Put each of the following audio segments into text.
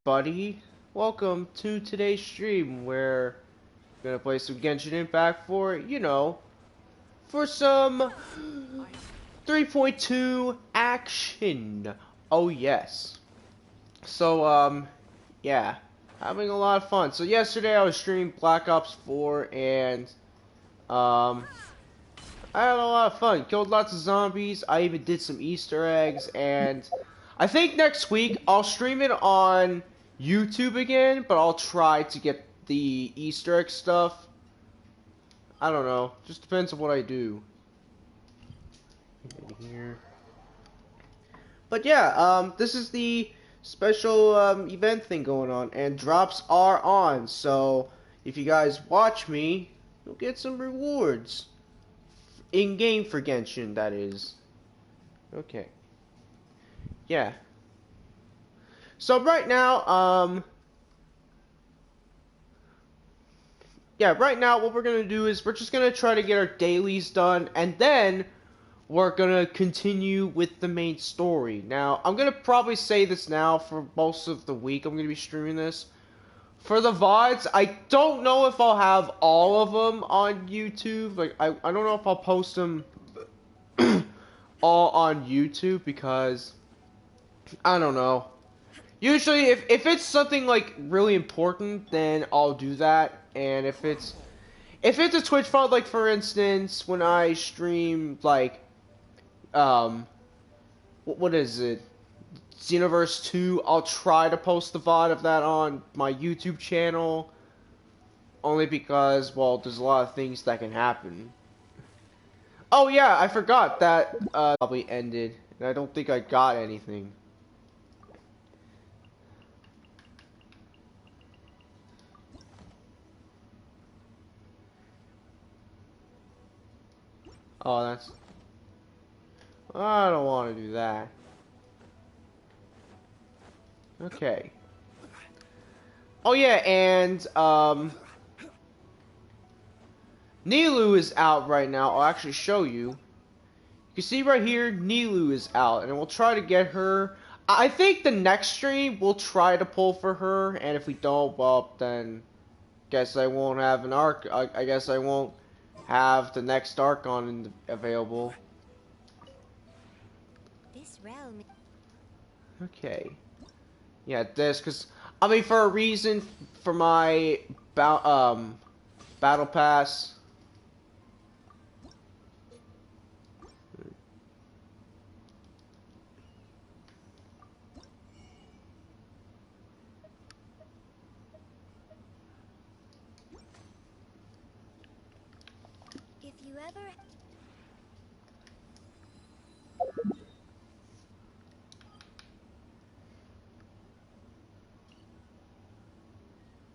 Buddy, welcome to today's stream where we're gonna play some Genshin Impact for some 3.2 action. Oh yes. So yeah, having a lot of fun. So yesterday I was streaming Black Ops 4 and um I had a lot of fun. Killed lots of zombies. I even did some Easter eggs, and I think next week I'll stream it on YouTube again, but I'll try to get the Easter egg stuff. I don't know. Just depends on what I do. Here. But yeah, this is the special event thing going on, and drops are on. So if you guys watch me, you'll get some rewards in game for Genshin. That is. Okay. Yeah. So right now, right now what we're gonna do is we're just gonna try to get our dailies done, and then we're gonna continue with the main story. Now, I'm gonna probably say this now for most of the week. I'm gonna be streaming this. For the VODs, I don't know if I'll have all of them on YouTube. Like, I don't know if I'll post them all on YouTube because I don't know. Usually, if it's something like really important, then I'll do that. And if it's a Twitch VOD, like for instance, when I stream like what is it, Xenoverse 2, I'll try to post the VOD of that on my YouTube channel. Only because, well, there's a lot of things that can happen. Oh yeah, I forgot that probably ended, and I don't think I got anything. Oh, that's... I don't want to do that. Okay. Oh yeah, and, Nilou is out right now. I'll actually show you. You can see right here, Nilou is out, and we'll try to get her. I think the next stream, we'll try to pull for her, and if we don't, well, then... guess I won't have an arc. I guess I won't have the next Archon available. This realm. Okay. Yeah, because I mean, for a reason, for my battle pass. If you ever.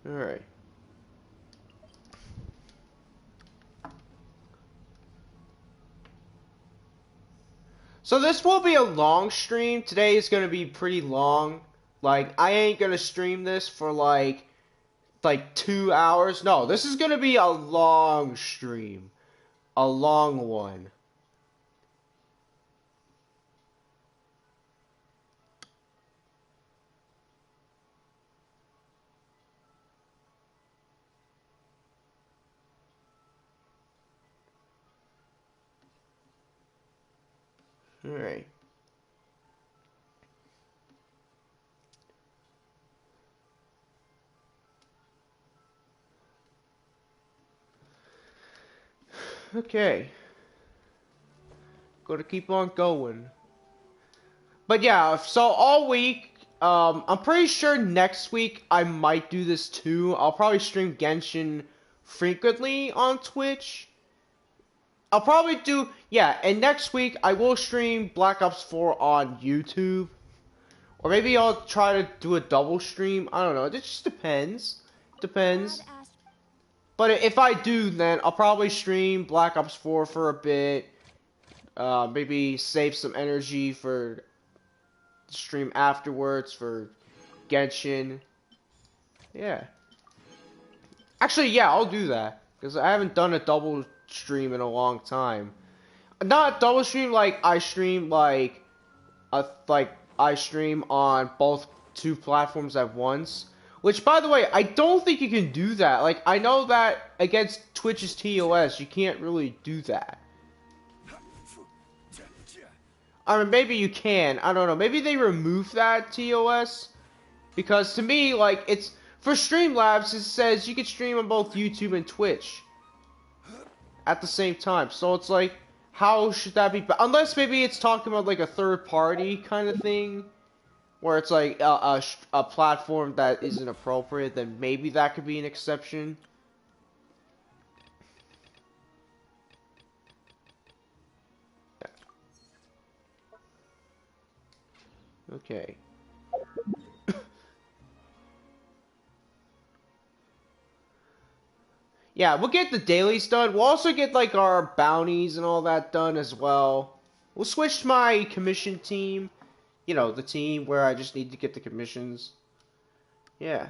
All right. So this will be a long stream. Today is gonna be pretty long. Like, I ain't gonna stream this for like 2 hours. No, this is gonna be a long stream. A long one. Alright. Okay. Gotta keep on going. But yeah, so all week, I'm pretty sure next week I might do this too. I'll probably stream Genshin frequently on Twitch. I'll probably do, yeah, and next week I will stream Black Ops 4 on YouTube. Or maybe I'll try to do a double stream. I don't know. It just depends. Depends. But if I do, then I'll probably stream Black Ops 4 for a bit. Maybe save some energy for stream afterwards for Genshin. Yeah. Actually, yeah, I'll do that. Because I haven't done a double stream in a long time. Not double stream like I stream like I stream on both two platforms at once. Which, by the way, I don't think you can do that. Like, I know that against Twitch's TOS, you can't really do that. I mean, maybe you can. I don't know. Maybe they removed that TOS. Because to me, like, it's... For Streamlabs, it says you can stream on both YouTube and Twitch at the same time. So it's like, how should that be? Unless maybe it's talking about, like, a third-party kind of thing. Where it's like a platform that isn't appropriate, then maybe that could be an exception. Okay. Yeah, we'll get the dailies done. We'll also get like our bounties and all that done as well. We'll switch to my commission team. You know, the team where I just need to get the commissions. Yeah.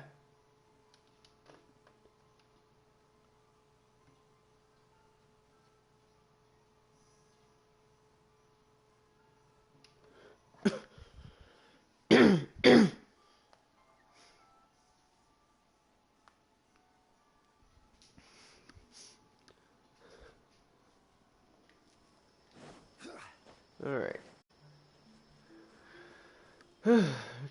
Alright.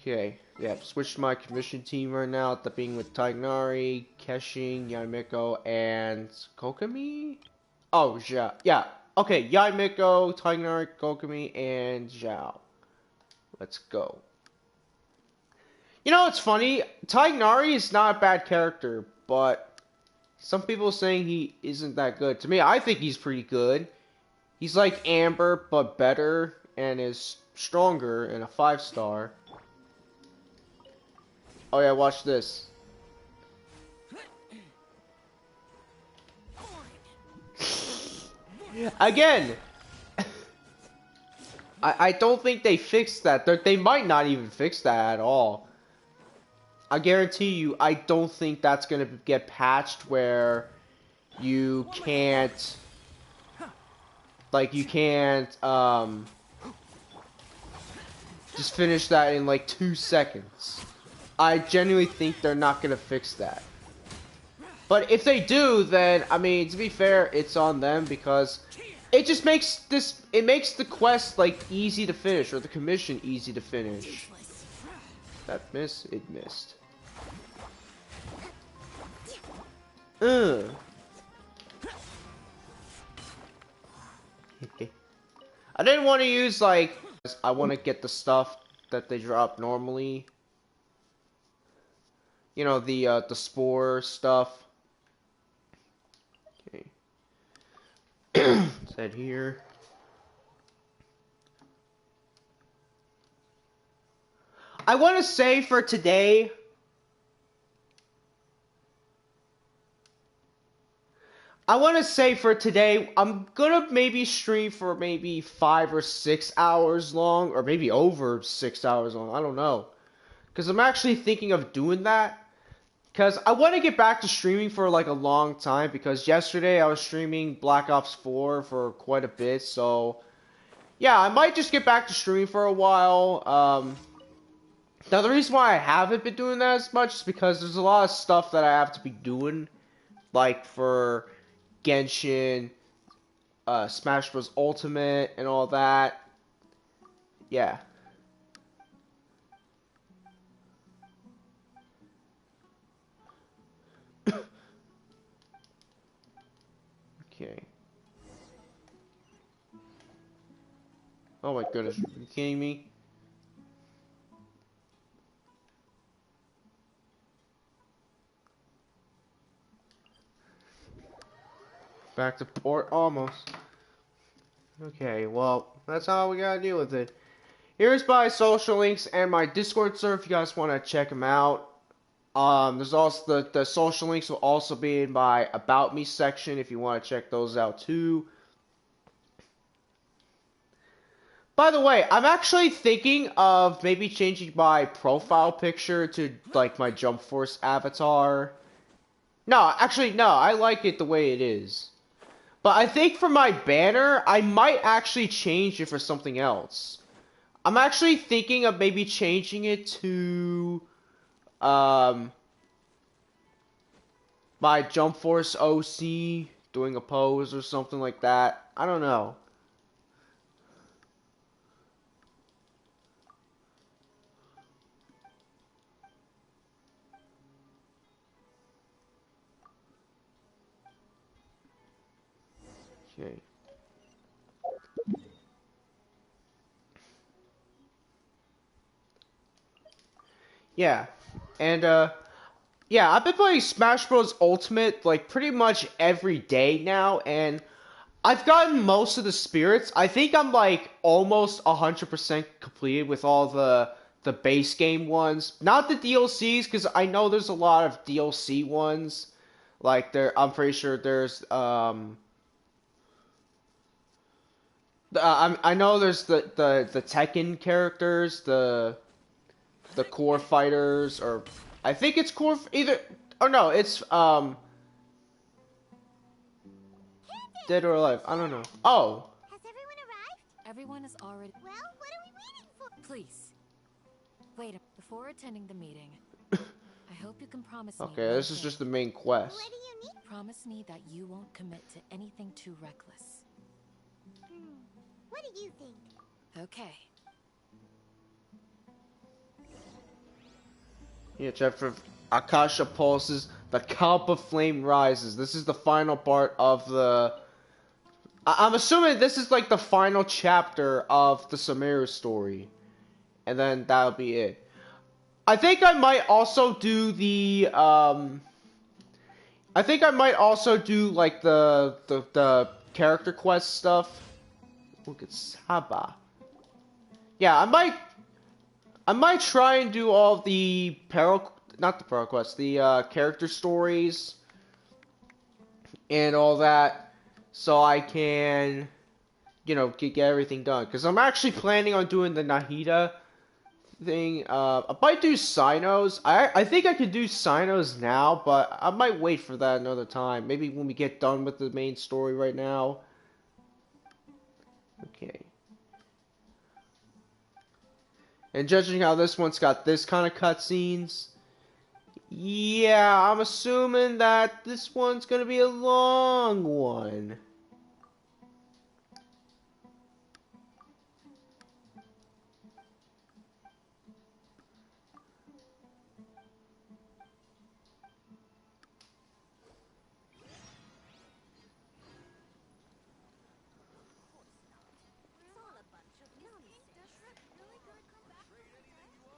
Okay, yeah, switch to my commission team right now, that being with Tighnari, Keshin, Yaimiko, and Kokomi? Oh, Zhao. Yeah, okay, Yaimiko, Tighnari, Kokomi, and Zhao. Let's go. You know, it's funny, Tighnari is not a bad character, but some people are saying he isn't that good. To me, I think he's pretty good. He's like Amber, but better, and is stronger, and a 5-star. Oh yeah, watch this. Again! I don't think they fixed that. They might not even fix that at all. I guarantee you, I don't think that's gonna get patched where you can't... Like, you can't, just finish that in, like, 2 seconds. I genuinely think they're not gonna fix that. But if they do, then, I mean, to be fair, it's on them, because it just makes this, it makes the quest, like, easy to finish, or the commission easy to finish. That miss? It missed. I didn't want to use, like, I want to get the stuff that they drop normally. You know, the spore stuff. Okay. Set here. I want to say for today... I'm gonna maybe stream for maybe 5 or 6 hours long, or maybe over 6 hours long, I don't know. Because I'm actually thinking of doing that. Because I want to get back to streaming for like a long time, because yesterday I was streaming Black Ops 4 for quite a bit, so... Yeah, I might just get back to streaming for a while. Now the reason why I haven't been doing that as much is because there's a lot of stuff that I have to be doing. Like for... Genshin, Smash Bros. Ultimate, and all that. Yeah. Okay. Oh my goodness, are you kidding me? Back to port, almost. Okay, well, that's how we gotta deal with it. Here's my social links and my Discord server if you guys want to check them out. There's also the social links will also be in my About Me section if you want to check those out too. By the way, I'm actually thinking of maybe changing my profile picture to like my Jump Force avatar. No, actually, no, I like it the way it is. But I think for my banner, I might actually change it for something else. I'm actually thinking of maybe changing it to um my Jump Force OC doing a pose or something like that. I don't know. Okay. Yeah. And yeah, I've been playing Smash Bros Ultimate like pretty much every day now, and I've gotten most of the spirits. I think I'm like almost 100% completed with all the base game ones. Not the DLCs, because I know there's a lot of DLC ones. Like I'm pretty sure there's I know there's the Tekken characters, the core fighters, or I think it's core either. Oh no, it's Dead or Alive. I don't know. Oh. Has everyone arrived? Everyone is already... Well, what are we waiting for? Please. Wait, before attending the meeting, I hope you can promise me... Okay, this is just the main quest. What do you need? Promise me that you won't commit to anything too reckless. What do you think? Okay. Yeah, chapter Akasha pulses, the Kalpa flame rises. This is the final part of the... I'm assuming this is like the final chapter of the Samira story. And then that'll be it. I think I might also do the, I think I might also do like the character quest stuff. Look at Saba. Yeah, I might try and do all the not the Peril quests, the character stories and all that, so I can, you know, get everything done. Because I'm actually planning on doing the Nahida thing. I might do Cynos. I think I could do Cynos now, but I might wait for that another time. Maybe when we get done with the main story right now. Okay. And judging how this one's got this kind of cutscenes, yeah, I'm assuming that this one's gonna be a long one.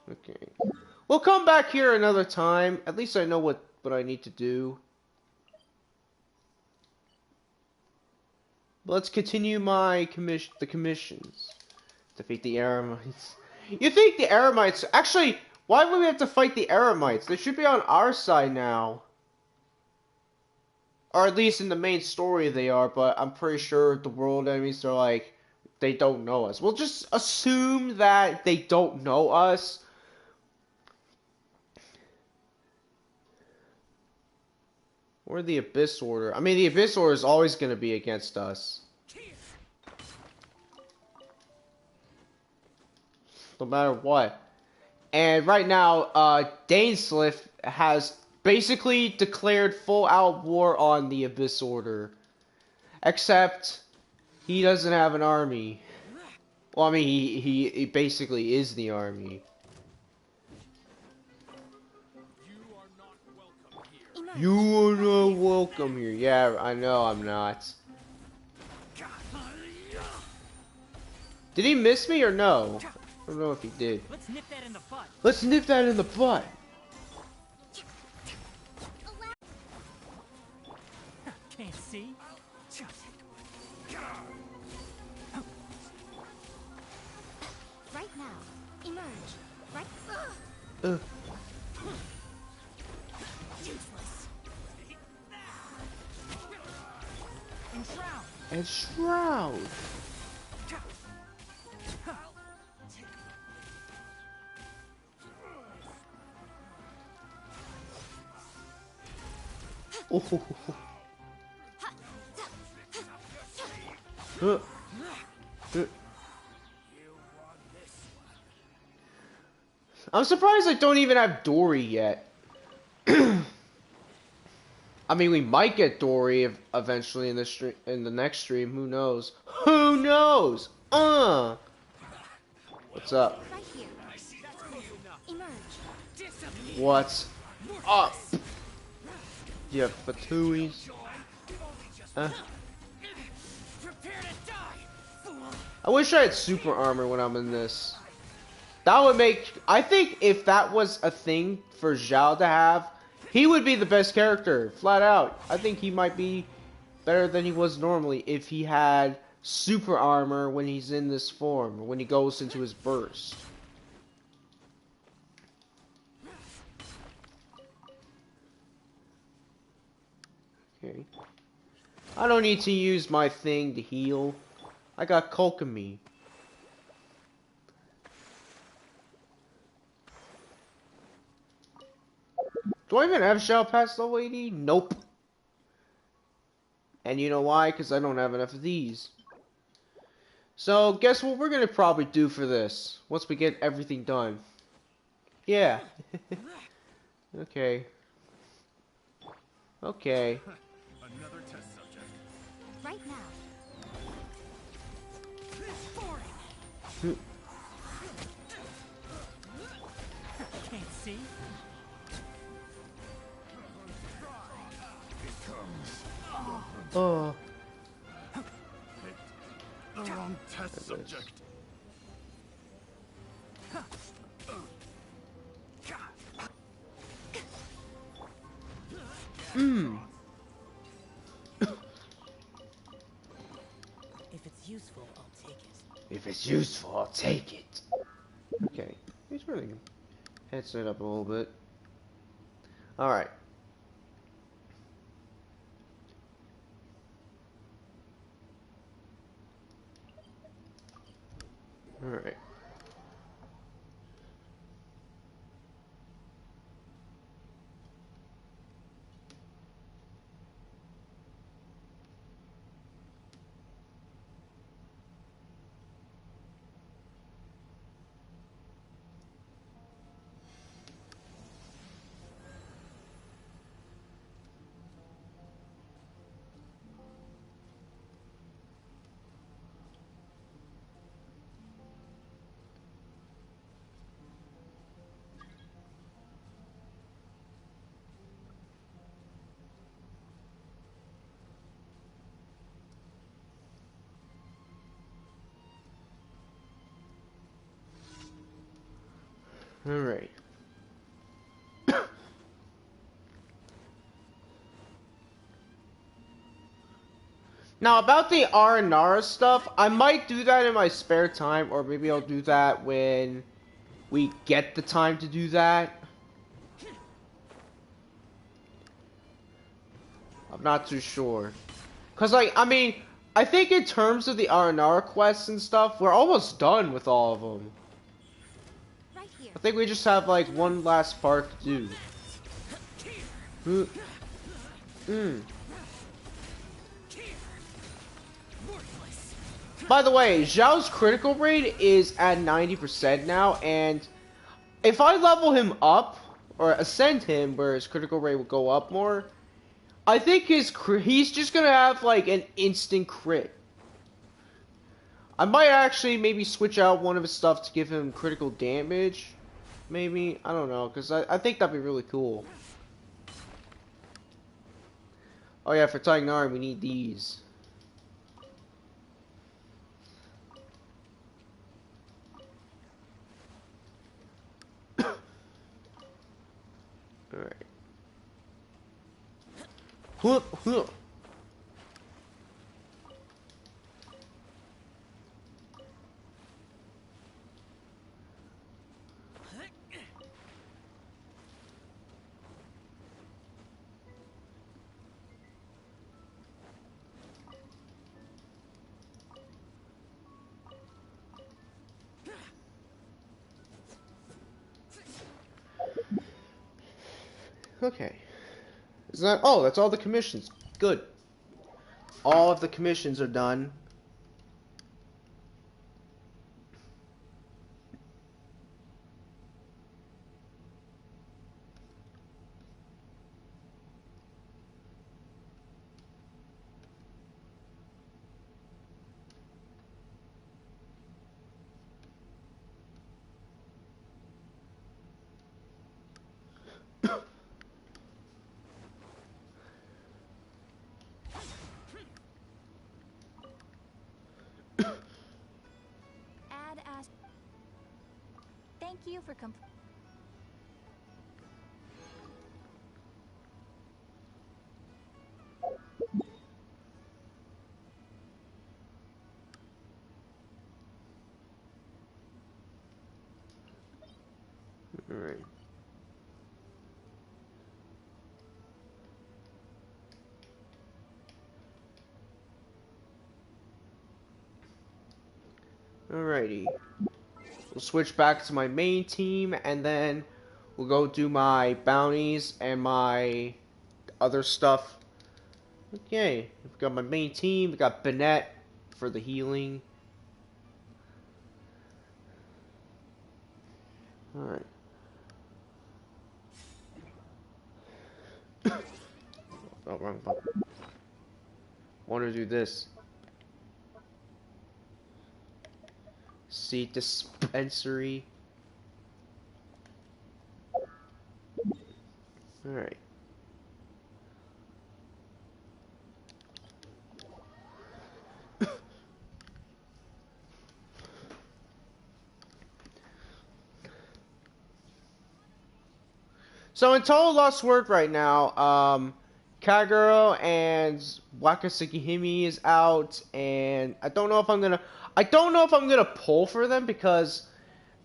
Okay. We'll come back here another time. At least I know what I need to do. But let's continue my the commissions. Defeat the Eremites. You think the Eremites... Actually, why would we have to fight the Eremites? They should be on our side now. Or at least in the main story they are, but I'm pretty sure the world enemies are like... They don't know us. We'll just assume that they don't know us. Or the Abyss Order. I mean, the Abyss Order is always going to be against us. No matter what. And right now, Dainsleif has basically declared full-out war on the Abyss Order. Except, he doesn't have an army. Well, I mean, he basically is the army. You are not welcome here. Yeah, I know I'm not. Did he miss me or no? I don't know if he did. Let's nip that in the butt. Let's nip that in the butt. Can't see. Right now. Emerge. Right. Useless. And Shroud. Oh. I'm surprised I don't even have Dory yet. I mean, we might get Dory eventually in the next stream. Who knows? Who knows? What's up? Right here. Emerge. What's up? Yeah, Fatuis. Prepare to die, fool. I wish I had super armor when I'm in this. That would make... I think if that was a thing for Zhao to have, he would be the best character, flat out. I think he might be better than he was normally if he had super armor when he's in this form, when he goes into his burst. Okay. I don't need to use my thing to heal. I got Kokomi. Do I even have Zhao past level 80? Nope. And you know why? Because I don't have enough of these. So, guess what we're going to probably do for this? Once we get everything done. Yeah. Okay. Okay. Another test subject. Right now. Can't see? Oh. The wrong test subject. If it's useful, I'll take it. If it's useful, I'll take it. Okay. He's really heads it up a little bit. Alright. Alright. Alright. Now, about the Aranara stuff, I might do that in my spare time, or maybe I'll do that when we get the time to do that. I'm not too sure. Because, like, I mean, I think in terms of the Aranara quests and stuff, we're almost done with all of them. Right here. I think we just have, like, one last part to do. By the way, Zhao's critical rate is at 90% now, and if I level him up, or ascend him where his critical rate will go up more, I think he's just gonna have like an instant crit. I might actually maybe switch out one of his stuff to give him critical damage. Maybe, I don't know, because I think that'd be really cool. Oh yeah, for Tignari we need these. Alright. Okay. Is that... Oh, that's all the commissions. Good. All of the commissions are done. Thank you for Alright. Alrighty. We'll switch back to my main team, and then we'll go do my bounties and my other stuff. Okay, we've got my main team. We got Bennett for the healing. Alright. Oh, wrong button. Want to do this. Seed dispensary. Alright. So in Total Lost World right now, Kagero and Wakasukihime is out, and I don't know if I'm gonna pull for them, because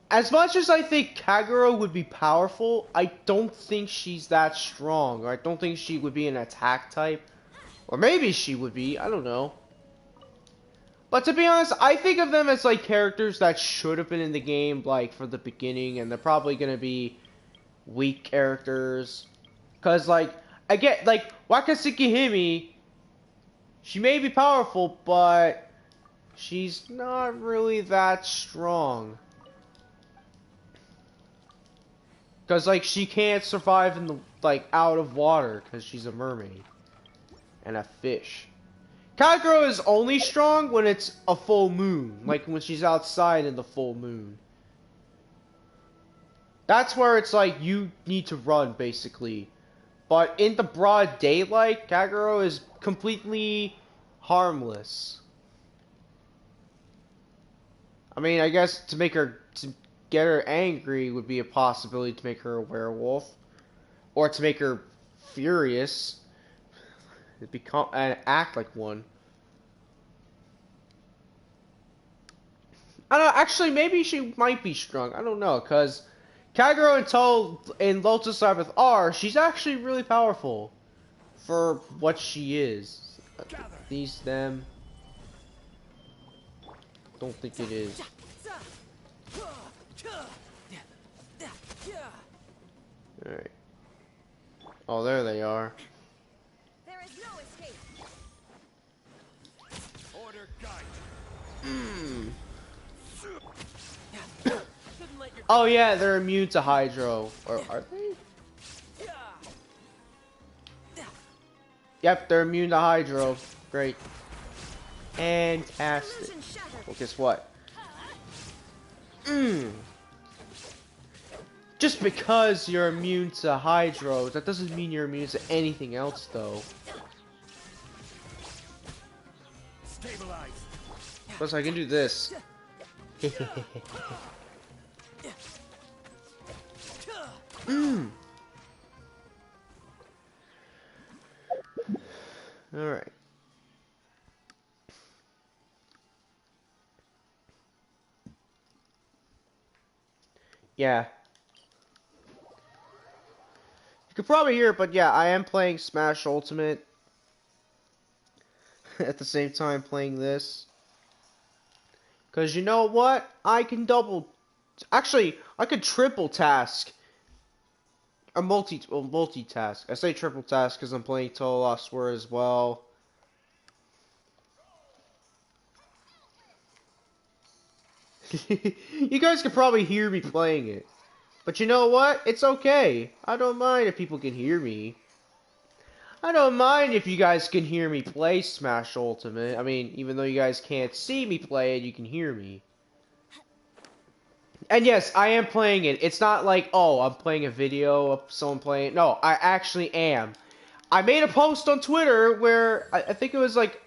as much as I think Kagero would be powerful, I don't think she's that strong, or I don't think she would be an attack type. Or maybe she would be, I don't know. But to be honest, I think of them as like characters that should have been in the game like for the beginning, and they're probably gonna be weak characters. Cause like, I get like Wakasukihime, she may be powerful, but she's not really that strong. Cause like she can't survive in the like out of water because she's a mermaid and a fish. Kagero is only strong when it's a full moon, like when she's outside in the full moon. That's where it's like you need to run basically. But in the broad daylight, Kagero is completely harmless. I mean, I guess to get her angry would be a possibility, to make her a werewolf, or to make her furious, become and act like one. I don't know, actually maybe she might be strong. I don't know, cause Kagero in Lotus Side with R, she's actually really powerful for what she is. These them. Don't think it is. Alright. Oh, there they are. There is no escape. Order guide. Oh yeah, they're immune to Hydro. Or are they? Yep, they're immune to Hydro. Great. Fantastic. Well, guess what? Just because you're immune to Hydro, that doesn't mean you're immune to anything else, though. Stabilize. Plus, I can do this. Alright. Yeah. You could probably hear it, but yeah, I am playing Smash Ultimate at the same time playing this. Because you know what? I can actually, I could triple task. Or multitask. I say triple task because I'm playing Total Lost World as well. You guys could probably hear me playing it. But you know what? It's okay. I don't mind if people can hear me. I don't mind if you guys can hear me play Smash Ultimate. I mean, even though you guys can't see me play it, you can hear me. And yes, I am playing it. It's not like, oh, I'm playing a video of someone playing it. No, I actually am. I made a post on Twitter where, I think it was like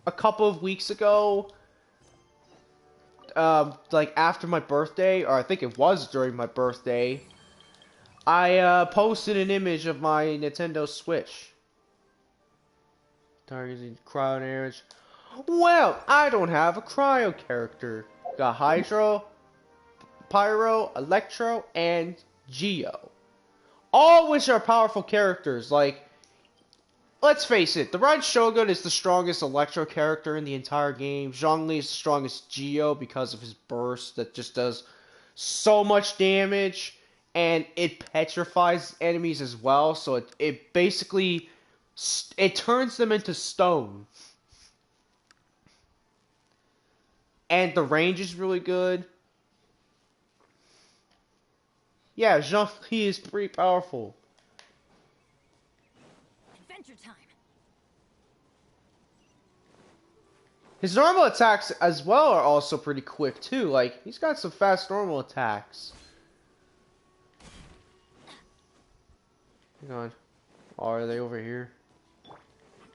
a couple of weeks ago. like after my birthday, or I think it was during my birthday, I posted an image of my Nintendo Switch. Targeting cryo damage. Well, I don't have a cryo character. Got Hydro, Pyro, Electro, and Geo. All which are powerful characters. Like, let's face it, the Red Shogun is the strongest Electro character in the entire game. Zhongli is the strongest Geo because of his burst that just does so much damage. And it petrifies enemies as well. So it basically, it turns them into stone. And the range is really good. Yeah, Zhongli is pretty powerful. Adventure time. His normal attacks as well are also pretty quick too. Like, he's got some fast normal attacks. Hang on. Are they over here?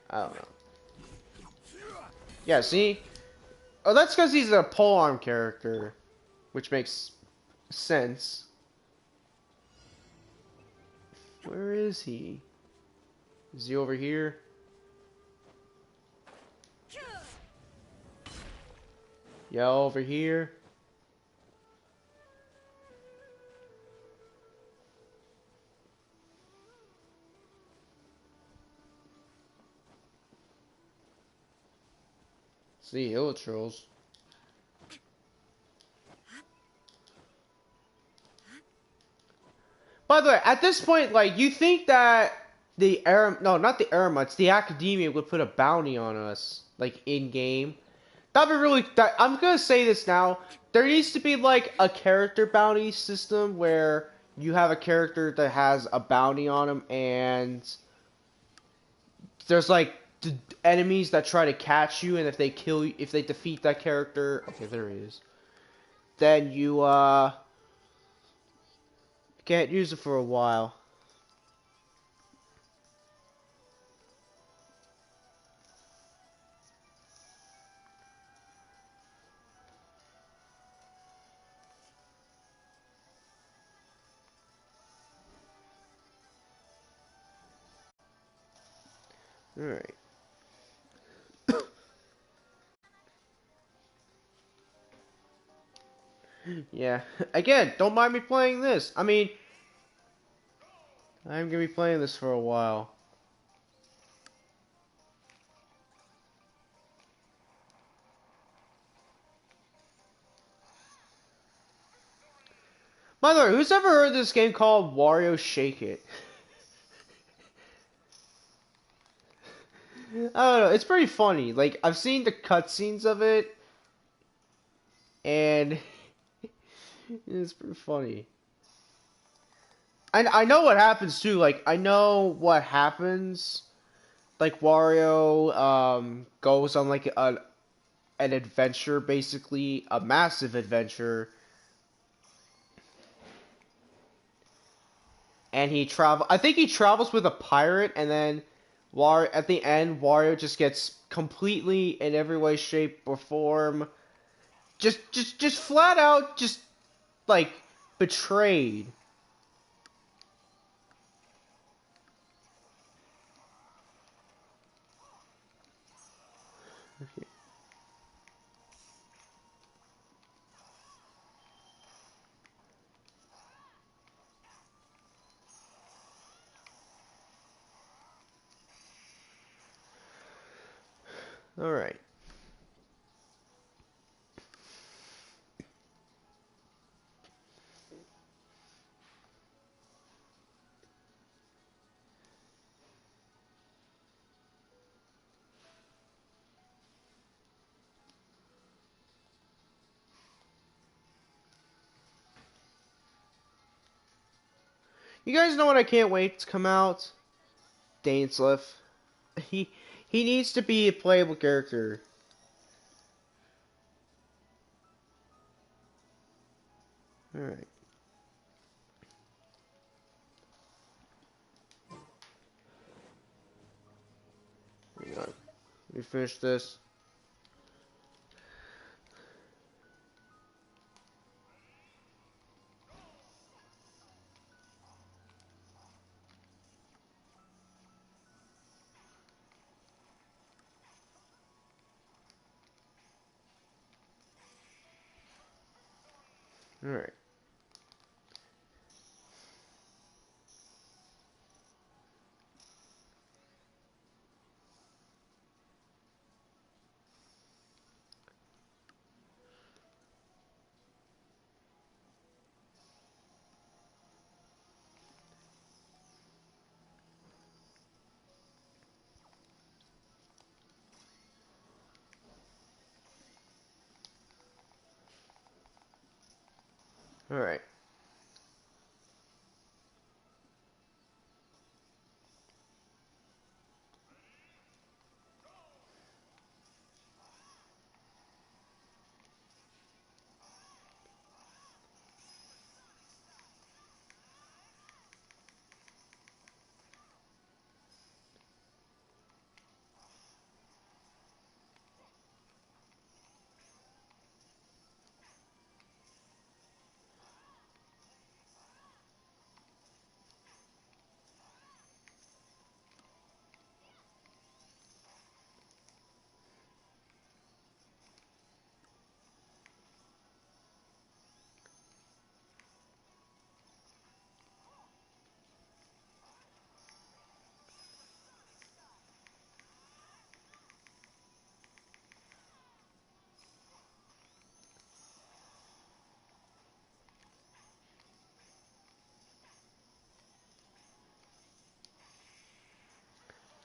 I don't know. Yeah, see? Oh, that's because he's a polearm character. Which makes sense. Where is he? Is he over here? Yeah, over here. See, Illutrolls. By the way, at this point, like, you think that the no, not the Eremites, the Academia would put a bounty on us, like, in-game. That'd be really, I'm gonna say this now, there needs to be, like, a character bounty system where you have a character that has a bounty on him, and there's, like, enemies that try to catch you, and if they kill you, if they defeat that character, okay, there he is, then you, can't use it for a while. Alright. Yeah. Again, don't mind me playing this. I mean, I'm gonna be playing this for a while. By the way, who's ever heard of this game called Wario Shake It? I don't know, it's pretty funny. Like, I've seen the cutscenes of it, and it's pretty funny. I know what happens too, like, I know what happens. Like, Wario, goes on, like, an adventure, basically, a massive adventure. And I think he travels with a pirate, and then at the end, Wario just gets completely, in every way, shape, or form, just flat out, just, like, betrayed. Okay. All right. You guys know what I can't wait to come out? Dainsleif. He he needs to be a playable character. All right. Hang on. Let me finish this. Alright. Alright.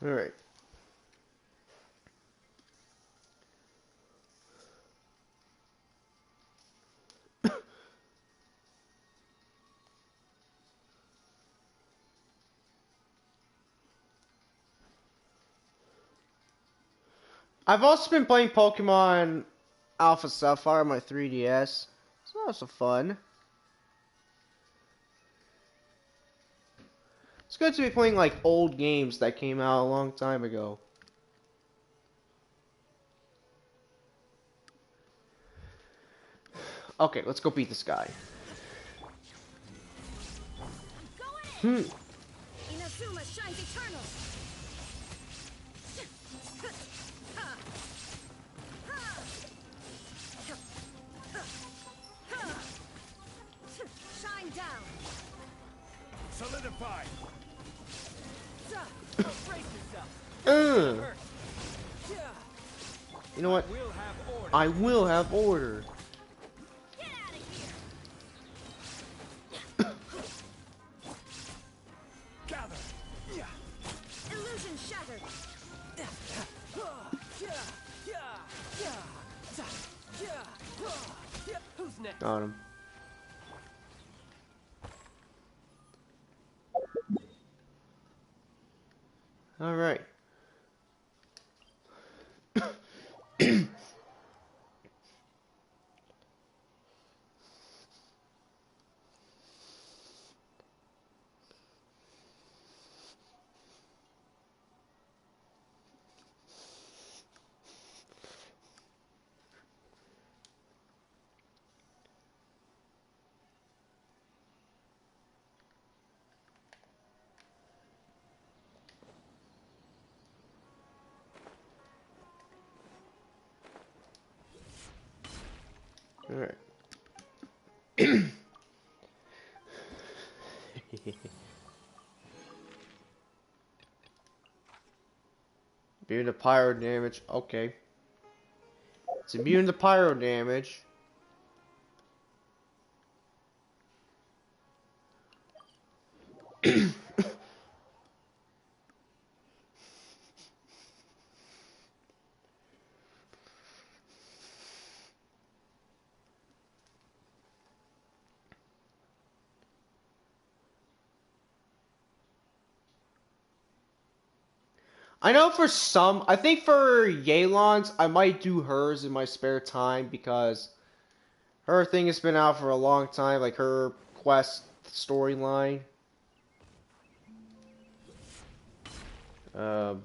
Alright. I've also been playing Pokemon Alpha Sapphire on my 3DS. So that was fun. It's good to be playing like old games that came out a long time ago. Okay, let's go beat this guy. Going in. Inazuma shines eternal. Shine down. Solidify. Brace yourself. You know what? We'll have order. I will have order. Get out of here. Gather. Illusion shattered. Who's next? Got him. All right. All right. Immune to pyro damage. Okay. It's immune to pyro damage. I know for some, I think for Yelan's, I might do hers in my spare time because her thing has been out for a long time, like her quest storyline.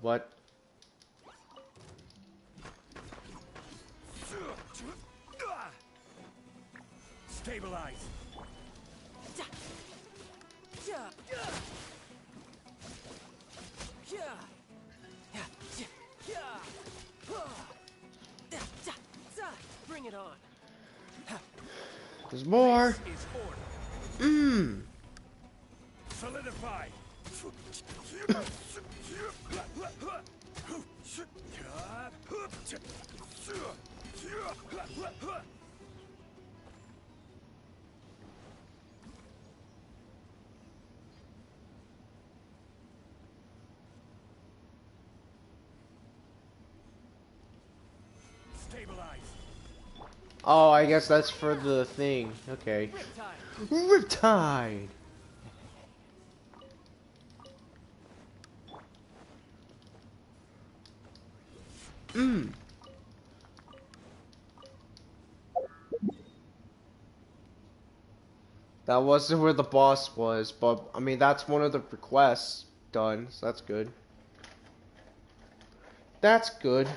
What? Stabilize. Bring it on. There's more. This is order. Mmm. Solidify. Stabilize. Oh, I guess that's for the thing. Okay. Riptide. Riptide. Mmm. That wasn't where the boss was, but I mean that's one of the requests done, so that's good. That's good.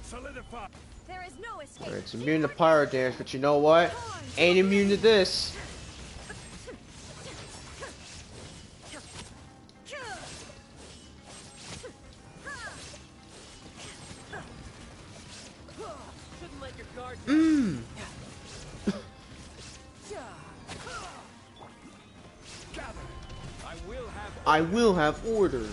Solidify. There is no escape. Alright, it's immune to pyro damage, but you know what? Ain't immune to this. Shouldn't let your guard down. Mmm. Gather. I will have order.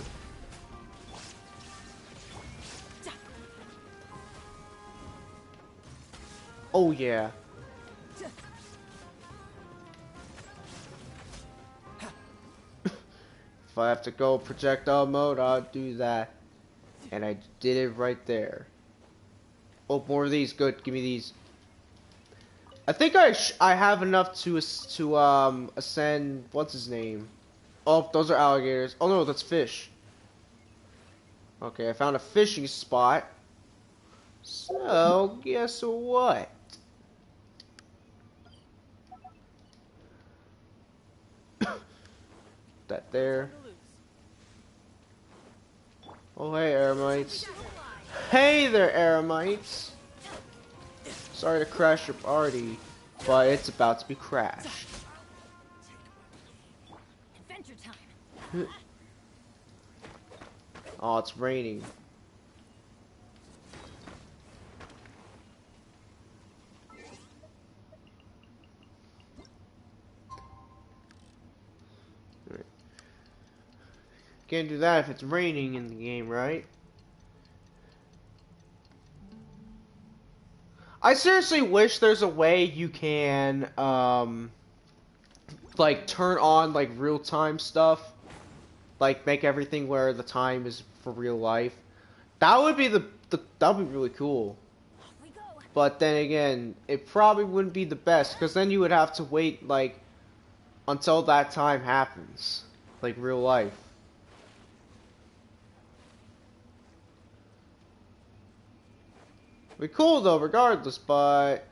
Oh yeah. If I have to go projectile mode, I'll do that. And I did it right there. Oh, more of these. Good. Give me these. I think I have enough to ascend. What's his name? Oh, those are alligators. Oh no, that's fish. Okay, I found a fishing spot. So guess what? That there. Oh hey, Eremites. Hey there, Eremites. Sorry to crash your party, but it's about to be crashed. Adventure time. Oh, it's raining. Alright. Can't do that if it's raining in the game, right? I seriously wish there's a way you can, like, turn on, like, real-time stuff. Like, make everything where the time is for real life. That would be that would be really cool. Off we go. But then again, it probably wouldn't be the best, because then you would have to wait, like, until that time happens. Like, real life. Be cool, though, regardless, but...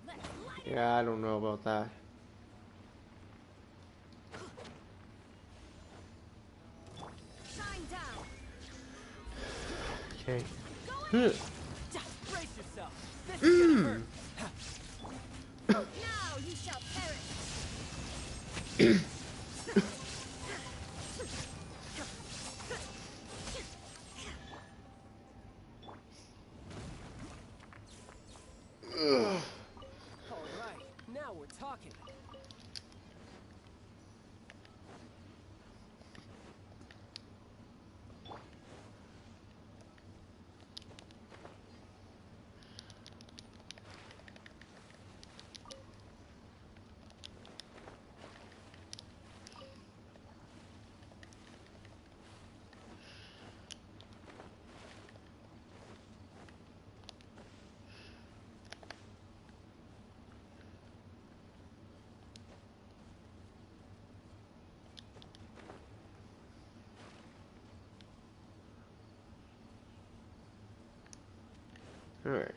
Let's light it. yeah, I don't know about that. Shine down. Okay. Brace yourself. This is gonna hurt. Now you shall perish. All right, now we're talking. Alright.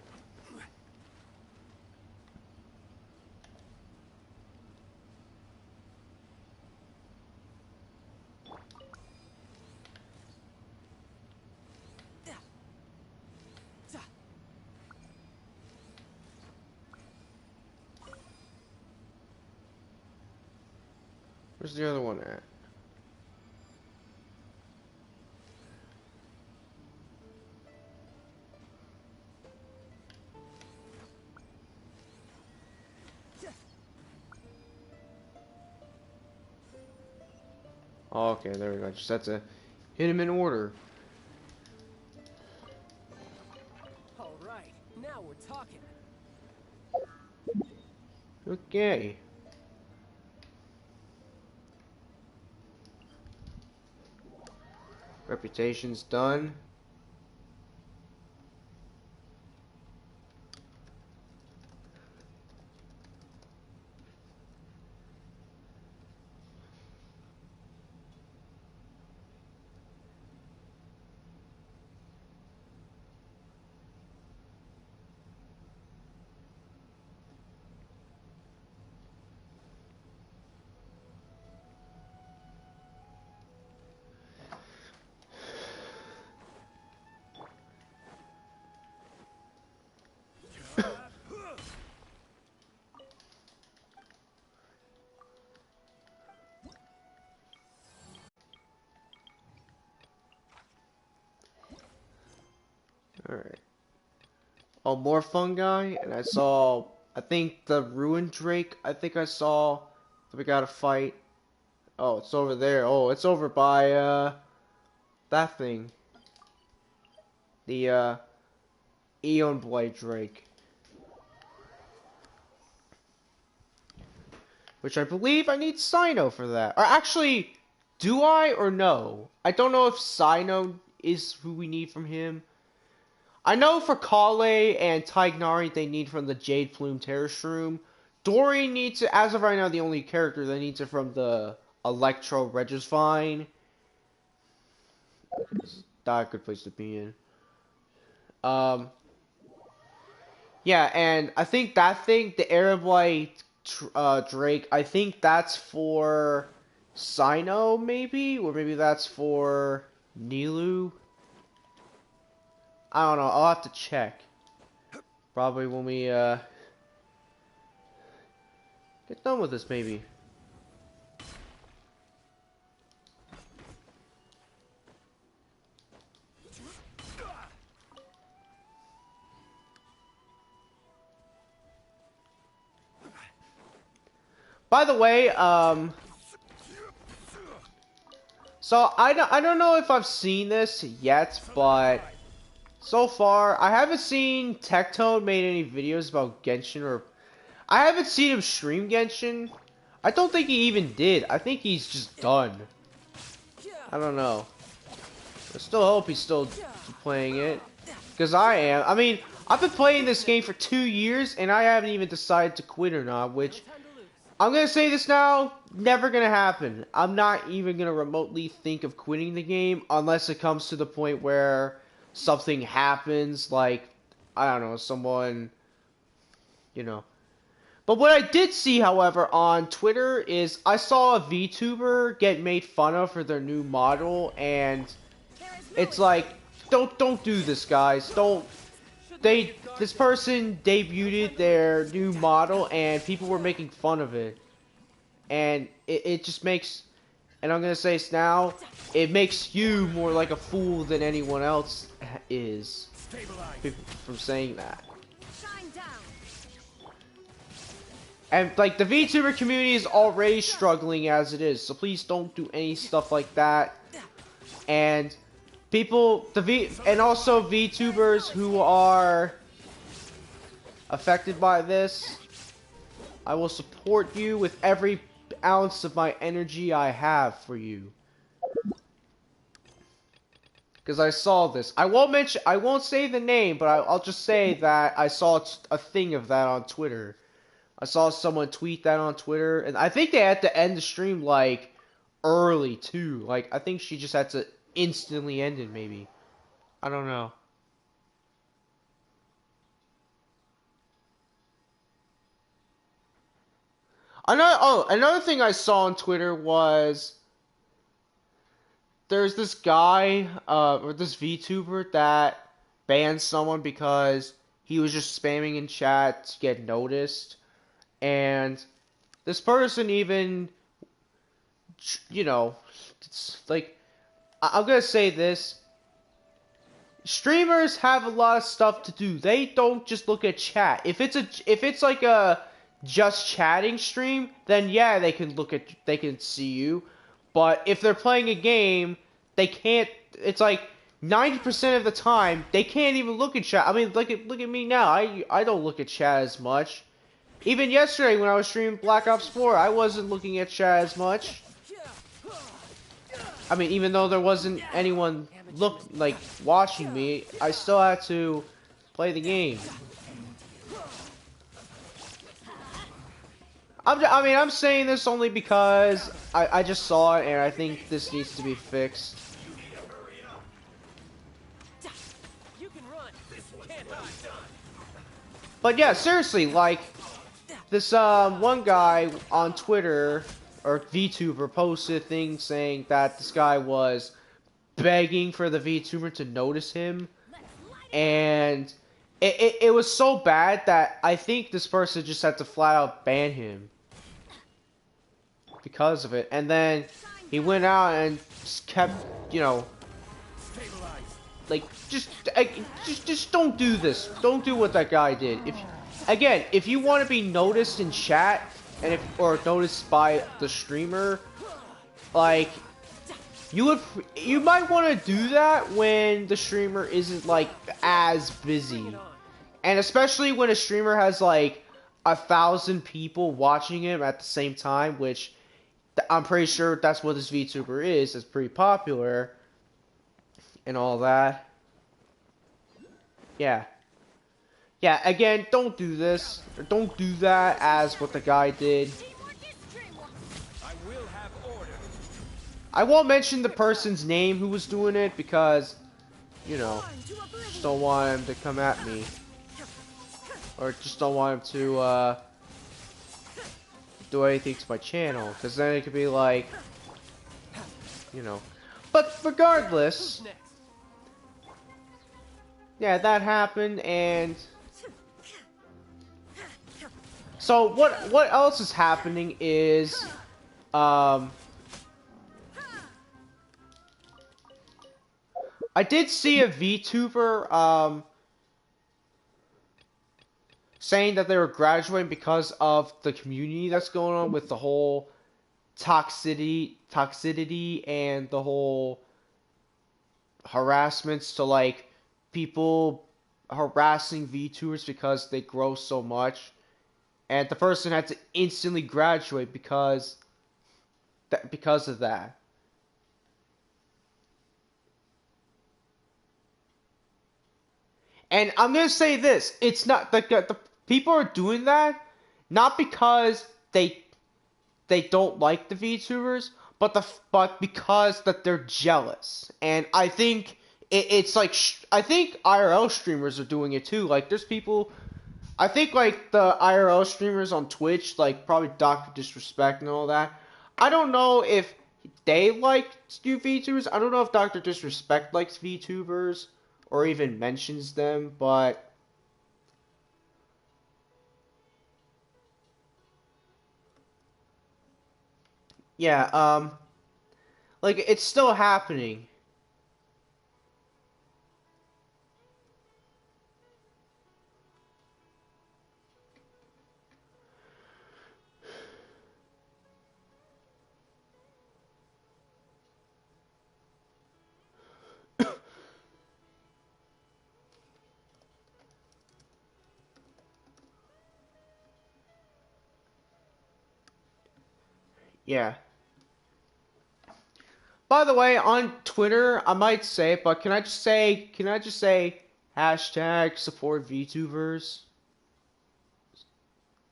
Where's the other one at? Oh, okay, there we go. Just have to hit him in order. All right, now we're talking. Okay. Reputation's done. Alright. Oh, more fungi, and I saw, I think the Ruined Drake, I think I saw that we gotta fight. Oh, it's over there. Oh, it's over by, that thing. The, Eon Blight Drake. Which I believe I need Cyno for that. Or actually, do I or no? I don't know if Cyno is who we need from him. I know for Kale and Tignari they need from the Jade Plume Terrace Room. Dory needs it, as of right now, the only character that needs it from the Electro Regisvine. Not a good place to be in. Yeah, and I think that thing, the Airblight Drake, I think that's for Cyno, maybe? Or maybe that's for Nilu? I don't know, I'll have to check. Probably when we, get done with this, maybe. By the way, so I don't know if I've seen this yet, but so far I haven't seen Tectone made any videos about Genshin, or I haven't seen him stream Genshin. I don't think he even did. I think he's just done. I don't know. I still hope he's still playing it, because I am. I mean, I've been playing this game for 2 years and I haven't even decided to quit or not, which I'm gonna say this now, never gonna happen. I'm not even gonna remotely think of quitting the game unless it comes to the point where something happens, like, I don't know, someone, you know. But what I did see, however, on Twitter is I saw a VTuber get made fun of for their new model, and it's like, don't do this, guys. This person debuted their new model and people were making fun of it. And it just makes, and I'm gonna say this now, it makes you more like a fool than anyone else is from saying that. Shine down. And like the VTuber community is already struggling as it is, so please don't do any stuff like that. And people, and also VTubers who are affected by this, I will support you with every ounce of my energy I have for you. Because I saw this. I won't say the name, but I'll just say that I saw a thing of that on Twitter. I saw someone tweet that on Twitter, and I think they had to end the stream, like, early, too. Like, I think she just had to instantly end it, maybe. I don't know. Another thing I saw on Twitter was there's this guy, or this VTuber that banned someone because he was just spamming in chat to get noticed, and this person even, you know, it's like, I'm gonna say this. Streamers have a lot of stuff to do. They don't just look at chat. If it's like a just chatting stream, then yeah, they can see you. But if they're playing a game, they can't. It's like 90% of the time they can't even look at chat. I mean, look at me now. I don't look at chat as much. Even yesterday when I was streaming Black Ops 4, I wasn't looking at chat as much. I mean, even though there wasn't anyone watching me, I still had to play the game. I'm saying this only because I just saw it and I think this needs to be fixed. You can run. Can't hide. But yeah, seriously, like this one guy on Twitter or VTuber posted a thing saying that this guy was begging for the VTuber to notice him, and it was so bad that I think this person just had to flat out ban him because of it. And then he went out and just kept, you know, like just don't do this. Don't do what that guy did. If you want to be noticed in chat and or noticed by the streamer, like you might want to do that when the streamer isn't like as busy, and especially when a streamer has like 1,000 people watching him at the same time, which I'm pretty sure that's what this VTuber is. It's pretty popular and all that. Yeah. Yeah, again, don't do this. Or don't do that as what the guy did. I will have order. I won't mention the person's name who was doing it because, you know, just don't want him to come at me. Or just don't want him to, do anything to my channel. Because then it could be like, you know. But regardless, yeah, that happened, and so what else is happening is I did see a VTuber saying that they were graduating because of the community that's going on with the whole toxicity and the whole harassments to like people harassing VTubers because they grow so much, and the person had to instantly graduate because of that. And I'm gonna say this: it's not the people are doing that not because they don't like the VTubers, but because that they're jealous. And I think it's like I think IRL streamers are doing it too. Like there's people, I think like the IRL streamers on Twitch, like probably Dr. Disrespect and all that. I don't know if they like VTubers. I don't know if Dr. Disrespect likes VTubers or even mentions them, but yeah, like it's still happening. Yeah. By the way, on Twitter, I might say it, but can I just say hashtag support VTubers?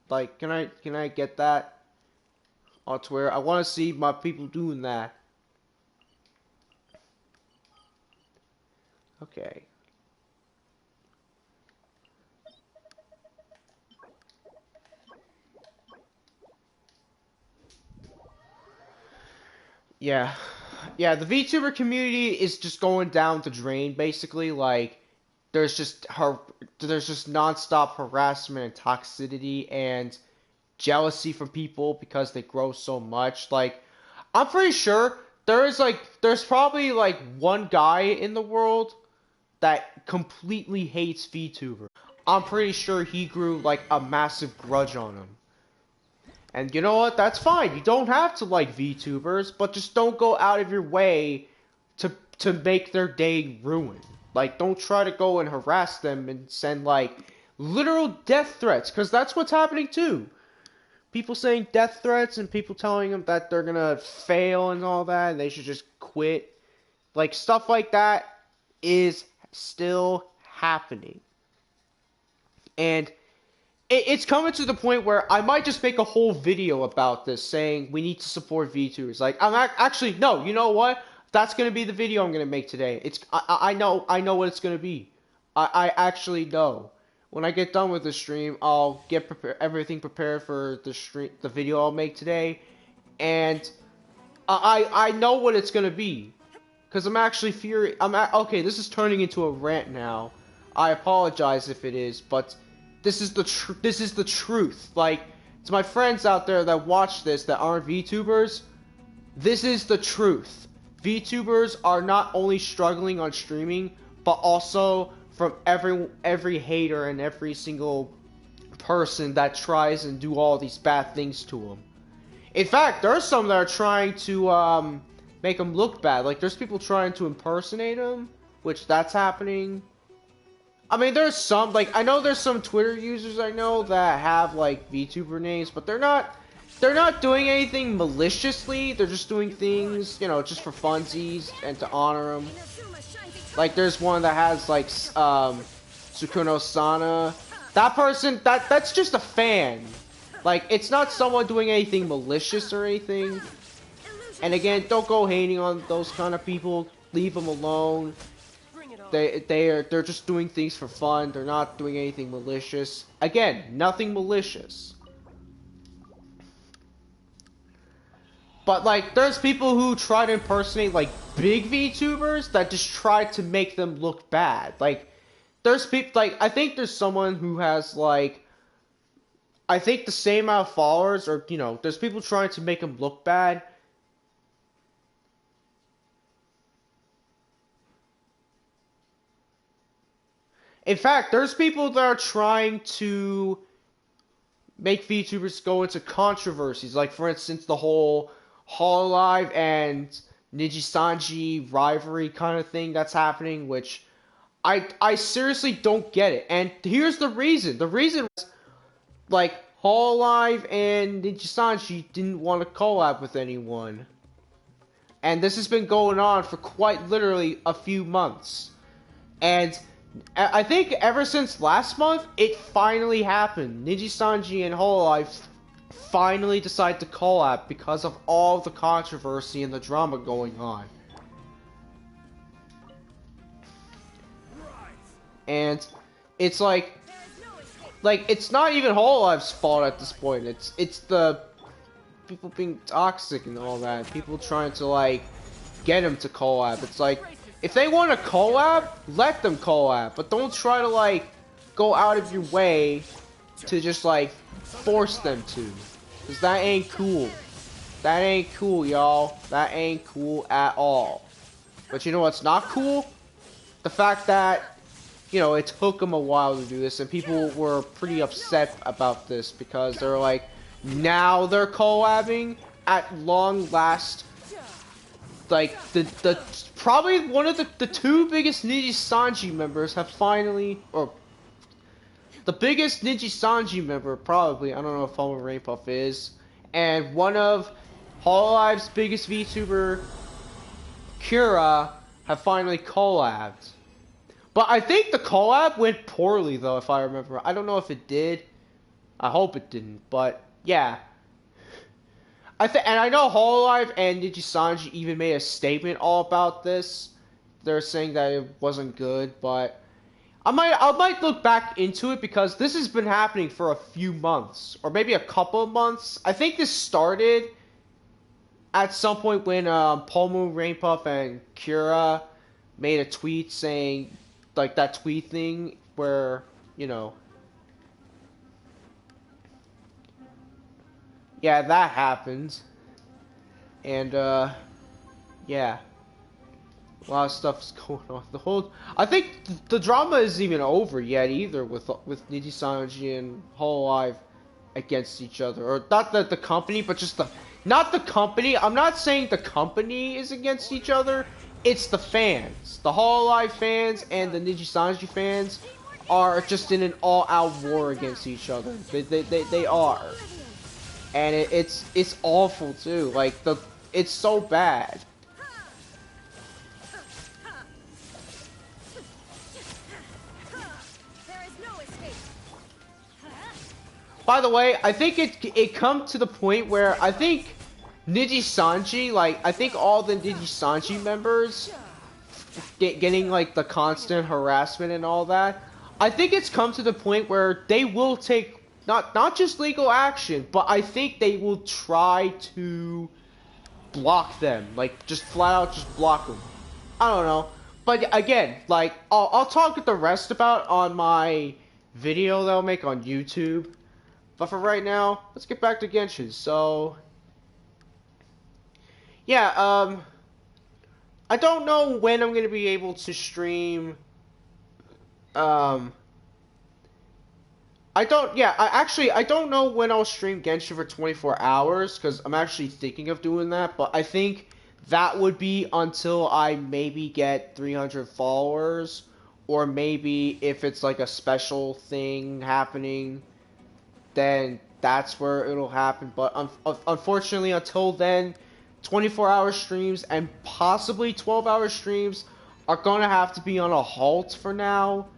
Like, can I get that on Twitter? I want to see my people doing that. Okay. Yeah. Yeah, the VTuber community is just going down the drain basically. Like there's just nonstop harassment and toxicity and jealousy from people because they grow so much. Like I'm pretty sure there's probably like one guy in the world that completely hates VTuber. I'm pretty sure he grew like a massive grudge on him. And you know what? That's fine. You don't have to like VTubers, but just don't go out of your way to make their day ruined. Like, don't try to go and harass them and send like literal death threats, because that's what's happening too. People saying death threats and people telling them that they're gonna fail and all that, and they should just quit. Like stuff like that is still happening, and it's coming to the point where I might just make a whole video about this, saying we need to support VTubers. Like, actually no. You know what? That's gonna be the video I'm gonna make today. I know what it's gonna be. I actually know. When I get done with the stream, I'll get everything prepared for the video I'll make today, and I know what it's gonna be, cause I'm actually furious. Okay. This is turning into a rant now. I apologize if it is, but this is the truth. Like, to my friends out there that watch this that aren't VTubers, this is the truth. VTubers are not only struggling on streaming, but also from every hater and every single person that tries and do all these bad things to them. In fact, there's some that are trying to make them look bad. Like, there's people trying to impersonate them, which that's happening. I mean, there's some, like, I know there's some Twitter users I know that have, like, VTuber names, but they're not doing anything maliciously. They're just doing things, you know, just for funsies and to honor them. Like, there's one that has, like, Sukuno Sana. That person, that's just a fan. Like, it's not someone doing anything malicious or anything. And again, don't go hating on those kind of people. Leave them alone. They're just doing things for fun. They're not doing anything malicious. Again, nothing malicious. But like, there's people who try to impersonate like big VTubers that just try to make them look bad. Like, there's people like, I think there's someone who has like, I think the same amount of followers, or you know, there's people trying to make him look bad. In fact, there's people that are trying to make VTubers go into controversies. Like, for instance, the whole Hololive and Nijisanji rivalry kind of thing that's happening, which I seriously don't get it. And here's the reason. The reason was, like, Hololive and Nijisanji didn't want to collab with anyone. And this has been going on for quite literally a few months. And I think ever since last month, it finally happened. Nijisanji and Hololive finally decided to collab because of all the controversy and the drama going on. And it's like it's not even Hololive's fault at this point. It's the people being toxic and all that. People trying to like get him to collab. It's like, if they want to collab, let them collab, but don't try to like go out of your way to just like force them to, cause that ain't cool. That ain't cool, y'all. That ain't cool at all. But you know what's not cool? The fact that, you know, it took them a while to do this, and people were pretty upset about this because they're like, now they're collabing at long last. Like, the probably one of the two biggest Nijisanji members have finally, or the biggest Nijisanji member probably, I don't know if Homer Rainpuff is, and one of Hololive's biggest VTuber, Kira, have finally collabed. But I think the collab went poorly though, if I remember. I don't know if it did. I hope it didn't, but yeah. And I know Hololive and Nijisanji even made a statement all about this. They're saying that it wasn't good, but I might look back into it because this has been happening for a few months, or maybe a couple of months. I think this started at some point when Paul Moon, Rainpuff, and Kira made a tweet saying, like that tweet thing where, you know, yeah, that happens. And yeah, a lot of stuff's going on. I think the drama isn't even over yet either with Niji Sanji and Hololive against each other, or not the company, but just not the company. I'm not saying the company is against each other. It's the fans. The Hololive fans and the Niji Sanji fans are just in an all-out war against each other. They are, and it's awful too. Like it's so bad. By the way, I think it come to the point where I think Niji Sanji, like, I think all the Niji Sanji members getting like the constant harassment and all that, I think it's come to the point where they will take not just legal action, but I think they will try to block them, like just flat out just block them. I don't know, but again, like I'll talk with the rest about on my video that I'll make on YouTube. But for right now, let's get back to Genshin. So, yeah, I don't know when I'm gonna be able to stream. I don't know when I'll stream Genshin for 24 hours, because I'm actually thinking of doing that, but I think that would be until I maybe get 300 followers, or maybe if it's like a special thing happening, then that's where it'll happen. But unfortunately, until then, 24-hour streams and possibly 12-hour streams are going to have to be on a halt for now.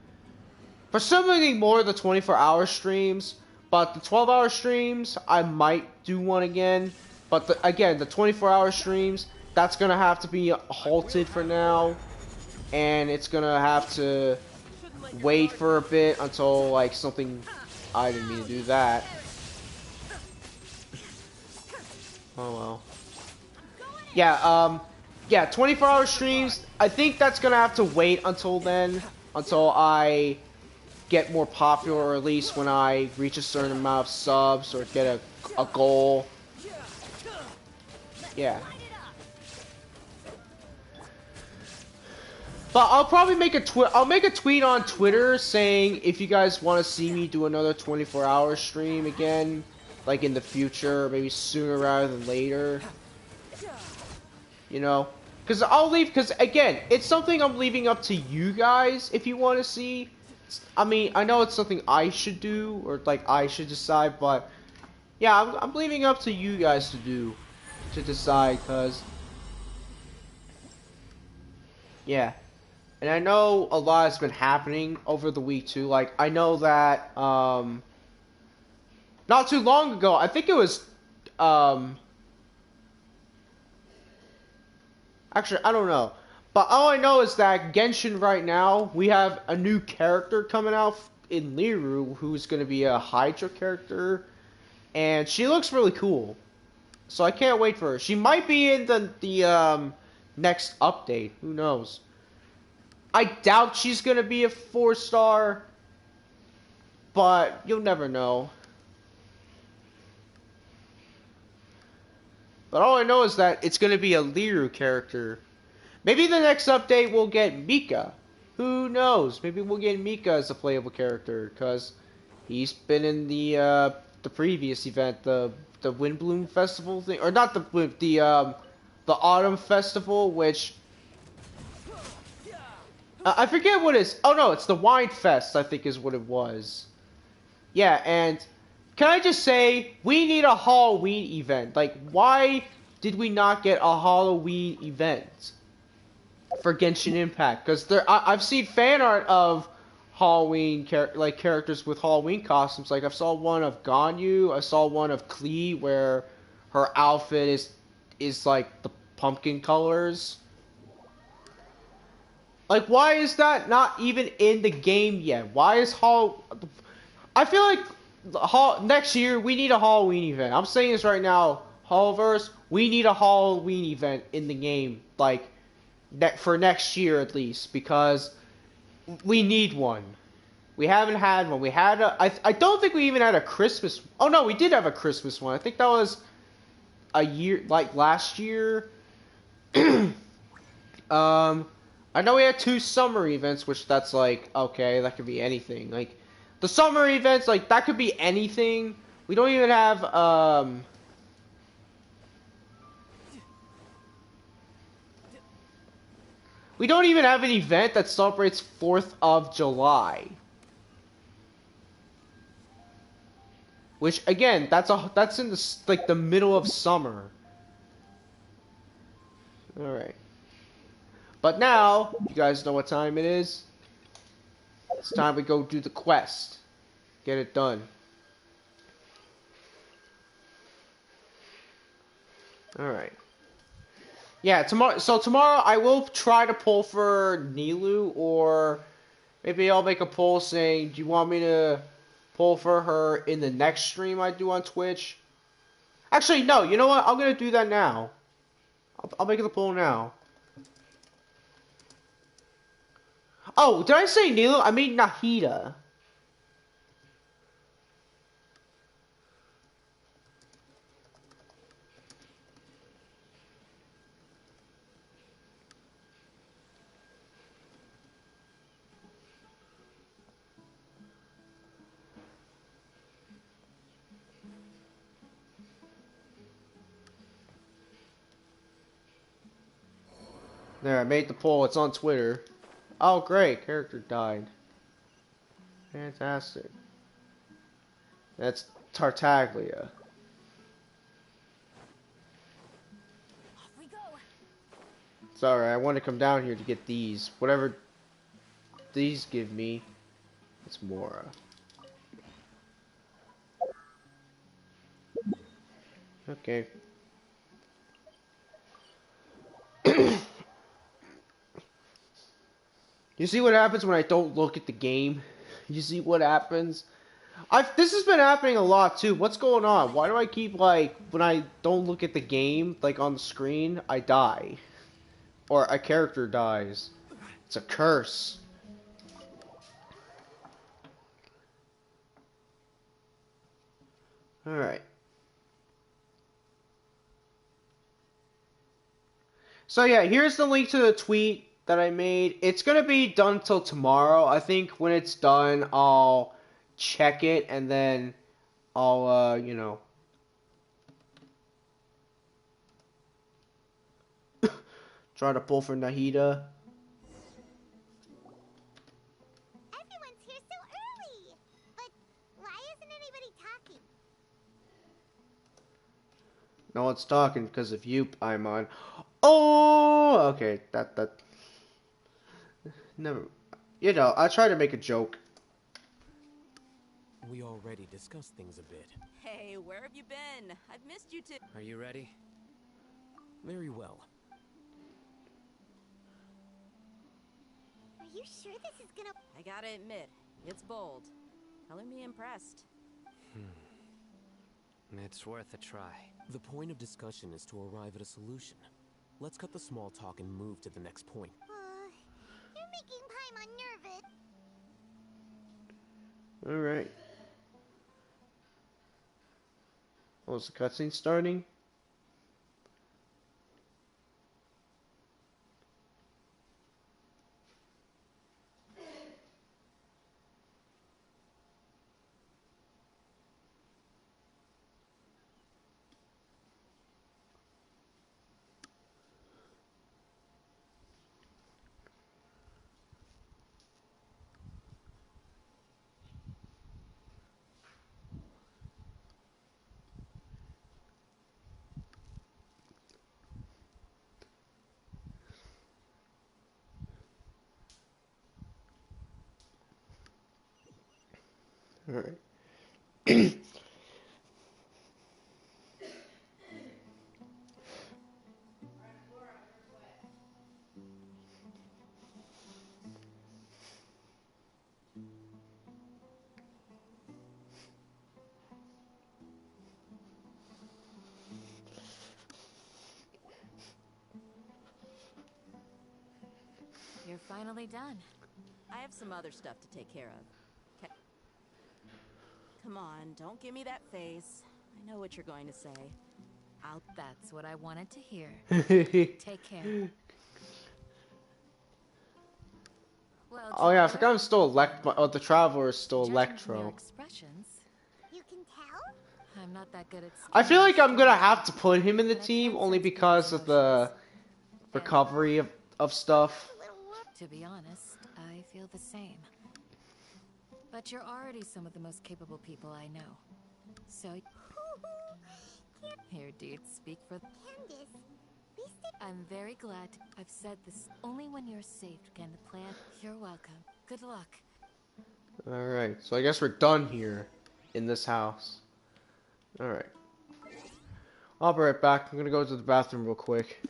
Presumably more of the 24-hour streams, but the 12-hour streams, I might do one again. But again, the 24-hour streams, that's going to have to be halted for now. And it's going to have to wait for a bit until, like, something... I didn't mean to do that. Oh well. Yeah, yeah, 24-hour streams, I think that's gonna have to wait until then, until I get more popular, or at least when I reach a certain amount of subs, or get a goal. Yeah. But I'll probably make a tweet on Twitter saying if you guys want to see me do another 24-hour stream again, like in the future, maybe sooner rather than later. You know, because again, it's something I'm leaving up to you guys if you want to see. I mean, I know it's something I should do, or like I should decide, but yeah, I'm leaving up to you guys to decide, because yeah. And I know a lot has been happening over the week too. Like, I know that not too long ago, I think it was actually, I don't know. But all I know is that Genshin right now, we have a new character coming out in Liru, who's going to be a Hydra character, and she looks really cool. So I can't wait for her. She might be in the next update. Who knows? I doubt she's gonna be a 4-star, but you'll never know. But all I know is that it's gonna be a Liru character. Maybe the next update we'll get Mika. Who knows? Maybe we'll get Mika as a playable character, because he's been in the previous event, the Windbloom Festival thing, or not the Autumn Festival, which. I forget what it's... Oh, no, it's the Wine Fest, I think is what it was. Yeah, and can I just say, we need a Halloween event. Like, why did we not get a Halloween event for Genshin Impact? Because I've seen fan art of Halloween characters with Halloween costumes. Like, I saw one of Ganyu, I saw one of Klee, where her outfit is like the pumpkin colors. Like, why is that not even in the game yet? Why is I feel like next year we need a Halloween event. I'm saying this right now, Hallverse, we need a Halloween event in the game, like for next year at least, because we need one. We haven't had one. We had I don't think we even had a Christmas. Oh no, we did have a Christmas one. I think that was a year, like last year. I know we had 2 summer events, which that's like, okay, that could be anything. Like, the summer events, like, that could be anything. We don't even have, we don't even have an event that celebrates 4th of July. Which, again, that's in the, like, the middle of summer. Alright. But now, you guys know what time it is. It's time to go do the quest. Get it done. Alright. Yeah, tomorrow. So tomorrow I will try to pull for Nilu, or maybe I'll make a poll saying, do you want me to pull for her in the next stream I do on Twitch? Actually, no. You know what? I'm gonna do that now. I'll make the poll now. Oh, did I say Nilu? I mean Nahida. There, I made the poll. It's on Twitter. Oh, great. Character died. Fantastic. That's Tartaglia. Off we go. Sorry, I want to come down here to get these. Whatever these give me, it's Mora. Okay. You see what happens when I don't look at the game? You see what happens? This has been happening a lot too. What's going on? Why do I keep, like, when I don't look at the game, like on the screen, I die? Or a character dies. It's a curse. Alright. So yeah, here's the link to the tweet that I made. It's gonna be done till tomorrow. I think when it's done, I'll check it and then I'll, you know, try to pull for Nahida. Everyone's here so early. But why isn't anybody talking? No one's talking because of you, Paimon. Oh, okay, that never. You know, I try to make a joke. We already discussed things a bit. Hey, where have you been? I've missed you too. Are you ready? Very well. Are you sure this is gonna... I gotta admit, it's bold. Color me impressed. It's worth a try. The point of discussion is to arrive at a solution. Let's cut the small talk and move to the next point. You're making Paimon nervous. Alright. Oh, is the cutscene starting? Alright. You're finally done. I have some other stuff to take care of. Come on, don't give me that face. I know what you're going to say. That's what I wanted to hear. Oh Take care. Well, yeah, I forgot Traveler, I'm still Electro. Oh, the Traveler is still judging from your Electro. expressions, You can tell? I'm not that good at I feel like I'm gonna stealing have to put him in the but I team can only sense because people's of the emotions. recovery of stuff. A little work. To be honest, I feel the same. But you're already some of the most capable people I know. So, here, dude, speak for... Candace, we stick. I'm very glad I've said this. Only when you're safe can the plan... You're welcome. Good luck. Alright, so I guess we're done here in this house. Alright. I'll be right back. I'm gonna go to the bathroom real quick.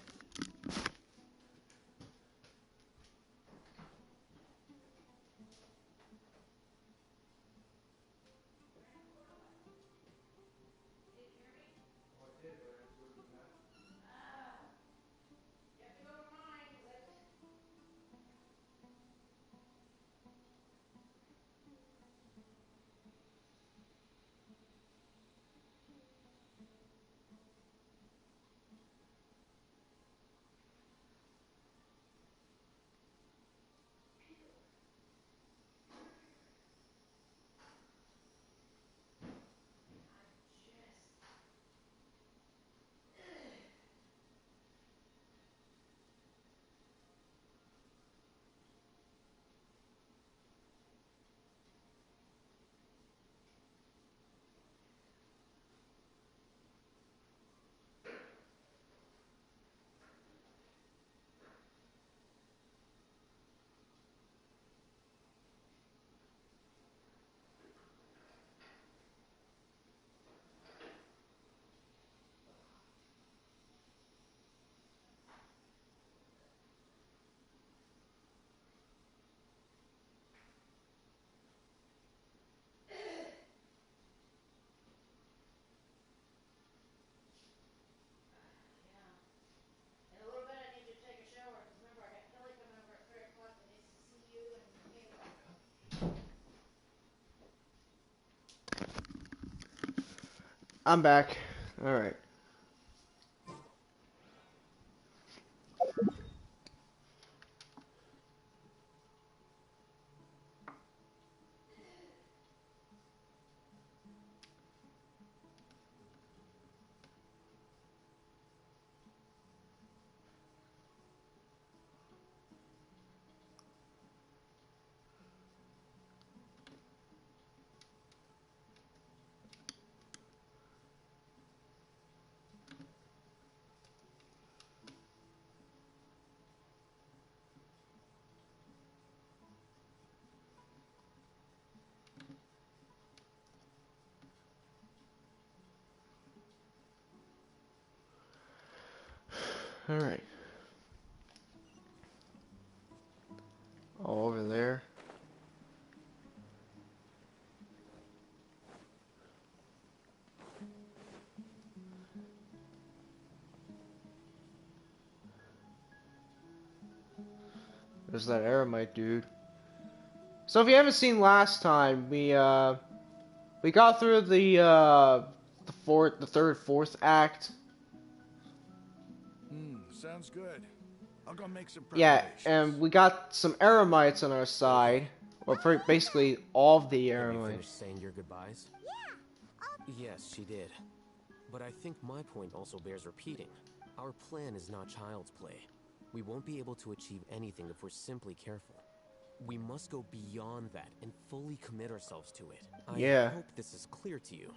I'm back. Alright. Alright. All over there. There's that Aramite dude. So if you haven't seen last time, we got through the third, fourth act. Sounds good. I'll go make some Yeah, preparations. and we got some Aramites on our side, or basically all of the Have you Aramites. finished saying your goodbyes? Yes, she did. But I think my point also bears repeating. Our plan is not child's play. We won't be able to achieve anything if we're simply careful. We must go beyond that and fully commit ourselves to it. Yeah. I hope this is clear to you.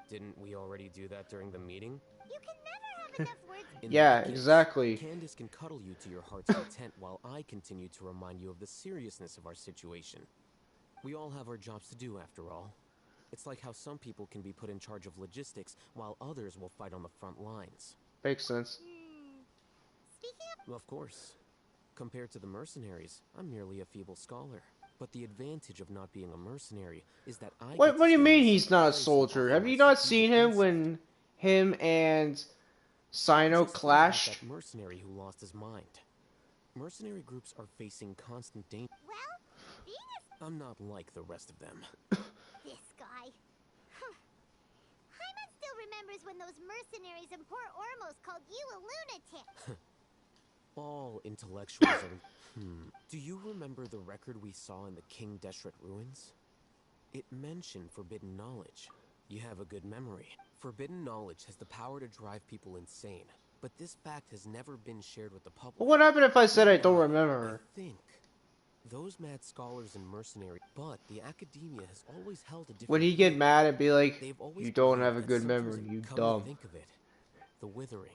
Didn't we already do that during the meeting? You can never have enough words. In Yeah, that case, exactly. Candace can cuddle you to your heart's content while I continue to remind you of the seriousness of our situation. We all have our jobs to do, after all. It's like how some people can be put in charge of logistics while others will fight on the front lines. Makes sense. Speaking Of course. Compared to the mercenaries, I'm merely a feeble scholar. But the advantage of not being a mercenary is that I What get do you to mean stay he's not a place and soldier? offer Have my you not strategic seen him insight. when him and Sino Just think about clashed? that mercenary who lost his mind. Mercenary groups are facing constant danger. Well, being a I'm not like the rest of them. this guy. Huh. Hyman still remembers when those mercenaries in Port Ormos called you a lunatic. All intellectuals are... Do you remember the record we saw in the King Deshret ruins? It mentioned forbidden knowledge. You have a good memory. Forbidden knowledge has the power to drive people insane, but this fact has never been shared with the public. What happened if I said I don't remember? I think those mad scholars and mercenaries, but the academia has always held a different... Would he get mad and be like, They've always you don't believed have a that good symptoms memory, of- you come dumb. To think of it, the Withering,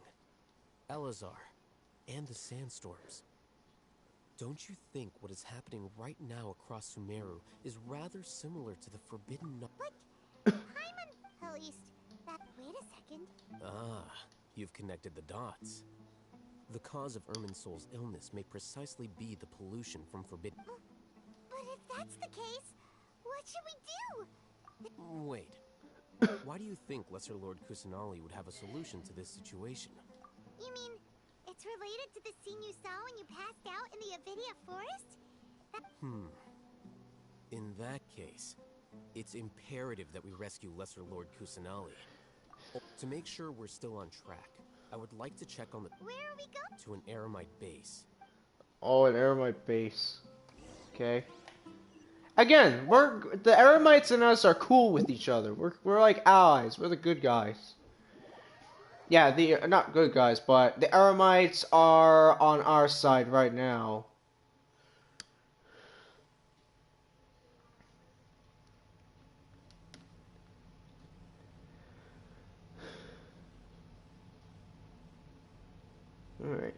Elazar, and the Sandstorms. Don't you think what is happening right now across Sumeru is rather similar to the Forbidden Hyman, at least, that. Wait a second. Ah, you've connected the dots. The cause of Irminsul's illness may precisely be the pollution from Forbidden... But if that's the case, what should we do? Wait. Why do you think Lesser Lord Kusanali would have a solution to this situation? You mean it's related to the scene you saw when you passed out in the Avidia forest? In that case, it's imperative that we rescue Lesser Lord Kusanali. To make sure we're still on track, I would like to check on the... Where are we going? to an Eremite base. Oh, an Eremite base. Okay. Again, the Eremites and us are cool with each other. We're like allies. We're the good guys. Yeah, the not good guys, but the Eremites are on our side right now. All right.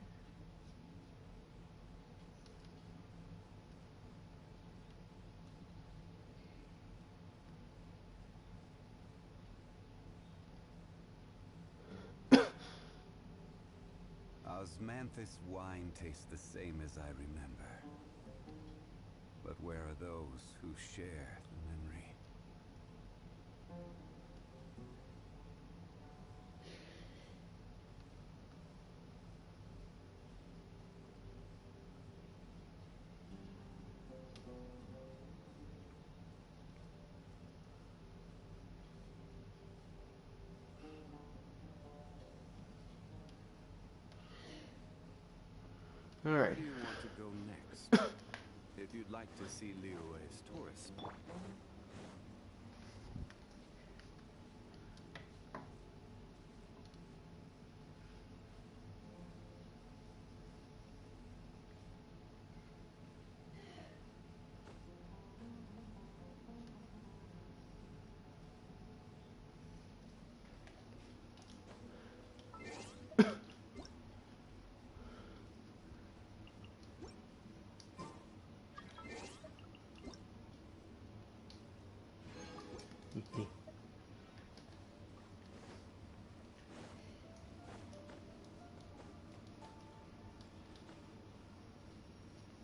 Osmanthus wine tastes the same as I remember. But where are those who share the memory? All Where right. do you want to go next? If you'd like to see Liyue's tourist spot.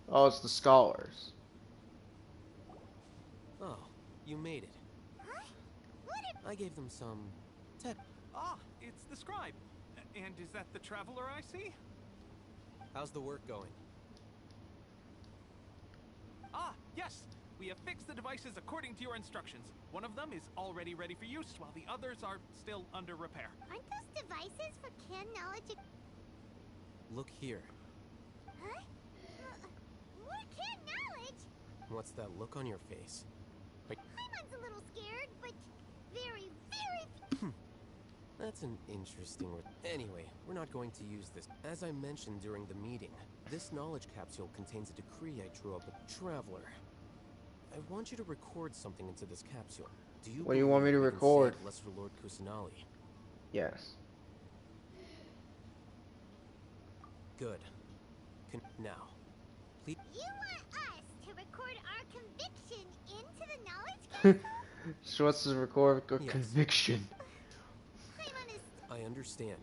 Oh, it's the scholars. Oh, you made it. Huh? What if... I gave them some... tech. Ah, it's the scribe. And is that the traveler I see? How's the work going? Ah, yes! We have fixed the devices according to your instructions. One of them is already ready for use, while the others are still under repair. Aren't those devices for can knowledge... Look here. Huh? More can knowledge? What's that look on your face? Hyman's a little scared, but very, very... That's an interesting... Anyway, we're not going to use this. As I mentioned during the meeting, this knowledge capsule contains a decree I drew up with Traveler. I want you to record something into this capsule. Do you What do you want me to believe we can record? save Lesser Lord Kusanali? Yes. Good. Now, please... You want us to record our conviction into the knowledge capsule? So what's the record Yes. conviction? Hyman is... I understand,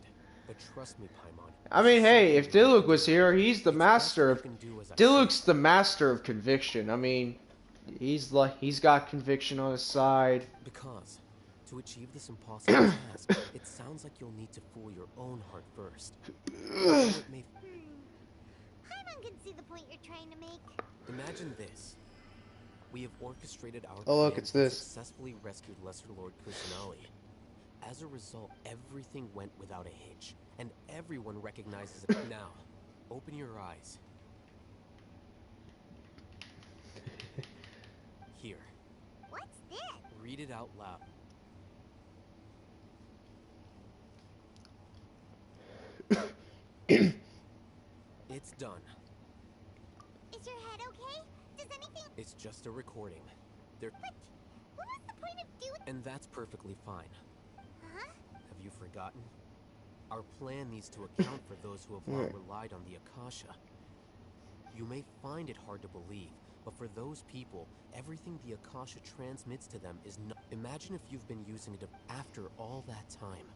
but trust me, Paimon. I mean, hey, if Diluc was here, he's the It's master best of... you can do as I Diluc's say. the master of conviction. I mean, he's got conviction on his side. Because, to achieve this impossible task, it sounds like you'll need to fool your own heart first. It may... Hyman can see the point you're trying to make. Imagine this. We have orchestrated our Oh, look, plan it's and this. successfully rescued Lesser Lord Kusanali. As a result, everything went without a hitch, and everyone recognizes it now. Open your eyes. Here, What's this? read it out loud. It's done. Is your head okay? Does anything... It's just a recording. There, But what was the point of doing... and that's perfectly fine. Huh? Have you forgotten? Our plan needs to account for those who have long relied on the Akasha. You may find it hard to believe, but for those people, everything the Akasha transmits to them is not... Imagine if you've been using it after all that time.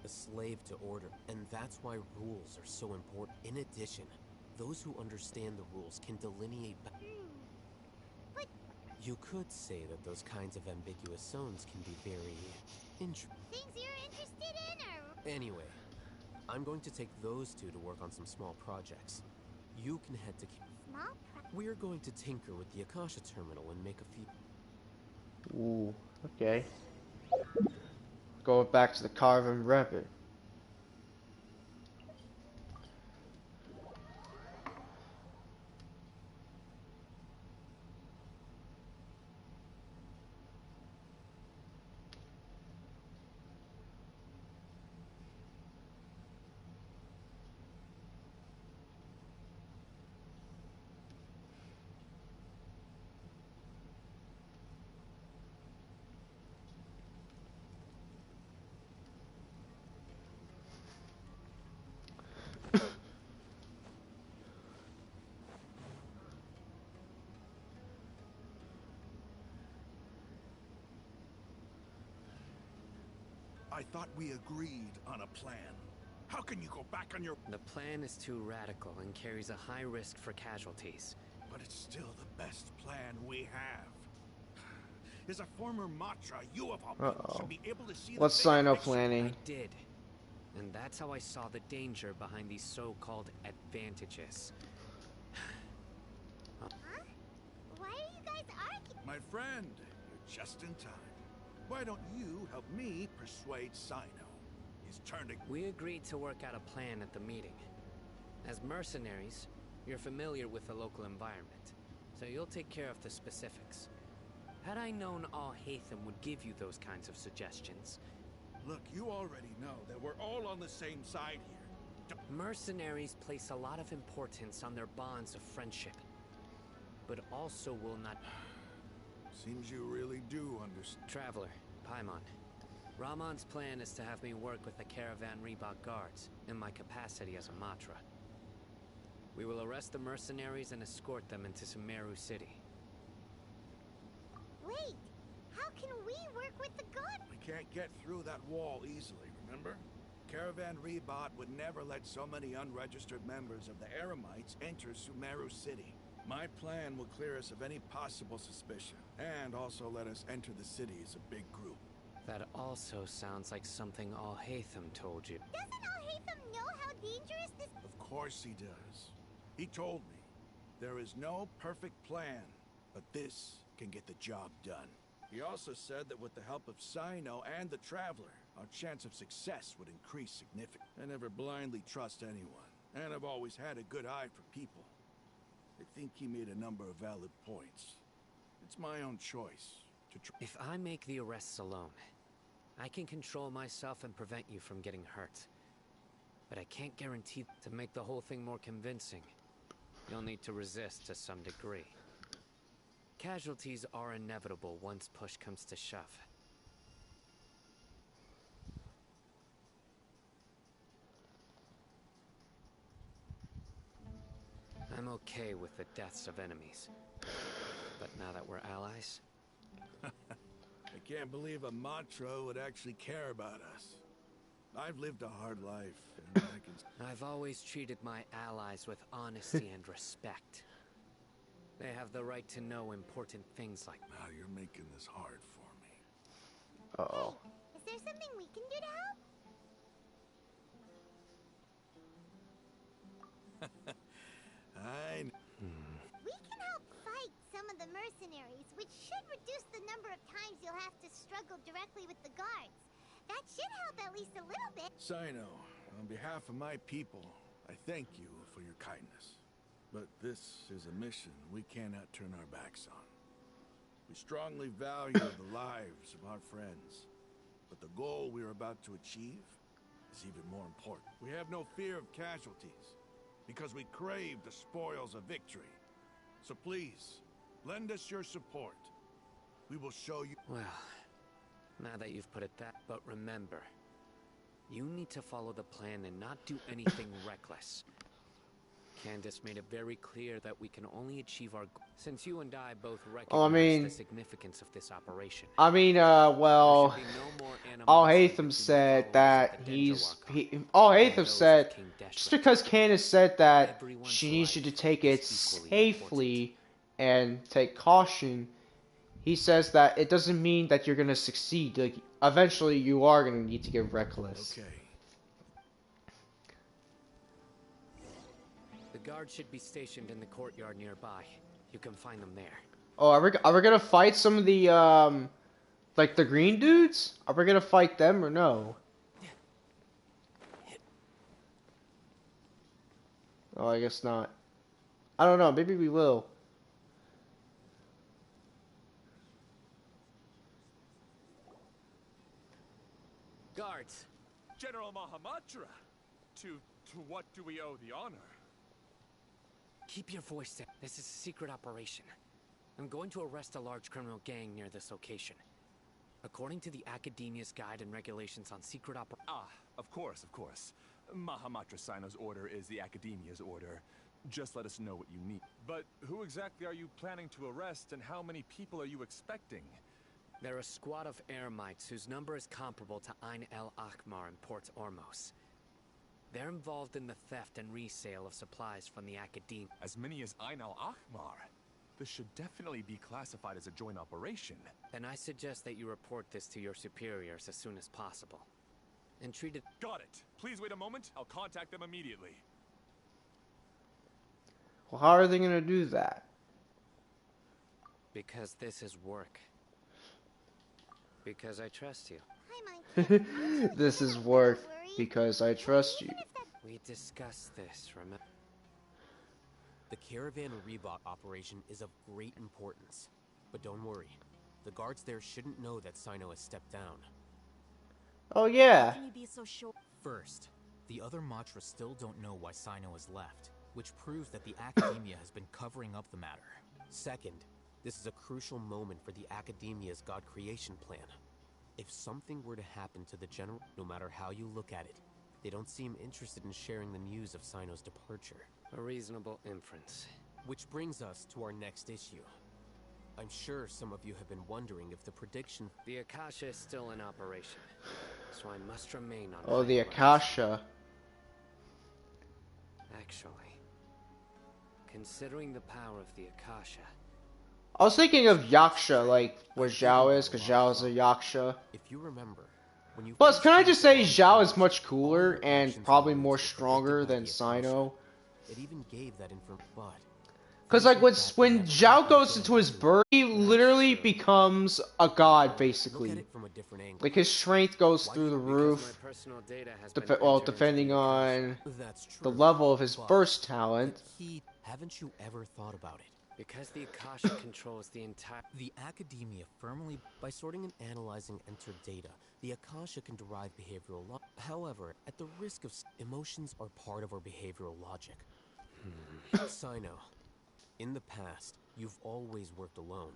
A slave to order, and that's why rules are so important. In addition, those who understand the rules can delineate... But... You could say that those kinds of ambiguous zones can be very... Things you're interested in, or... Anyway, I'm going to take those two to work on some small projects. You can head to... Small We're going to tinker with the Akasha terminal and make a few... Ooh, okay. Going back to the Carven Rabbit. I thought we agreed on a plan. How can you go back on your... The plan is too radical and carries a high risk for casualties. But it's still the best plan we have. As a former Matra, you of all people should be able to see What's the bigger Cyno picture. planning? I did. And that's how I saw the danger behind these so-called advantages. Huh? Why are you guys arguing? My friend, you're just in time. Why don't you help me persuade Cyno? He's turning... We agreed to work out a plan at the meeting. As mercenaries, you're familiar with the local environment, so you'll take care of the specifics. Had I known Al-Haytham would give you those kinds of suggestions... Look, you already know that we're all on the same side here. Mercenaries place a lot of importance on their bonds of friendship, but also will not... Seems you really do understand. Traveler, Paimon. Rahman's plan is to have me work with the Caravan Reebok guards, in my capacity as a Matra. We will arrest the mercenaries and escort them into Sumeru City. Wait, how can we work with the god? We can't get through that wall easily, remember? Caravan Rebot would never let so many unregistered members of the Eremites enter Sumeru City. My plan will clear us of any possible suspicion, and also let us enter the city as a big group. That also sounds like something Al-Haytham told you. Doesn't Al-Haytham know how dangerous this... Of course he does. He told me, there is no perfect plan, but this can get the job done. He also said that with the help of Cyno and the Traveler, our chance of success would increase significantly. I never blindly trust anyone, and I've always had a good eye for people. I think he made a number of valid points. It's my own choice to try. If I make the arrests alone, I can control myself and prevent you from getting hurt. But I can't guarantee to make the whole thing more convincing. You'll need to resist to some degree. Casualties are inevitable once push comes to shove. I'm okay with the deaths of enemies. But now that we're allies... I can't believe a Matra would actually care about us. I've lived a hard life, and I can... I've always treated my allies with honesty and respect. They have the right to know important things like... Now you're making this hard for me. Uh-oh. Is there something we can do to help? I We can help fight some of the mercenaries, which should reduce the number of times you'll have to struggle directly with the guards. That should help at least a little bit. Sino, on behalf of my people, I thank you for your kindness. But this is a mission we cannot turn our backs on. We strongly value the lives of our friends, but the goal we are about to achieve is even more important. We have no fear of casualties, because we crave the spoils of victory. So please, lend us your support. We will show you... Well, now that you've put it that, but remember, you need to follow the plan and not do anything reckless. Candace made it very clear that we can only achieve our goal. Since you and I both recognize the significance of this operation. Well, Al-Haytham said that Al-Haytham said, just because Candace said that she needs you to take it safely and take caution, he says that it doesn't mean that you're gonna succeed. Like, eventually you are gonna need to get reckless. Okay. The guards should be stationed in the courtyard nearby. You can find them there. Oh, are we gonna fight some of the like the green dudes? Are we gonna fight them or no? Oh, I guess not. I don't know. Maybe we will. Guards! General Mahamatra! To what do we owe the honor? Keep your voice down. This is a secret operation. I'm going to arrest a large criminal gang near this location. According to the Academia's Guide and Regulations on Secret Operations... Ah, of course, of course. Mahamatra Sino's order is the Academia's order. Just let us know what you need. But who exactly are you planning to arrest, and how many people are you expecting? They're a squad of Eremites whose number is comparable to Ain el Akhmar in Port Ormos. They're involved in the theft and resale of supplies from the Academia. As many as Ain el Akhmar? This should definitely be classified as a joint operation. Then I suggest that you report this to your superiors as soon as possible. And treat it... Got it. Please wait a moment. I'll contact them immediately. Well, how are they gonna do that? Because this is work. Because I trust you. This is work because I trust you. We discussed this, remember? The Caravan Reebok operation is of great importance. But don't worry, the guards there shouldn't know that Sino has stepped down. Oh yeah. Can you be so sure? First, the other Matra still don't know why Sino has left, which proves that the Academia has been covering up the matter. Second, this is a crucial moment for the Academia's God creation plan. If something were to happen to the General, no matter how you look at it, they don't seem interested in sharing the news of Sino's departure. A reasonable inference. Which brings us to our next issue. I'm sure some of you have been wondering if the prediction... The Akasha is still in operation, so I must remain on... Oh, the Akasha. Actually, considering the power of the Akasha... I was thinking of Yaksha, like where Zhao is, because Zhao is a Yaksha. If you remember, when you... Plus, can I just say Zhao is much cooler and probably more stronger than Sino? It even gave that information, but... Because like when Zhao goes into his birth, he literally becomes a god, basically. Like his strength goes through the roof, depending on the level of his burst talent. Haven't you ever thought about it? Because the Akasha controls the entire... The Academia firmly... By sorting and analyzing entered data, the Akasha can derive behavioral logic. However, at the risk of... Emotions are part of our behavioral logic. Sino, in the past, you've always worked alone.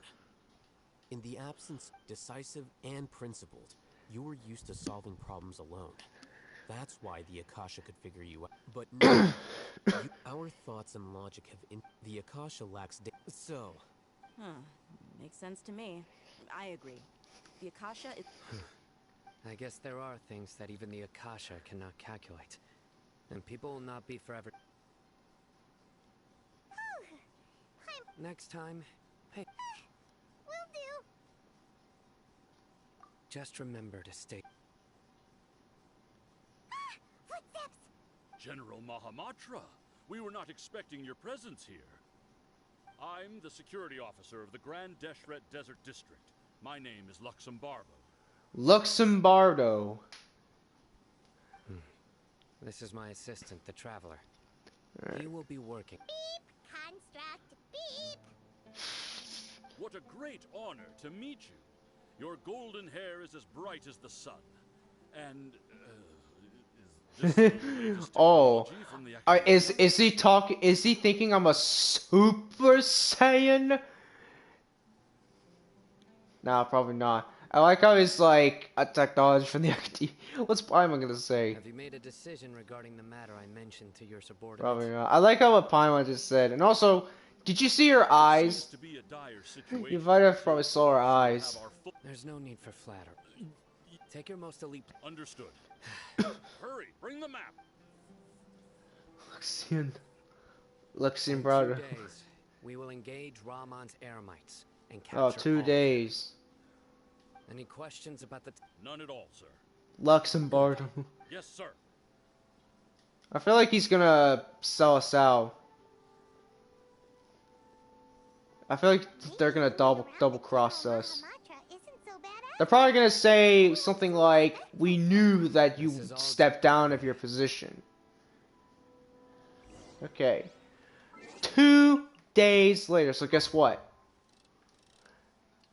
In the absence, decisive and principled, you were used to solving problems alone. That's why the Akasha could figure you out. But no, our thoughts and logic have... The Akasha lacks data. So... Makes sense to me. I agree. The Akasha is... I guess there are things that even the Akasha cannot calculate. And people will not be forever... Next time, hey... Will do. Just remember to stay... Footsteps! General Mahamatra, We were not expecting your presence here. I'm the security officer of the Grand Deshret Desert District. My name is Luxembardo. Luxembardo. This is my assistant, the Traveler. Right. He will be working. Beep! Construct, beep! What a great honor to meet you. Your golden hair is as bright as the sun. And, is this the latest Oh, technology from the is he talking? Is he thinking I'm a Super Saiyan? Nah, probably not. I like how he's like a technology from the Academia. What's Paimon gonna say? Have you made a decision regarding the matter I mentioned to your subordinates? Probably not. I like how what Paimon just said. And also, did you see her eyes? You might have probably saw her eyes. There's no need for flattery. Take your most elite. Understood. Hurry, bring the map. Luxian brother. 2 days, we will engage Rahman's Eremites and Oh, capture 2 all. days. Any questions about the... None at all, sir. Luxembardo. Yes, sir. I feel like he's gonna sell us out. I feel like they're gonna double cross us. They're probably gonna say something like, "We knew that you stepped down of your position." Okay. 2 days later, so guess what?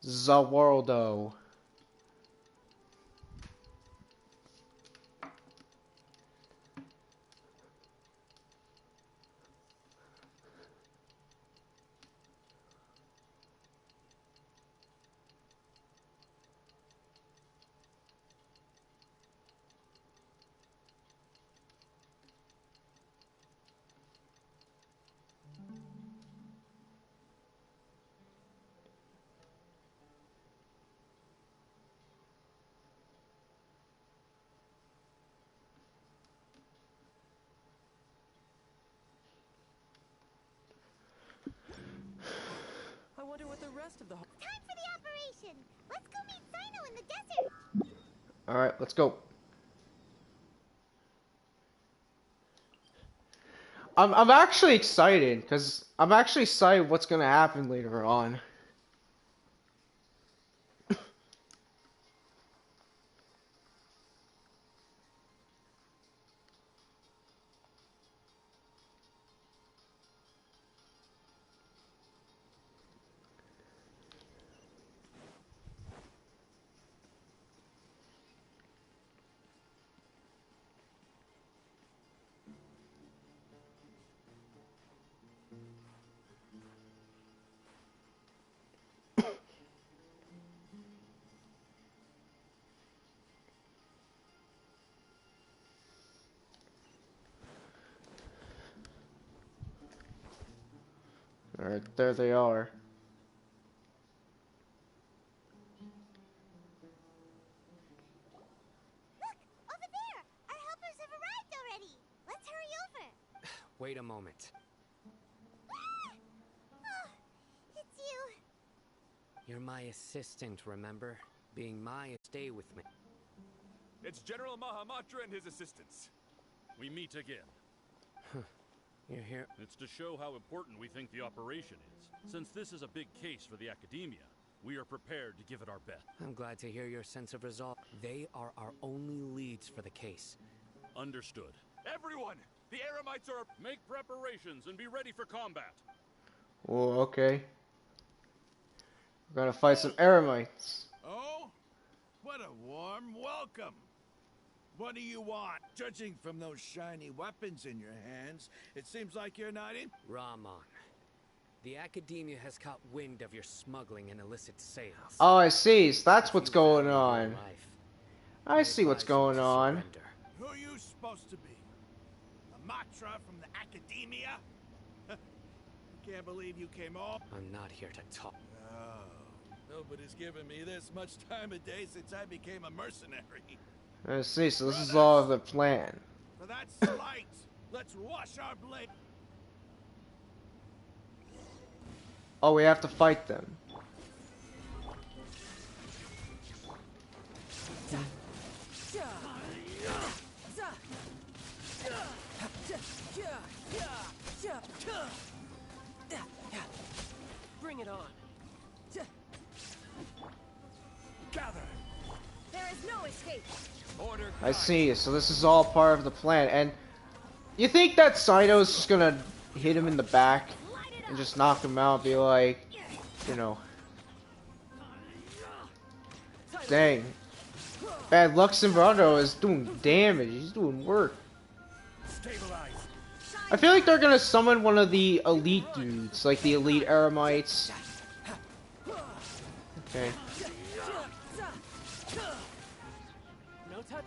Zawaldo. I wonder what the rest of the... Time for the operation! Let's go meet Sino in the desert! Alright, let's go. I'm actually excited, because I'm actually excited what's gonna happen later on. Alright, there they are. Look! Over there! Our helpers have arrived already! Let's hurry over! Wait a moment. Oh, it's you! You're my assistant, remember? Being my... Stay with me. It's General Mahamatra and his assistants. We meet again. You're here... It's to show how important we think the operation is. Since this is a big case for the Academia, we are prepared to give it our best. I'm glad to hear your sense of resolve. They are our only leads for the case. Understood. Everyone! The Eremites are... Make preparations and be ready for combat. Oh, okay. We're gonna fight some Eremites. Oh? What a warm welcome. What do you want? Judging from those shiny weapons in your hands, it seems like you're not in... Rahman. The Academia has caught wind of your smuggling and illicit sales. Oh, I see. So that's what's If you going value on. your life, I see what's advise you going to on. surrender. Who are you supposed to be? A Matra from the Academia? Can't believe you came all... I'm not here to talk. Oh, nobody's given me this much time of day since I became a mercenary. I see. So this is all the plan. For that slight, let's wash our blade. Oh, we have to fight them. Bring it on. Gather. There is no escape. Order. I see. So this is all part of the plan. And you think that Cyno's just gonna hit him in the back and just knock him out? Be like, you know, dang. Bad Luxemburgo is doing damage. He's doing work. I feel like they're gonna summon one of the elite dudes, like the elite Eremites. Okay. No touch.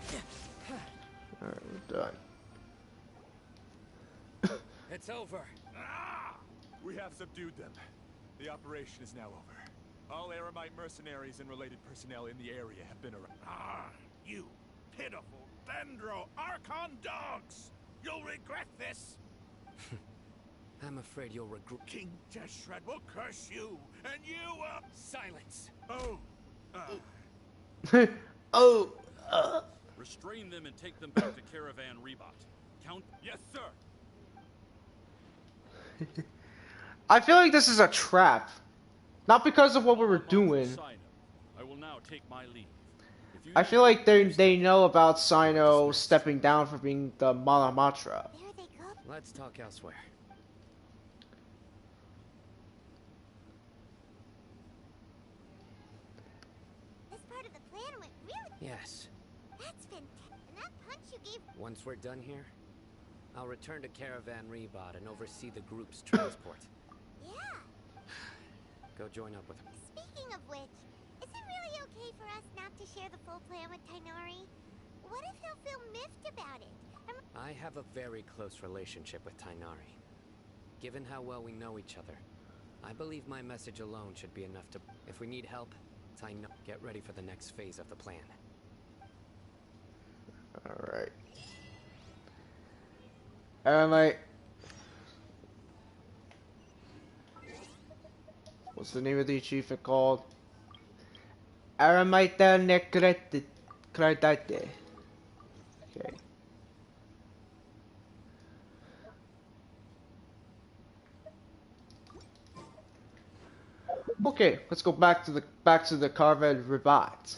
Alright, we're done. It's over. We have subdued them. The operation is now over. All Eremite mercenaries and related personnel in the area have been arrested. Ah, you pitiful Dendro Archon dogs! You'll regret this! I'm afraid you'll regret. King Deshret will curse you, and you will... Silence! Oh! Restrain them and take them back to Caravan Rebot. Count... Yes, sir! I feel like this is a trap. Not because of what we were doing. I will now take my leave. I feel like they know about Cyno stepping down for being the Mahamatra. There they go. Let's talk elsewhere. This part of the plan went really... Yes. That's fantastic. And that punch you gave... Once we're done here, I'll return to Caravan Rebot and oversee the group's transport. Yeah. Go join up with him. Speaking of which, is it really okay for us not to share the full plan with Tainari? What if he'll feel miffed about it? I have a very close relationship with Tainari. Given how well we know each other, I believe my message alone should be enough to... If we need help, get ready for the next phase of the plan. Alright. Like... What's the name of the achievement called? Aramita Necrete. Okay. Okay, let's go back to the Caravan Rebot.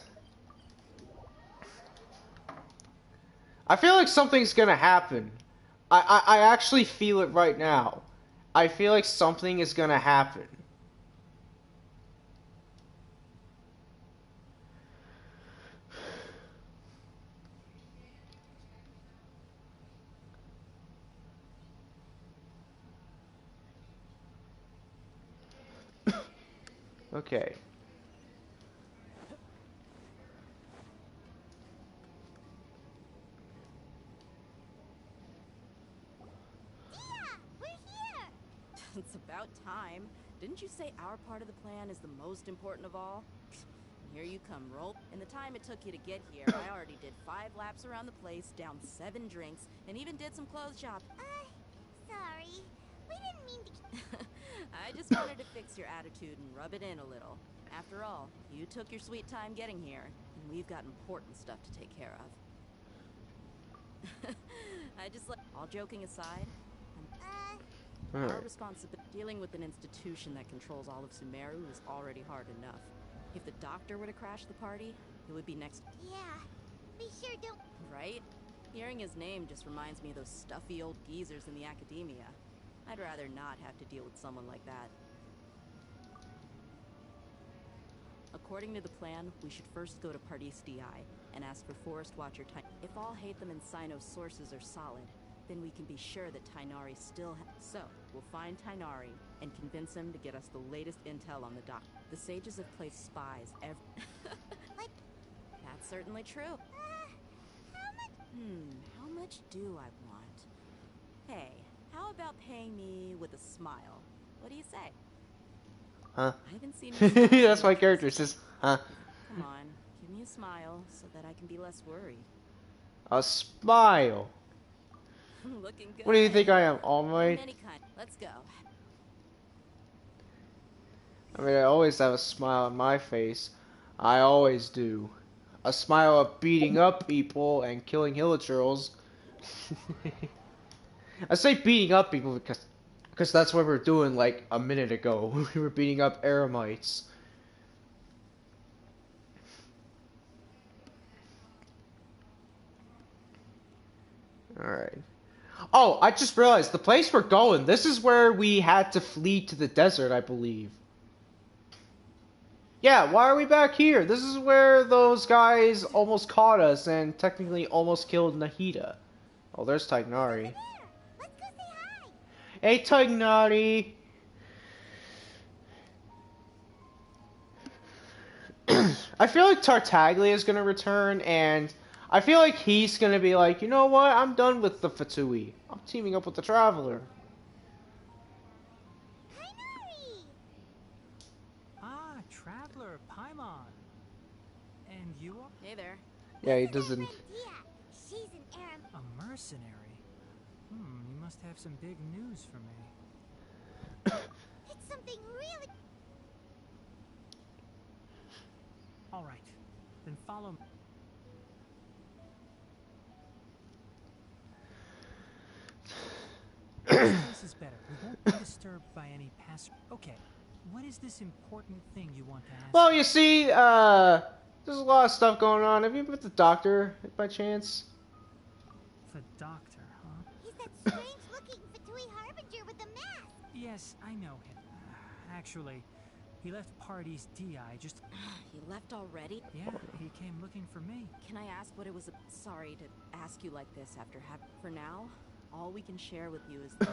I feel like something's gonna happen. I actually feel it right now. I feel like something is gonna happen. Okay. It's about time. Didn't you say our part of the plan is the most important of all? Here you come, roll. In the time it took you to get here, I already did 5 laps around the place, downed 7 drinks, and even did some clothes shop. Sorry. We didn't mean to... I just wanted to fix your attitude and rub it in a little. After all, you took your sweet time getting here, and we've got important stuff to take care of. All joking aside, our responsibility dealing with an institution that controls all of Sumeru is already hard enough. If the doctor were to crash the party, it would be next. Yeah, we sure don't. Right? Hearing his name just reminds me of those stuffy old geezers in the academia. I'd rather not have to deal with someone like that. According to the plan, we should first go to Pardis DI and ask for Forest Watcher If all Hatham and Cyno's sources are solid, then we can be sure that Tainari still So, we'll find Tainari and convince him to get us the latest intel on the doc. The sages have placed spies Like... That's certainly true. How much... How much do I want? Hey, how about paying me with a smile? What do you say? Huh? I haven't seen That's my character, says, huh? Come on, give me a smile so that I can be less worried. A smile. Looking good. What do you think I am, All Might? Any kind. Let's go. I mean, I always have a smile on my face. I always do. A smile of beating up people and killing hillagers. I say beating up people Because that's what we were doing like a minute ago. We were beating up Eremites. Alright. Oh, I just realized the place we're going, this is where we had to flee to the desert, I believe. Yeah, why are we back here? This is where those guys almost caught us and technically almost killed Nahida. Oh, there's Tignari. Hey, Tignari! I feel like Tartaglia is gonna return, and I feel like he's gonna be like, you know what? I'm done with the Fatui. I'm teaming up with the Traveler. Ah, Traveler, Paimon. And you are? Hey there. Yeah, he doesn't. She's an Aram. A mercenary? You must have some big news for me. It's something really. All right, then follow me. This is better. We won't be disturbed by any passer. Okay, what is this important thing you want to ask? Well, you see, there's a lot of stuff going on. Have you been with the doctor by chance? The doctor, huh? He's that strange-looking Fatui Harbinger with the mask. Yes, I know him. Actually, he left Party's DI just... He left already? Yeah, he came looking for me. Can I ask what it was? Sorry to ask you like this after For now, all we can share with you is that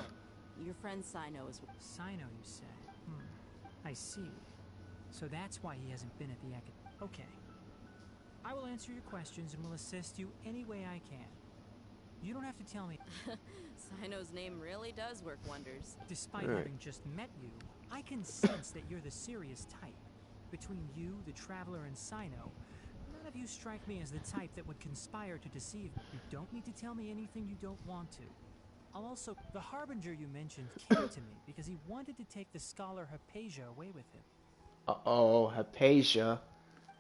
your friend Sino is... Sino, you say? I see. So that's why he hasn't been at the Okay. I will answer your questions and will assist you any way I can. You don't have to tell me. Sino's name really does work wonders. Despite having just met you, I can sense that you're the serious type. Between you, the Traveler, and Sino, none of you strike me as the type that would conspire to deceive. You don't need to tell me anything you don't want to. I'll also... The Harbinger you mentioned came to me because he wanted to take the scholar Hypatia away with him. Uh-oh, Hypatia.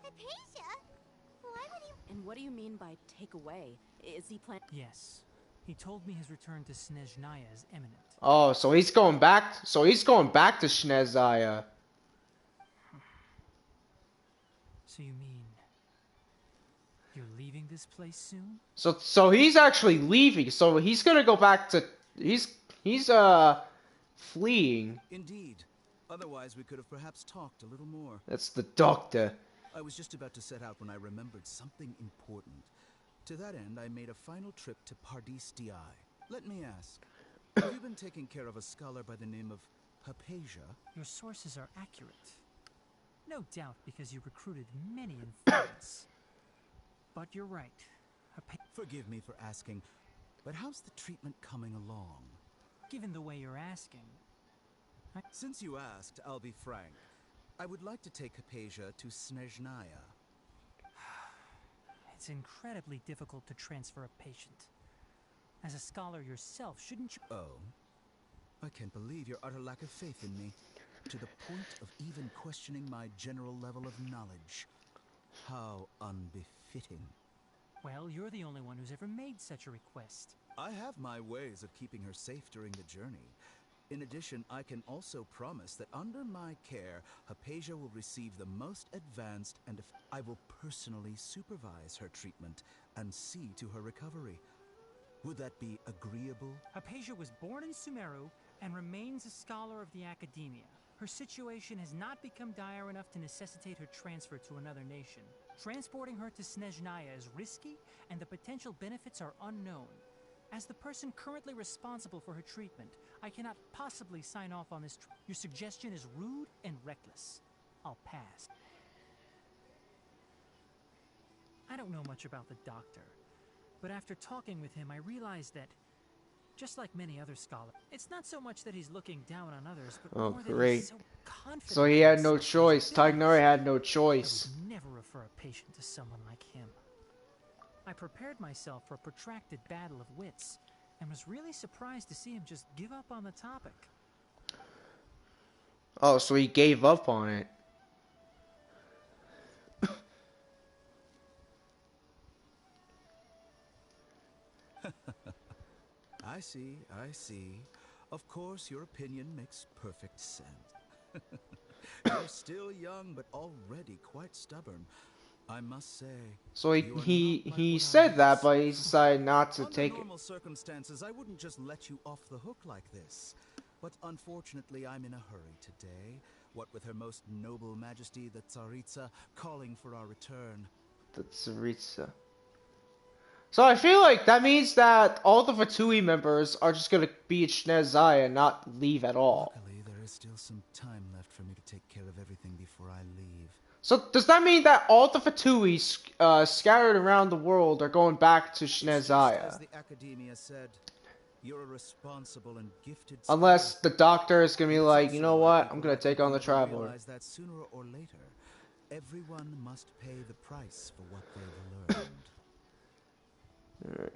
Hypatia? Why would he... And what do you mean by take away? Is he planning... Yes. He told me his return to Snezhnaya is imminent. Oh, so he's going back. So he's going back to Snezhnaya. So you mean you're leaving this place soon? So he's actually leaving. So he's gonna go back to. He's fleeing. Indeed. Otherwise, we could have perhaps talked a little more. That's the doctor. I was just about to set out when I remembered something important. To that end, I made a final trip to Pardis Di. Let me ask, have you been taking care of a scholar by the name of Hypatia? Your sources are accurate. No doubt because you recruited many informants. But you're right. Forgive me for asking, but how's the treatment coming along? Given the way you're asking... Since you asked, I'll be frank. I would like to take Hypatia to Snezhnaya. It's incredibly difficult to transfer a patient. As a scholar yourself, shouldn't you... Oh. I can't believe your utter lack of faith in me. To the point of even questioning my general level of knowledge. How unbefitting. Well, you're the only one who's ever made such a request. I have my ways of keeping her safe during the journey. In addition, I can also promise that under my care, Hypatia will receive the most advanced and I will personally supervise her treatment and see to her recovery. Would that be agreeable? Hypatia was born in Sumeru and remains a scholar of the Academia. Her situation has not become dire enough to necessitate her transfer to another nation. Transporting her to Snezhnaya is risky, and the potential benefits are unknown. As the person currently responsible for her treatment, I cannot possibly sign off on this. Your suggestion is rude and reckless. I'll pass. I don't know much about the doctor, but after talking with him, I realized that, just like many other scholars, it's not so much that he's looking down on others, but more that he's so confident. So he had no choice. Tignari had no choice. I would never refer a patient to someone like him. I prepared myself for a protracted battle of wits, and was really surprised to see him just give up on the topic. Oh, so he gave up on it. I see, I see. Of course, your opinion makes perfect sense. You're still young, but already quite stubborn. I must say. So you are not like he what I said that, once but he decided not to Under take it. normal circumstances, I wouldn't just let you off the hook like this. But unfortunately, I'm in a hurry today. What with Her Most Noble Majesty, the Tsaritsa, calling for our return. The Tsaritsa. So I feel like that means that all the Fatui members are just gonna be at Shnezaya and not leave at all. Luckily, there is still some time left for me to take care of everything before I leave. So does that mean that all the Fatui scattered around the world are going back to As Shnezaya? the Academia said, you're a responsible and gifted Unless the doctor is gonna be It's like, also you know likely what, the I'm gonna right take on the people will Traveler. realize that sooner or later, everyone must pay the price for what they've learned. Alright.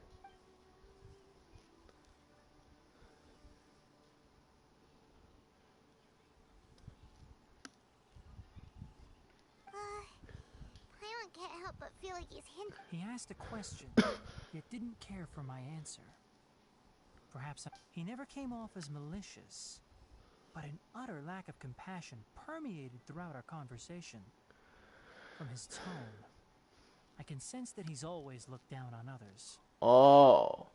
Paimon can't help but feel like he's hinting. He asked a question, yet didn't care for my answer. Perhaps he never came off as malicious, but an utter lack of compassion permeated throughout our conversation. From his tone, I can sense that he's always looked down on others. Oh.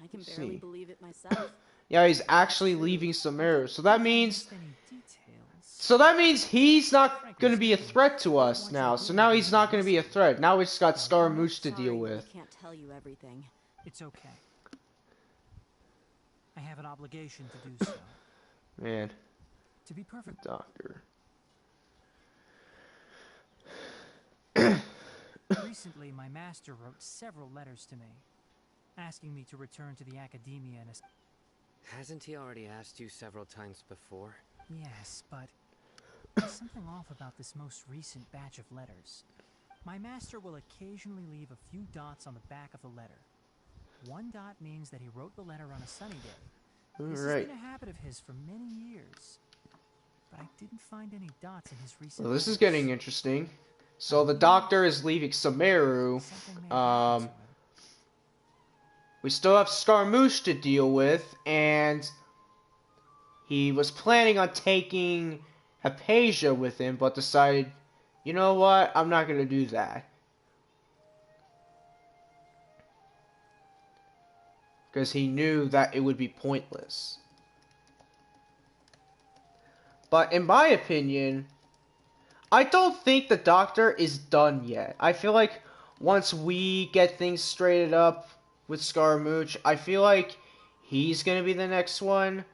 I can barely believe it myself. Yeah, he's actually leaving Sumeru. So that means he's not going to be a threat to us now. So now he's not going to be a threat. Now we just got Scaramouche to deal with. I can't tell you everything. It's okay. I have an obligation to do so. Man. To be perfect. Doctor. Recently, my master wrote several letters to me, asking me to return to the Academia and Hasn't he already asked you several times before? Yes, but there's something off about this most recent batch of letters. My master will occasionally leave a few dots on the back of the letter. One dot means that he wrote the letter on a sunny day. This has been a habit of his for many years. But I didn't find any dots in his recent Well, this is letters. getting interesting. So the doctor is leaving Sumeru. We still have Scaramouche to deal with, and he was planning on taking Hypatia with him, but decided, you know what, I'm not going to do that. Because he knew that it would be pointless. But in my opinion, I don't think the doctor is done yet. I feel like once we get things straightened up with Scaramouche, I feel like he's gonna be the next one.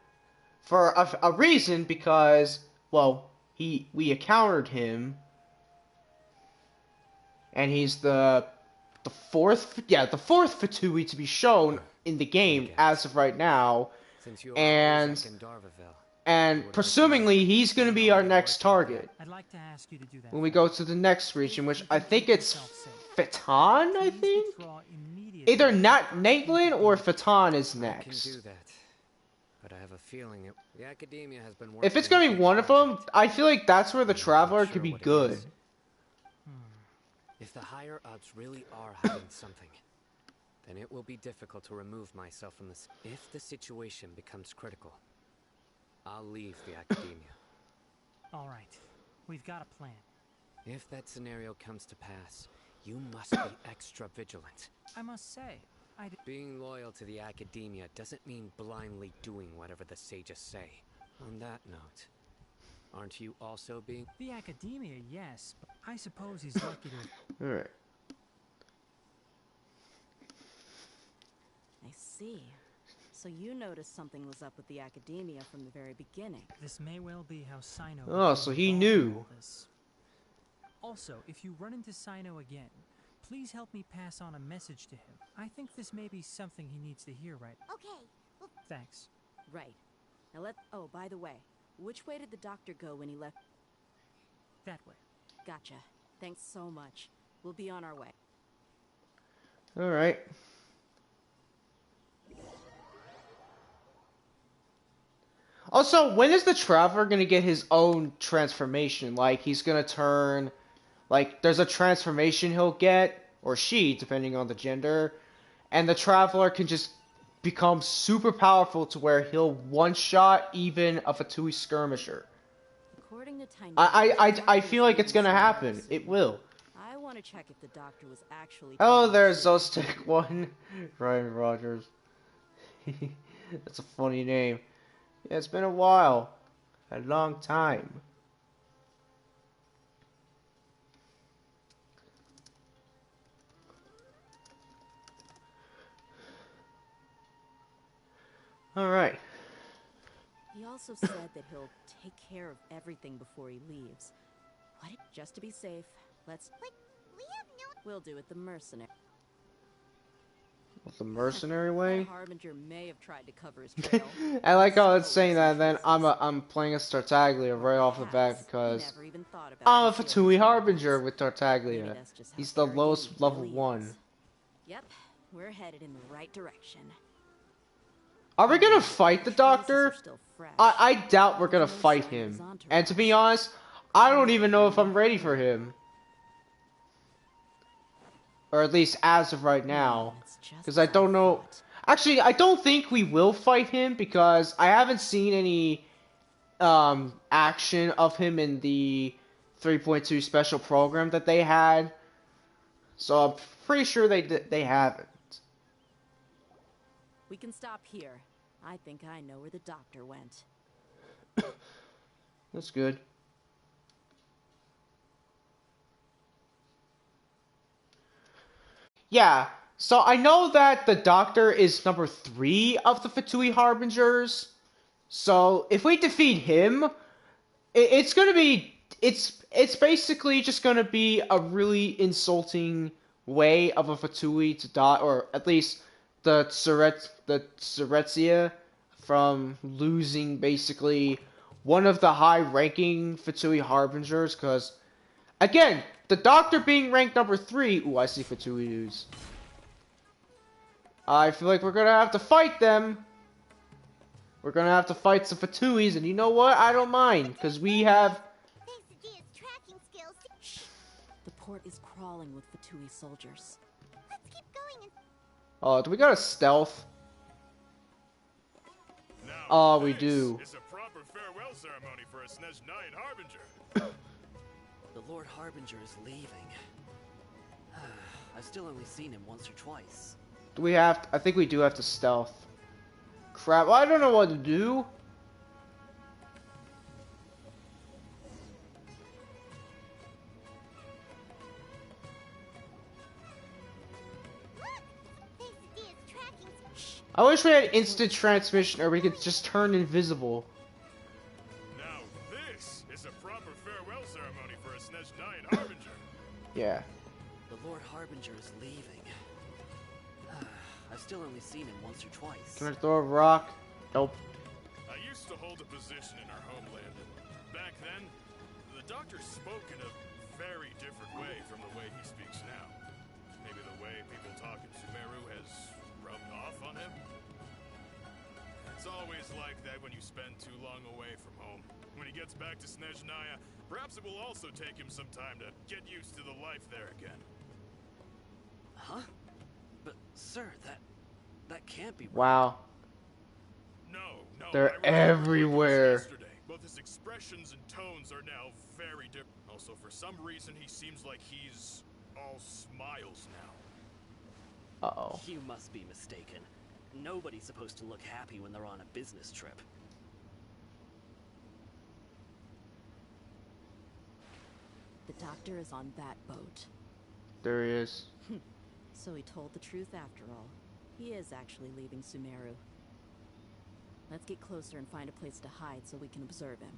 For a reason, because, well, we encountered him. And he's the fourth Fatui to be shown in the game as of right now. And presumably he's going to be our next target. I'd like to ask you to do that. When we go to the next region, which I think it's Fatan, I think? Either Natelin or Fatan is I next. can do that. But I have a feeling the Academia has been working. If it's going to be one of them, I feel like that's where the Traveler could be good. If the higher ups really are hiding something, then it will be difficult to remove myself from this. If the situation becomes critical, I'll leave the Academia. All right, we've got a plan. If that scenario comes to pass, you must be extra vigilant. I must say, Being loyal to the Academia doesn't mean blindly doing whatever the sages say. On that note, aren't you also being... The Academia, yes, but I suppose he's lucky to... Alright. I see. So you noticed something was up with the Academia from the very beginning. This may well be how Sino... Oh, so he knew. Also, if you run into Sino again, please help me pass on a message to him. I think this may be something he needs to hear right. Okay. Well, Thanks. Right. Now oh, by the way, which way did the doctor go when he left? That way. Gotcha. Thanks so much. We'll be on our way. Alright. Also, when is the Traveler gonna get his own transformation? Like, he's gonna turn... Like, there's a transformation he'll get, or she, depending on the gender, and the Traveler can just become super powerful to where he'll one-shot even a Fatui skirmisher. According to Tiny, I feel like it's gonna happen. It will. I want to check if the doctor was actually. Oh, there's Zostek 1. Ryan Rogers. That's a funny name. Yeah, it's been a while. A long time. Alright. He also said that he'll take care of everything before he leaves. What? Just to be safe, let's. But we have no. We'll do it the mercenary. The mercenary way? Harbinger may have tried to cover his trail. I like how it's saying that, and then I'm playing as Tartaglia right off the bat because I'm a Fatui Harbinger with Tartaglia. He's the lowest level 1. Yep, we're headed in the right direction. Are we gonna fight the Doctor? I doubt we're gonna fight him. And to be honest, I don't even know if I'm ready for him. Or at least as of right now. Because I don't know. Actually, I don't think we will fight him because I haven't seen any action of him in the 3.2 special program that they had. So I'm pretty sure they haven't. We can stop here. I think I know where the Doctor went. That's good. Yeah, so I know that the Doctor is number 3 of the Fatui Harbingers. So if we defeat him, it's gonna be it's basically just gonna be a really insulting way of a Fatui to die, or at least the Tsuretsia from losing basically one of the high-ranking Fatui Harbingers, because again, the Doctor being ranked number 3... Ooh, I see Fatui news. I feel like we're gonna have to fight them. We're gonna have to fight some Fatuis, and you know what? I don't mind, because we have... The port is crawling with Fatui soldiers. Let's keep going and... Oh, do we got a stealth? Oh, we do. It's a proper farewell ceremony for a Snezhnayan Harbinger. The Lord Harbinger is leaving. I've still only seen him once or twice. Do we have to, I think we do have to stealth. Crap, well, I don't know what to do. I wish we had instant transmission, or we could just turn invisible. Now this is a proper farewell ceremony for a Snezhnayan Harbinger. Yeah. The Lord Harbinger is leaving. I've still only seen him once or twice. Can I throw a rock? Nope. I used to hold a position in our homeland. Back then, the Doctor spoke in a very different way from the way he speaks now. Maybe the way people talk in Sumeru has rubbed off on him? It's always like that when you spend too long away from home. When he gets back to Snezhnaya, perhaps it will also take him some time to get used to the life there again. Huh? But, sir, that can't be right. Wow. No. They're everywhere. Both his expressions and tones are now very different. Also, for some reason, he seems like he's all smiles now. Uh-oh. You must be mistaken. Nobody's supposed to look happy when they're on a business trip. The Doctor is on that boat. There he is. So he told the truth after all. He is actually leaving Sumeru. Let's get closer and find a place to hide so we can observe him.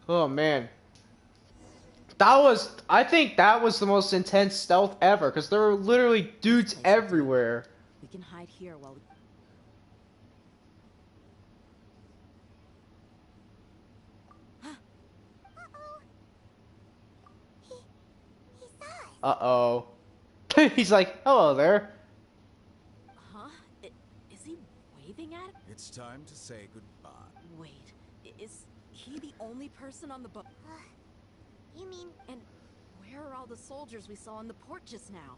Oh man. I think that was the most intense stealth ever, because there were literally dudes everywhere. We can hide here while we... Uh-oh. He's like, hello there. Huh? Is he waving at? It's time to say goodbye. Wait, is he the only person on the boat? You mean... And where are all the soldiers we saw on the port just now?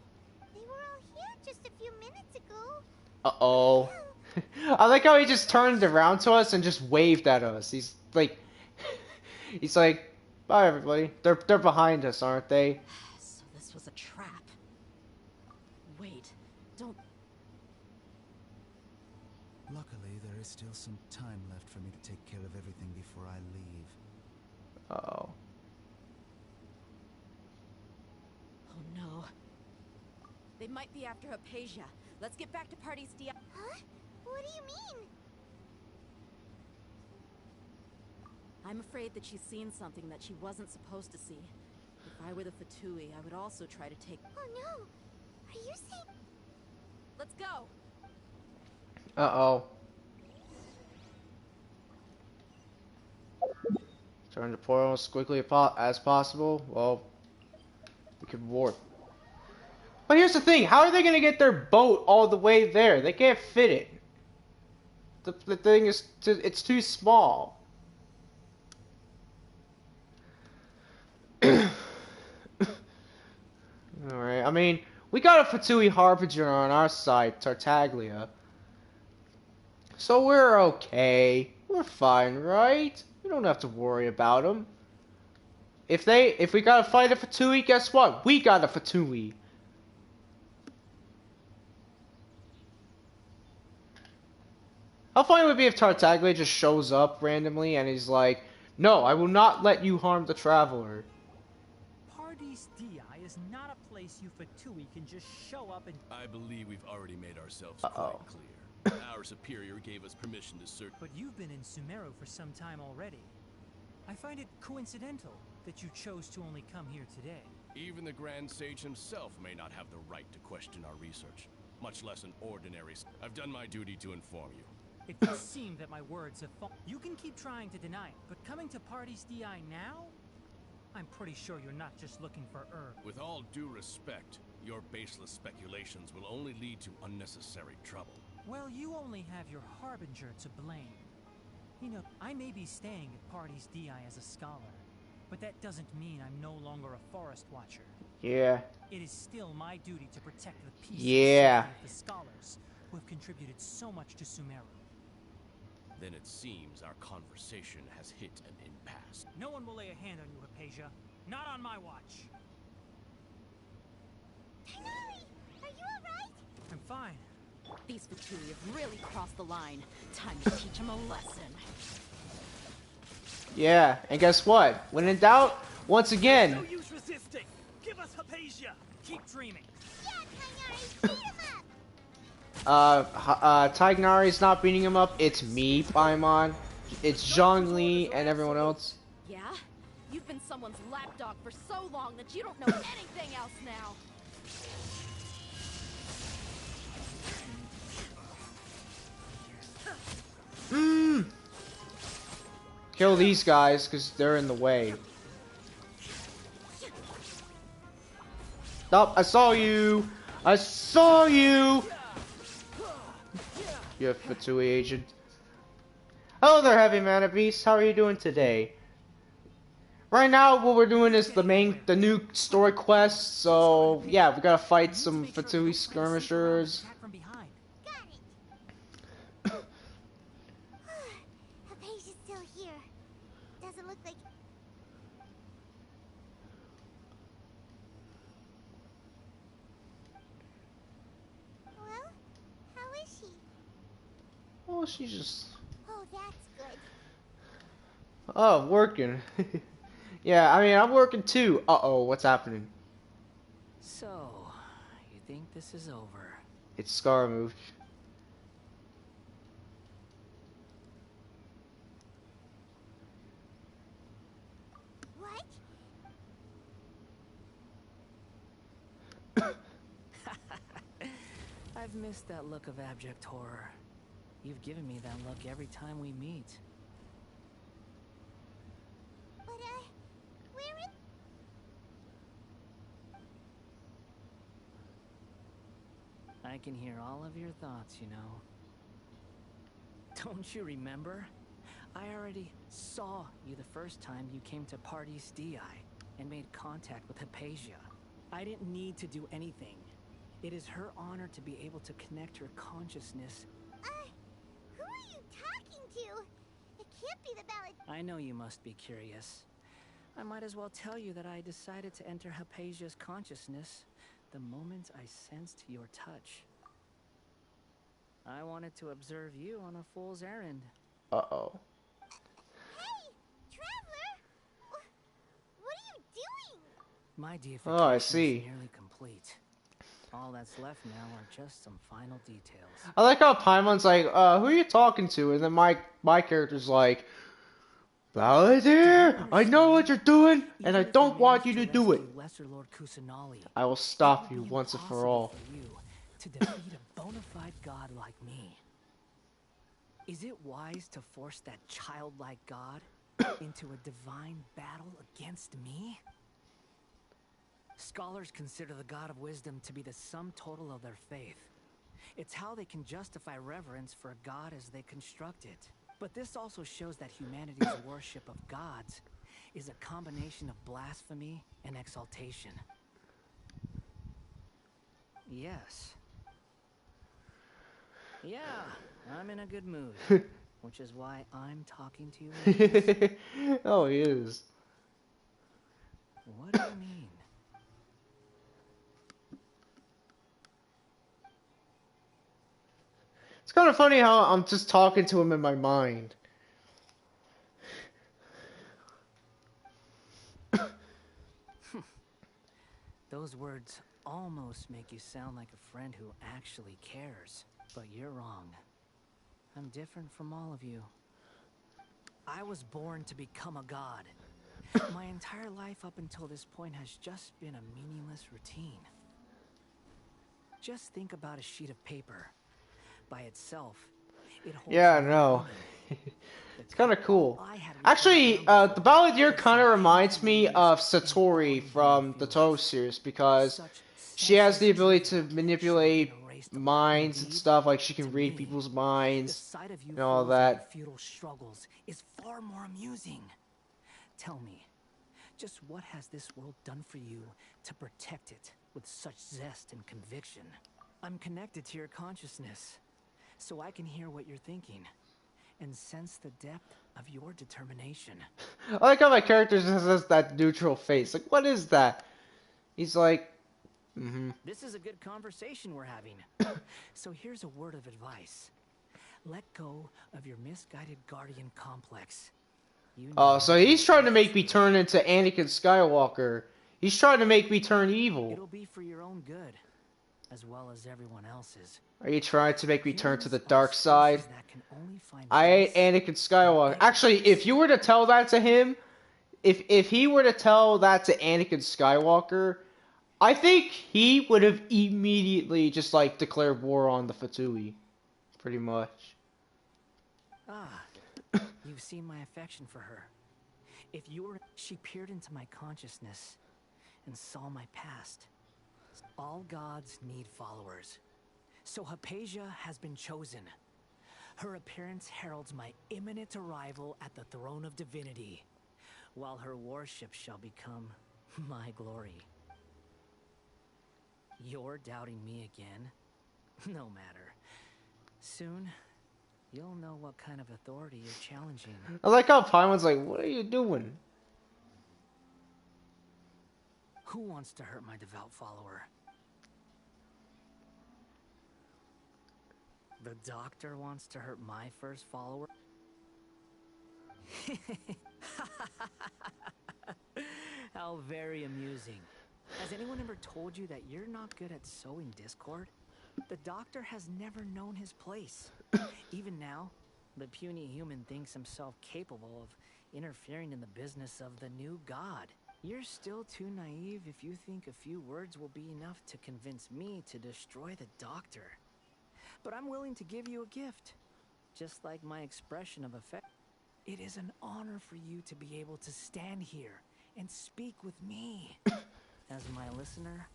They were all here just a few minutes ago. Uh-oh. I like how he just turned around to us and just waved at us. He's like, bye everybody. They're behind us, aren't they? So this was a trap. Wait, don't... Luckily, there is still some time left for me to take care of everything before I leave. Uh-oh. Oh no. They might be after Hypatia. Let's get back to Party's DI. Huh? What do you mean? I'm afraid that she's seen something that she wasn't supposed to see. If I were the Fatui, I would also try to take... Oh no! Are you saying... Let's go! Uh-oh. Turn the portal as quickly as possible. Well, we could warp. But here's the thing. How are they going to get their boat all the way there? They can't fit it. The thing is, it's too small. Alright, I mean, we got a Fatui Harbinger on our side, Tartaglia. So we're okay. We're fine, right? We don't have to worry about them. If we gotta fight a Fatui, guess what? We got a Fatui. How funny would it be if Tartaglia just shows up randomly and he's like, no, I will not let you harm the traveler. Pardes Dii is not a place you Fatui can just show up and... I believe we've already made ourselves quite clear. Our superior gave us permission to search... But you've been in Sumeru for some time already. I find it coincidental that you chose to only come here today. Even the Grand Sage himself may not have the right to question our research, much less an ordinary... I've done my duty to inform you. It does seem that my words have fallen. You can keep trying to deny it, but coming to Pardes Dii now? I'm pretty sure you're not just looking for Herb. With all due respect, your baseless speculations will only lead to unnecessary trouble. Well, you only have your Harbinger to blame. You know, I may be staying at Pardes Dii as a scholar, but that doesn't mean I'm no longer a Forest Watcher. Yeah. It is still my duty to protect the peace yeah. and safety of the scholars who have contributed so much to Sumeru. Then it seems our conversation has hit an impasse. No one will lay a hand on you, Hypatia. Not on my watch. Tighnari, are you alright? I'm fine. These Fatui have really crossed the line. Time to teach them a lesson. Yeah, and guess what? When in doubt, once again... No use resisting! Give us Hypatia! Keep dreaming! Yeah, Tighnari, beat him up! Tighnari's not beating him up, it's me, Paimon. It's Zhongli and everyone else. Yeah? You've been someone's lapdog for so long that you don't know anything else now. Kill these guys, because they're in the way. Stop, I saw you! I saw you! You Fatui agent. Hello there, Heavy Mana Beast. How are you doing today? Right now, what we're doing is the new story quest. So yeah, we gotta fight some Fatui skirmishers. Hypatia's still here. Doesn't look like... Well, how is she? Oh, she's just... Oh, that's good. Oh, working. Yeah, I mean, I'm working too. Uh-oh, what's happening? So, you think this is over? It's Scaramouche. What? I've missed that look of abject horror. You've given me that look every time we meet. But, we're in... I can hear all of your thoughts, you know. Don't you remember? I already saw you the first time you came to Parties DI and made contact with Hypatia. I didn't need to do anything. It is her honor to be able to connect her consciousness. Who are you talking to? It can't be the ballad. I know you must be curious. I might as well tell you that I decided to enter Hypatia's consciousness the moment I sensed your touch. I wanted to observe you on a fool's errand. Uh-oh. Hey, Traveler! What are you doing? My deification Oh, I see. is nearly complete. All that's left now are just some final details. I like how Paimon's like, who are you talking to? And then my character's like, Valadier, I know what you're doing, and I don't want you to do it. Lesser Lord Kusanali, I will stop you once and for all. for you to defeat a bona fide god like me. Is it wise to force that childlike god into a divine battle against me? Scholars consider the god of wisdom to be the sum total of their faith. It's how they can justify reverence for a god as they construct it. But this also shows that humanity's worship of gods is a combination of blasphemy and exaltation. Yes. Yeah, I'm in a good mood. Which is why I'm talking to you like this. Oh, he is. What do you mean? It's kind of funny how I'm just talking to him in my mind. Those words almost make you sound like a friend who actually cares. But you're wrong. I'm different from all of you. I was born to become a god. My entire life up until this point has just been a meaningless routine. Just think about a sheet of paper. By itself, it holds Yeah, I know. It's kind of cool. Actually, the Balladeer kind of reminds me of Satori from the Toho series because she has the ability to manipulate minds and stuff. Like she can read people's minds and all that. Feudal struggles is far more amusing. Tell me, just what has this world done for you to protect it with such zest and conviction? I'm connected to your consciousness, so I can hear what you're thinking and sense the depth of your determination. I like how my character just has that neutral face. Like, what is that? He's like, This is a good conversation we're having. So here's a word of advice. Let go of your misguided guardian complex. Oh, so he's trying to make me turn into Anakin Skywalker. He's trying to make me turn evil. It'll be for your own good, as well as everyone else's. Are you trying to make me turn to the dark side? I ain't Anakin Skywalker. Actually, if you were to tell that to him, if he were to tell that to Anakin Skywalker, I think he would have immediately just like declared war on the Fatui, pretty much. Ah, you've seen my affection for her. If you were, she peered into my consciousness and saw my past. All gods need followers. So Hypatia has been chosen. Her appearance heralds my imminent arrival at the throne of divinity, while her worship shall become my glory. You're doubting me again? No matter. Soon, you'll know what kind of authority you're challenging. I like how Paimon's like, what are you doing? Who wants to hurt my devout follower? The doctor wants to hurt my first follower? How very amusing. Has anyone ever told you that you're not good at sowing discord? The doctor has never known his place. Even now, the puny human thinks himself capable of interfering in the business of the new god. You're still too naive if you think a few words will be enough to convince me to destroy the doctor. But I'm willing to give you a gift, just like my expression of affection. It is an honor for you to be able to stand here and speak with me. As my listener,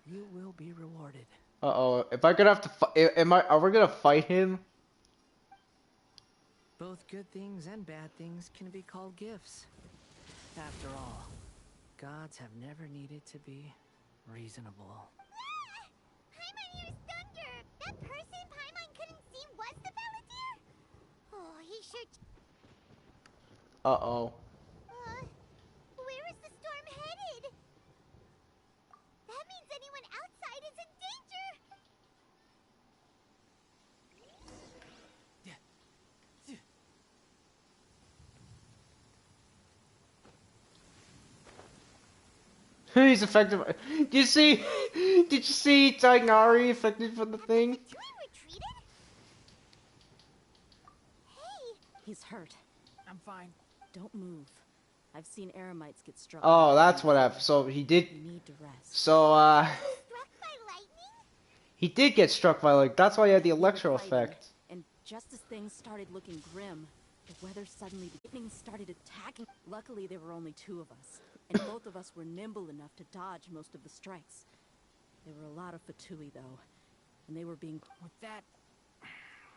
you will be rewarded. Uh-oh. If I gonna have to are we gonna fight him? Both good things and bad things can be called gifts. After all, gods have never needed to be reasonable. Paimon, here's Thunder! That person Paimon couldn't see was the Balladeer? Oh, he sure... Uh-oh. Where is the storm headed? That means anyone outside is in danger! He's affected by... Did you see Tighnari affected from the thing? He's hurt. I'm fine. Don't move. I've seen Eremites get struck. Oh, that's what happened. So he did... You need to rest. So, he did get struck by lightning. That's why he had the electro effect. And just as things started looking grim, the weather suddenly... lightning started attacking. Luckily, there were only 2 of us. And both of us were nimble enough to dodge most of the strikes. There were a lot of Fatui, though. And they were being... With that,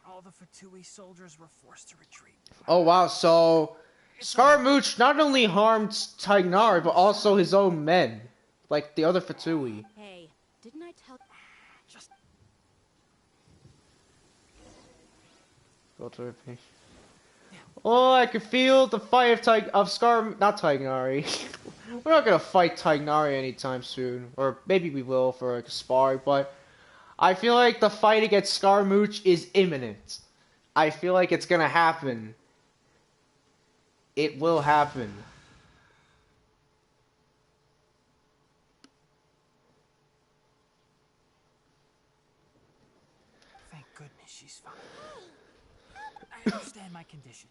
all the Fatui soldiers were forced to retreat. Oh, wow. So, Scaramouche not only harmed Tighnari, but also his own men. Like the other Fatui. Hey, didn't I tell... Just... Go to repeat. Oh, I can feel the fight of not Tighnari. We're not gonna fight Tighnari anytime soon, or maybe we will for like a spar. But I feel like the fight against Scaramouche is imminent. I feel like it's gonna happen. It will happen. Thank goodness she's fine. I understand my condition.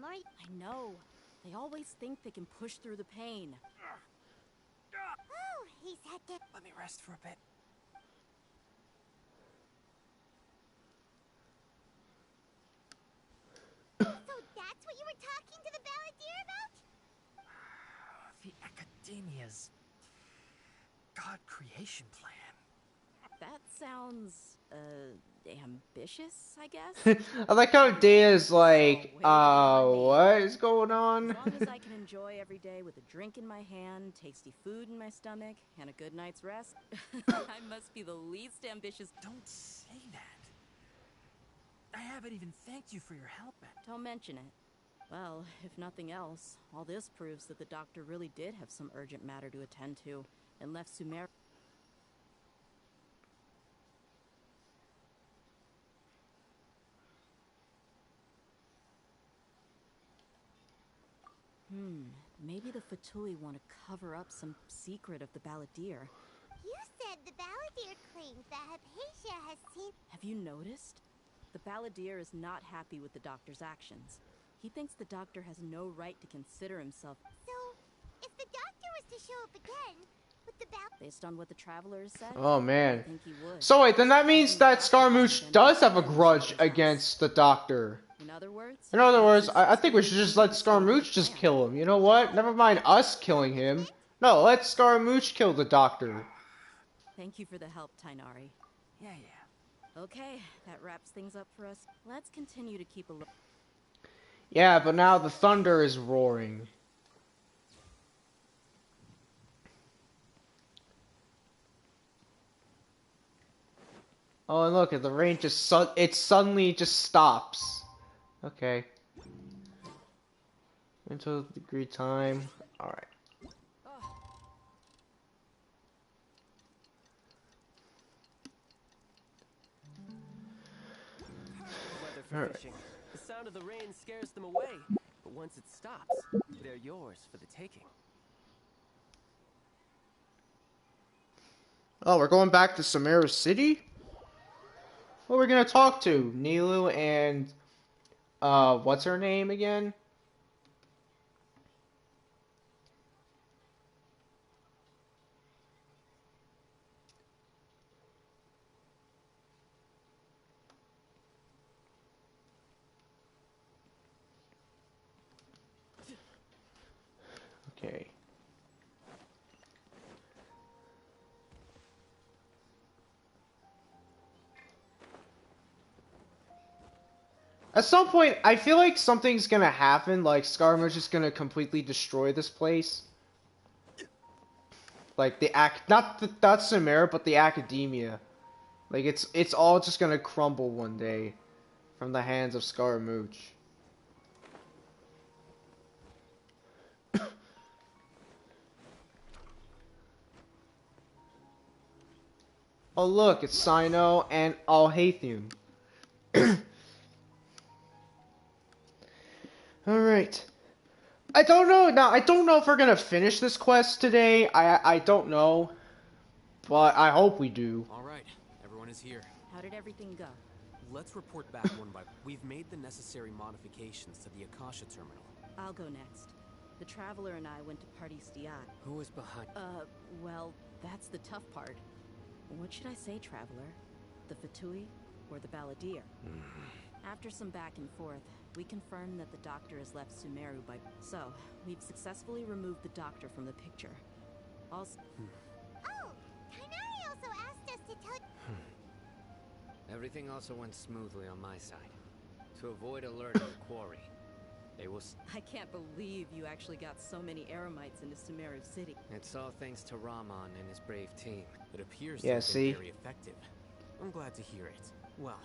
I know. They always think they can push through the pain. Oh, he's had to... Let me rest for a bit. So that's what you were talking to the Balladeer about? The Academia's God creation plan. That sounds, ambitious, I guess? I like how Dea is like, what is going on? As long as I can enjoy every day with a drink in my hand, tasty food in my stomach, and a good night's rest, I must be the least ambitious. Don't say that. I haven't even thanked you for your help. Don't mention it. Well, if nothing else, all this proves that the doctor really did have some urgent matter to attend to, and left Sumeru. Maybe the Fatui want to cover up some secret of the Balladeer. You said the Balladeer claims that Hypatia has seen... Have you noticed? The Balladeer is not happy with the doctor's actions. He thinks the doctor has no right to consider himself... So, if the doctor was to show up again, would the Based on what the traveler has said, Oh man. I think he would. So wait, then that means that Scaramouche does have a grudge against the doctor. In other words, I think we should just let Scaramouche just kill him. You know what? Never mind us killing him. No, let Scaramouche kill the doctor. Thank you for the help, Tighnari. Yeah. Okay, that wraps things up for us. Let's continue to keep a look. Yeah, but now the thunder is roaring. Oh, and look, the rain just it suddenly just stops. Okay. Until degree time. Alright. Weather for fishing. The sound of the rain scares them away, but once it stops, they're yours for the taking. Oh, we're going back to Sumeru City? Who are we gonna talk to? Nilou and what's her name again? Okay. At some point, I feel like something's gonna happen, like Scaramouche is gonna completely destroy this place. Like not Sumeru, but the academia. Like it's all just gonna crumble one day from the hands of Scaramouche. Oh look, it's Cyno and Alhaithum. Alright. I don't know now. I don't know if we're gonna finish this quest today. I don't know, but I hope we do. All right, everyone is here. How did everything go? Let's report back one by one. We've made the necessary modifications to the Akasha terminal. I'll go next. The Traveler and I went to Parties DI. Who was behind? Well, that's the tough part. What should I say, Traveler? The Fatui or the Balladeer? After some back and forth, we confirmed that the Doctor has left Sumeru by... So, we've successfully removed the Doctor from the picture. Also... Oh! Tighnari also asked us to tell... Everything also went smoothly on my side. To avoid alerting the quarry, they will... I can't believe you actually got so many Eremites into Sumeru City. It's all thanks to Rahman and his brave team. It appears Yeah, to have been very effective. I'm glad to hear it. Well,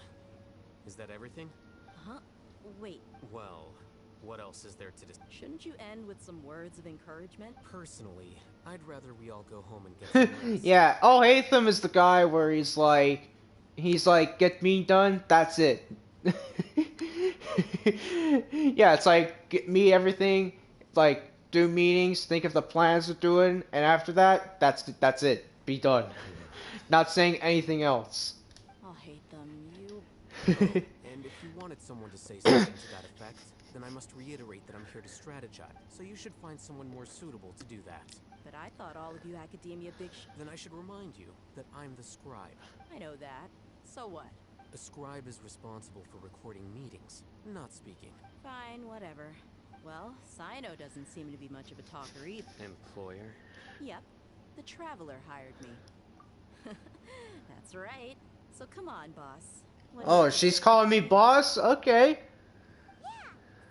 is that everything? Huh? Wait. Well, what else is there to discuss? Shouldn't you end with some words of encouragement? Personally, I'd rather we all go home and get some rest. Yeah, Alhaithum is the guy where he's like, get me done, that's it. Yeah, it's like, get me everything, like, do meetings, think of the plans we're doing, and after that, that's it. Be done. Not saying anything else. I'll hate them. You... And if you wanted someone to say something to that effect, then I must reiterate that I'm here to strategize, so you should find someone more suitable to do that. But I thought all of you Academia big Then I should remind you that I'm the scribe. I know that. So what? A scribe is responsible for recording meetings, not speaking. Fine, whatever. Well, Cyno doesn't seem to be much of a talker either. Employer? Yep. The Traveler hired me. That's right. So come on, boss. Oh, she's calling me boss? Okay. Yeah!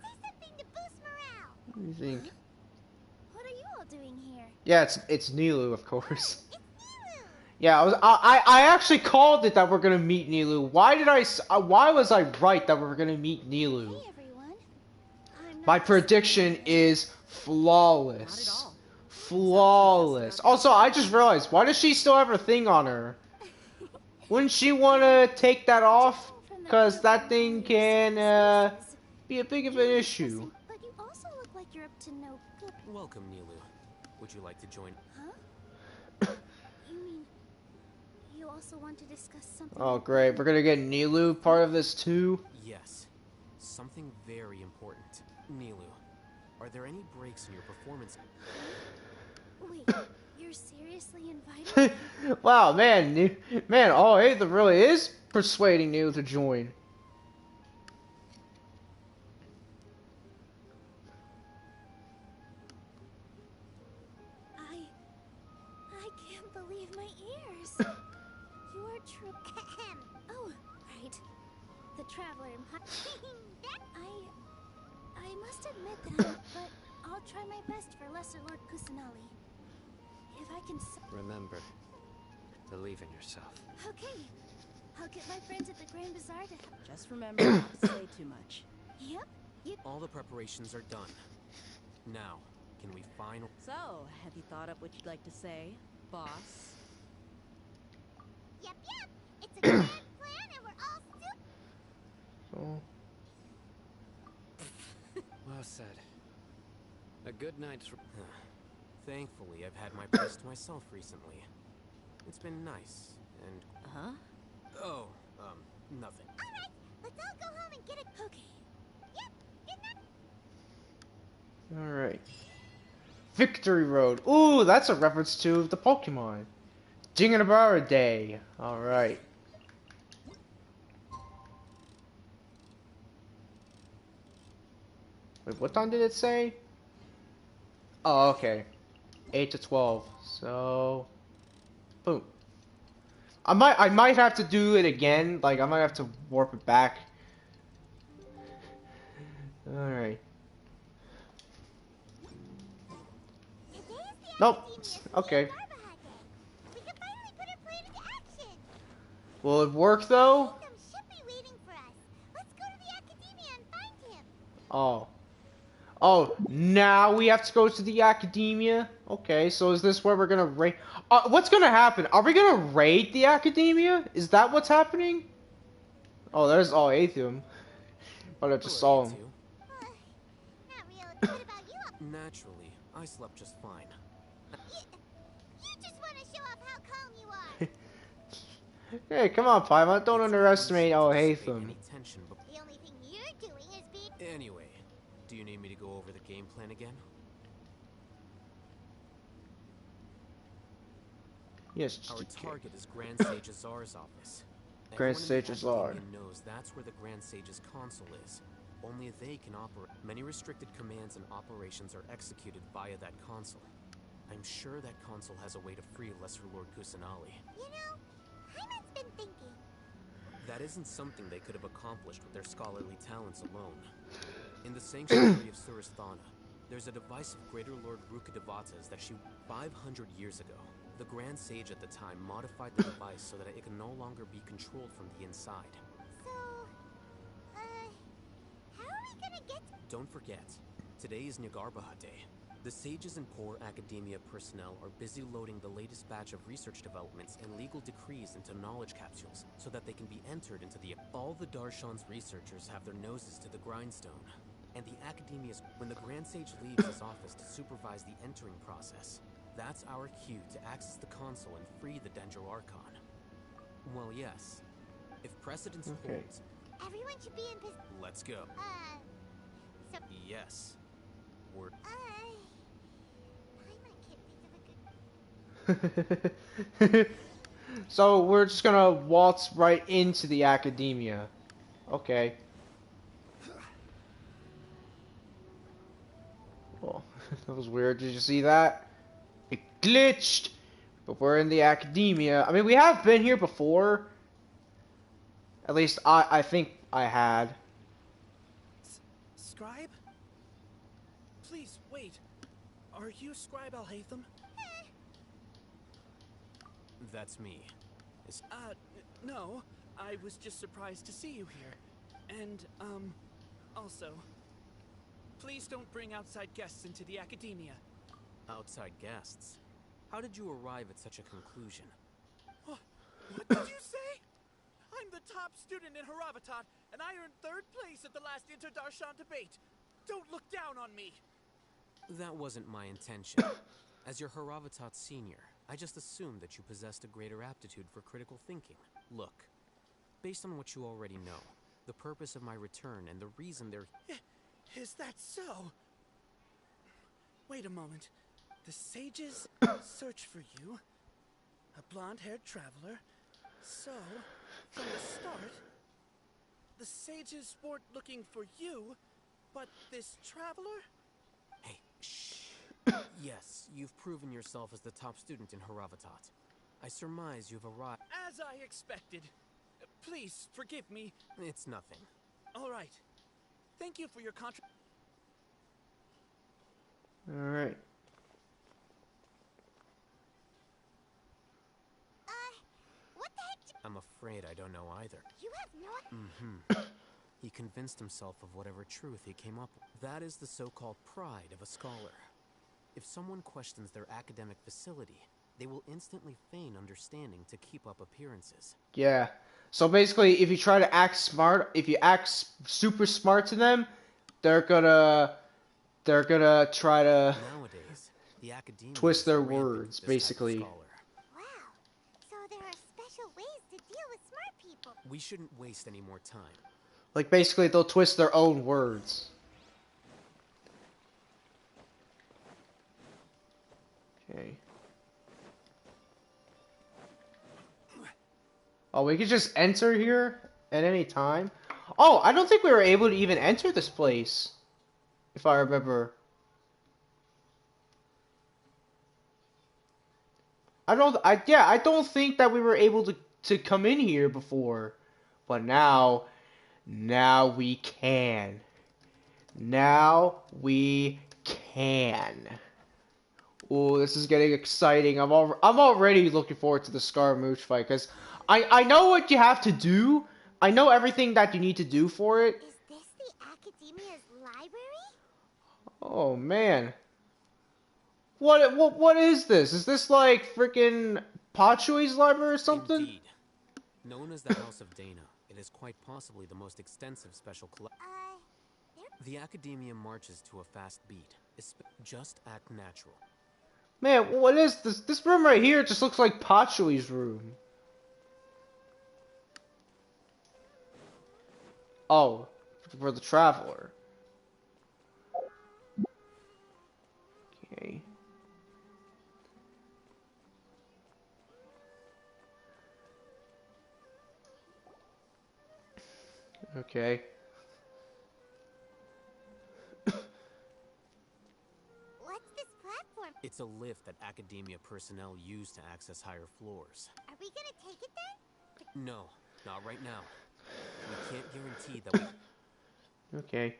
Say something to boost morale! What do you think? What are you all doing here? Yeah, it's Nilou, of course. Yeah, I actually called it that we're gonna meet Nilou. Why was I right that we're gonna meet Nilou? Hey everyone. My prediction is flawless. Flawless. Also, I just realized, why does she still have her thing on her? Wouldn't she want to take that off? Because that thing can be a big of an issue. But you also look like you're up to no good. Welcome, Nilou. Would you like to join? Huh? You mean you also want to discuss something? Oh, great. We're going to get Nilou part of this too? Yes. Something very important. Nilou, are there any breaks in your performance? Wait, you're seriously invited? Wow, man, Alhaithum really is persuading Nilou to join. I can't believe my ears. You're true. Oh, right. The Traveler and I must admit that but I'll try my best for Lesser Lord Kusanali. If I can... Remember, believe in yourself. Okay. I'll get my friends at the Grand Bazaar to... Just remember not to say too much. Yep. All the preparations are done. Now, can we finally... So, have you thought up what you'd like to say, boss? Yep. It's a grand plan and we're all Oh. Well said. A good night's... Thankfully, I've had my place to myself recently. It's been nice, and... Huh? Oh, nothing. Alright, let's all go home and get it. Okay. Yep, good night. Alright. Victory Road. Ooh, that's a reference to the Pokemon. Jinganabara Day. Alright. Wait, what time did it say? Oh, okay. 8 to 12. So... Boom. I might have to do it again. Like, I might have to warp it back. Alright. Nope. Okay. We can finally put our plan into action. Will it work though? Latham should be waiting for us. Let's go to the Academia and find him. Oh. Oh, now we have to go to the Academia? Okay, so is this where we're gonna raid? What's gonna happen? Are we gonna raid the Academia? Is that what's happening? Oh, there's all 8 of them. But I just saw them. Not really. What about you? Naturally, I slept just fine. You just want to show off how calm you are. Hey, come on, Paimon. Don't underestimate Hatham. The only thing you're doing is being... Anyway, do you need me to go over the game plan again? Yes. Our target is Grand Sage Azar's office. Grand Sage Azar knows that's where the Grand Sage's console is. Only they can operate. Many restricted commands and operations are executed via that console. I'm sure that console has a way to free Lesser Lord Kusanali. You know, Paimon's been thinking. That isn't something they could have accomplished with their scholarly talents alone. In the sanctuary of Surasthana, there's a device of Greater Lord Rukkhadevata's that she 500 years ago. The Grand Sage at the time modified the device so that it can no longer be controlled from the inside. So, how are we gonna get... Don't forget, today is Nagarbaha Day. The sages and core academia personnel are busy loading the latest batch of research developments and legal decrees into knowledge capsules so that they can be entered into the... All the Darshan's researchers have their noses to the grindstone. And the academia's... When the Grand Sage leaves his office to supervise the entering process, that's our cue to access the console and free the Dendro Archon. Well, yes. If precedence holds... Everyone should be in position. Let's go. So... Yes. We're... Paimon can't think of a good... So we're just gonna waltz right into the Academia. Okay. Oh, that was weird. Did you see that? It glitched! But we're in the Academia. I mean, we have been here before. At least I think I had. Scribe? Please, wait. Are you Scribe Alhaitham? That's me. No. I was just surprised to see you here. And, also, please don't bring outside guests into the Academia. Outside guests? How did you arrive at such a conclusion? What did you say? I'm the top student in Haravatat, and I earned 3rd place at the last Inter-Darshan debate. Don't look down on me. That wasn't my intention. As your Haravatat senior, I just assumed that you possessed a greater aptitude for critical thinking. Look, based on what you already know, the purpose of my return and the reason they're... Is that so? Wait a moment. The sages search for you, a blonde-haired traveler. So, from the start, the sages weren't looking for you, but this traveler? Hey, shh. Yes, you've proven yourself as the top student in Haravatat. I surmise you've arrived... As I expected. Please, forgive me. It's nothing. All right. Thank you for your Alright. What the heck? I'm afraid I don't know either. You have no... Mm-hmm. He convinced himself of whatever truth he came up with. That is the so-called pride of a scholar. If someone questions their academic facility, they will instantly feign understanding to keep up appearances. Yeah. So basically, if you try to act smart, if you act super smart to them, they're gonna try to Nowadays, the academia twist their words, basically. Wow. So there are special ways to deal with smart people. We shouldn't waste any more time. Like, basically, they'll twist their own words. Okay. Oh, we could just enter here at any time? Oh, I don't think we were able to even enter this place. If I remember. I don't think that we were able to come in here before. But now we can. Now we can. Ooh, this is getting exciting. I'm already looking forward to the Scaramouche fight because I know what you have to do. I know everything that you need to do for it. Is this the Academia's library? Oh man. What is this? Is this like freaking Pachui's library or something? Indeed. Known as the House of Dana, it is quite possibly the most extensive special collection. The Academia marches to a fast beat. Just act natural. Man, what is this? This room right here just looks like Pachui's room. Oh, for the Traveler. Okay. Okay. What's this platform? It's a lift that Academia personnel use to access higher floors. Are we gonna take it then? No, not right now. We can't guarantee that we... Okay.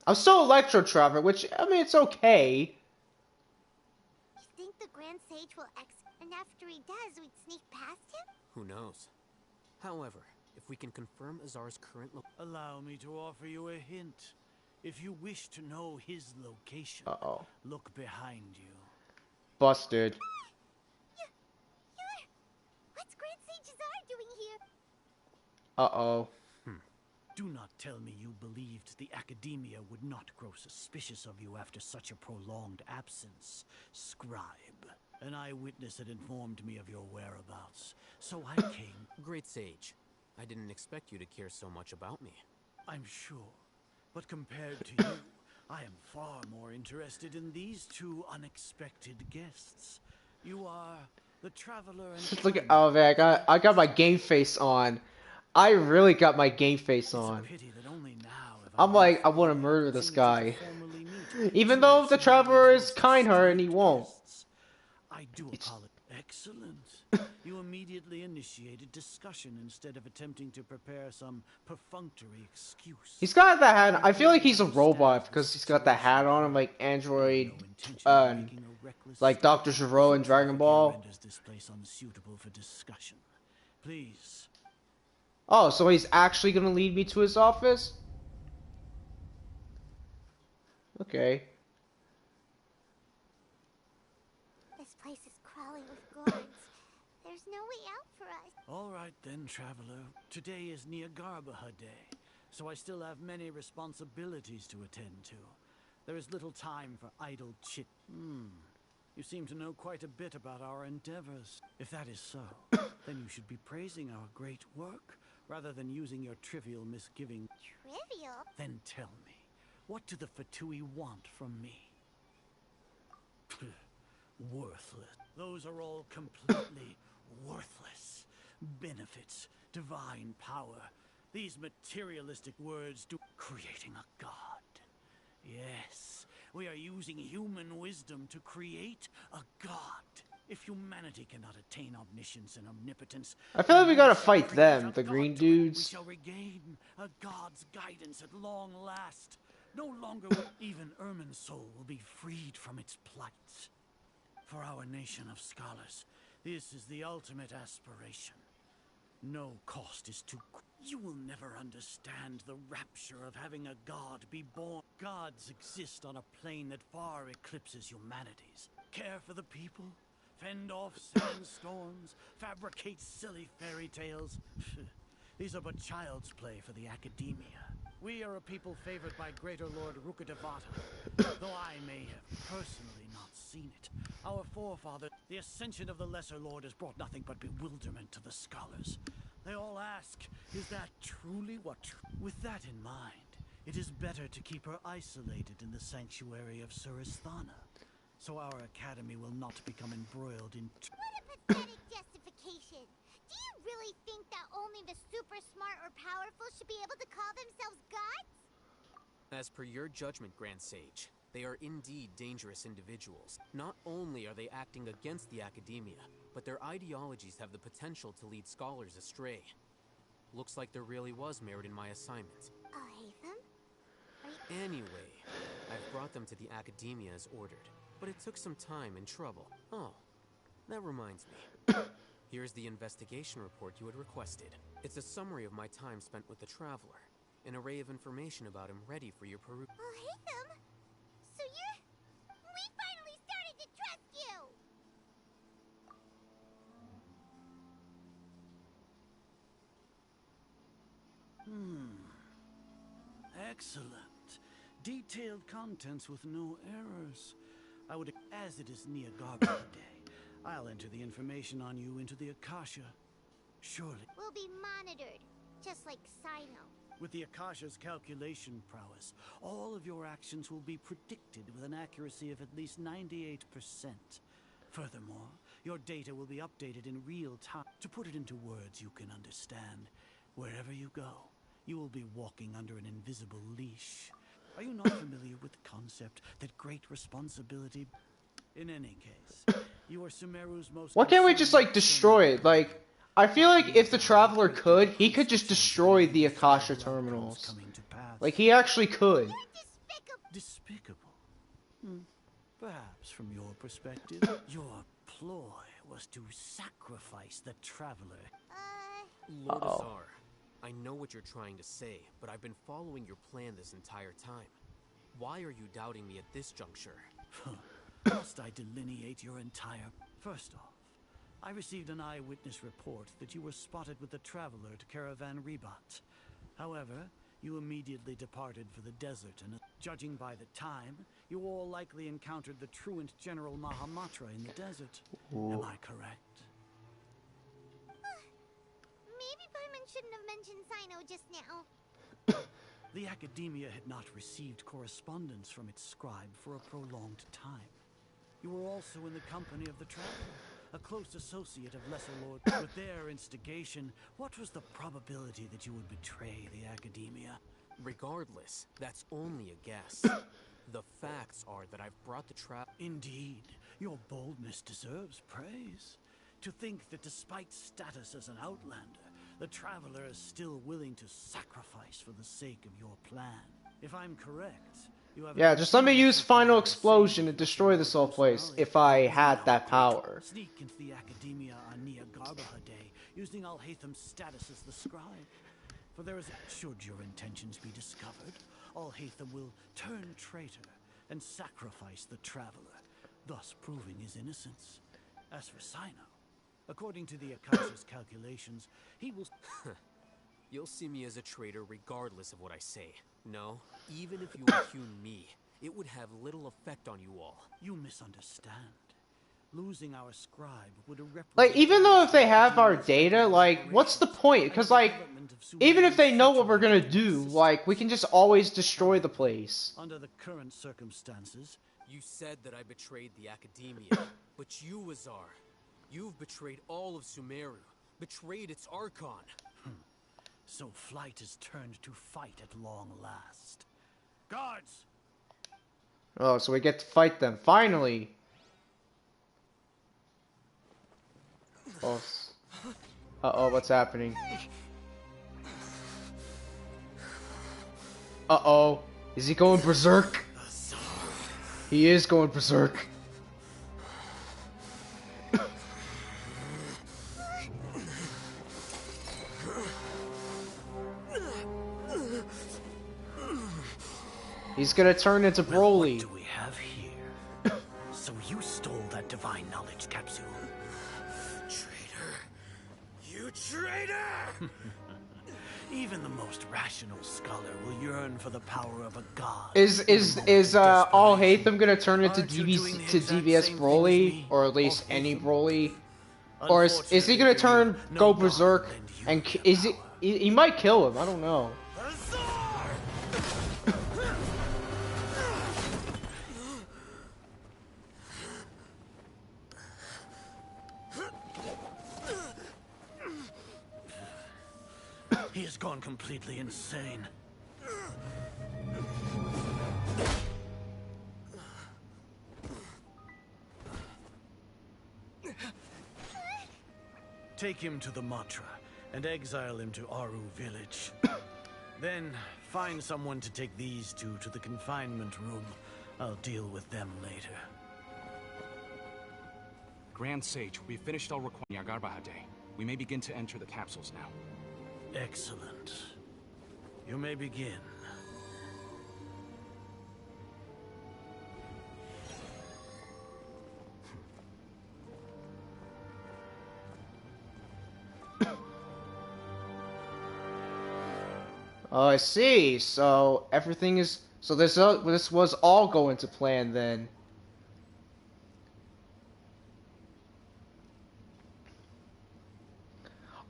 I'm still Electro Traveler, which, I mean, it's okay. You think the Grand Sage will and after he does, we'd sneak past him? Who knows? However, if we can confirm Azar's current Allow me to offer you a hint. If you wish to know his location, look behind you. Busted. What's Grand Sage Azar doing here? Uh-oh. Do not tell me you believed the Academia would not grow suspicious of you after such a prolonged absence, Scribe. An eyewitness had informed me of your whereabouts, so I came. Great Sage, I didn't expect you to care so much about me. I'm sure, but compared to you, I am far more interested in these two unexpected guests. You are the Traveler and... Look at, oh man, I got my game face on. I really got my game face on. I'm like, I want to murder this guy. Even though the Traveler is kind-hearted and he won't. I do apologize. Excellent. You immediately initiated discussion instead of attempting to prepare some perfunctory excuse. He's got that hat. I feel like he's a robot because he's got that hat on him, like Android, like Dr. Gero in Dragon Ball. Renders this place unsuitable for discussion. Please. Oh, so he's actually gonna lead me to his office? Okay. This place is crawling with guards. There's no way out for us. All right then, Traveler. Today is Niagarbaha Day, so I still have many responsibilities to attend to. There is little time for idle chit. You seem to know quite a bit about our endeavors. If that is so, then you should be praising our great work rather than using your trivial misgiving. Trivial? Then tell me, what do the Fatui want from me? Worthless. Those are all completely worthless. Benefits, divine power. These materialistic words do... Creating a god. Yes, we are using human wisdom to create a god. If humanity cannot attain omniscience and omnipotence, I feel like we gotta fight them, the green dudes. we shall regain a god's guidance at long last. No longer will even Irminsul will be freed from its plight. For our nation of scholars, this is the ultimate aspiration. No cost is too... You will never understand the rapture of having a god be born. Gods exist on a plane that far eclipses humanity's. Care for the people, fend off sandstorms, fabricate silly fairy tales. These are but child's play for the Academia. We are a people favored by Greater Lord Rukkhadevata, though I may have personally not seen it. Our forefather, the ascension of the Lesser Lord, has brought nothing but bewilderment to the scholars. They all ask, is that truly what... With that in mind, it is better to keep her isolated in the sanctuary of Suristhana, so our academy will not become embroiled in... What a pathetic justification! Do you really think that only the super smart or powerful should be able to call themselves gods? As per your judgment, Grand Sage, they are indeed dangerous individuals. Not only are they acting against the Academia, but their ideologies have the potential to lead scholars astray. Looks like there really was merit in my assignment. Alhaitham? Anyway, I've brought them to the Academia as ordered, but it took some time and trouble. Oh, that reminds me. Here's the investigation report you had requested. It's a summary of my time spent with the Traveler, an array of information about him ready for your perusal. Oh, Haytham! So you're... We finally started to trust you! Excellent. Detailed contents with no errors. I would, as it is near Gargoyle Day, I'll enter the information on you into the Akasha. Surely. We'll be monitored, just like Sino. With the Akasha's calculation prowess, all of your actions will be predicted with an accuracy of at least 98%. Furthermore, your data will be updated in real time. To put it into words you can understand, wherever you go, you will be walking under an invisible leash. Are you not familiar with the concept that great responsibility... In any case, you are Sumeru's most... Why can't we just, like, destroy it? Like, I feel like if the Traveler could, he could just destroy the Akasha terminals. Like, he actually could. Despicable? Perhaps from your perspective, your ploy was to sacrifice the Traveler. Lord Azar, I know what you're trying to say, but I've been following your plan this entire time. Why are you doubting me at this juncture? Must I delineate your entire... First off, I received an eyewitness report that you were spotted with the Traveler at Caravan Ribat. However, you immediately departed for the desert, and judging by the time, you all likely encountered the truant General Mahamatra in the desert. Am I correct? Maybe Paimon shouldn't have mentioned Sino just now. The Academia had not received correspondence from its scribe for a prolonged time. You were also in the company of the Traveler, a close associate of Lesser Lord. With their instigation, what was the probability that you would betray the Academia? Regardless, that's only a guess. The facts are that I've brought the Indeed, your boldness deserves praise. To think that despite status as an outlander, the Traveler is still willing to sacrifice for the sake of your plan. If I'm correct, you have... Yeah, just let me use Final Explosion to destroy this whole place, if I had that power. Sneak into the Academia on Nia Garbaha Day, using Alhaitham's status as the scribe. For there is... Should your intentions be discovered, Alhaitham will turn traitor and sacrifice the Traveler, thus proving his innocence. As for Sino, according to the Akasha's calculations, he will... You'll see me as a traitor regardless of what I say. No, even if you impugn me, it would have little effect on you all. You misunderstand. Losing our scribe would like, even though if they have our data, like, what's the point? Because, like, even if they know what we're gonna do, like, we can just always destroy the place. Under the current circumstances, you said that I betrayed the Academia, but you, Azar, you've betrayed all of Sumeru, betrayed its Archon. So flight is turned to fight at long last. Guards! Oh, so we get to fight them, finally! Oh. Uh-oh, what's happening? Uh-oh. Is he going berserk? He is going berserk. He's gonna turn into Broly. What do we have here? So you stole that divine knowledge capsule. Traitor! You traitor! Even the most rational scholar will yearn for the power of a god. Is Alhaitham gonna turn into DBS Broly, or at least any Broly, or is he gonna go berserk and he might kill him? I don't know. He has gone completely insane. Take him to the Matra and exile him to Aru village. Then find someone to take these two to the confinement room. I'll deal with them later. Grand Sage, we've finished all requirements. Yagarbahade. We may begin to enter the capsules now. Excellent. You may begin. Oh, I see. So everything is. So this was all going to plan then.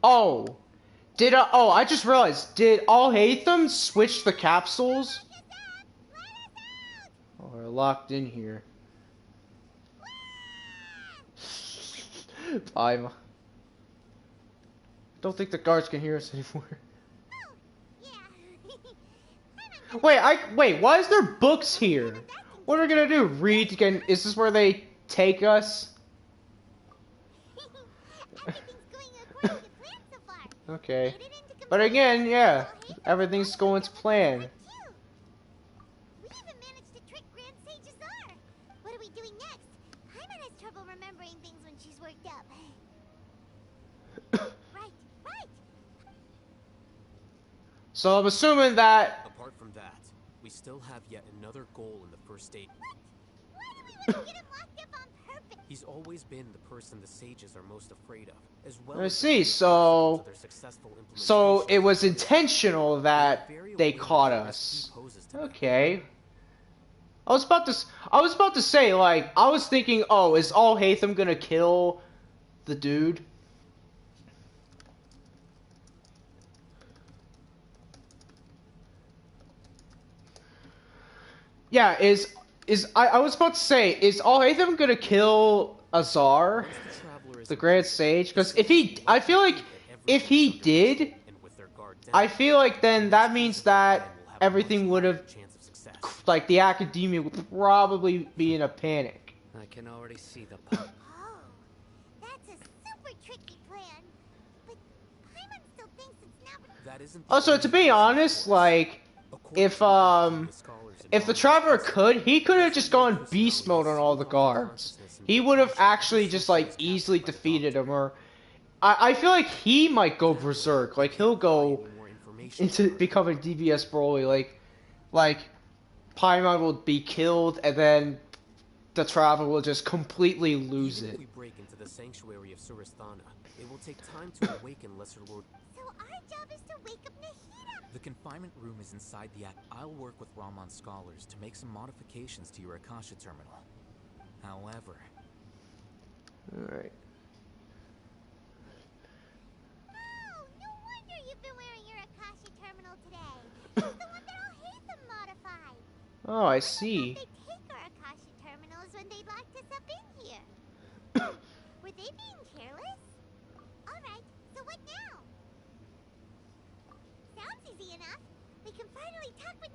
Oh, oh, I just realized. Did Alhaitham switch the capsules? Oh, we're locked in here. I don't think the guards can hear us anymore. Wait, why is there books here? What are we gonna do? Read again? Is this where they take us? Okay. But again, yeah, everything's going to plan. We even managed to trick Grand Sage Azar. What are we doing next? Paimon has trouble remembering things when she's worked up. Right. So I'm assuming that. Apart from that, we still have yet another goal in the first aid. Why do we want to get him locked up on purpose? He's always been the person the sages are most afraid of, as well I as see. So it was intentional that they caught us. Okay. I was about to say, like, I was thinking, oh, is Alhaitham gonna kill the dude? Yeah, I was about to say, is Alhaitham gonna kill Azar, the Grand Sage? Because I feel like if he did, I feel like then that means that everything would have, like, the Academia would probably be in a panic. I can already see the Oh, that's a super tricky plan. But Paimon still thinks it's not. Also, to be honest, like, if the Traveler could, he could have just gone beast mode on all the guards. He would have actually just, like, easily defeated him, or I feel like he might go berserk. Like, he'll go into becoming DBS Broly. Like Paimon will be killed, and then the Traveler will just completely lose it. If we break into the sanctuary of Surasthana, it will take time to awaken Lesser Lord. So our job is to wake up Nahida. The confinement room is inside the act. I'll work with Ramon's scholars to make some modifications to your Akasha terminal. However... Alright. Oh, no wonder you've been wearing your Akasha terminal today. It's the one that Alhaitham modified. Oh, I see. They take our Akasha terminals when they locked us up in here. Were they being careless? Alright, so what now? Sounds easy enough. We can finally talk with...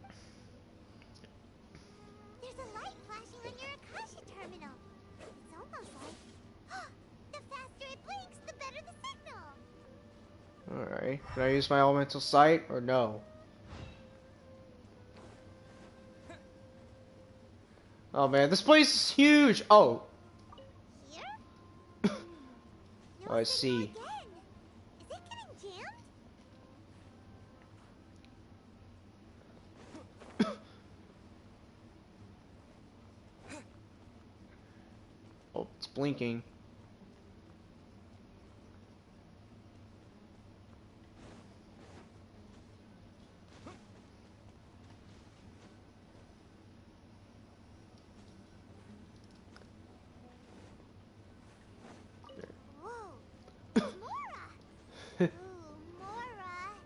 There's a light flashing on your Akasha terminal. It's almost like... The faster it blinks, the better the signal. Alright. Can I use my elemental sight, or no? Oh man, this place is huge! Oh! Here? Oh, I see. Is it getting jammed? Oh, it's blinking.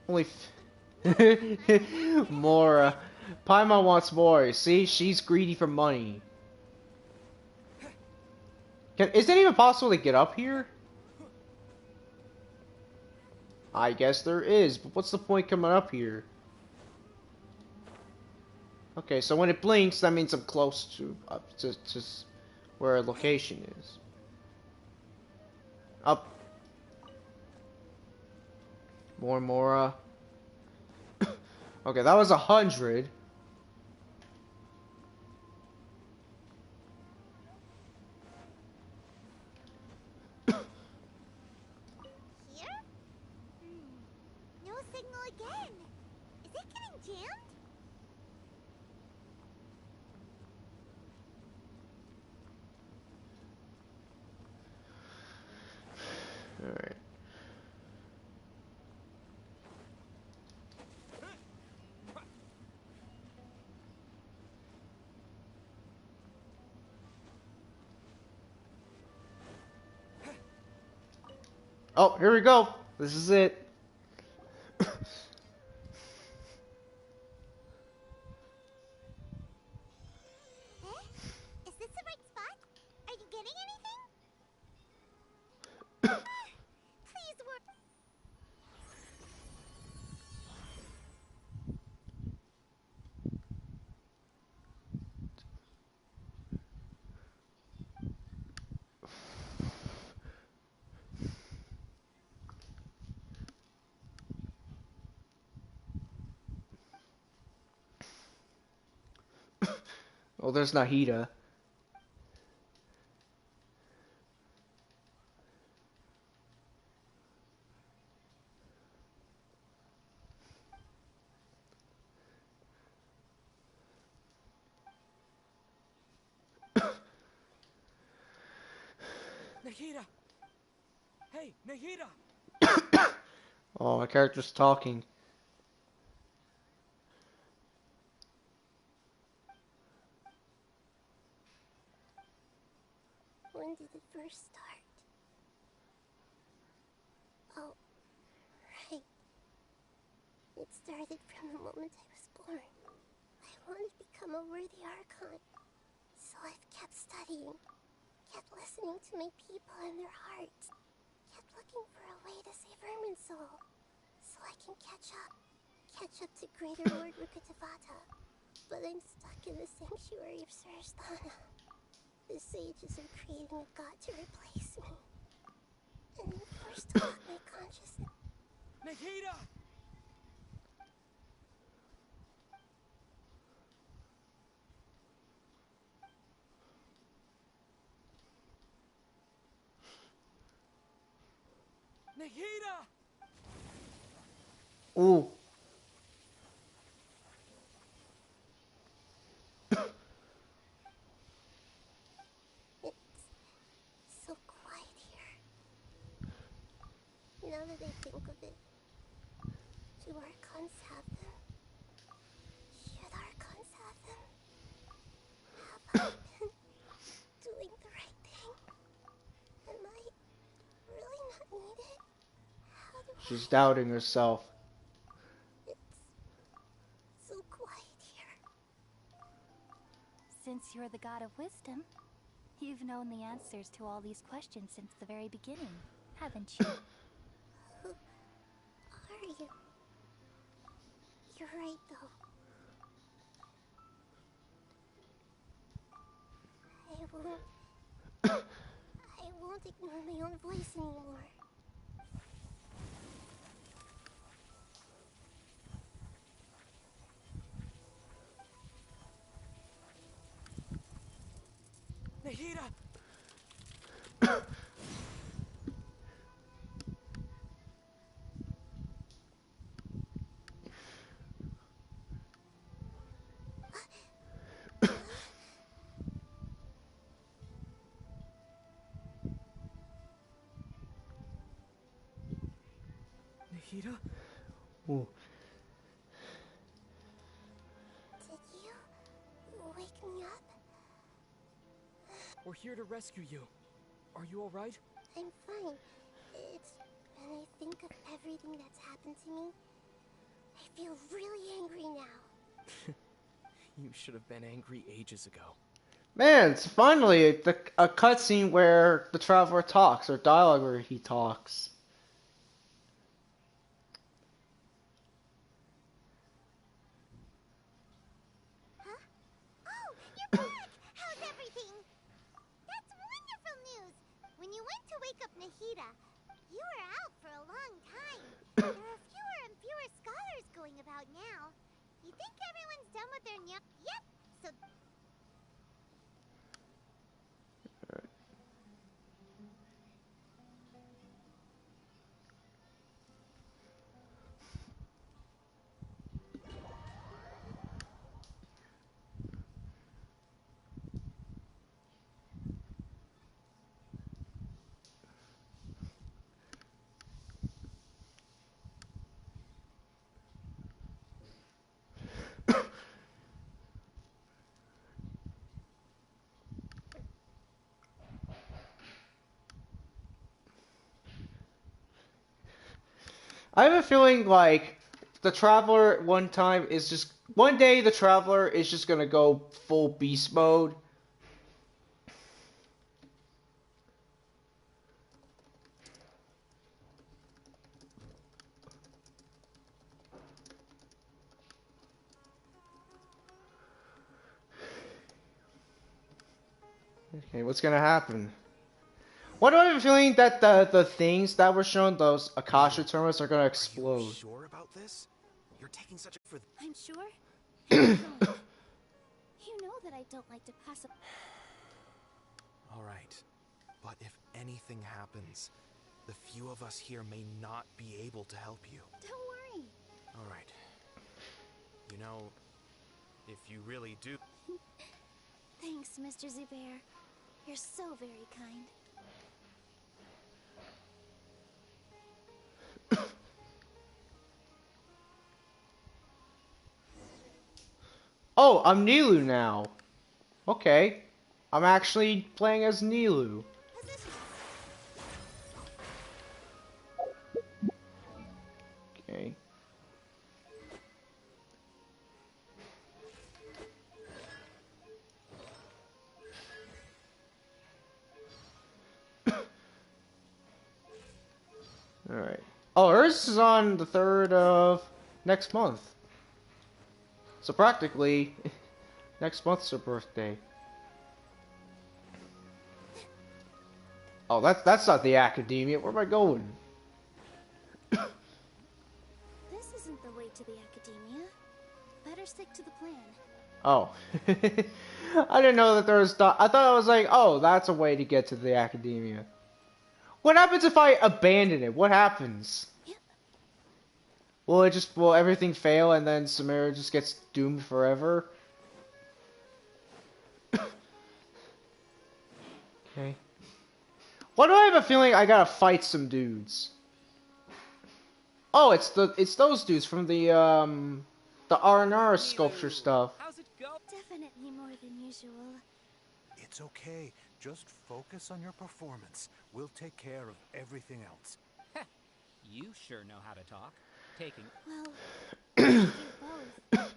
Only Mora. Paimon wants more. See, she's greedy for money. Is it even possible to get up here? I guess there is, but what's the point coming up here? Okay, so when it blinks, that means I'm close to where a location is. Up. More Mora. Okay, that was 100. Here? No signal again. Is it getting jammed? All right. Oh, here we go. This is it. Is this the right spot? Are you getting anything? Please work. Oh, there's Nahida. Nahida! Hey, Nahida! Oh, my character's talking. When did it first start? Oh, right. It started from the moment I was born. I wanted to become a worthy Archon. So I've kept studying, kept listening to my people and their hearts, kept looking for a way to save Irminsul, so I can catch up to Greater Lord Rukkhadevata. But I'm stuck in the sanctuary of Sarasthana. The sages are creating a god to replace me. And they forced to lock my consciousness. Nahida! Nahida! Ooh. It's so quiet here. Now that I think of it, do Archons have them? Should Archons have them? Have I been doing the right thing? Am I really not needed? How do She's doubting herself. so quiet here? Since you're the god of wisdom, you've known the answers to all these questions since the very beginning, haven't you? Who are you? You're right, though. I won't ignore my own voice anymore. Nahida! Nahida? Ooh. Did you wake me up? We're here to rescue you. Are you alright? I'm fine. It's when I think of everything that's happened to me, I feel really angry now. You should have been angry ages ago. Man, it's finally a cutscene where the Traveler talks, or dialogue where he talks. Huh? Oh, you're back! How's everything? That's wonderful news! When you went to wake up Nahida, you were out for a long time. There are fewer and fewer scholars going about now. Yep. So I have a feeling like the Traveler one day the Traveler is just gonna go full beast mode. Okay, what's gonna happen? What do I have a feeling that the things that were shown, those Akasha terminals, are gonna explode? Are you sure about this? You're taking such a... I'm sure. And I'm going. You know that I don't like to pass up. All right. But if anything happens, the few of us here may not be able to help you. Don't worry. All right. You know, if you really do... Thanks, Mr. Zubair. You're so very kind. Oh, I'm Nilu now. Okay. I'm actually playing as Nilu. Okay. Alright. Oh, hers is on the 3rd of next month. So practically, next month's her birthday. Oh, that's not the academia. Where am I going? This isn't the way to the academia. Better stick to the plan. Oh. I didn't know that there was... I thought I was like, oh, that's a way to get to the academia. What happens if I abandon it? What happens? Will everything fail and then Samara just gets doomed forever? Okay. Why do I have a feeling I gotta fight some dudes? Oh, it's those dudes from the Aranara sculpture stuff. How's it go? Definitely more than usual. It's okay. Just focus on your performance. We'll take care of everything else. You sure know how to talk. Taking... Well, you both.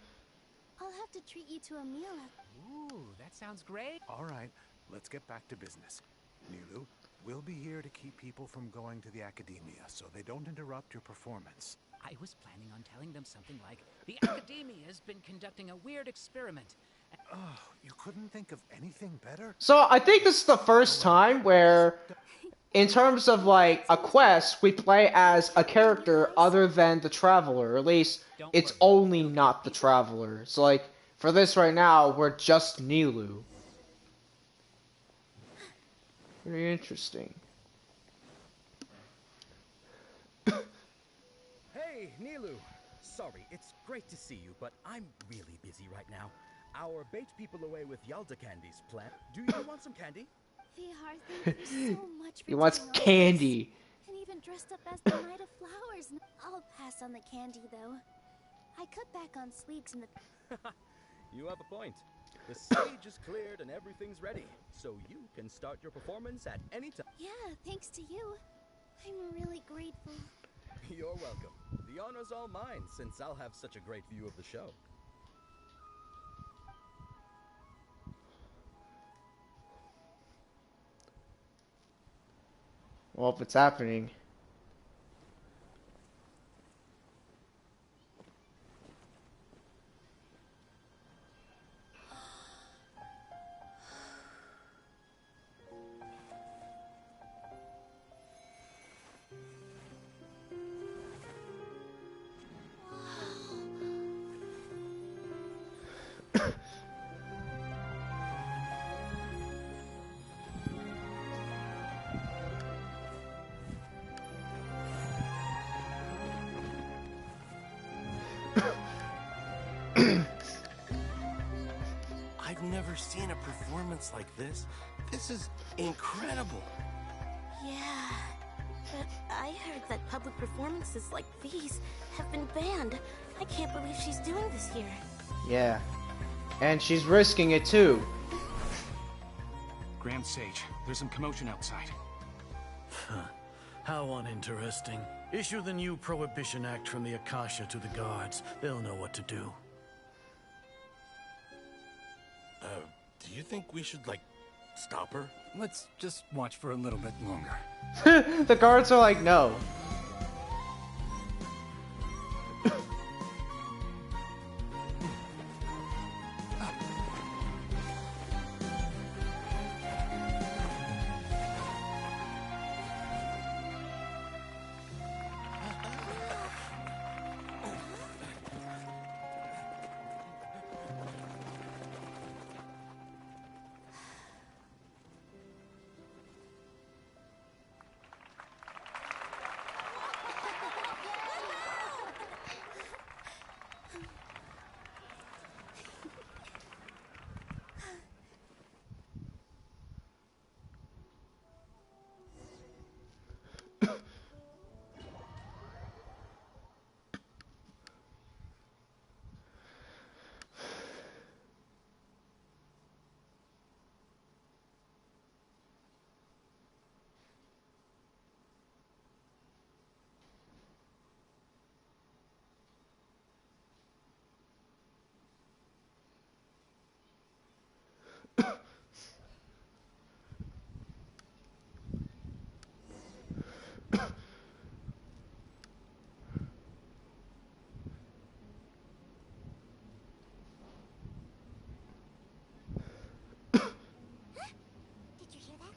I'll have to treat you to a meal after. Ooh, that sounds great. All right, let's get back to business. Nilu, we'll be here to keep people from going to the academia so they don't interrupt your performance. I was planning on telling them something like, the Academia has been conducting a weird experiment. Oh, you couldn't think of anything better? So I think this is the first time where, in terms of like a quest, we play as a character other than the Traveler. At least it's only not the Traveler. So like for this right now, we're just Nilu. Very interesting. Hey, Nilu. Sorry, it's great to see you, but I'm really busy right now. Our bait people away with Yalda candies plan. Do you want some candy? Vihar, thank you so much for He wants doing all candy. this. And even dressed up as the Knight of Flowers. I'll pass on the candy, though. I cut back on sweets in the... You have a point. The stage is cleared and everything's ready, so you can start your performance at any time. Yeah, thanks to you. I'm really grateful. You're welcome. The honor's all mine, since I'll have such a great view of the show. Well, if it's happening. I've never seen a performance like this. This is incredible. Yeah, but I heard that public performances like these have been banned. I can't believe she's doing this here. Yeah. And she's risking it too. Grand Sage, there's some commotion outside. How uninteresting. Issue the new Prohibition Act from the Akasha to the guards. They'll know what to do. Do you think we should, like, stop her? Let's just watch for a little bit longer. The guards are like, no. Did you hear that?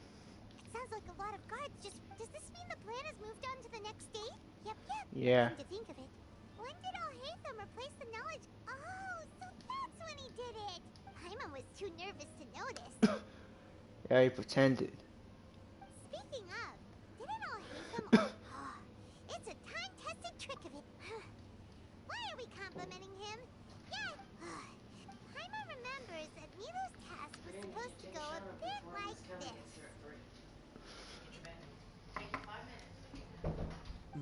It sounds like a lot of guards just... Does this mean the plan has moved on to the next stage? Yep. Yeah. Come to think of it, when did Alhaitham replace the knowledge? Oh, so that's when he did it! Paimon was too nervous to notice. Yeah, he pretended. Speaking of, didn't Alhaitham... Oh, it's a time-tested trick of it. Why are we complimenting him? Yeah. Paimon remembers that Milo's task was supposed to go a bit like this.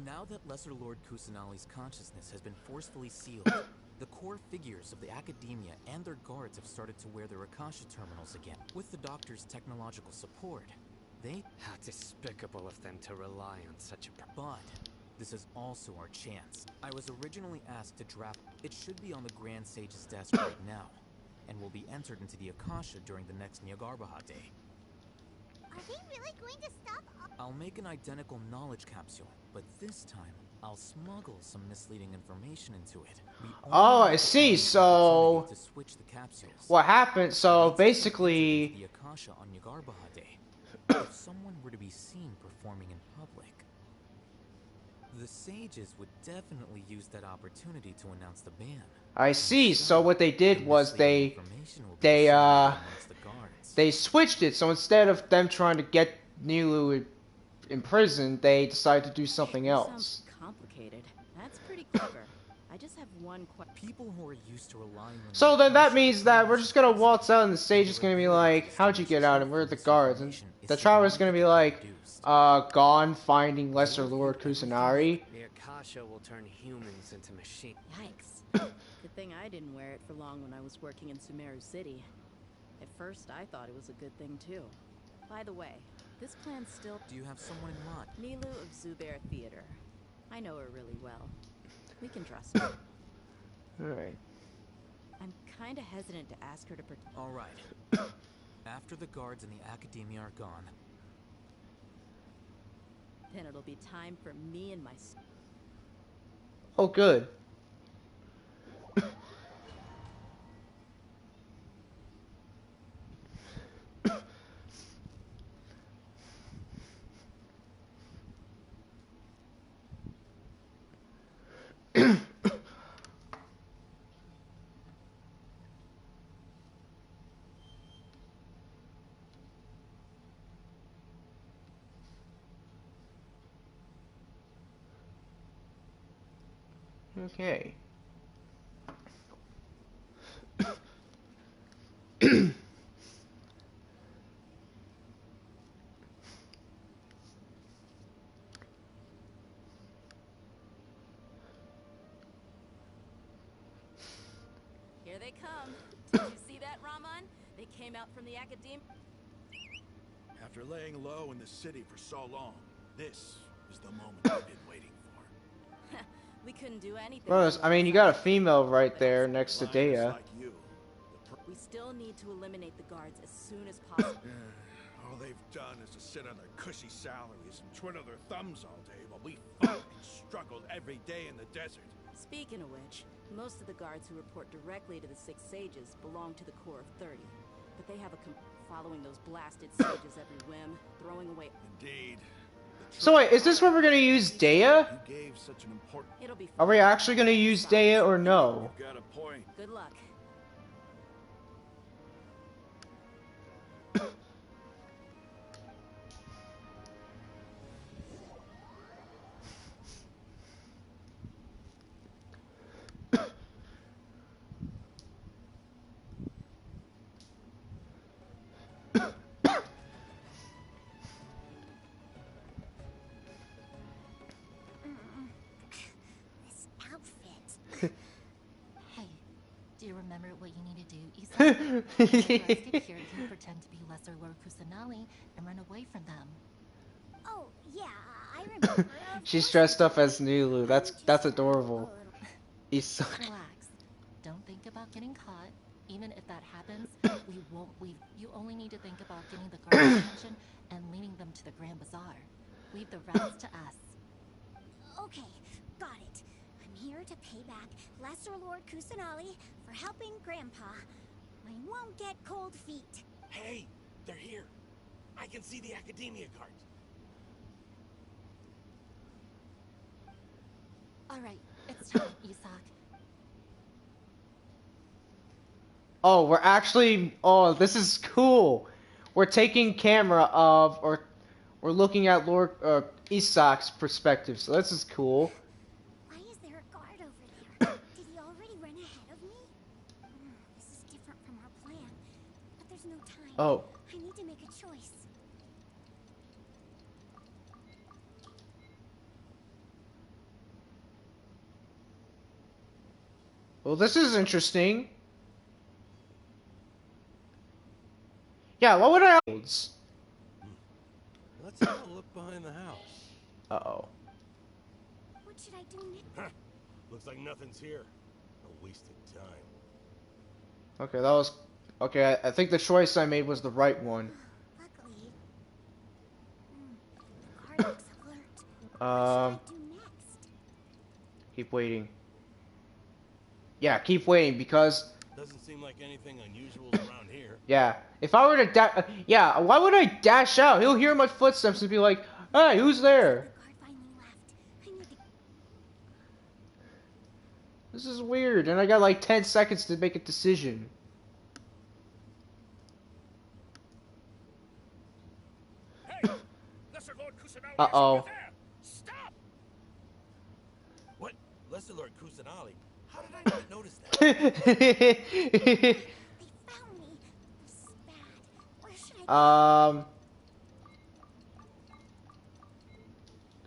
Now that Lesser Lord Kusanali's consciousness has been forcefully sealed, the core figures of the academia and their guards have started to wear their Akasha terminals again. With the Doctor's technological support, they... How despicable of them to rely on such a... But this is also our chance. I was originally asked to draft... It should be on the Grand Sage's desk right now, and will be entered into the Akasha during the next Nyagarbha Day. Are they really going to stop? I'll make an identical knowledge capsule, but this time, I'll smuggle some misleading information into it. Oh, I see. So, to switch the capsules. What happened? So basically, the Akasha on Nyagarbha Day. If someone were to be seen performing in public, the sages would definitely use that opportunity to announce the ban. I see. So what they did was they switched it. So instead of them trying to get Nilou in prison, they decided to do something else. Sounds complicated. That's pretty clever. I just have one question. People who are used to relying on... So then that means that we're just gonna waltz out and the sage is gonna be like, how'd you get out and where are the guards? And the traveler's gonna be like, gone finding Lesser Lord Kusanari. The Akasha will turn humans into machines. Yikes. Good thing I didn't wear it for long when I was working in Sumeru City. At first, I thought it was a good thing too. By the way, this plan's still... Do you have someone in mind? Nilou of Zubair Theater. I know her really well. We can trust her. Alright. I'm kinda hesitant to ask her to Alright. After the guards and the academia are gone, then it'll be time for me and my... Oh, good. Okay. Here they come. Did you see that, Rahman? They came out from the academia. After laying low in the city for so long, this is the moment I've been waiting for. We couldn't do anything. Well, I mean, you got a female right there next to Dea. Like you. We still need to eliminate the guards as soon as possible. All they've done is to sit on their cushy salaries and twiddle their thumbs all day while we fought and struggled every day in the desert. Speaking of which, most of the guards who report directly to the Six Sages belong to the Corps of 30. But they have a following those blasted sages every whim, throwing away. Indeed. So wait, is this where we're gonna use Dea? You gave such an important. It'll be Are we actually gonna use Dea or no? You've got a point. Good luck. This outfit. Hey, do you remember what you need to do, Issa? Get here, you pretend to be Lesser Lord Kusanali and run away from them. Oh, yeah, I remember. She's dressed up as Nulu. That's adorable. Issa. Relax. Don't think about getting caught. Even if that happens, we won't leave. You only need to think about getting the guards' attention and leading them to the Grand Bazaar. Leave the rest to us. Okay, got it. I'm here to pay back Lesser Lord Kusanali for helping Grandpa. I won't get cold feet. Hey, they're here. I can see the Academia guards. Alright, it's time, Isak. Oh, we're actually. Oh, this is cool. We're taking camera of, or we're looking at Lord Isak's perspective. So this is cool. Why is there a guard over there? Did he already run ahead of me? This is different from our plan. But there's no time. Oh. I need to make a choice. Well, this is interesting. Yeah, what would I? Let's have a look behind the house. Uh-oh. What should I do next? Looks like nothing's here. A wasted time. Okay, that was... Okay, I think the choice I made was the right one. Luckily. The guard looks alert. What should I do next? Keep waiting. Yeah, keep waiting, because... Doesn't seem like anything unusual around here. Yeah, if I were to yeah, why would I dash out? He'll hear my footsteps and be like, hey, who's there? This is weird, and I got like 10 seconds to make a decision. Hey, Lesser Lord Kusanali. Uh-oh. Stop! What? Lesser Lord Kusanali? How did I not notice that?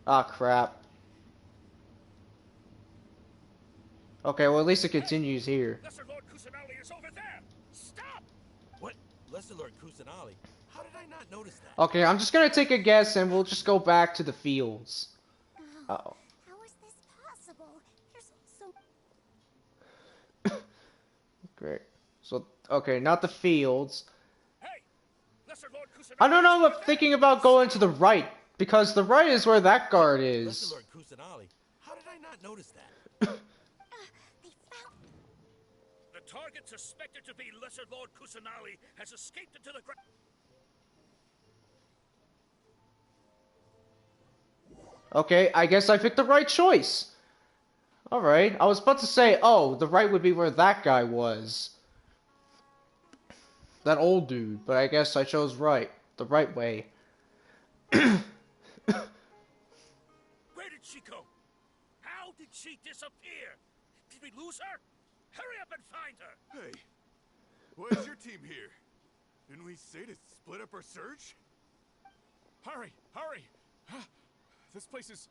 Ah, crap. Okay, well at least it continues here. Lesser Lord Kusanali is over there. Stop! What? Lesser Lord Kusanali? How did I not notice that? Okay, I'm just gonna take a guess and we'll just go back to the fields. Uh-oh. How is this possible? There's also... Great. So, okay, not the fields. Hey, Lesser Lord Kusanali. I don't know, I'm thinking about going to the right, because the right is where that guard is. Lesser Lord Kusanali. How did I not notice that? The target suspected to be Lesser Lord Kusanali has escaped into the ground. Okay, I guess I picked the right choice. Alright, I was about to say, oh, the right would be where that guy was. That old dude, but I guess I chose right. The right way. Where did she go? How did she she disappear? Did we lose her? Hurry up and find her! Hey, why is your team here? Didn't we say to split up our search? Hurry! Hurry! This place is...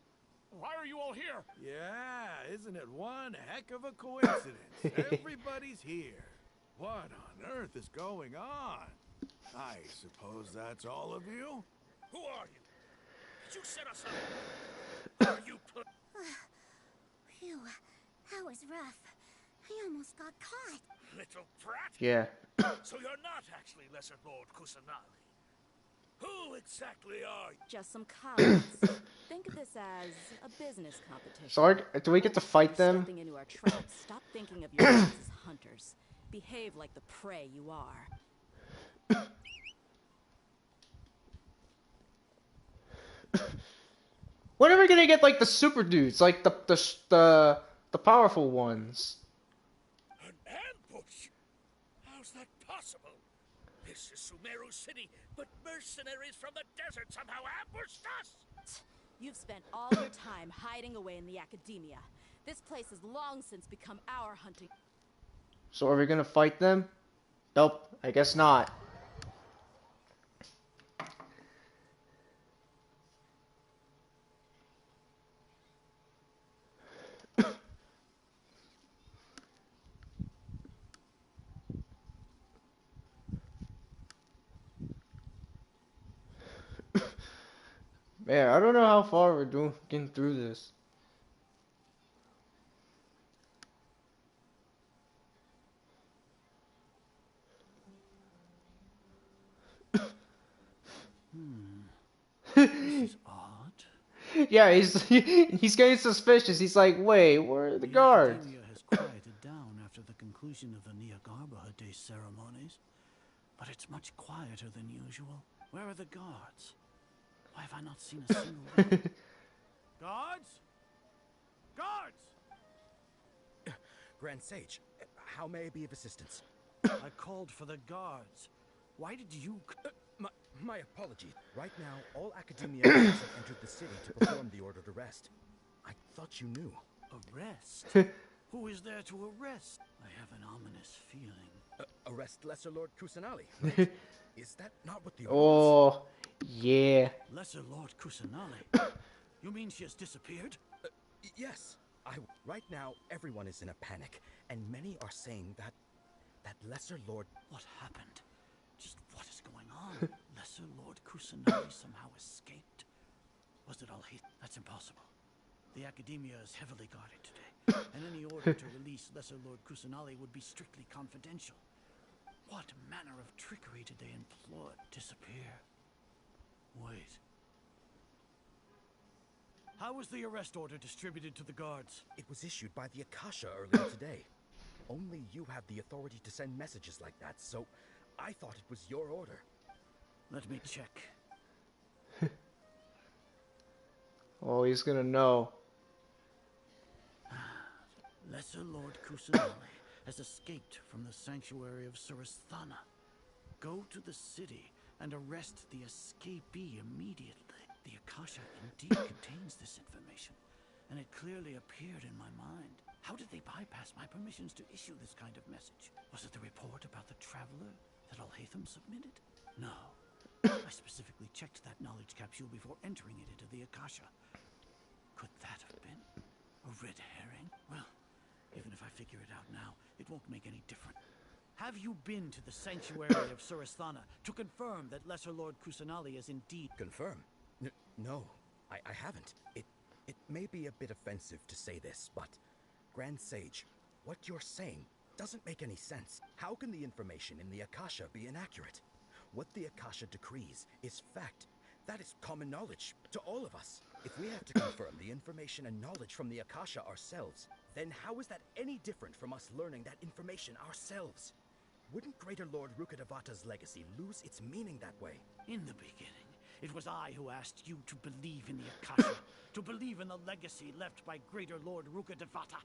Why are you all here? Yeah, isn't it one heck of a coincidence? Everybody's here. What on earth is going on? I suppose that's all of you? Who are you? Did you set us up? Are you Phew, that was rough. I almost got caught. little brat? Yeah. So you're not actually Lesser Lord Kusanali. Who exactly are you? Just some colleagues. Think of this as a business competition. So do we get to fight them? Stepping into our traps. Stop thinking of yourselves as hunters. Behave like the prey you are. When are we gonna get like the super dudes, like the powerful ones? An ambush? How's that possible? This is Sumeru City, but mercenaries from the desert somehow ambushed us! You've spent all your time hiding away in the academia. This place has long since become our hunting. So are we gonna fight them? Nope, I guess not. Man, I don't know how far we're getting through this. This is odd. Yeah, he's getting suspicious. He's like, wait, where are the guards? Academia has quieted down after the conclusion of the Niagarbaha Day ceremonies, but it's much quieter than usual. Where are the guards? Why have I not seen a single one? Guards? Guards! Grand Sage, how may I be of assistance? I called for the guards. Why did you... My apologies. Right now, all academia agents have entered the city to perform the ordered arrest. I thought you knew. Arrest? Who is there to arrest? I have an ominous feeling. Arrest Lesser Lord Kusanali, right? Is that not what the order Oh, yeah. Lesser Lord Kusanali? You mean she has disappeared? Yes. Right now, everyone is in a panic, and many are saying that Lesser Lord... What happened? Just what is going on? Lesser Lord Kusanali somehow escaped? Was it all hate? That's impossible. The academia is heavily guarded today, and any order to release Lesser Lord Kusanali would be strictly confidential. What manner of trickery did they employ? Disappear? Wait. How was the arrest order distributed to the guards? It was issued by the Akasha earlier today. Only you have the authority to send messages like that, so I thought it was your order. Let me check. Oh, he's gonna know. Lesser Lord Kusanali has escaped from the sanctuary of Surasthana. Go to the city and arrest the escapee immediately. The Akasha indeed contains this information, and it clearly appeared in my mind. How did they bypass my permissions to issue this kind of message? Was it the report about the traveler that Alhaitham submitted? No. I specifically checked that knowledge capsule before entering it into the Akasha. Could that have been a red herring? Well, even if I figure it out now, it won't make any difference. Have you been to the sanctuary of Surasthana to confirm that Lesser Lord Kusanali is indeed... Confirm? No, I haven't. It may be a bit offensive to say this, but Grand Sage, what you're saying doesn't make any sense. How can the information in the Akasha be inaccurate? What the Akasha decrees is fact. That is common knowledge to all of us. If we have to confirm the information and knowledge from the Akasha ourselves, then how is that any different from us learning that information ourselves? Wouldn't Greater Lord Rukkhadevata's legacy lose its meaning that way? In the beginning, it was I who asked you to believe in the Akasha, to believe in the legacy left by Greater Lord Rukkhadevata.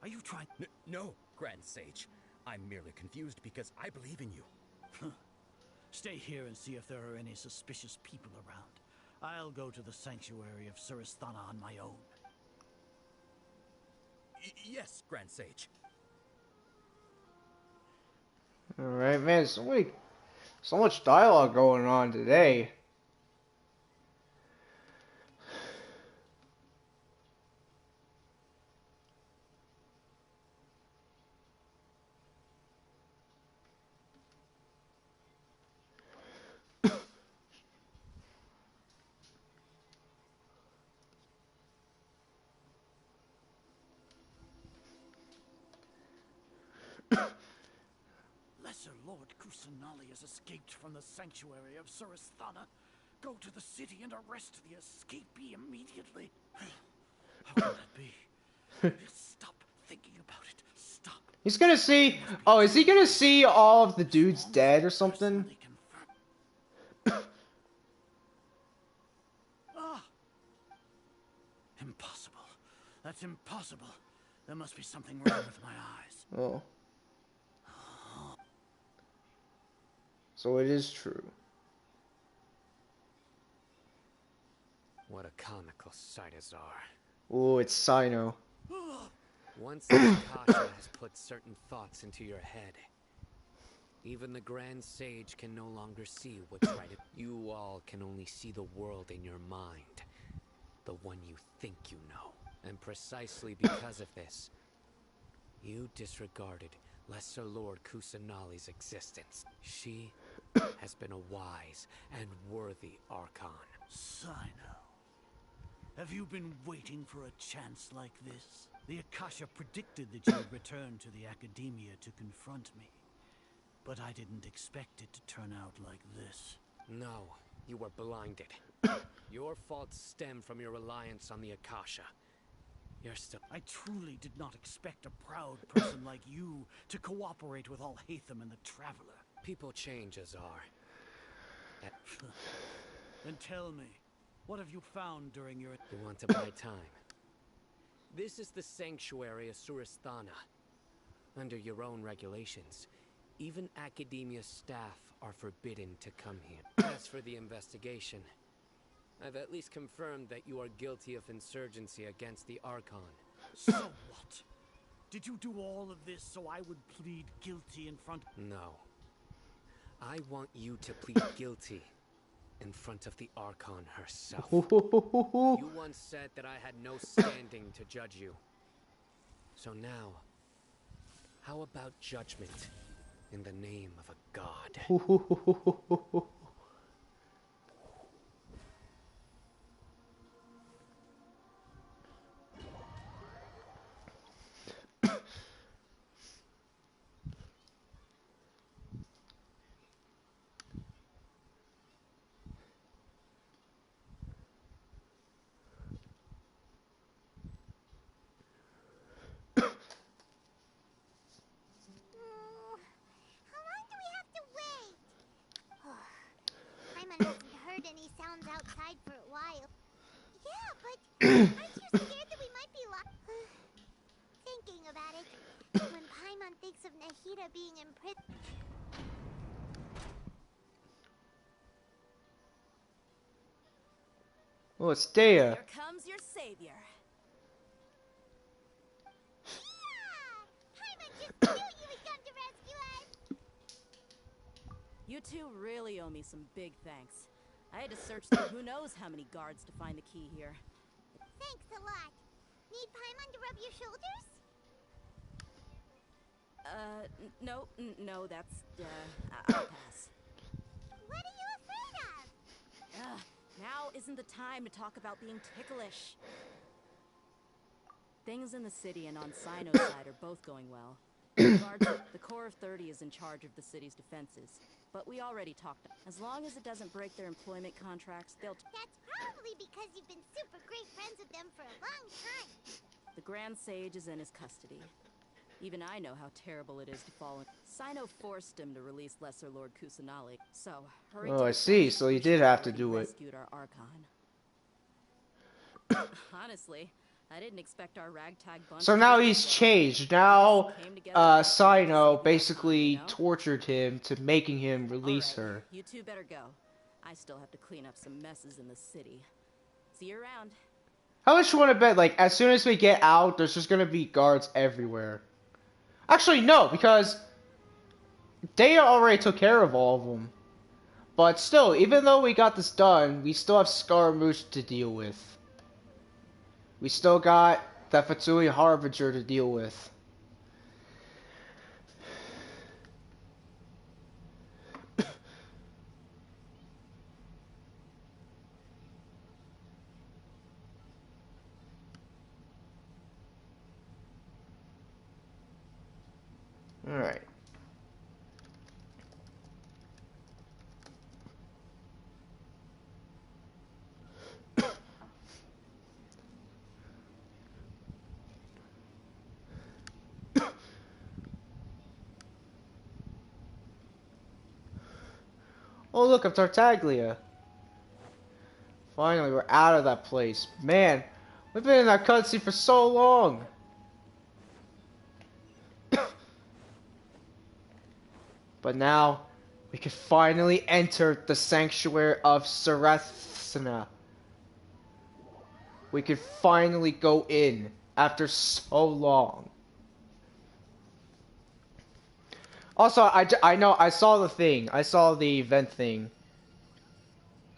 Are you trying... No, Grand Sage. I'm merely confused because I believe in you. Stay here and see if there are any suspicious people around. I'll go to the sanctuary of Surasthana on my own. Yes, Grand Sage. Alright, man, so much dialogue going on today. Lesser Lord Kusanali has escaped from the sanctuary of Surasthana. Go to the city and arrest the escapee immediately. How can that be? Stop thinking about it. Stop. He's gonna see. Oh, is he gonna see all of the dudes dead or something? Ah! Impossible. That's impossible. There must be something wrong with my eyes. Oh. So it is true. What a comical sight, Azar. Oh, it's Sino. Once the Akasha has put certain thoughts into your head, even the Grand Sage can no longer see what's right. You all can only see the world in your mind, the one you think you know. And precisely because of this, you disregarded Lesser Lord Kusanali's existence. She has been a wise and worthy Archon. Sino, have you been waiting for a chance like this? The Akasha predicted that you would return to the Academia to confront me. But I didn't expect it to turn out like this. No, you were blinded. Your faults stem from your reliance on the Akasha. You're still... I truly did not expect a proud person like you to cooperate with Alhaitham and the Traveler. People change, Azar. Then tell me, what have you found during your... You want to buy time? This is the sanctuary of Surasthana. Under your own regulations, even Academia staff are forbidden to come here. As for the investigation, I've at least confirmed that you are guilty of insurgency against the Archon. So what? Did you do all of this so I would plead guilty in front... No. I want you to plead guilty in front of the Archon herself. You once said that I had no standing to judge you. So now, how about judgment in the name of a god? Any sounds outside for a while. Yeah, but aren't you scared that we might be lost? Thinking about it, when Paimon thinks of Nahida being imprisoned. Oh, it's Dea. Here comes your savior. Yeah! Paimon just knew you would come to rescue us! You two really owe me some big thanks. I had to search through who knows how many guards to find the key here. Thanks a lot. Need Paimon to rub your shoulders? No, that's, I'll pass. What are you afraid of? Now isn't the time to talk about being ticklish. Things in the city and on Sino's side are both going well. The Corps of 30 is in charge of the city's defenses, but we already talked. As long as it doesn't break their employment contracts, they'll... That's probably because you've been super great friends with them for a long time. The Grand Sage is in his custody. Even I know how terrible it is to fall in. Sino forced him to release Lesser Lord Kusanali, so hurry. Oh, I see. So he did have to do it. Rescued our Archon. Honestly, I didn't expect our ragtag bunch. So now he's changed. Now, Sino basically tortured him to making him release her. You two better go. I still have to clean up some messes in the city. See you around. How much you want to bet, like, as soon as we get out, there's just gonna be guards everywhere? Actually, no, because they already took care of all of them. But still, even though we got this done, we still have Scaramouche to deal with. We still got the Fatui Harbinger to deal with. Alright. Oh look, a Tartaglia. Finally, we're out of that place. Man, we've been in that cutscene for so long. But now, we can finally enter the Sanctuary of Sarethna. We can finally go in after so long. Also, I know, I saw the thing. I saw the event thing.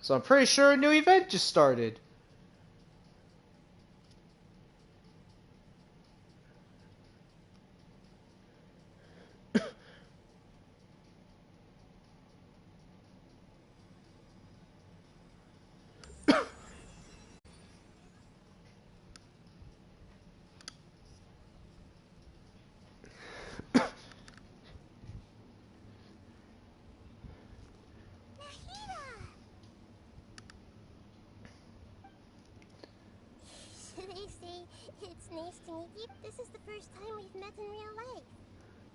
So I'm pretty sure a new event just started. They say it's nice to meet you. This is the first time we've met in real life.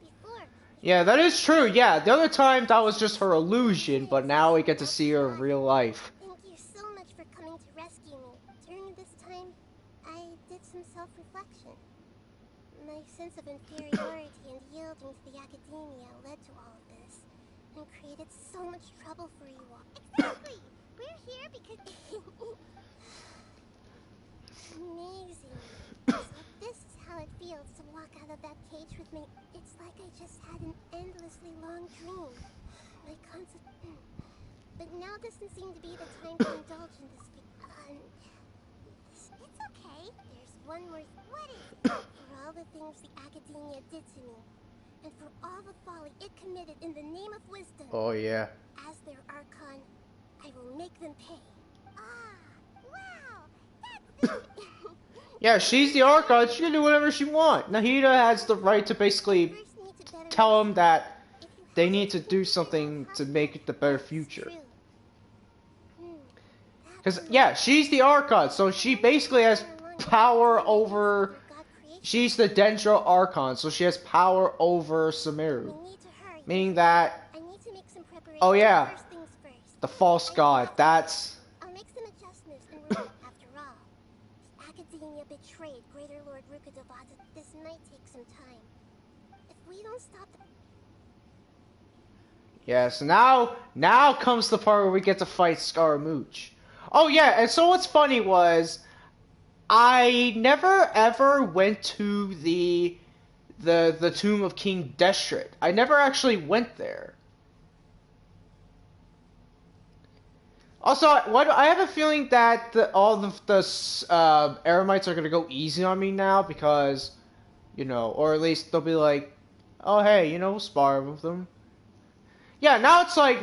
Before. Yeah, that is true. Yeah, the other time that was just her illusion, but now we get to see her in real life. Thank you so much for coming to rescue me. During this time, I did some self-reflection. My sense of inferiority and yielding to the academia led to all of this, and created so much trouble for you all. Exactly! We're here because... Amazing. So this is how it feels to walk out of that cage with me. It's like I just had an endlessly long dream. My concept... But now doesn't seem to be the time to indulge in this... It's okay. There's one more... What is it? For all the things the Academia did to me, and for all the folly it committed in the name of wisdom. Oh, yeah. As their Archon, I will make them pay. Yeah, she's the Archon. She can do whatever she wants. Nahida has the right to basically tell them that they need to do something to make it the better future. Because, yeah, she's the Archon, so she basically has power over... She's the Dendro Archon, so she has power over Sumeru. Meaning that... Oh, yeah. The false god, that's... Betrayed Greater Lord Rukkhadevata. This might take some time. If we don't stop the... Yeah, so now comes the part where we get to fight Scaramouche. Oh yeah, and so what's funny was I never ever went to the tomb of King Deshret. I never actually went there. Also, I have a feeling that all of the Eremites are gonna go easy on me now because, you know, or at least they'll be like, oh hey, you know, we'll spar with them. Yeah, now it's like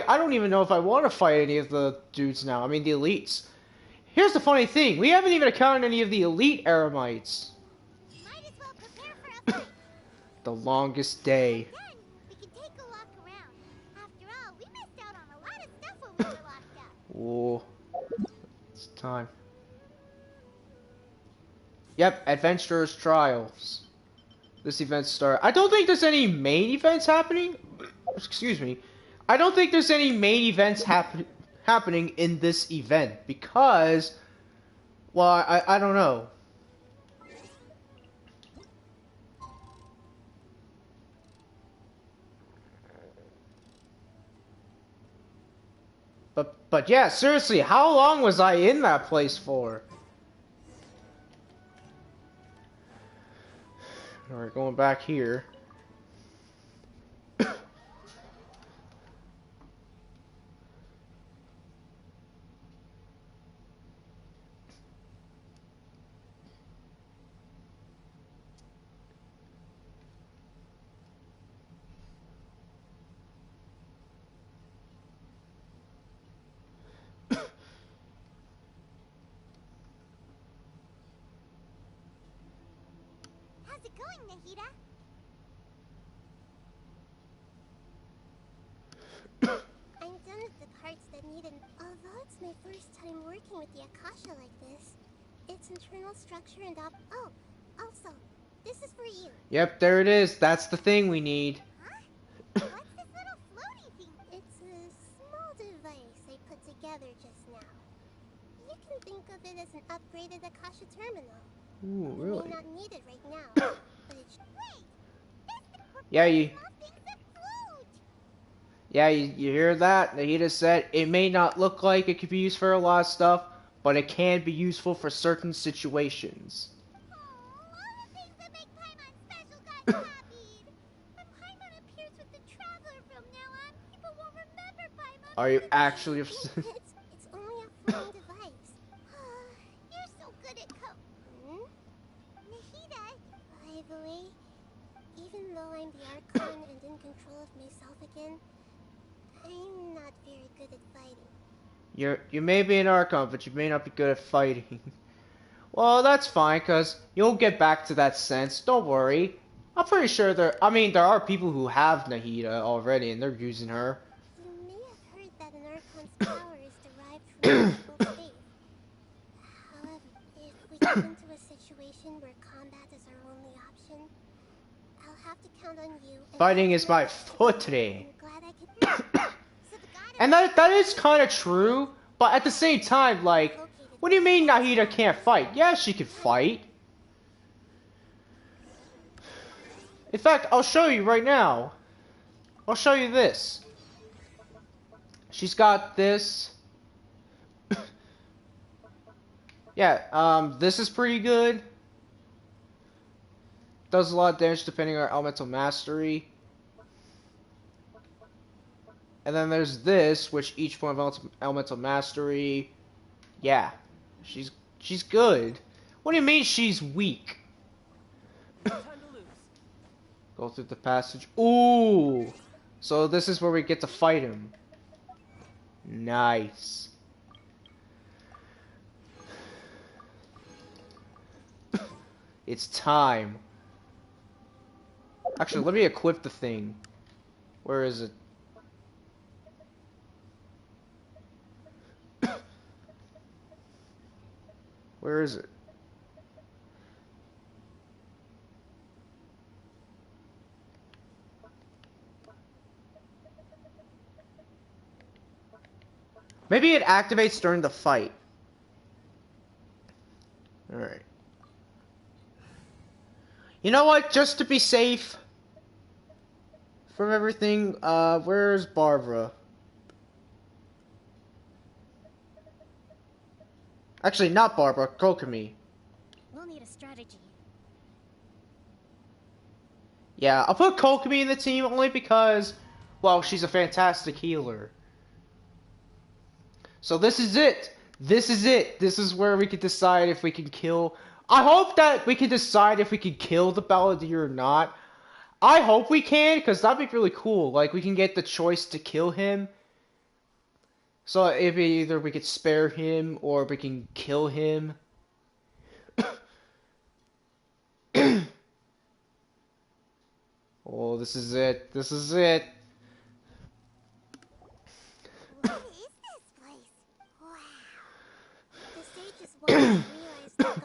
I don't even know if I want to fight any of the dudes now. I mean the elites. Here's the funny thing: we haven't even accounted any of the elite Eremites. The longest day. Oh, it's time. Yep, Adventurer's Trials. This event started. I don't think there's any main events happening. Excuse me. I don't think there's any main events happening in this event because, well, I don't know. But yeah, seriously, how long was I in that place for? Alright, going back here. How's it going, Nahida? I'm done with the parts that needed. Although it's my first time working with the Akasha like this, its internal structure and oh, also, this is for you. Yep, there it is. That's the thing we need. What's this little floaty thing? It's a small device I put together just now. You can think of it as an upgraded Akasha terminal. Ooh, You really? may not need it right now, but it wait! Yeah, you hear that? Nahida said it may not look like it could be used for a lot of stuff, but it can be useful for certain situations. Are you actually upset? It's only a floating device. You're so good at Nahida! By the way, even though I'm the Archon and in control of myself again, I'm not very good at fighting. You may be an Archon, but you may not be good at fighting. Well, that's fine, cause you'll get back to that sense. Don't worry. I'm pretty sure there are people who have Nahida already, and they're using her. You may have heard that an Archon's power is derived from physical faith. However, if we get into a situation where combat is our only option, I'll have to count on you. Fighting is my forte. Glad I could. And that is kind of true, but at the same time, like, what do you mean Nahida can't fight? Yeah, she can fight. In fact, I'll show you right now. I'll show you this. She's got this. Yeah, this is pretty good. Does a lot of damage depending on her elemental mastery. And then there's this, which each one of elemental mastery. Yeah, she's good. What do you mean she's weak? Go through the passage. Ooh, so this is where we get to fight him. Nice. It's time. Actually, let me equip the thing. Where is it? Where is it? Maybe it activates during the fight. Alright. You know what? Just to be safe from everything, where's Barbara? Actually, not Barbara, Kokomi. We'll need a strategy. Yeah, I'll put Kokomi in the team only because, well, she's a fantastic healer. So this is it. This is it. This is where we can decide if we can kill. I hope that we can decide if we can kill the Balladeer or not. I hope we can, because that'd be really cool. Like, we can get the choice to kill him. So if either we could spare him or we can kill him. Oh, this is it. This is it. What is this place? Wow. The sages won't realize that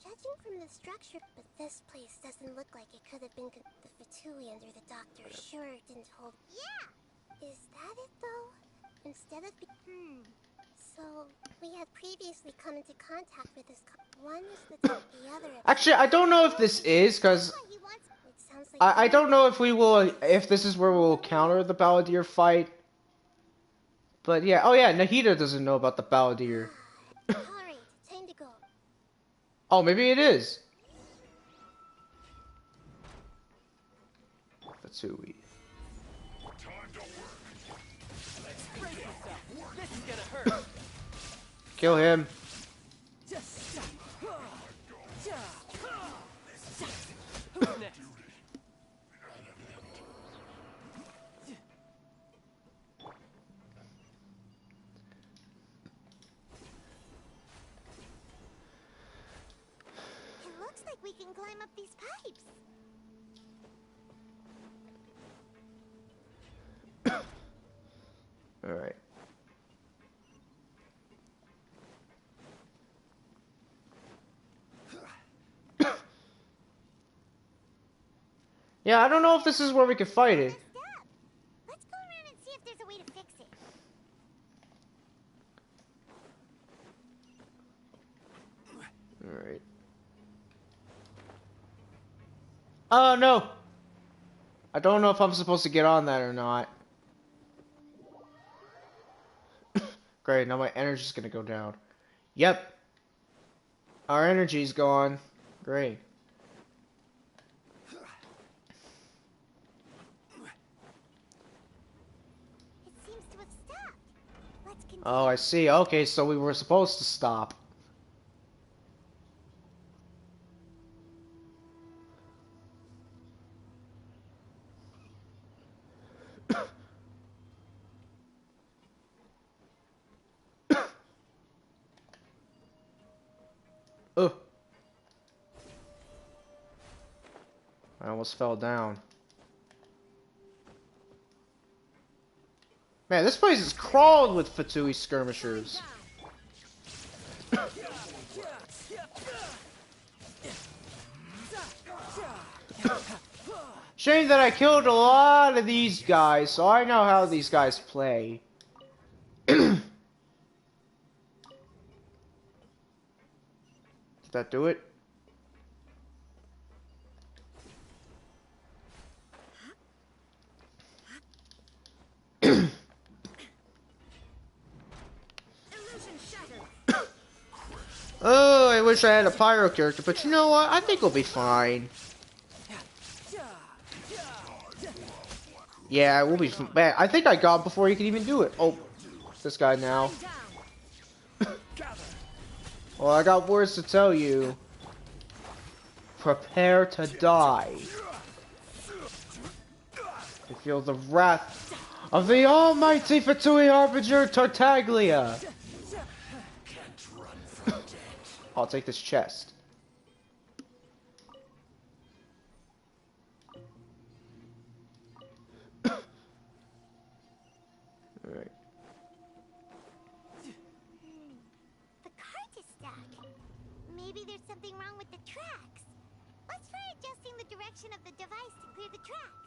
judging from the structure, but this place doesn't look like it could have been the Fatui under the doctor sure didn't hold. Yeah! Is that it though? Instead of so we had previously come into contact with this one is the other. Actually, I don't know if this is, because I don't know if this is where we'll counter the Balladeer fight. But yeah, oh yeah, Nahida doesn't know about the Balladeer. Alright, time to go. Oh, maybe it is. Fatui. Brace yourself. This is gonna hurt. Kill him. Who's next? It looks like we can climb up these pipes. All right. Yeah, I don't know if this is where we can fight it. Let's go around and see if there's a way to fix it. All right. Oh no! I don't know if I'm supposed to get on that or not. Great, now my energy's gonna go down. Yep. Our energy's gone. Great. It seems to have stopped. Let's continue. Oh, I see. Okay, so we were supposed to stop. Ugh. I almost fell down. Man, this place is crawled with Fatui skirmishers. Shame that I killed a lot of these guys, so I know how these guys play. Did that do it? Oh, I wish I had a pyro character, but you know what? I think we'll be fine. Yeah, we'll be fine. Man, I think I got him before he could even do it. Oh, this guy now. Well, I got words to tell you. Prepare to die. I feel the wrath of the almighty Fatui Harbinger Tartaglia. I'll take this chest. Alright. The cart is stuck. Maybe there's something wrong with the tracks. Let's try adjusting the direction of the device to clear the tracks.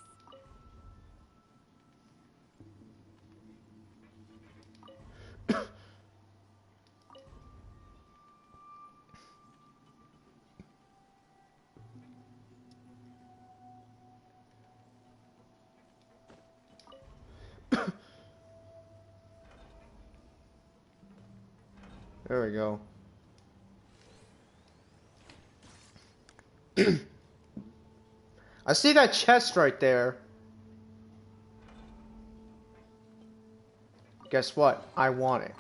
There we go. I see that chest right there. Guess what? I want it.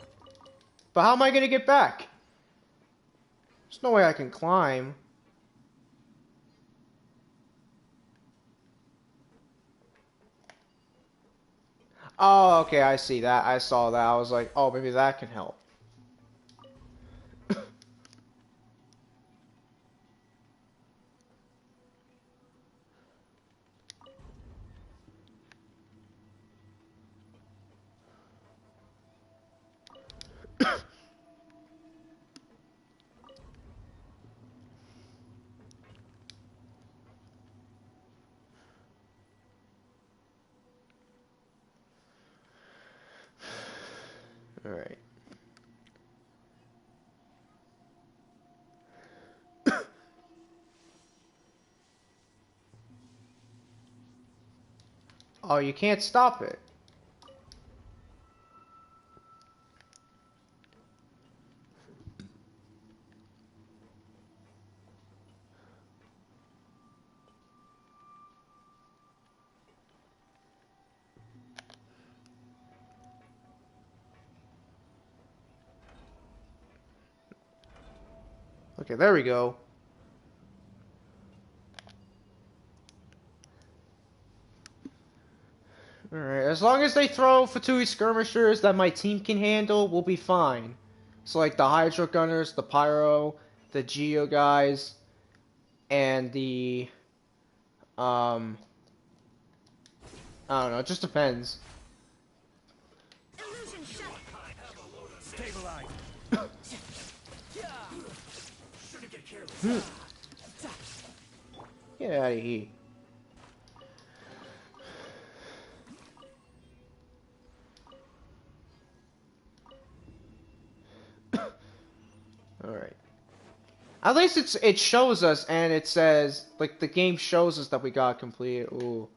But how am I gonna get back? There's no way I can climb. Oh, okay, I see that. I saw that. I was like, oh, maybe that can help. All right. Oh, you can't stop it. Okay, there we go. Alright, as long as they throw Fatui skirmishers that my team can handle, we'll be fine. So like the Hydro Gunners, the Pyro, the Geo guys, and the I don't know, it just depends. Get out of here. Alright. At least it shows us, and it says, like, the game shows us that we got completed. Ooh.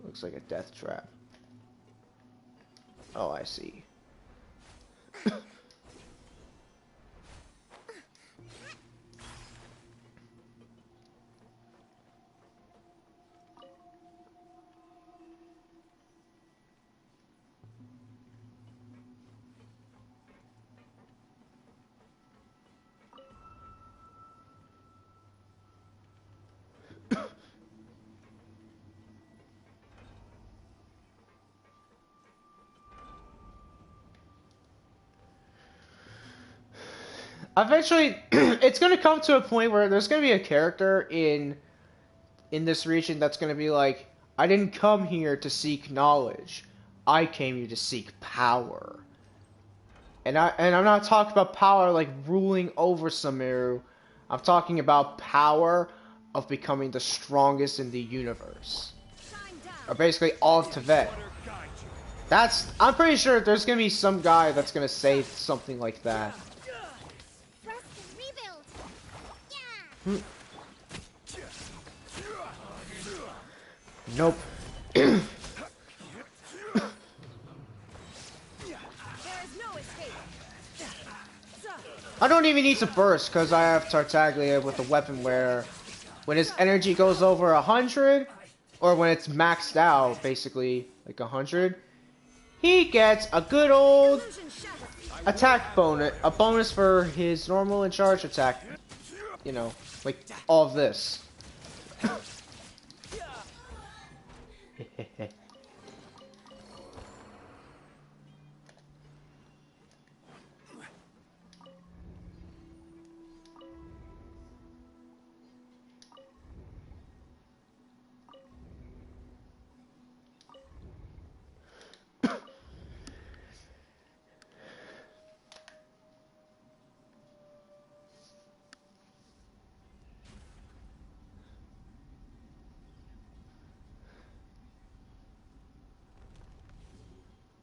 Looks like a death trap. Oh, I see. Eventually, it's gonna come to a point where there's gonna be a character in this region that's gonna be like, I didn't come here to seek knowledge. I came here to seek power. And I'm not talking about power like ruling over Sumeru. I'm talking about power of becoming the strongest in the universe. Or basically all of Tibet. I'm pretty sure there's gonna be some guy that's gonna say something like that. Nope. I don't even need to burst because I have Tartaglia with a weapon where when his energy goes over 100, or when it's maxed out, basically like 100, he gets a good old attack bonus, a bonus for his normal and charge attack. You know, like all of this.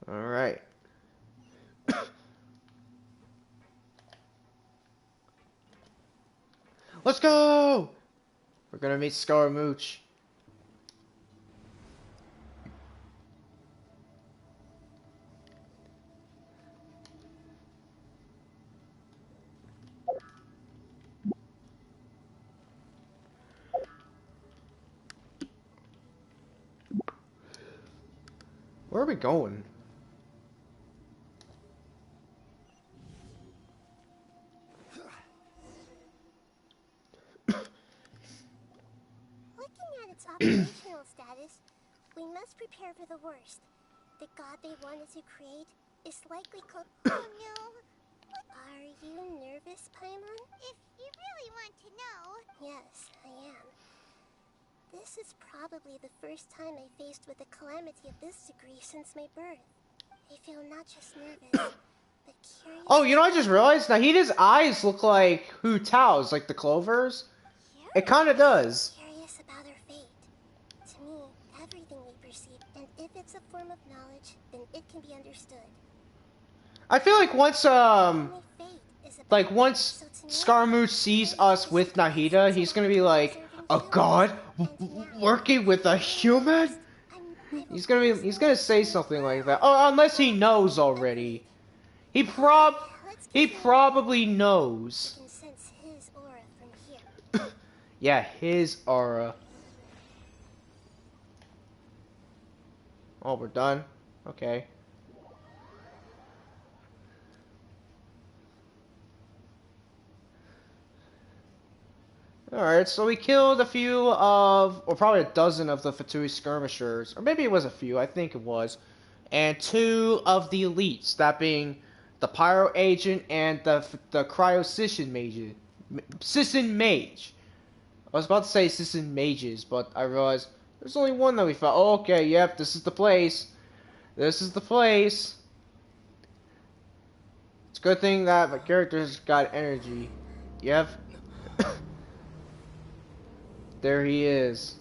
All right. Let's go! We're gonna meet Scaramouche. Where are we going? Operational status, we must prepare for the worst. The god they wanted to create is likely called. Oh no! Are you nervous, Paimon? If you really want to know. Yes, I am. This is probably the first time I faced with a calamity of this degree since my birth. I feel not just nervous, but curious. Oh, you know, I just realized Nahida's eyes look like Hu Tao's, like the clovers. It kind of does. Curious about her fate. To me, everything we perceive, and if it's a form of knowledge, then it can be understood. I feel like once Scaramouche sees us with Nahida, he's gonna be like, a god working with a human? He's gonna say something like that. Oh, unless he knows already. He probably knows. I can sense his aura from here. Yeah, his aura. Oh, we're done? Okay. Alright, so we killed a few of, or probably a dozen of the Fatui skirmishers, or maybe it was a few, I think it was, and 2 of the elites, that being the Pyro Agent and the Cryo Sisson Mage. I was about to say Sisson Mages, but I realized there's only one that we found. Oh, okay, yep, this is the place. This is the place. It's a good thing that my character's got energy. Yep. There he is.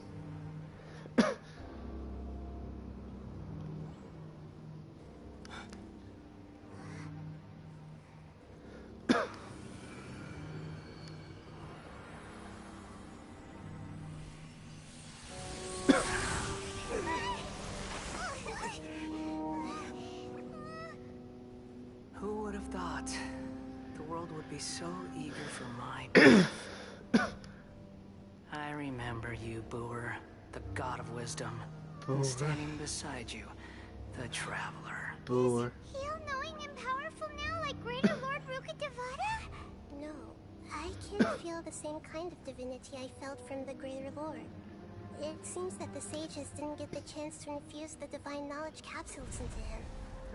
Who would have thought the world would be so eager for my birth? I remember you, Booer, the god of wisdom. And standing beside you, the traveler. Booer. Is he all-knowing and powerful now, like Greater Lord Rukkhadevata? No, I can't feel the same kind of divinity I felt from the Greater Lord. It seems that the sages didn't get the chance to infuse the divine knowledge capsules into him.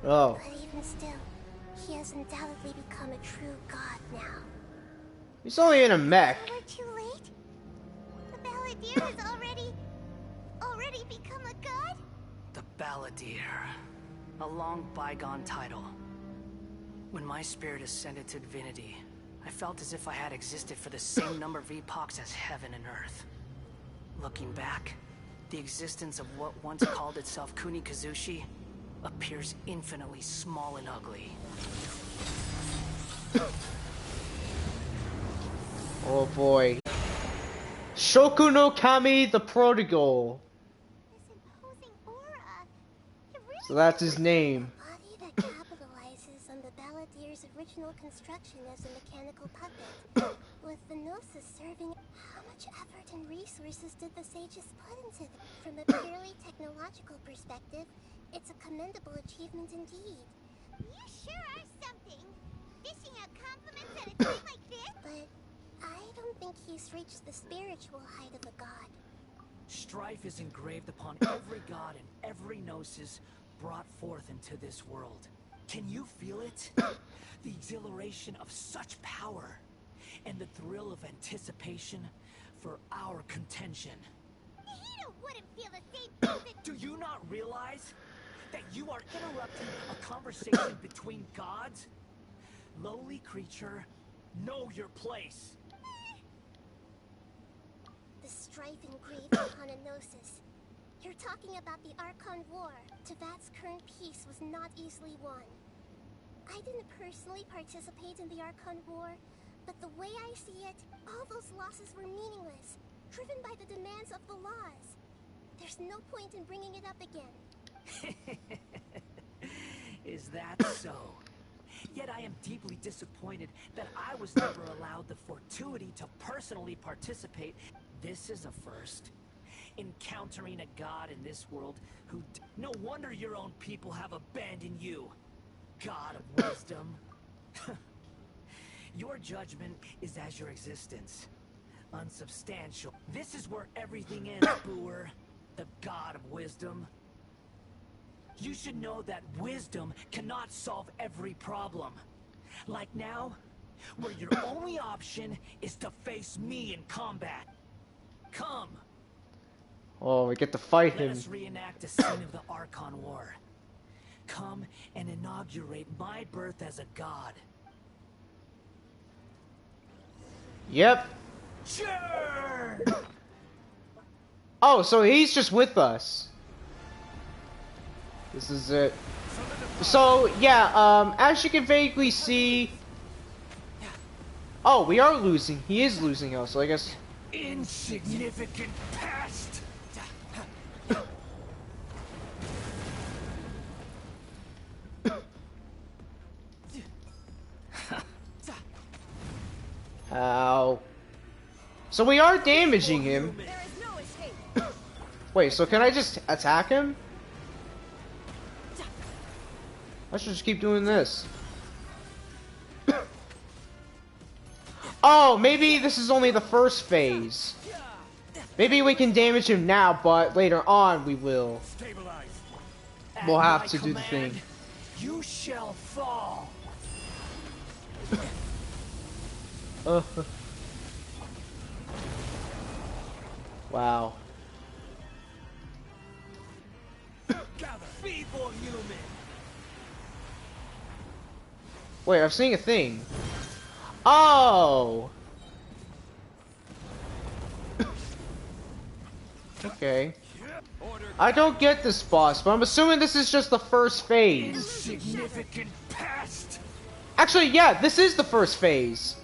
Oh. But even still, he has undoubtedly become a true god now. He's only in a mech. We're too late? The Balladeer has already become a god? The Balladeer. A long bygone title. When my spirit ascended to divinity, I felt as if I had existed for the same number of epochs as heaven and earth. Looking back, the existence of what once called itself Kunikazushi appears infinitely small and ugly. Oh boy. Shoku no Kami the Prodigal. So that's his name. Body that capitalizes on the Balladeer's original construction as a mechanical puppet, with the Gnosis serving. How much effort and resources did the sages put into them? From a purely technological perspective, it's a commendable achievement indeed. You sure are something. Dishing out compliments at a time like this? But I don't think he's reached the spiritual height of a god. Strife is engraved upon every god and every gnosis brought forth into this world. Can you feel it? The exhilaration of such power and the thrill of anticipation for our contention. Nahida wouldn't feel the same thing that... Do you not realize that you are interrupting a conversation between gods? Lowly creature, know your place. The strife engraved upon a Gnosis. You're talking about the Archon War. Tevat's current peace was not easily won. I didn't personally participate in the Archon War, but the way I see it, all those losses were meaningless, driven by the demands of the laws. There's no point in bringing it up again. Is that so? Yet I am deeply disappointed that I was never allowed the fortuity to personally participate. This is a first. Encountering a god in this world who... No wonder your own people have abandoned you. God of wisdom. Your judgment is as your existence. Unsubstantial. This is where everything ends, Booer. The god of wisdom. You should know that wisdom cannot solve every problem. Like now, where your only option is to face me in combat. Come. Oh, we get to fight Let him. us reenact a scene of the Archon War. Come and inaugurate my birth as a god. Yep. Sure. Oh, so he's just with us. This is it. So, yeah, as you can vaguely see... Oh, we are losing. He is losing us, so I guess... Insignificant pest. Ow. So we are damaging him. Wait, so can I just attack him? I should just keep doing this. Oh, maybe this is only the first phase. Maybe we can damage him now, but later on we will. We'll have to do the thing. You shall fall. Wow. Feeble human. Wait, I'm seeing a thing. Oh. Okay. I don't get this boss, but I'm assuming this is just the first phase. Insignificant pest. Actually, yeah, this is the first phase.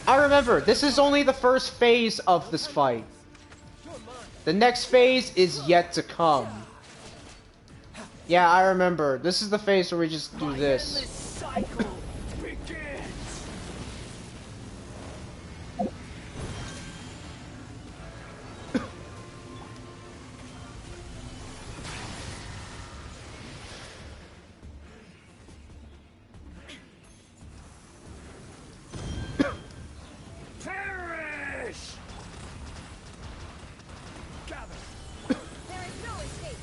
I remember, this is only the first phase of this fight. The next phase is yet to come. Yeah, I remember. This is the phase where we just do this. Cycle begins. Perish. Gather. There is no escape.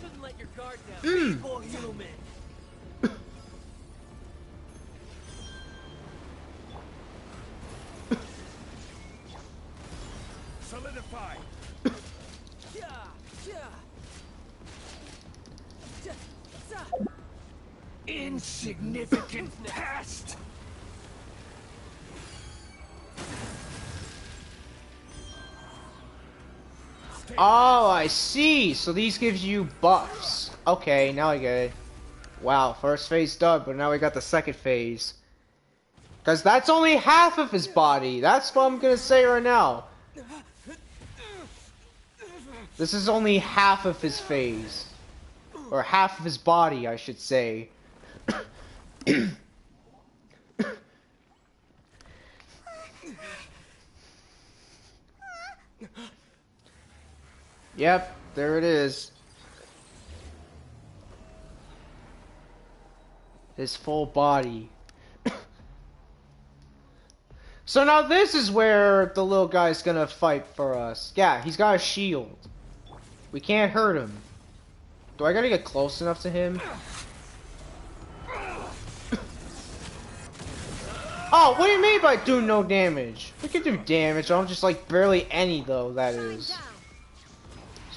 Shouldn't let your guard down. Mm. Feeble human. Solidify. Insignificant pest. Oh, I see. So these gives you buffs. Okay, now I get it. Wow, first phase done, but now we got the second phase. Because that's only half of his body. That's what I'm gonna say right now. This is only half of his phase. Or half of his body, I should say. Yep, there it is. His full body. So now this is where the little guy's gonna fight for us. Yeah, he's got a shield. We can't hurt him. Do I gotta get close enough to him? Oh, what do you mean by do no damage? We can do damage, I'm just like barely any though, that is.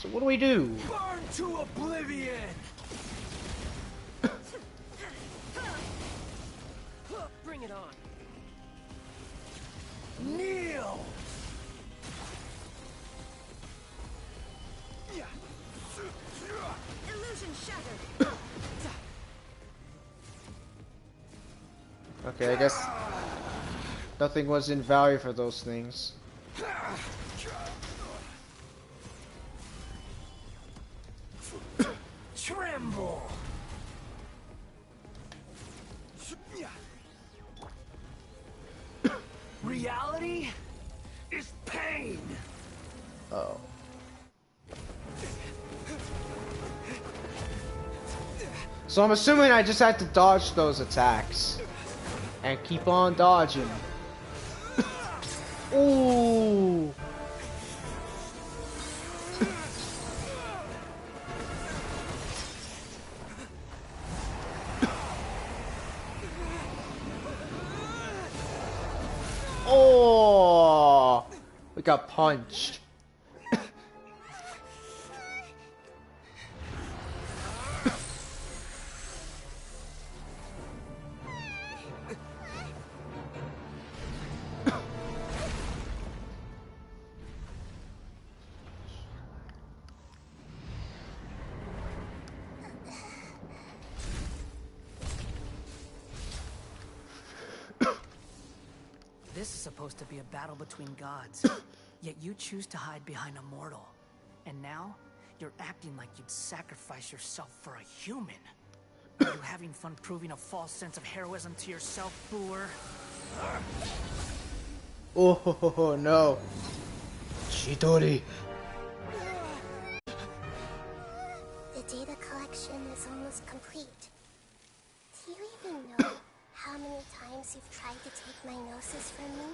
So what do we do? Burn to oblivion. Bring it on. Kneel. Illusion shattered. Okay, I guess nothing was in value for those things. Tremble. Reality is pain. Oh. So I'm assuming I just had to dodge those attacks. And keep on dodging. Ooh. Oh, we got punched. This is supposed to be a battle between gods, yet you choose to hide behind a mortal. And now, you're acting like you'd sacrifice yourself for a human. Are you having fun proving a false sense of heroism to yourself, Boor? Oh no. Chidori. The data collection is almost complete. Do you even know how many times you've tried to take my gnosis from me?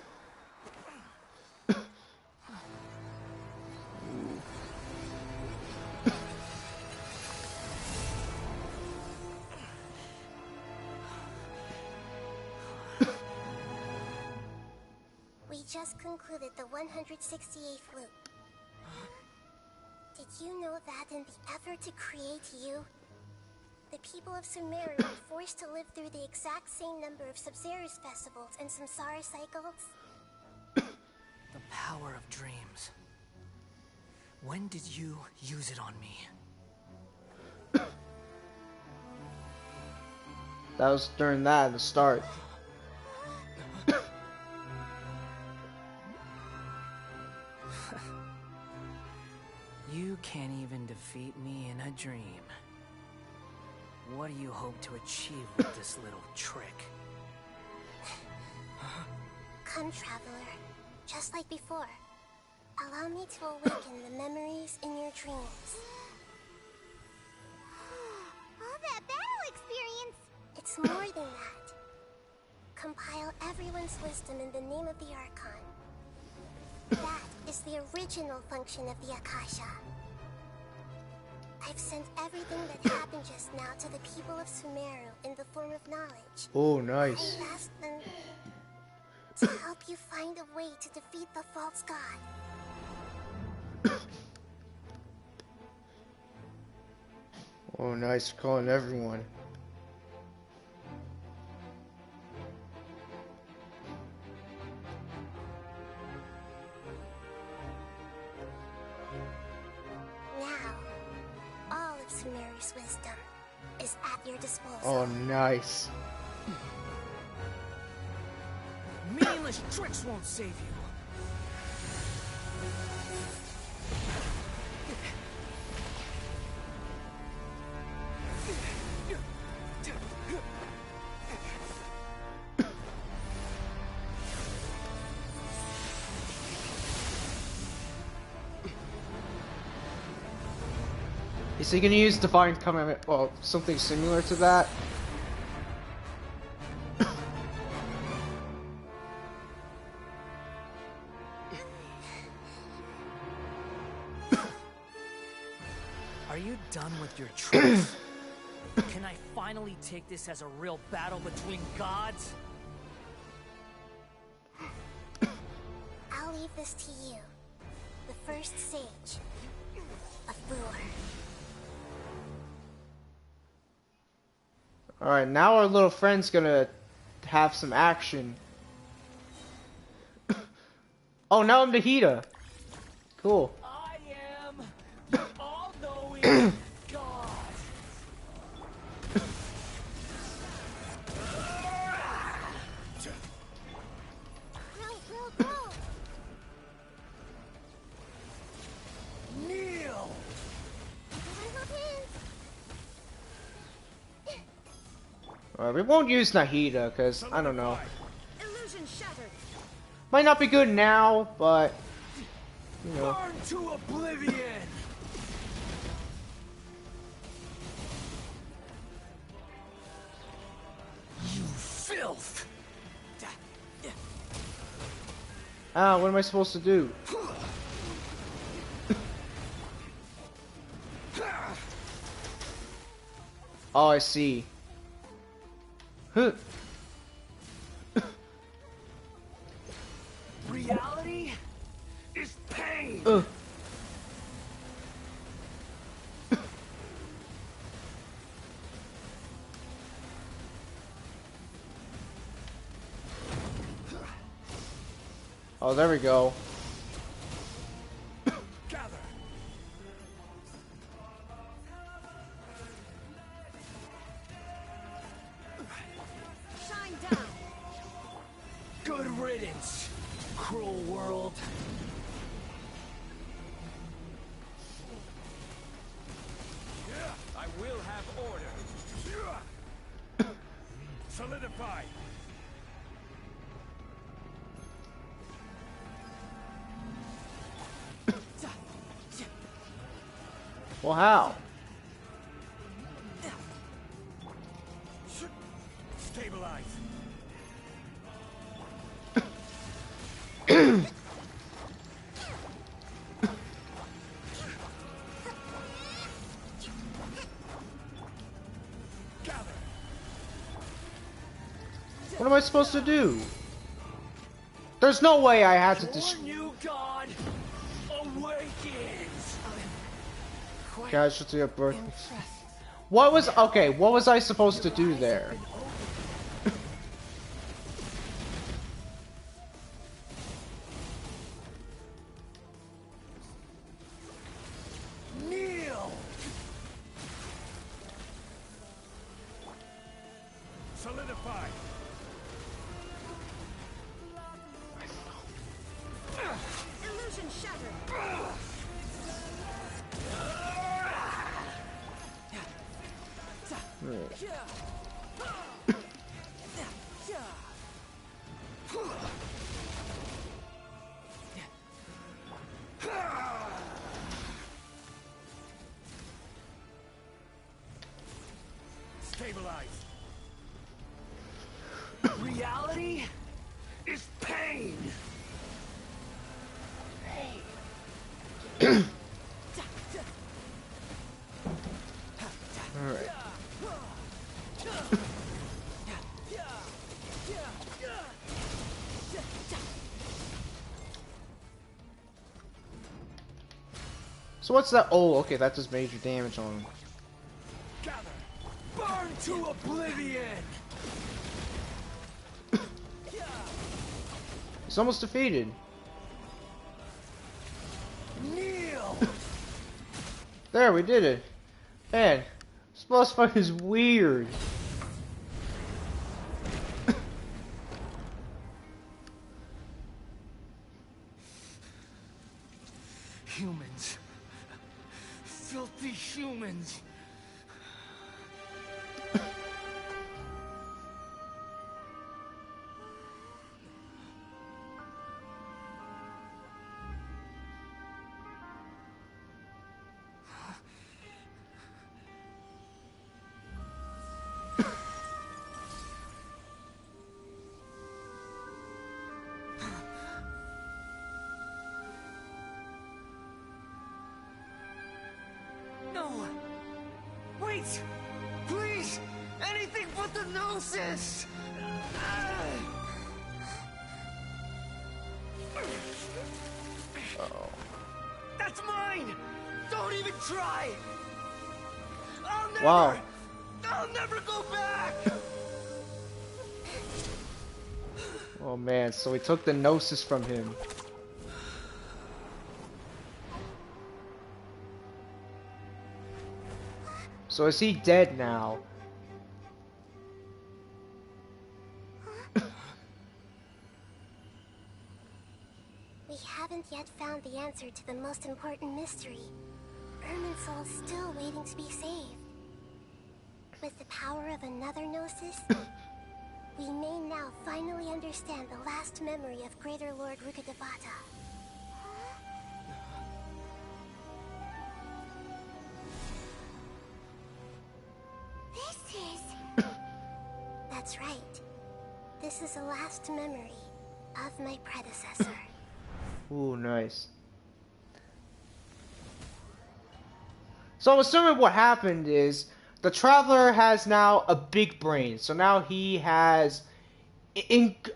We just concluded the 168th loop. Did you know that in the effort to create you, the people of Sumeru were forced to live through the exact same number of Sabzeruz festivals and Samsara cycles? The power of dreams. When did you use it on me? That was during that, the start. You can't even defeat me in a dream. What do you hope to achieve with this little trick? Come, Traveler. Just like before. Allow me to awaken the memories in your dreams. All that battle experience! It's more than that. Compile everyone's wisdom in the name of the Archon. That is the original function of the Akasha. I've sent everything that happened just now to the people of Sumeru in the form of knowledge. Oh, nice. I asked them to help you find a way to defeat the false god. Oh, nice, calling everyone. Sumeru's wisdom is at your disposal. Oh, nice. Meaningless tricks won't save you. Is he gonna use Divine Command? Well, something similar to that? Are you done with your tricks? Can I finally take this as a real battle between gods? I'll leave this to you. The first sage of Booor. Alright, now our little friend's gonna have some action. Oh, now I'm Nahida. Cool. I am the all-knowing God. Kneel. Alright, we won't use Nahida, because, I don't know. Illusion shattered. Might not be good now, but, you know. Burn to oblivion. You filth. Ah, what am I supposed to do? Oh, I see. Huh. Reality is pain. Oh, there we go. Gather. Shine down. Good riddance, cruel world. I will have order. Solidify. Well, how? Stabilize. What am I supposed to do? There's no way I had to New god awakens. Casualty of birth. What was okay? What was I supposed to do there? Kneel. Solidify. Illusion shattered. Stabilize. Reality is pain. Alright. So what's that? Oh, okay, that does major damage on him. Burn to oblivion. He's almost defeated. Kneel. There, we did it. Man, this boss fight is weird. Humans. Filthy humans. No! Wait! Please! Anything but the Gnosis! Uh-oh. That's mine! Don't even try! Wow. I'll never go back! Oh man, so we took the Gnosis from him. So is he dead now? We haven't yet found the answer to the most important mystery. Irminsul's still waiting to be saved. With the power of another Gnosis, we may now finally understand the last memory of Greater Lord Rukkhadevata. This is... That's right. This is the last memory of my predecessor. Ooh, nice. So I'm assuming what happened is the Traveler has now a big brain. So now he has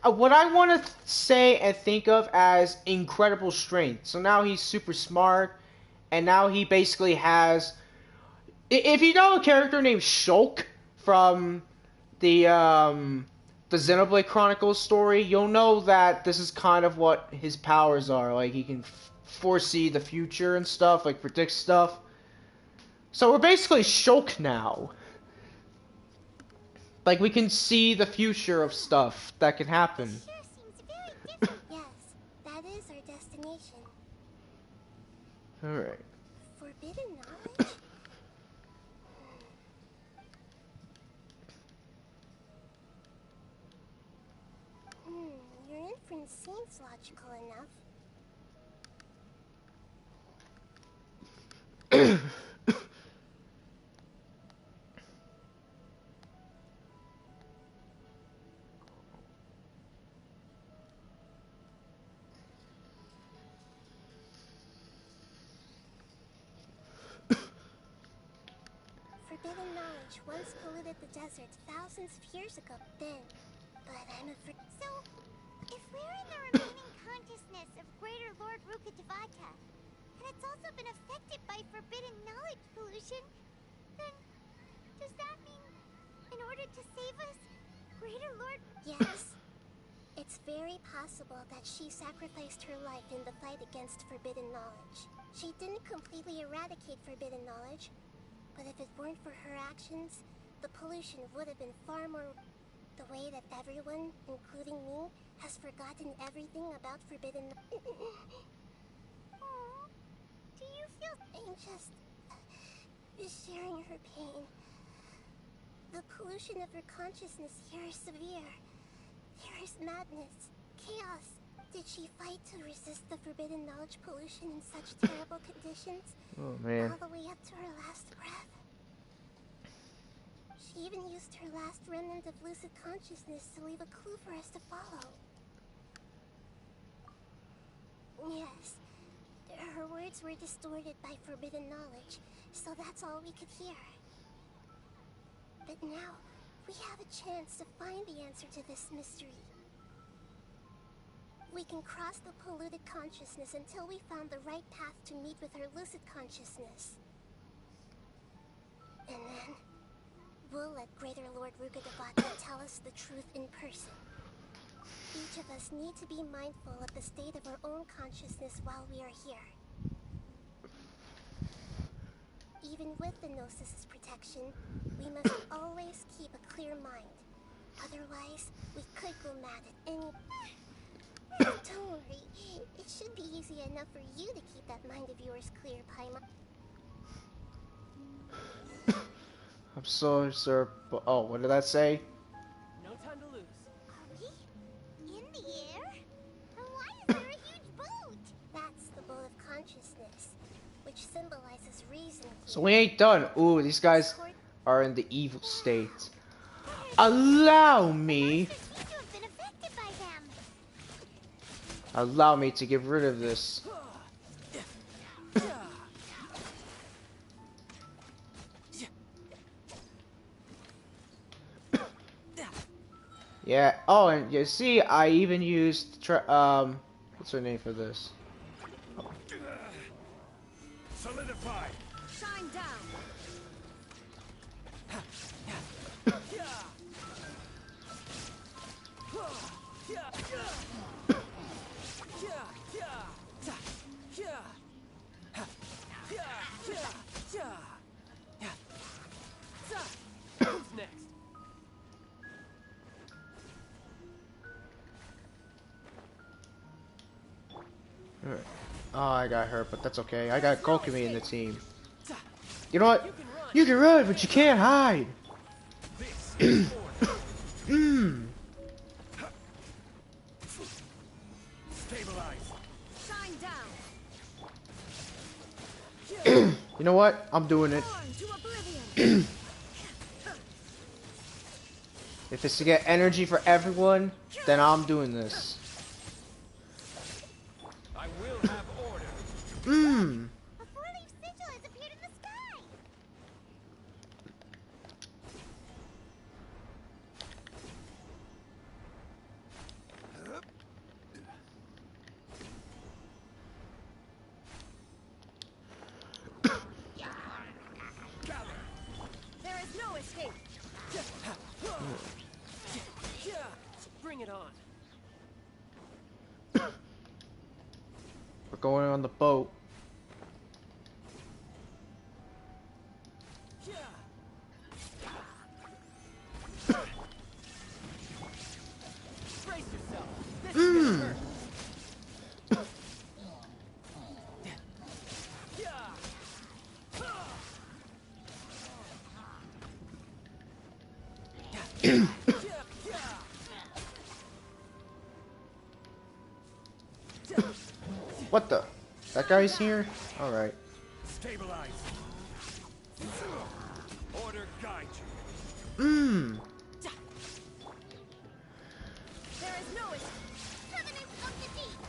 what I want to say and think of as incredible strength. So now he's super smart, and now he basically has. If you know a character named Shulk from the Xenoblade Chronicles story, you'll know that this is kind of what his powers are. Like, he can foresee the future and stuff, like predict stuff. So we're basically Shulk now. Like, we can see the future of stuff that can happen. Yes, that is our destination. Alright. Forbidden knowledge? Your inference seems logical enough. knowledge once polluted the desert thousands of years ago. Then, but I'm afraid. So, if we're in the remaining consciousness of Greater Lord Rukkhadevata, and it's also been affected by forbidden knowledge pollution, then does that mean, in order to save us, Greater Lord... Yes. It's very possible that she sacrificed her life in the fight against forbidden knowledge. She didn't completely eradicate forbidden knowledge, but if it weren't for her actions, the pollution would have been far more... The way that everyone, including me, has forgotten everything about forbidden... Do you feel... I'm just... sharing her pain. The pollution of her consciousness here is severe. There is madness, chaos. Did she fight to resist the forbidden knowledge pollution in such terrible conditions? Oh man. All the way up to her last breath. She even used her last remnant of lucid consciousness to leave a clue for us to follow. Yes, her words were distorted by forbidden knowledge, so that's all we could hear. But now, we have a chance to find the answer to this mystery. We can cross the polluted consciousness until we found the right path to meet with our lucid consciousness. And then, we'll let Greater Lord Rukkhadevata tell us the truth in person. Each of us need to be mindful of the state of our own consciousness while we are here. Even with the Gnosis' protection, we must always keep a clear mind. Otherwise, we could go mad at any... Don't worry, it should be easy enough for you to keep that mind of yours clear, Paimon. I'm sorry, sir. But, oh, what did that say? No time to lose. Are we in the air? And why is there a huge boat? That's the boat of consciousness, which symbolizes reason. So we ain't done. Ooh, these guys are in the evil state. Allow me. Allow me to get rid of this. Yeah. Oh, and you see, I even used what's her name for this? Solidify. Shine down. Who's next? Oh, I got hurt, but that's okay. I got Kokomi in the team. You know what? You can run, but you can't hide. You know what? I'm doing it. If it's to get energy for everyone, then I'm doing this. I will have order. A four-leaf sigil has appeared in the sky. There is no escape. Bring it on. We're going on the boat. Brace yourself. This is gonna hurt. What the? That guy's here? Alright. Stabilize. Order guide you. There is no escape. Covenant of the deep.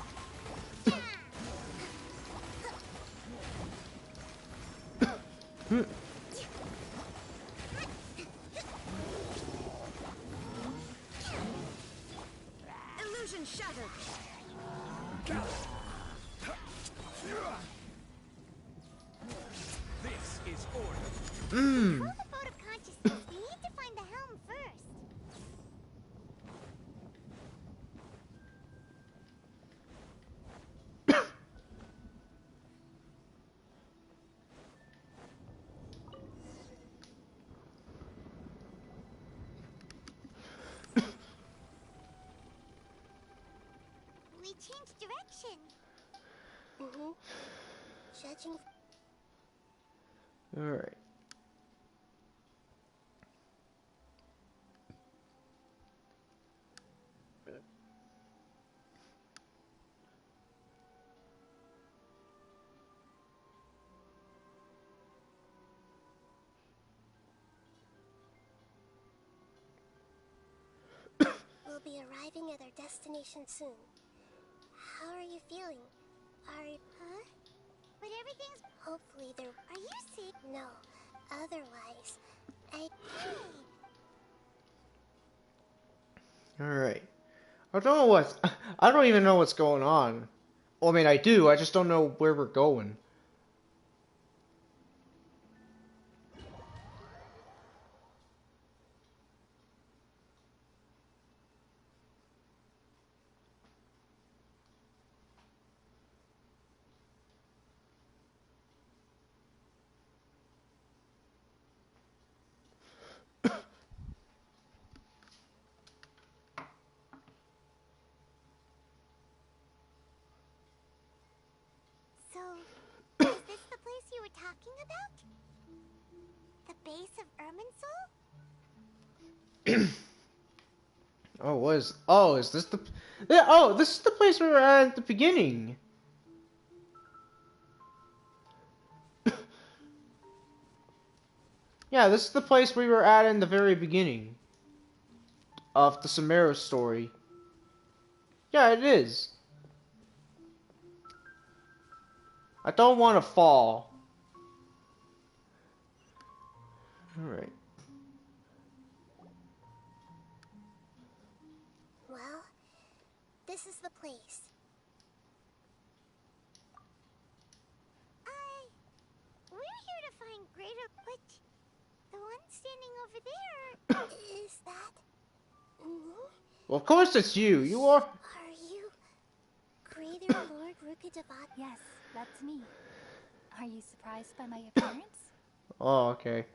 Mm-hmm. Judging... Alright. We'll be arriving at our destination soon. How are you feeling? Huh? But everything's... Hopefully there... Are you sick? No. Otherwise, Alright. I don't know what's... I don't even know what's going on. Well, I mean, I do. I just don't know where we're going. So, is this the place you were talking about? The base of Irminsul? Oh, what is... Oh, is this the... Yeah, oh, this is the place we were at the beginning. Yeah, this is the place we were at in the very beginning of the Sumeru story. Yeah, it is. I don't want to fall. Alright. well, this is the place. We're here to find greater... But the one standing over there... Is that... me? Well, of course it's you. You are... Are you... Greater Lord Rukkhadevata? Yes, that's me. Are you surprised by my appearance? Oh, okay.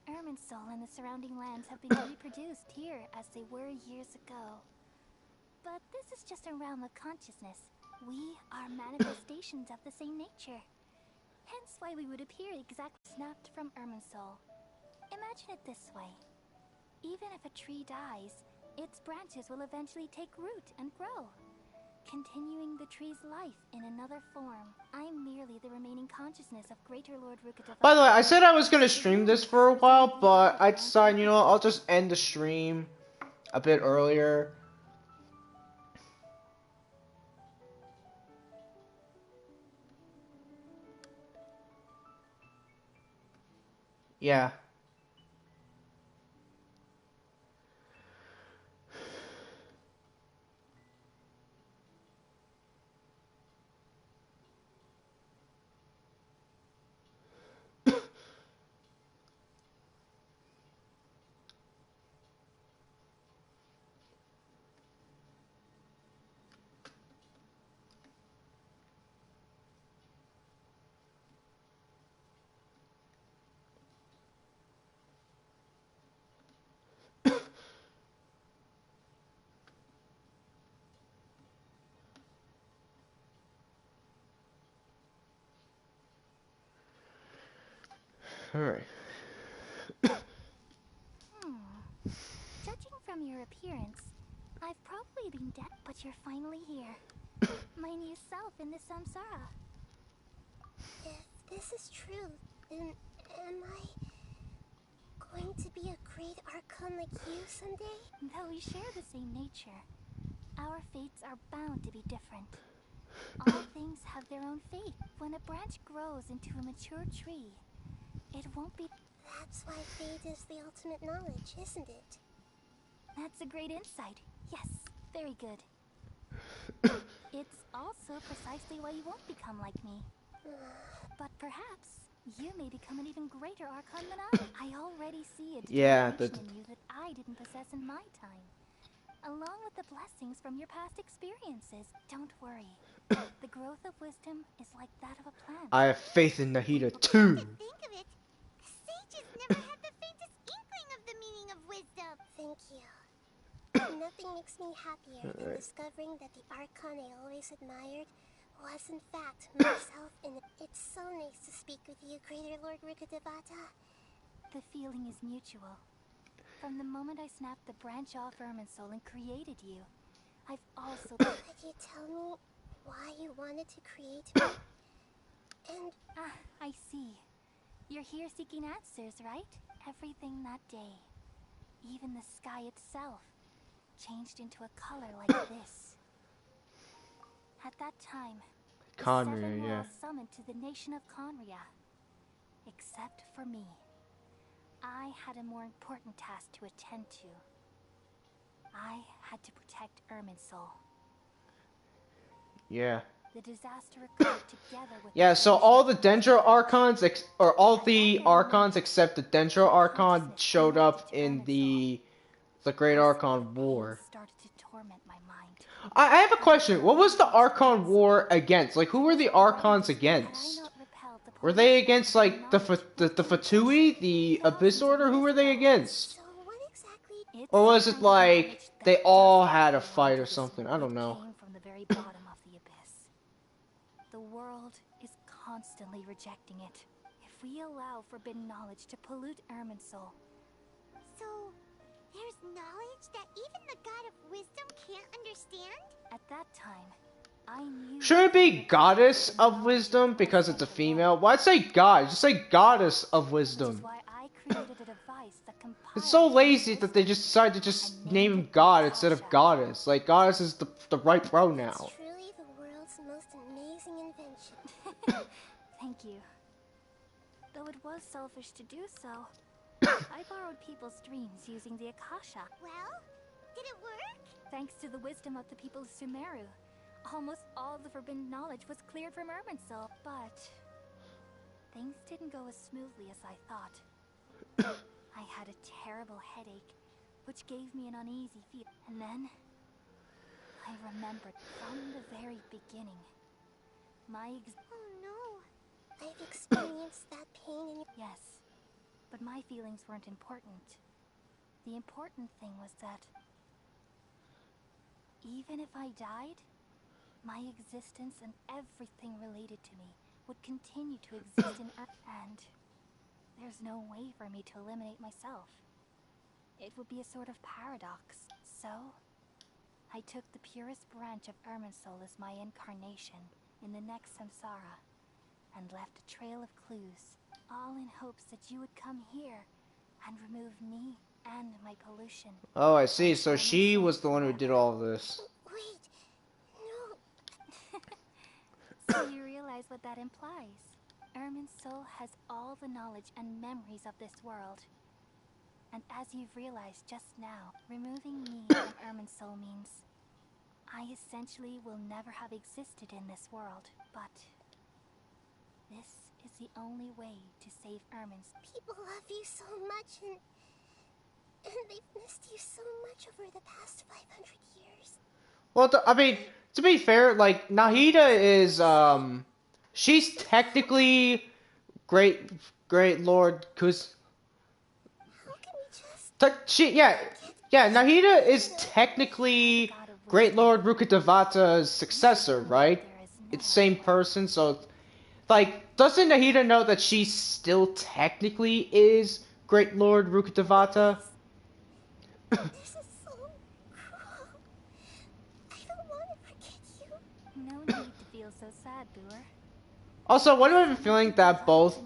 Irminsul and the surrounding lands have been reproduced here as they were years ago. But this is just a realm of consciousness. We are manifestations of the same nature. Hence why we would appear exactly snapped from Irminsul. Imagine it this way. Even if a tree dies, its branches will eventually take root and grow, continuing the tree's life in another form. I'm merely the remaining consciousness of Greater Lord Rukkhadevata. By the way, I said I was going to stream this for a while, but I decided, you know what, I'll just end the stream a bit earlier. Yeah. Alright. Judging from your appearance, I've probably been dead, but you're finally here. My new self in the samsara. If this is true, then am I going to be a great Archon like you someday? Though we share the same nature, our fates are bound to be different. All things have their own fate. When a branch grows into a mature tree, it won't be... That's why fate is the ultimate knowledge, isn't it? That's a great insight. Yes, very good. It's also precisely why you won't become like me. But perhaps you may become an even greater Archon than I. I already see a determination in you that I didn't possess in my time, along with the blessings from your past experiences. Don't worry. The growth of wisdom is like that of a plant. I have faith in Nahida too. Think of it. Sages never had the faintest inkling of the meaning of wisdom. Thank you. Nothing Nothing makes me happier than discovering that the Archon I always admired was in fact myself in it. It's so nice to speak with you, Greater Lord Rukkhadevata. The feeling is mutual. From the moment I snapped the branch off Irminsul and created you, I've also... Could you tell me why you wanted to create me? And... Ah, I see. You're here seeking answers, right? Everything that day, even the sky itself, changed into a color like this. At that time, Khaenri'ah, the seven were yeah. all summoned to the nation of Khaenri'ah. Except for me. I had a more important task to attend to. I had to protect Irminsul. Yeah. The disaster occurred together with... Yeah, so all the Dendro Archons, or all the Archons except the Dendro Archon showed up in the Great Archon War. started to torment my mind. I have a question. What was the Archon War against? Like, who were the Archons against? Were they against, like, the Fatui, the Abyss Order? Who were they against? Or was it like they all had a fight or something? I don't know. Came from the very bottom of the abyss. The world is constantly rejecting it. If we allow forbidden knowledge to pollute Irminsul, So, there's knowledge that even the God of Wisdom can't understand? at that time, I knew... Should it be Goddess of Wisdom because it's a female? Why'd say God? Just say Goddess of Wisdom. why I created a device that compiled... It's so lazy that they just decided to just name him God instead of Goddess. Like, Goddess is the right pronoun. Truly the world's most amazing invention. Thank you. Though it was selfish to do so, I borrowed people's dreams using the Akasha. Well, did it work? Thanks to the wisdom of the people of Sumeru, almost all the forbidden knowledge was cleared from Irminsul. But things didn't go as smoothly as I thought. I had a terrible headache, which gave me an uneasy feel. And then I remembered from the very beginning. Oh no. I've experienced that pain in your... Yes, but my feelings weren't important. The important thing was that even if I died, my existence and everything related to me would continue to exist in Earth, and there's no way for me to eliminate myself. It would be a sort of paradox. So, I took the purest branch of Irminsul as my incarnation in the next samsara, and left a trail of clues, all in hopes that you would come here and remove me and my pollution. Oh, I see. So she was the one who did all of this. Wait, no. So you realize what that implies. Irminsul has all the knowledge and memories of this world. And as you've realized just now, removing me from Irminsul means I essentially will never have existed in this world. But this is the only way to save Irminsul. People love you so much and they've missed you so much over the past 500 years. Well, I mean, to be fair, like, Nahida is, she's technically Great Lord Kus... How can we just... Yeah, Nahida is technically Great Lord Rukkhadevata's successor, right? It's same person, so, like, doesn't Nahida know that she still technically is Great Lord Rukkhadevata? This is so cruel. I don't want to forget you. No need to feel so sad, Boor. Also, what do I have a feeling that both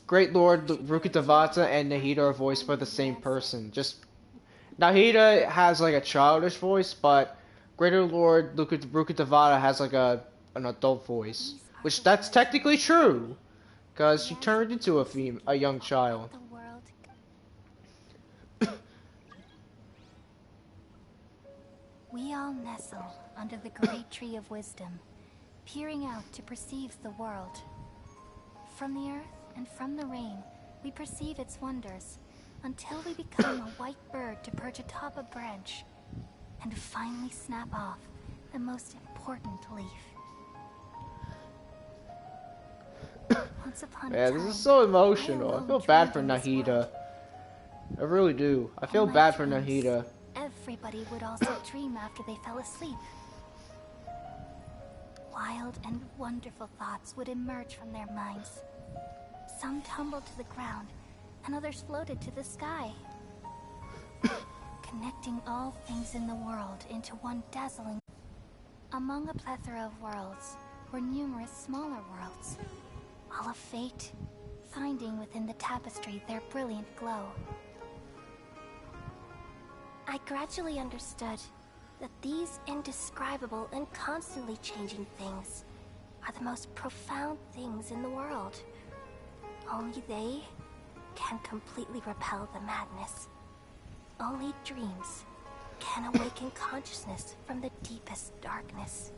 Great Lord Rukkhadevata and Nahida are voiced by the same person? Just Nahida has like a childish voice, but Greater Lord Rukkhadevata has like an adult voice, which that's technically true, because she turned into a young child. We all nestle under the great tree of wisdom, peering out to perceive the world. From the earth and from the rain, we perceive its wonders, until we become a white bird to perch atop a branch, and finally snap off the most important leaf. Once upon a Man, time, this is so emotional. I feel bad for Nahida. I really do. I feel bad for Nahida. everybody would also dream after they fell asleep. Wild and wonderful thoughts would emerge from their minds. Some tumbled to the ground, and others floated to the sky, connecting all things in the world into one dazzling. Among a plethora of worlds were numerous smaller worlds, all of fate, finding within the tapestry their brilliant glow. I gradually understood that these indescribable and constantly changing things are the most profound things in the world. Only they can completely repel the madness. Only dreams can awaken consciousness from the deepest darkness.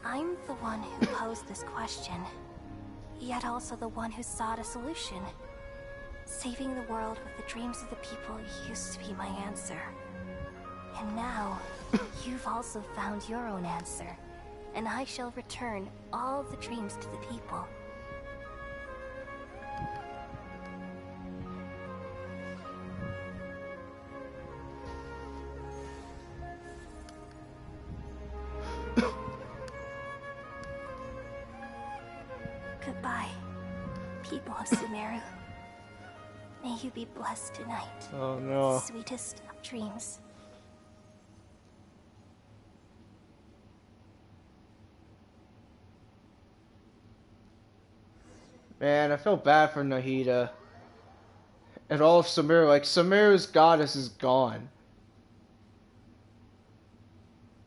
I'm the one who posed this question, yet also the one who sought a solution. Saving the world with the dreams of the people used to be my answer. And now, you've also found your own answer, and I shall return all the dreams to the people. Goodbye, people of Sumeru. May you be blessed tonight. Oh no. Sweetest of dreams. Man, I feel bad for Nahida. And all of Sumeru. Like, Sumeru's goddess is gone.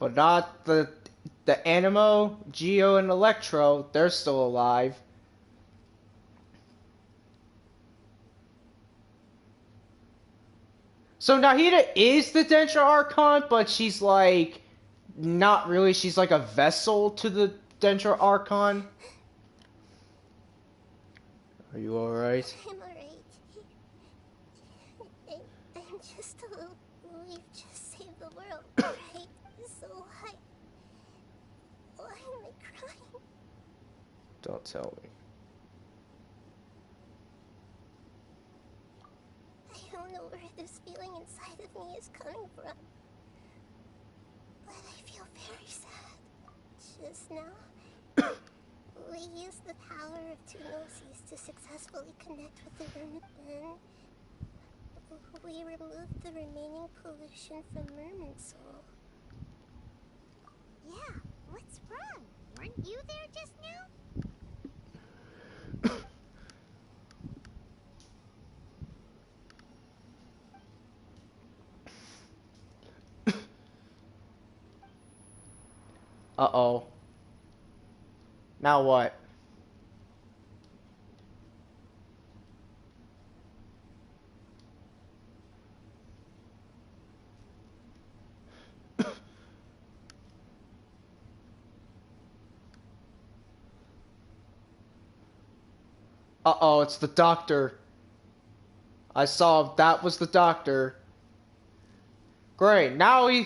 But not the Anemo, Geo, and Electro. They're still alive. So Nahida is the Denture Archon, but she's like, not really. She's like a vessel to the Denture Archon. Are you alright? I'm alright. I'm just a little... We've just saved the world, right? So why am I crying? Don't tell me. I don't know where this feeling inside of me is coming from. But I feel very sad. Just now, we used the power of two Gnosis to successfully connect with the Merman. Then, we removed the remaining pollution from Merman Soul. Yeah, what's wrong? Weren't you there just now? Uh-oh. Now what? Uh-oh, it's the doctor. I saw that was the doctor. Great, now he...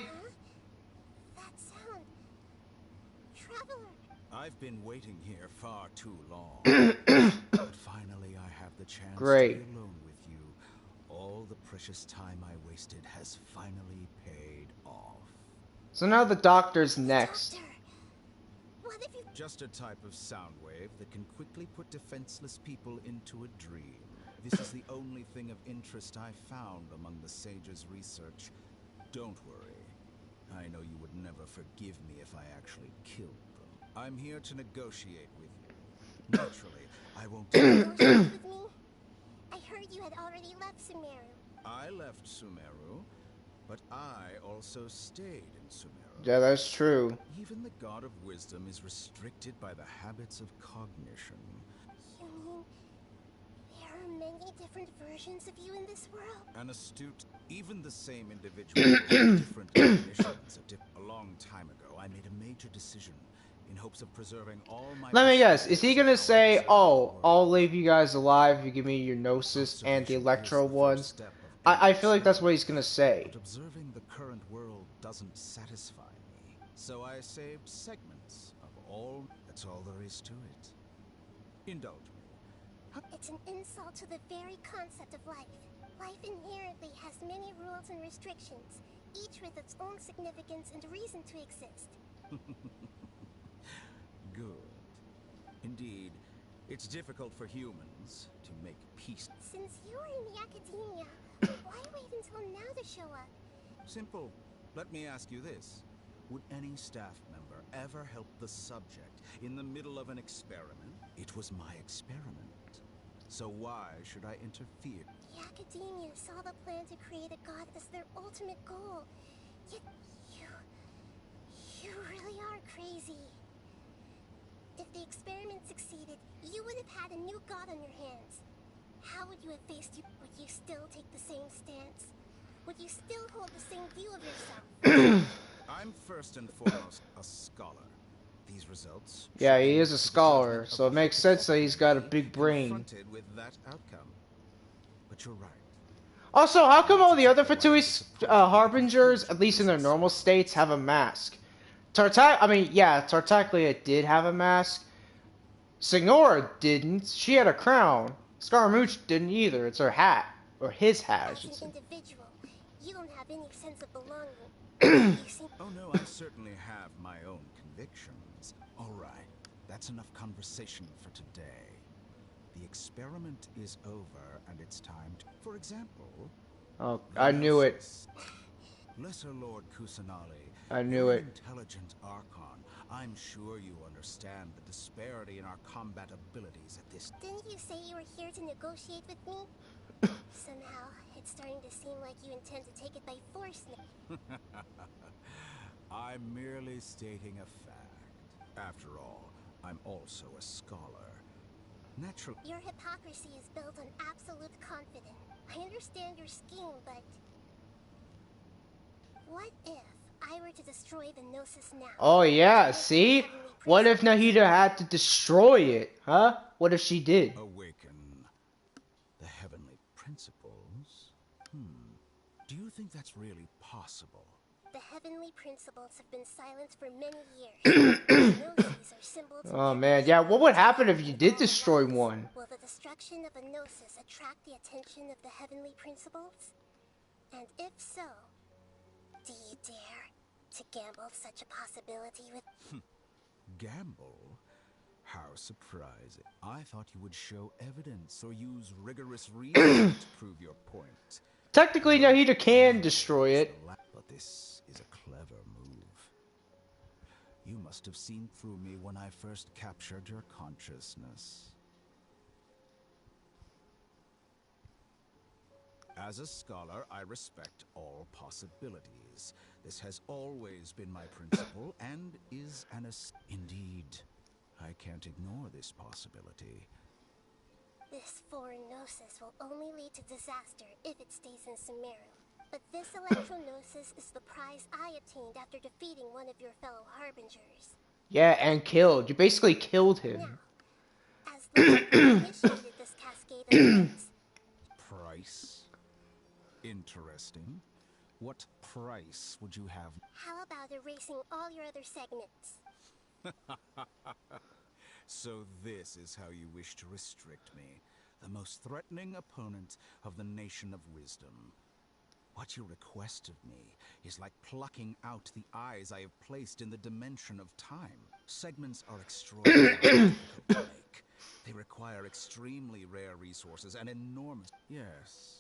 That sound. Traveler. I've been waiting here far too long. But finally I have the chance to Great. be alone with you. All the precious time I wasted has finally paid off. So now the doctor's next. Doctor. What if you... Just a type of sound wave that can quickly put defenseless people into a dream. This is the only thing of interest I found among the sage's research. Don't worry. I know you would never forgive me if I actually killed them. I'm here to negotiate with you. Naturally, I won't... Negotiate with me? I heard you had already left Sumeru. I left Sumeru, but I also stayed in Sumeru. Yeah, that's true. Even the God of Wisdom is restricted by the habits of cognition. You mean there are many different versions of you in this world? An astute, even the same individual with different cognitions. A long time ago, I made a major decision. in hopes of preserving all my... Let me guess, is he gonna say, oh, I'll leave you guys alive if you give me your Gnosis and the Electro ones? I feel like that's what he's gonna say. But observing the current world doesn't satisfy me. So I saved segments of all... That's all there is to it. Indulge me. It's an insult to the very concept of life. Life inherently has many rules and restrictions, each with its own significance and reason to exist. Good. Indeed, it's difficult for humans to make peace. Since you are in the academia, why wait until now to show up? Simple. Let me ask you this. Would any staff member ever help the subject in the middle of an experiment? It was my experiment. So why should I interfere? The academia saw the plan to create a god as their ultimate goal. Yet you really are crazy. If the experiment succeeded, you would have had a new god on your hands. How would you have faced you? Would you still take the same stance? Would you still hold the same view of yourself? I'm first and foremost a scholar. These results... Yeah, he is a scholar, so it makes sense that he's got a big brain. ...confronted with that outcome. But you're right. Also, how come all the other Fatui Harbingers, at least in their normal states, have a mask? Tartaglia did have a mask. Signora didn't. She had a crown. Scaramouche didn't either. It's her hat. Or his hat, I should say. As an individual, you don't have any sense of belonging. Oh no, I certainly have my own convictions. All right, that's enough conversation for today. The experiment is over, and it's time to... For example... Oh, I knew it. Lesser Lord Kusanali. I knew it. Intelligent Archon. I'm sure you understand the disparity in our combat abilities at this... Didn't you say you were here to negotiate with me? Somehow, it's starting to seem like you intend to take it by force now. I'm merely stating a fact. After all, I'm also a scholar. Naturally... Your hypocrisy is built on absolute confidence. I understand your scheme, but... What if I were to destroy the Gnosis now? Oh yeah, see? What if Nahida had to destroy it, huh? What if she did? Awaken the heavenly principles? Do you think that's really possible? The heavenly principles have been silent for many years. Gnosis are symbols of Oh man, yeah, what would happen if you did destroy one? Will the destruction of a Gnosis attract the attention of the heavenly principles? And if so, do you dare to gamble such a possibility with... Gamble? How surprising. I thought you would show evidence or use rigorous reasoning to prove your point. Technically, Nahida can destroy it. But this is a clever move. You must have seen through me when I first captured your consciousness. As a scholar, I respect all possibilities. This has always been my principle and is an Indeed, I can't ignore this possibility. This foreign Gnosis will only lead to disaster if it stays in Sumeru. But this Electro-Gnosis is the prize I obtained after defeating one of your fellow Harbingers. Yeah, and killed. You basically killed him. Now, as the one who initiated this cascade of events... Price? Interesting. What price would you have? How about erasing all your other segments? So this is how you wish to restrict me, the most threatening opponent of the Nation of Wisdom. What you request of me is like plucking out the eyes I have placed in the dimension of time. Segments are extraordinarily difficult to make. They require extremely rare resources and enormous... Yes,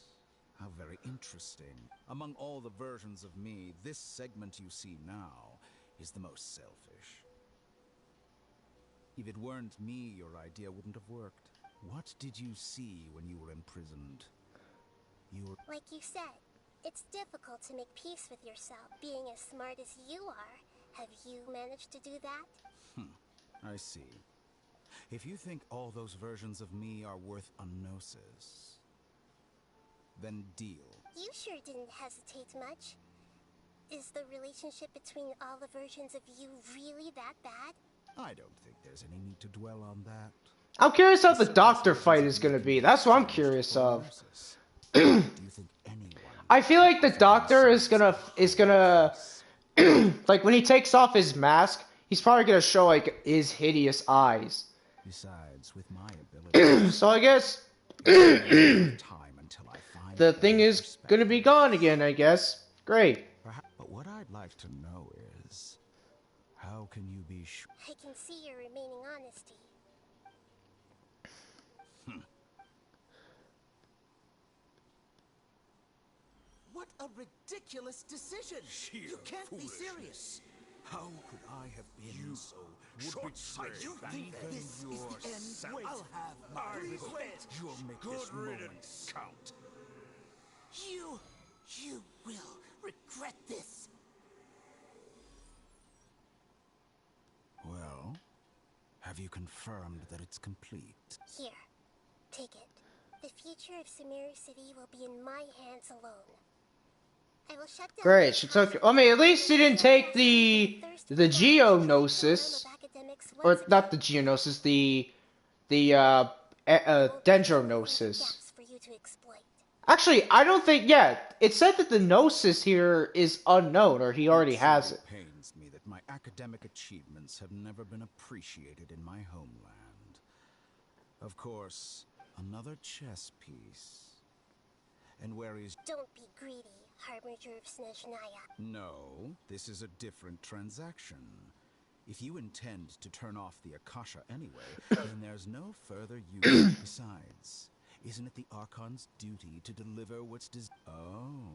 how very interesting. Among all the versions of me, this segment you see now is the most selfish. If it weren't me, your idea wouldn't have worked. What did you see when you were imprisoned? You were... Like you said, it's difficult to make peace with yourself. Being as smart as you are, have you managed to do that? I see. If you think all those versions of me are worth a Gnosis, then deal. You sure didn't hesitate much. Is the relationship between all the versions of you really that bad? I don't think there's any need to dwell on that. I'm curious how the doctor fight is gonna be. That's what I'm curious of. I feel like the doctor is gonna like when he takes off his mask, he's probably gonna show like his hideous eyes. Besides, with my ability, So I guess time until I find the thing is gonna be gone again, I guess. Great. But what I'd like to know is, how can you be sure? I can see your remaining honesty. What a ridiculous decision! You can't be serious. How could I have been so short-sighted? You think this is the end? Wait, I'll have my revenge. You'll make this moment count. You will regret this. Well, have you confirmed that it's complete? Here, take it. The future of Sumeru City will be in my hands alone. I will shut down. Great. She took. I mean, at least she didn't take the Geonosis, or not the Geonosis, the Dendronosis. For you to exploit. Actually, I don't think. Yeah, it said that the Gnosis here is unknown, or he already has it. Pains me that my academic achievements have never been appreciated in my homeland. Of course, another chess piece. And where is... Don't be greedy, Harbinger of Snezhnaya. No, this is a different transaction. If you intend to turn off the Akasha anyway, then there's no further use. Besides, isn't it the Archon's duty to deliver what's Oh.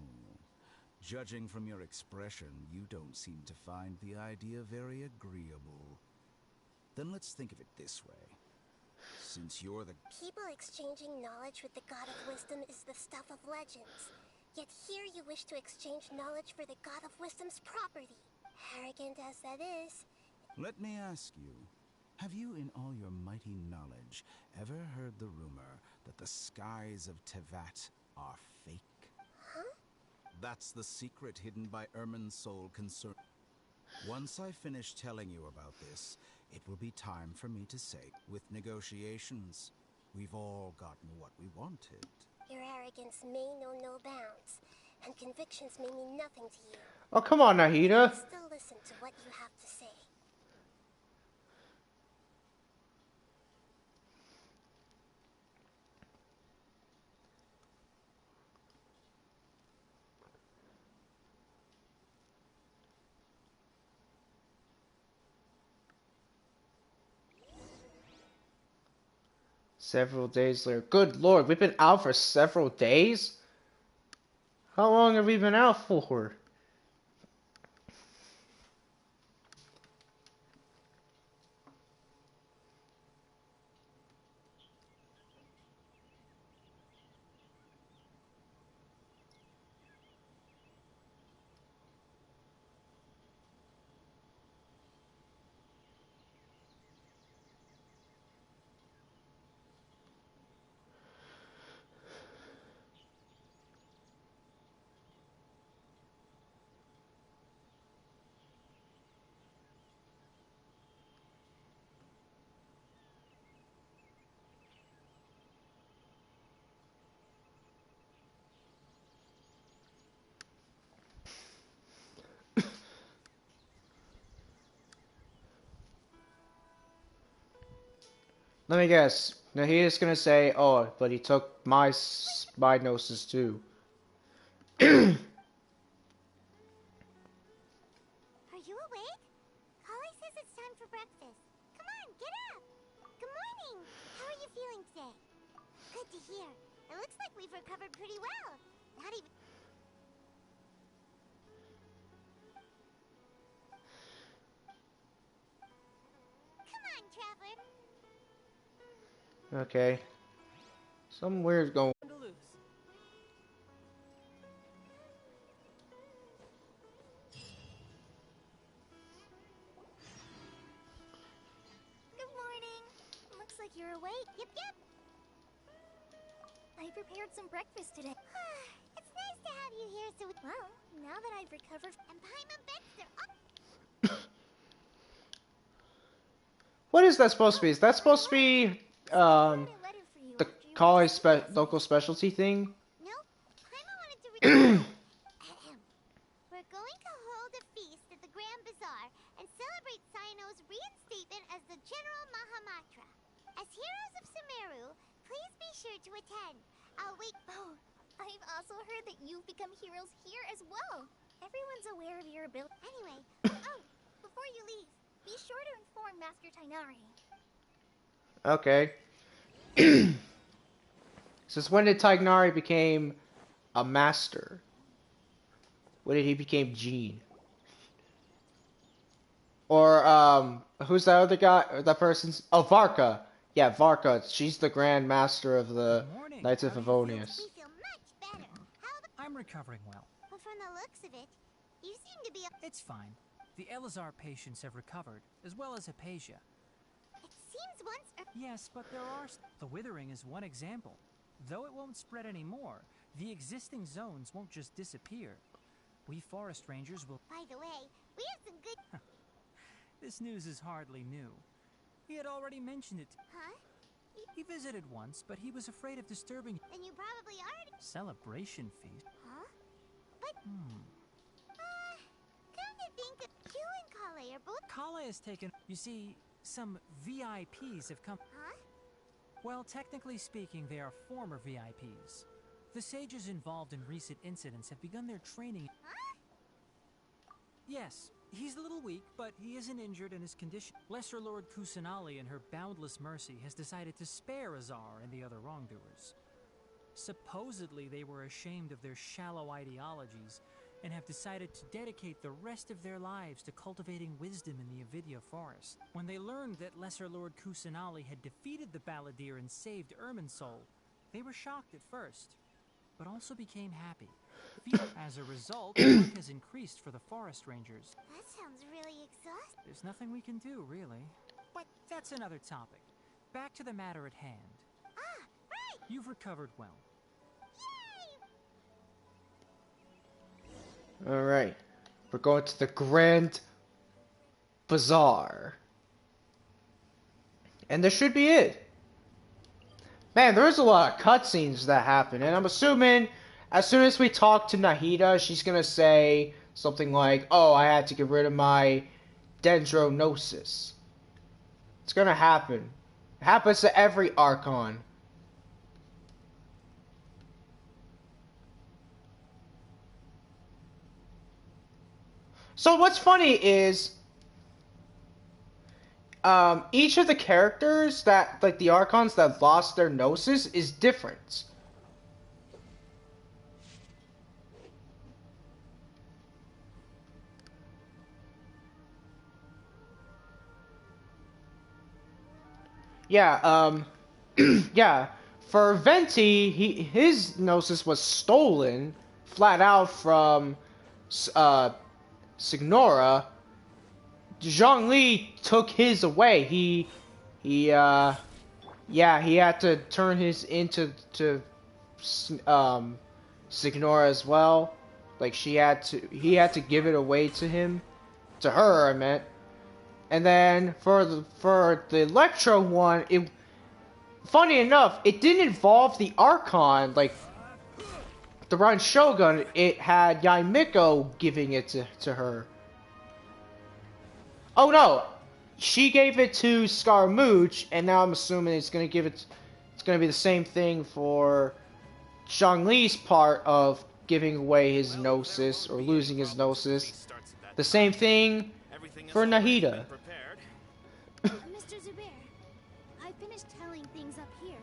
Judging from your expression, you don't seem to find the idea very agreeable. Then let's think of it this way. Since you're the... People exchanging knowledge with the God of Wisdom is the stuff of legends. Yet here you wish to exchange knowledge for the God of Wisdom's property. Arrogant as that is. Let me ask you, have you in all your mighty knowledge ever heard the rumor that the skies of Tevat are fake? Huh? That's the secret hidden by Irminsul concern. Once I finish telling you about this, it will be time for me to say, with negotiations, we've all gotten what we wanted. Your arrogance may know no bounds, and convictions may mean nothing to you. Oh, come on, Nahida. Still listen to what you have to say. Several days later. Good lord, we've been out for several days? How long have we been out for? Let me guess. Nahida's gonna say, oh, but he took my Gnosis too. Are you awake? Holly says it's time for breakfast. Come on, get up! Good morning! How are you feeling today? Good to hear. It looks like we've recovered pretty well. Not even... Come on, Traveler. Okay. Some weird's going. Good morning. Looks like you're awake. Yep, yep. I prepared some breakfast today. It's nice to have you here so... Well, now that I've recovered... And Paimon Baxter... What is that supposed to be? Is that supposed to be the college local specialty thing? We're going to hold a feast at the Grand Bazaar and celebrate Cyno's reinstatement as the General Mahamatra. As heroes of Sumeru, please be sure to attend. I'll wait. Oh, I've also heard that you've become heroes here as well. Everyone's aware of your ability. Anyway, oh, before you leave, be sure to inform Master Tainari. Okay. Since when did Tagnari became a master? When did he became Gene? Or who's that other guy? Or that person's? Oh, Varka. Yeah, Varka. She's the Grand Master of the Knights of Favonius. I'm recovering well. But from the looks of it, you seem to be. It's fine. The Elazar patients have recovered, as well as Hypatia. It seems once. Yes, but there are. The Withering is one example. Though it won't spread anymore, the existing zones won't just disappear. We forest rangers will. By the way, we have some good. This news is hardly new. He had already mentioned it. Huh? He visited once, but he was afraid of disturbing. Then you probably already. Celebration feast. Huh? But. Come to think of, you and Kale are both. Kale has taken. You see, some VIPs have come. Huh? Well, technically speaking, they are former VIPs. The sages involved in recent incidents have begun their training. Huh? Yes, he's a little weak, but he isn't injured in his condition. Lesser Lord Kusanali, in her boundless mercy, has decided to spare Azar and the other wrongdoers. Supposedly, they were ashamed of their shallow ideologies and have decided to dedicate the rest of their lives to cultivating wisdom in the Avidya forest. When they learned that Lesser Lord Kusanali had defeated the Balladeer and saved Irminsul, they were shocked at first, but also became happy. As a result, work has increased for the forest rangers. That sounds really exhausting. There's nothing we can do, really. But that's another topic. Back to the matter at hand. Ah, right! You've recovered well. Alright. We're going to the Grand Bazaar. And this should be it. Man, there's a lot of cutscenes that happen, and I'm assuming as soon as we talk to Nahida, she's gonna say something like, oh, I had to get rid of my Dendronosis. It's gonna happen. It happens to every Archon. So what's funny is each of the characters that, like the Archons that lost their Gnosis, is different. Yeah, yeah, for Venti, his Gnosis was stolen flat out from, Signora. Zhongli took his away. He had to turn his into Signora as well. Like he had to give it away to her, I meant. And then for the Electro one, funny enough, it didn't involve the Archon, like the Run Shogun. It had Yaimiko giving it to her. Oh no, she gave it to Scaramouche, and now I'm assuming it's gonna be the same thing for Zhongli's part of giving away his Gnosis or losing his Gnosis. The same thing for Nahida. Mr. Zubair, I finished tallying things up here.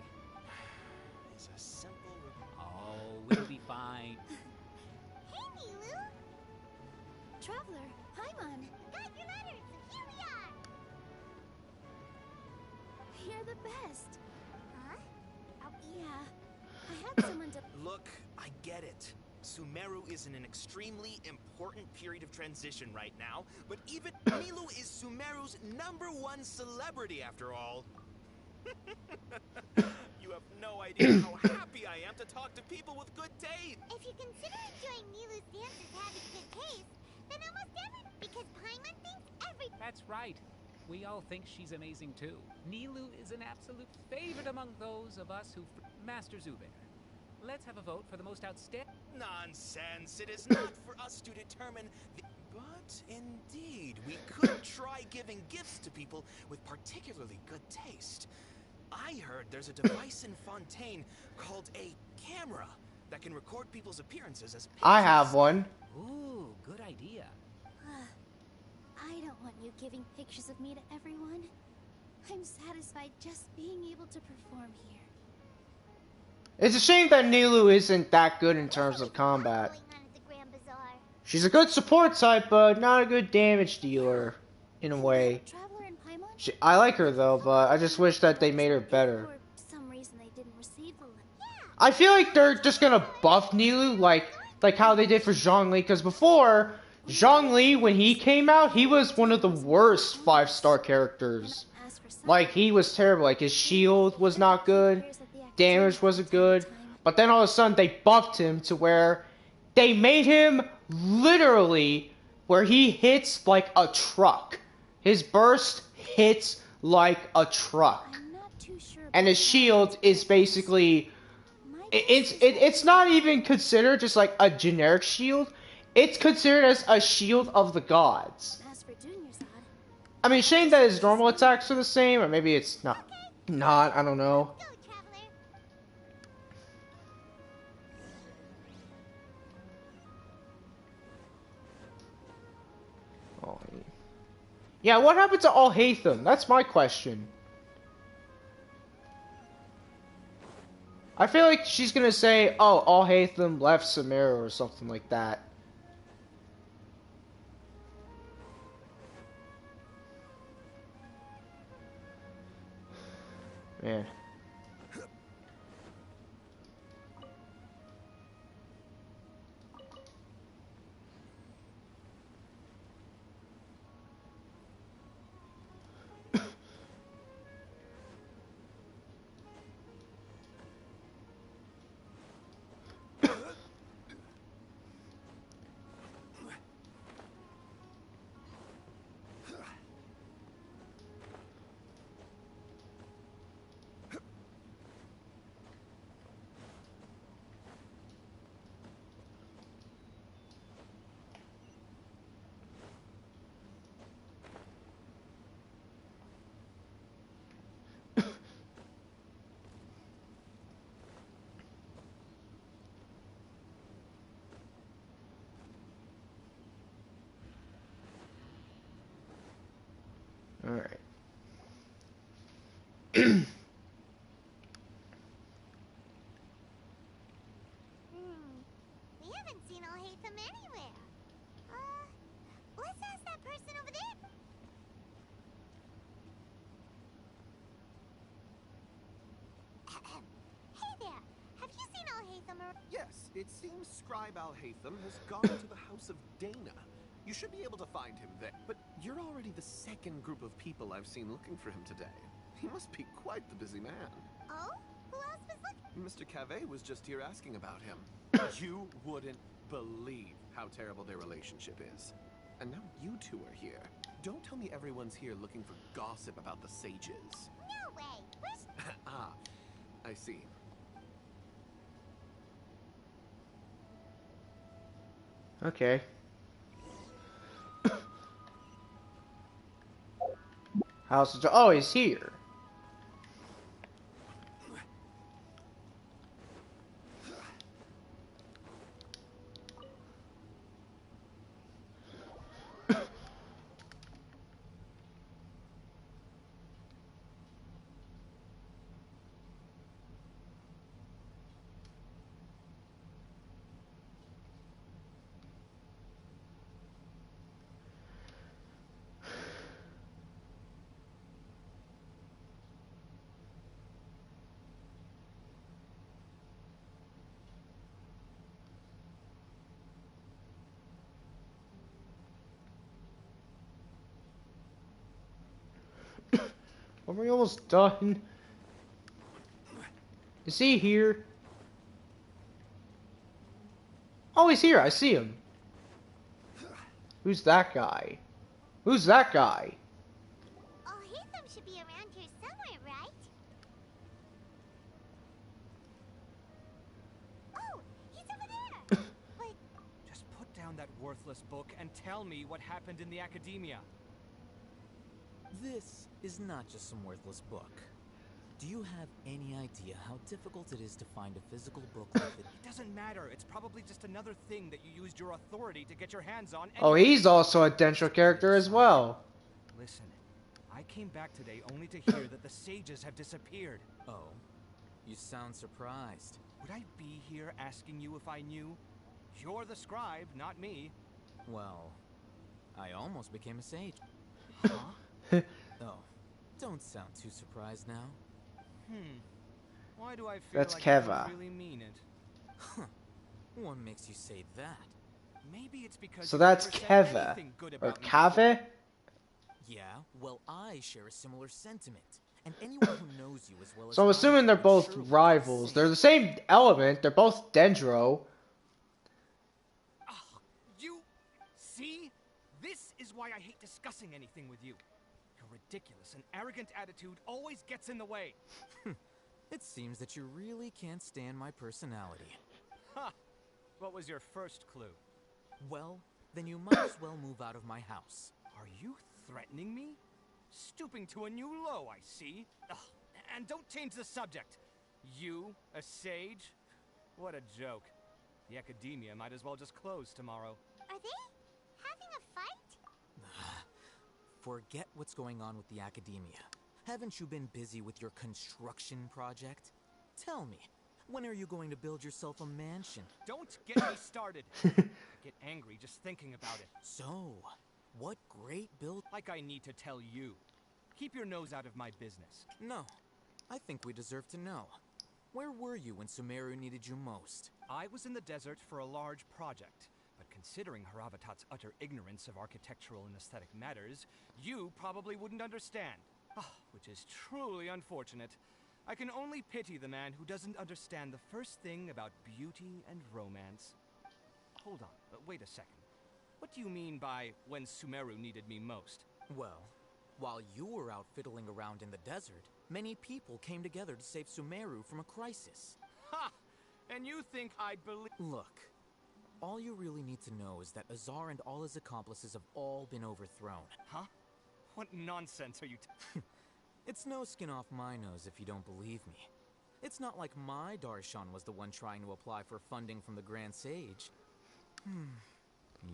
It's a simple. Oh, we'll be fine. Hey, Milu! Traveler, Paimon, Got your letters! Here we are! you're the best. Huh? Yeah, I had someone to... Look, I get it. Sumeru is in an extremely important period of transition right now, but even Milu is Sumeru's #1 celebrity after all. You have no idea how happy I am to talk to people with good taste. If you consider enjoying Milu's dances having good taste, then almost every... Because Paimon thinks every... That's right. We all think she's amazing too. Nilou is an absolute favorite among those of us who... Master Zubair, let's have a vote for the most outstanding... Nonsense! It is not for us to determine the... But indeed, we could try giving gifts to people with particularly good taste. I heard there's a device in Fontaine called a camera that can record people's appearances as pictures. I have one. Ooh, good idea. I don't want you giving pictures of me to everyone. I'm satisfied just being able to perform here. It's a shame that Nilou isn't that good in terms of combat. She's a good support type, but not a good damage dealer, in a way. I like her though, but I just wish that they made her better. For some reason they didn't receive the I feel like they're just gonna buff Nilou like how they did for Zhongli, because before, Zhongli, when he came out, he was one of the worst 5-star characters. Like, he was terrible. Like, his shield was not good, damage wasn't good, but then all of a sudden they buffed him to where they made him literally where he hits like a truck. His burst hits like a truck. And his shield is basically... It's not even considered just like a generic shield. It's considered as a shield of the gods. I mean, shame that his normal attacks are the same, or maybe it's not. I don't know. Oh, yeah, what happened to Alhaitham? That's my question. I feel like she's gonna say, oh, Alhaitham left Sumeru or something like that. Man. All right. We haven't seen Alhaitham anywhere. Let's ask that person over there. Hey there, have you seen Alhaitham? Yes, it seems Scribe Alhaitham has gone to the House of Dana. You should be able to find him there. But you're already the second group of people I've seen looking for him today. He must be quite the busy man. Oh? Who else was looking? Mr. Cave was just here asking about him. You wouldn't believe how terrible their relationship is. And now you two are here. Don't tell me everyone's here looking for gossip about the sages. No way. Where's... Ah, I see. Okay. House of... Oh, he's here. Are we almost done? Is he here? Oh, he's here. I see him. Who's that guy? Who's that guy? worthless book and tell me what happened in the academia. This is not just some worthless book. Do you have any idea how difficult it is to find a physical book like it? It doesn't matter. It's probably just another thing that you used your authority to get your hands on. Oh, he's also a Densho character as well. Listen, I came back today only to hear that the sages have disappeared. Oh, you sound surprised. Would I be here asking you if I knew? You're the scribe, not me. Well, I almost became a sage. Huh? Oh, don't sound too surprised now. Why do I feel That's like Keva. I don't really mean it? Huh. What makes you say that? Maybe it's because So you that's never said Keva. anything good Or about me Kave? Yeah, well, I share a similar sentiment. And anyone who knows you as well as So I'm I assuming do they're would both surely rivals. say- They're the same element. They're both Dendro. You see? This is why I hate discussing anything with you. Your ridiculous and arrogant attitude always gets in the way. It seems that you really can't stand my personality. Ha! What was your first clue? Well, then you might as well move out of my house. Are you threatening me? Stooping to a new low, I see. Ugh, and don't change the subject. You, a sage? What a joke. The academia might as well just close tomorrow. Are they having a fight? Forget what's going on with the academia. Haven't you been busy with your construction project? Tell me, when are you going to build yourself a mansion? Don't get me started. I get angry just thinking about it. So, what great build... Like I need to tell you. Keep your nose out of my business. No, I think we deserve to know. Where were you when Sumeru needed you most? I was in the desert for a large project. But considering Haravatat's utter ignorance of architectural and aesthetic matters, you probably wouldn't understand. Which is truly unfortunate. I can only pity the man who doesn't understand the first thing about beauty and romance. Hold on, wait a second. What do you mean by when Sumeru needed me most? Well, while you were out fiddling around in the desert, many people came together to save Sumeru from a crisis. Ha! And you think I'd believe— Look, all you really need to know is that Azar and all his accomplices have all been overthrown. Huh? What nonsense are you It's no skin off my nose if you don't believe me. It's not like my Darshan was the one trying to apply for funding from the Grand Sage.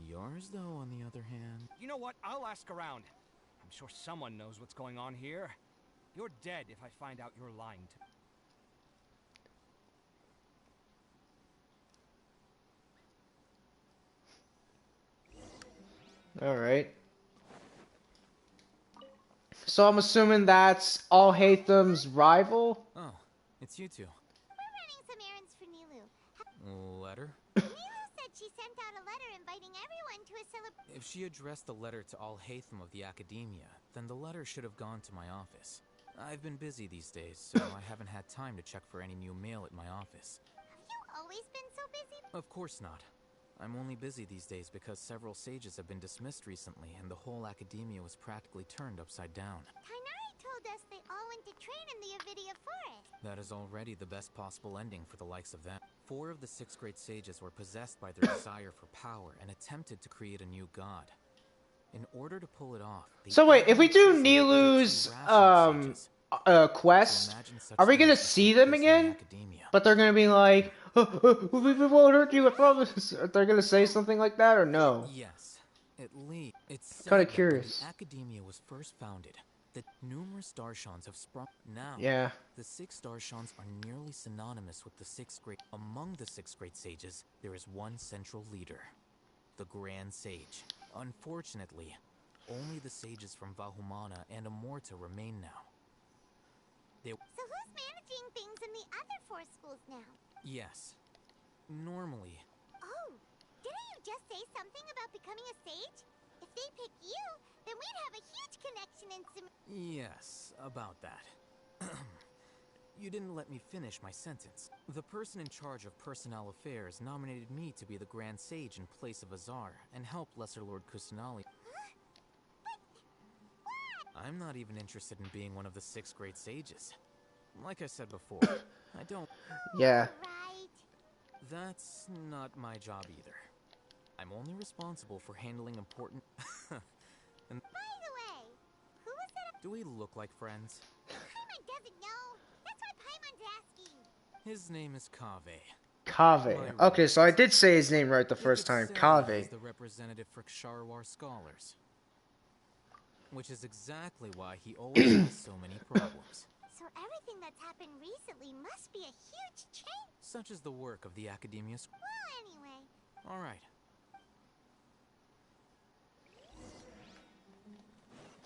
Yours, though, on the other hand... You know what? I'll ask around. I'm sure someone knows what's going on here. You're dead if I find out you're lying to me. Alright. So I'm assuming that's All Haytham's rival? Oh, it's you two. We're running some errands for Nilu. Letter? Nilu said she sent out a letter inviting everyone to a celebration. If she addressed the letter to All Haytham of the Academia, then the letter should have gone to my office. I've been busy these days, so I haven't had time to check for any new mail at my office. Have you always been so busy? Of course not. I'm only busy these days because several sages have been dismissed recently, and the whole Academia was practically turned upside down. Tainari told us they all went to train in the Avidia Forest. That is already the best possible ending for the likes of them. 4 of the 6 great sages were possessed by their desire for power and attempted to create a new god. In order to pull it off... So wait, if we do Nilu's quest, are we gonna see them again? But they're gonna be like, we won't hurt you, I promise. They're gonna say something like that, or no? Yes, at least. It's Kinda said that curious. when the Academia was first founded, that numerous Darshans have sprung. Now, Yeah. the 6 Darshans are nearly synonymous with the 6 great. Among the 6 great sages, there is one central leader, the Grand Sage. Unfortunately, only the sages from Vahumana and Amorta remain now. So who's managing things in the other 4 schools now? Yes. Normally, Oh, didn't you just say something about becoming a sage? If they pick you, then we'd have a huge connection in some... yes, about that. You didn't let me finish my sentence. The person in charge of personnel affairs nominated me to be the Grand Sage in place of Azar and help Lesser Lord Kusanali. I'm not even interested in being one of the 6 great sages. Like I said before, I don't... Yeah. That's not my job either. I'm only responsible for handling important... And By the way, who was that? do we look like friends? Paimon doesn't know. That's why Paimon's asking. His name is Kaveh. Kaveh. Okay, so I did say his name right the first time. He's Kaveh. the representative for Kshahrwar scholars. Which is exactly why he always has so many problems. So everything that's happened recently must be a huge change. Such is the work of the Academia. Well, anyway. Alright.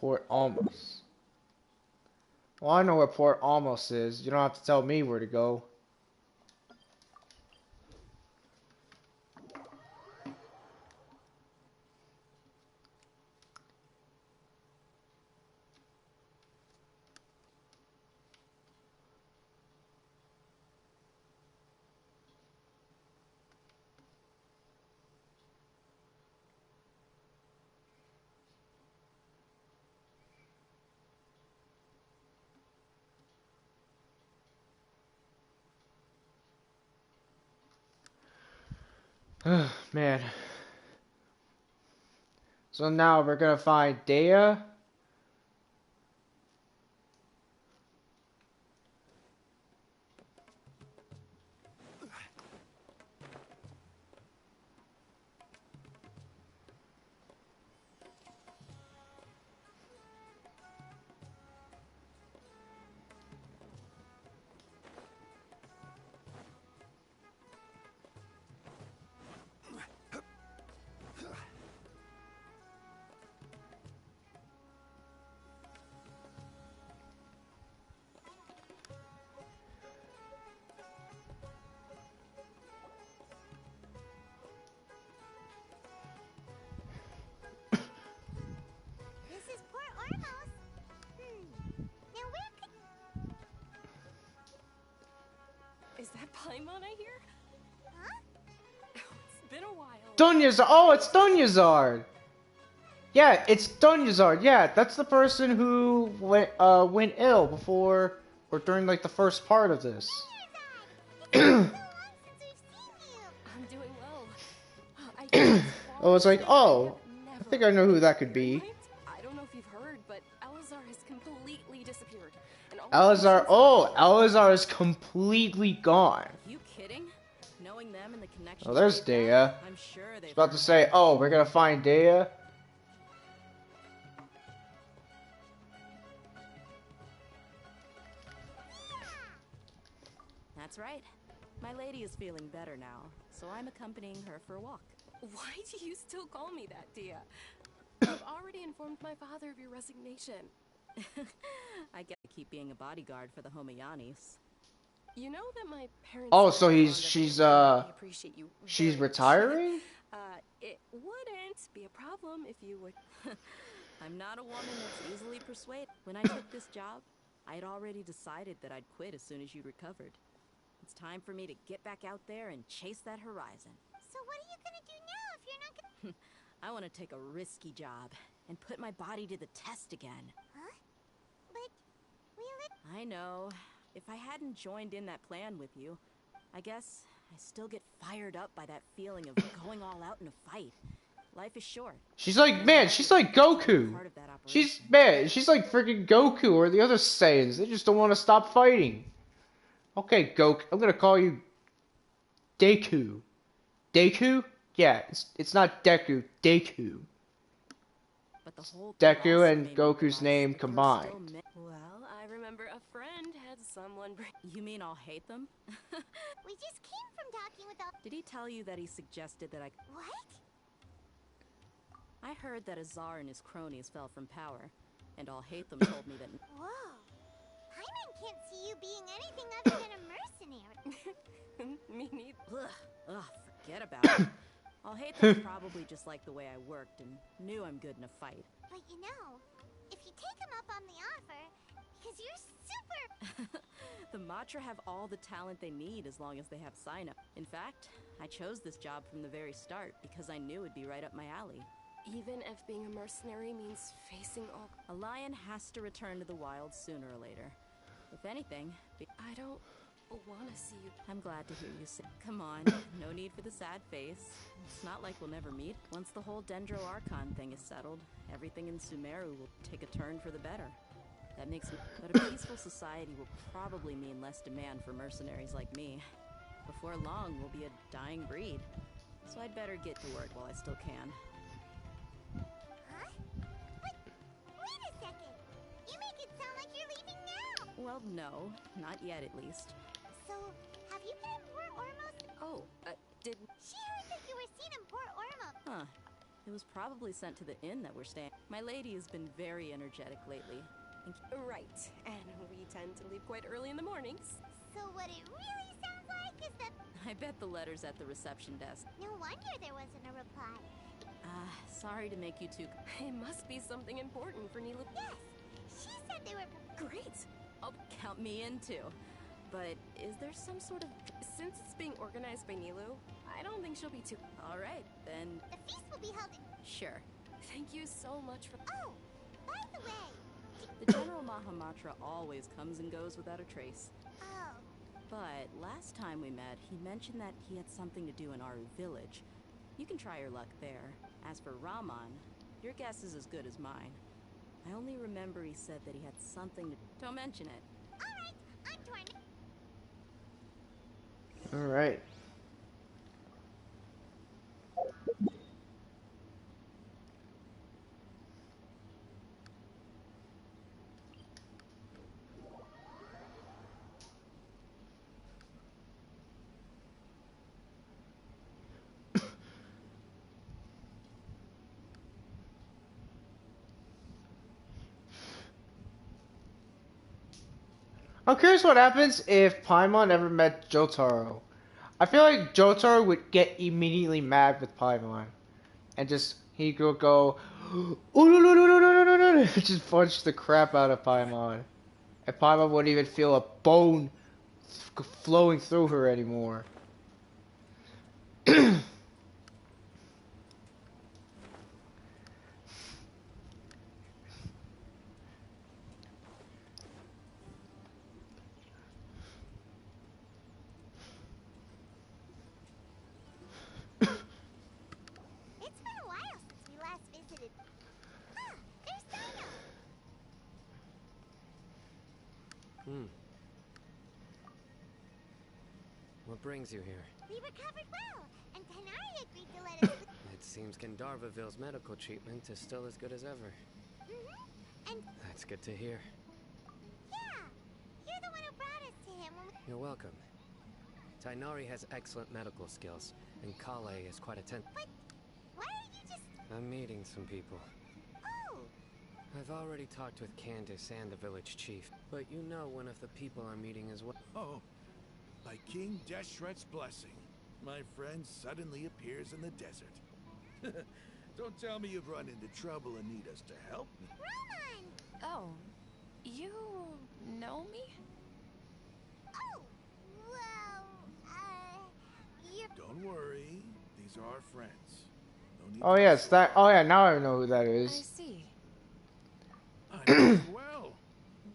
Port Almos. Well, I know where Port Almos is. You don't have to tell me where to go. Man. So now we're gonna find Dea. This is Port Ormos. Now where could... Is that Paimon I hear? Huh? It's been a while. Dunyazard. Oh, it's Dunyazard. Yeah, it's Dunyazard. Yeah, that's the person who went ill before or during like the first part of this. I'm doing well. I was like, oh, I think I know who that could be. I don't know if you've heard, but Elazar has completely disappeared. And all Elazar. Oh, Elazar is completely gone. You kidding? Knowing them and the connection. Oh, there's Dea. I'm sure I they've was about to say, oh, we're gonna find Dea. That's right. My lady is feeling better now, so I'm accompanying her for a walk. Why do you still call me that, Dea? I've already informed my father of your resignation. I get to keep being a bodyguard for the Homayanis. You know that my parents... Oh, so she's appreciate you she's very much. retiring? It wouldn't be a problem if you would... I'm not a woman that's easily persuaded. When I took this job, I had already decided that I'd quit as soon as you recovered. It's time for me to get back out there and chase that horizon. So what are you gonna do now if you're not gonna... I want to take a risky job and put my body to the test again. Huh? But... I know. If I hadn't joined in that plan with you, I guess I still get fired up by that feeling of going all out in a fight. Life is short. She's like, man, she's like Goku. She's like freaking Goku or the other Saiyans. They just don't want to stop fighting. Okay, Goku. I'm gonna call you Deku. Deku? Yeah, it's not Deku. Deku. But the whole Deku and Goku's name combined. Well, I remember a friend had someone bring... You mean I'll hate them? We just came from talking with all... Did he tell you that he suggested that I... What? I heard that Azar and his cronies fell from power, and I'll hate them told me that... Whoa. Paimon can't see you being anything other than a mercenary. Me neither. Ugh, forget about it. I'll hate them probably just like the way I worked and knew I'm good in a fight. But you know, if you take him up on the offer, because you're super... The Matra have all the talent they need as long as they have sign-up. In fact, I chose this job from the very start because I knew it'd be right up my alley. Even if being a mercenary means facing all... A lion has to return to the wild sooner or later. If anything... I don't want to see you. I'm glad to hear you say. Come on, no need for the sad face. It's not like we'll never meet. Once the whole Dendro Archon thing is settled, everything in Sumeru will take a turn for the better. That makes me. But a peaceful society will probably mean less demand for mercenaries like me. Before long, we'll be a dying breed. So I'd better get to work while I still can. Huh? Wait a second. You make it sound like you're leaving now. Well, no, not yet at least. So, have you been in Port Ormos? Oh, did. She heard that you were seen in Port Ormos. Huh. It was probably sent to the inn that we're staying. My lady has been very energetic lately. Right, and we tend to leave quite early in the mornings. So what it really sounds like is that... I bet the letter's at the reception desk. No wonder there wasn't a reply. Sorry to make you two... It must be something important for Nilou. Yes, she said they were... Great! Oh, count me in too. But is there some sort of... Since it's being organized by Nilou, I don't think she'll be too... Alright, then... The feast will be held in... Sure. Thank you so much for... Oh, by the way... The General Mahamatra always comes and goes without a trace. Oh. But last time we met, he mentioned that he had something to do in Aru village. You can try your luck there. As for Raman, your guess is as good as mine. I only remember he said that he had something to... Don't mention it. Alright, I'm torn. Alright. I'm curious what happens if Paimon ever met Jotaro. I feel like Jotaro would get immediately mad with Paimon. And just, he would go, oh no no no no no no no no, just punch the crap out of Paimon. And Paimon wouldn't even feel a bone flowing through her anymore. It's been a while since we last visited. Ah, there's Dino. What brings you here? We recovered well, and Tanari agreed to let us... It seems Gandharvaville's medical treatment is still as good as ever. And... That's good to hear. Yeah, you're the one who brought us to him when we... You're welcome. Tainari has excellent medical skills, and Kale is quite attentive. But why are you just... I'm meeting some people. Oh! I've already talked with Candace and the village chief, but you know one of the people I'm meeting as well. Oh, by King Deshret's blessing, my friend suddenly appears in the desert. Don't tell me you've run into trouble and need us to help me. Roman! Oh, you know me? Oh, well, you're... Don't worry, these are our friends. No need Oh to yes, that. Oh yeah, now I know who that I is. see. I know you well.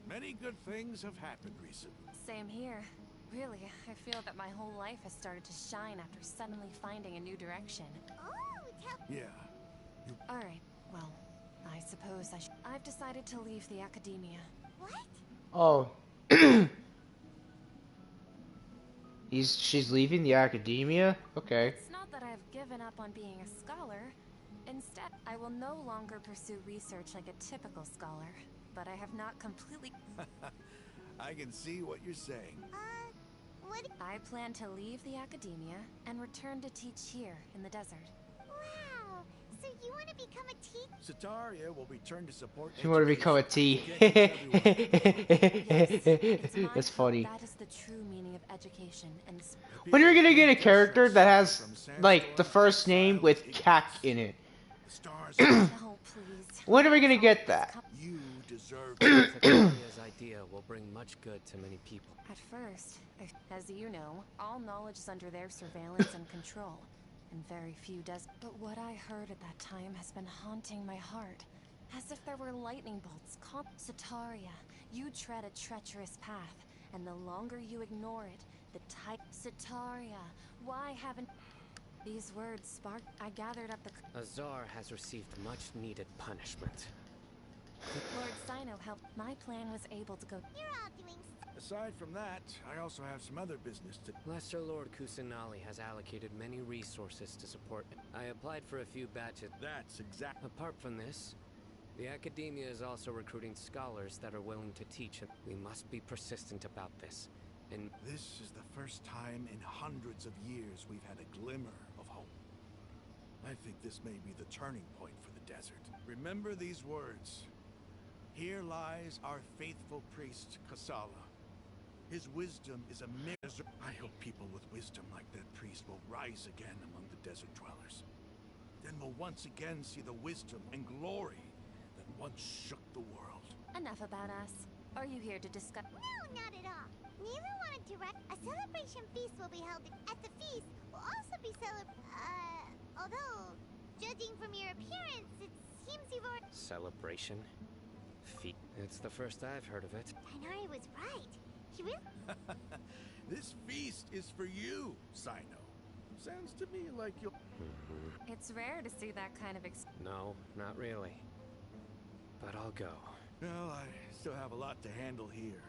Many good things have happened recently. Same here. Really, I feel that my whole life has started to shine after suddenly finding a new direction. Oh, tell... Yeah. Alright, well, I suppose I've decided to leave the academia. What? Oh. She's leaving the academia? Okay. It's not that I've given up on being a scholar. Instead, I will no longer pursue research like a typical scholar. But I have not completely... I can see what you're saying. What? I plan to leave the academia and return to teach here in the desert. Wow, so you want to become a teacher? Sataria will return to support... You want to become a T. That's funny. That is the true meaning of education and... When are you gonna get a character that has, like, the first name with Kak in it? Oh, please. When are we gonna get that? You deserve... Sataria's idea will bring much good to many people. At first, as you know, all knowledge is under their surveillance and control, and very few does. But what I heard at that time has been haunting my heart, as if there were lightning bolts. Sataria, you tread a treacherous path, And the longer you ignore it, the tight Sitaria, why haven't these words sparked? I gathered up the Azar has received much needed punishment. Lord Sino helped. My plan was able to go. You're all doing. Aside from that, I also have some other business to. Lesser Lord Kusanali has allocated many resources to support. I applied for a few batches. That's exact. Apart from this, the academia is also recruiting scholars that are willing to teach. We must be persistent about this. And this is the first time in hundreds of years we've had a glimmer of hope. I think this may be the turning point for the desert. Remember these words. Here lies our faithful priest, Kasala. His wisdom is a measure. I hope people with wisdom like that priest will rise again among the desert dwellers. Then we'll once again see the wisdom and glory that once shook the world. Enough about us. Are you here to discuss? No, not at all. Neither wanted to write. A celebration feast will be held. At the feast, will also be although, judging from your appearance, it seems you've already... celebration? Feet. It's the first I've heard of it. Tighnari was right. He really... This feast is for you, Sino. Sounds to me like you'll... It's rare to see that kind of No, not really. But I'll go. Well, I still have a lot to handle here.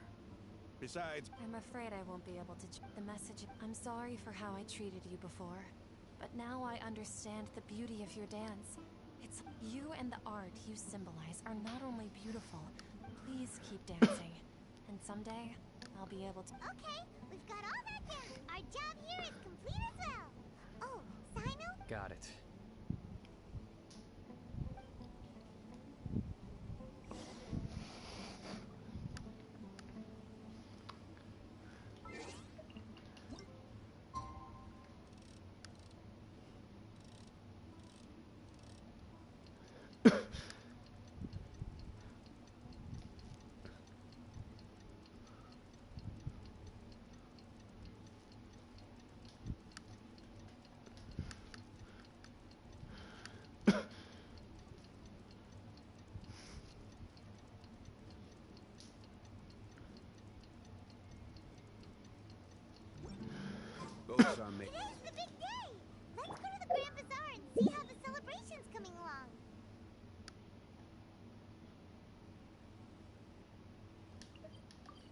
Besides... I'm afraid I won't be able to... The message... I'm sorry for how I treated you before. But now I understand the beauty of your dance. It's... You and the art you symbolize are not only beautiful. Please keep dancing. And someday, I'll be able to... Okay, we've got all that down. Our job here is complete as well. Oh, Sino? Got it. Boats are made. Today's the big day. Let's go to the Grand Bazaar and see how the celebration's coming along. Everybody's already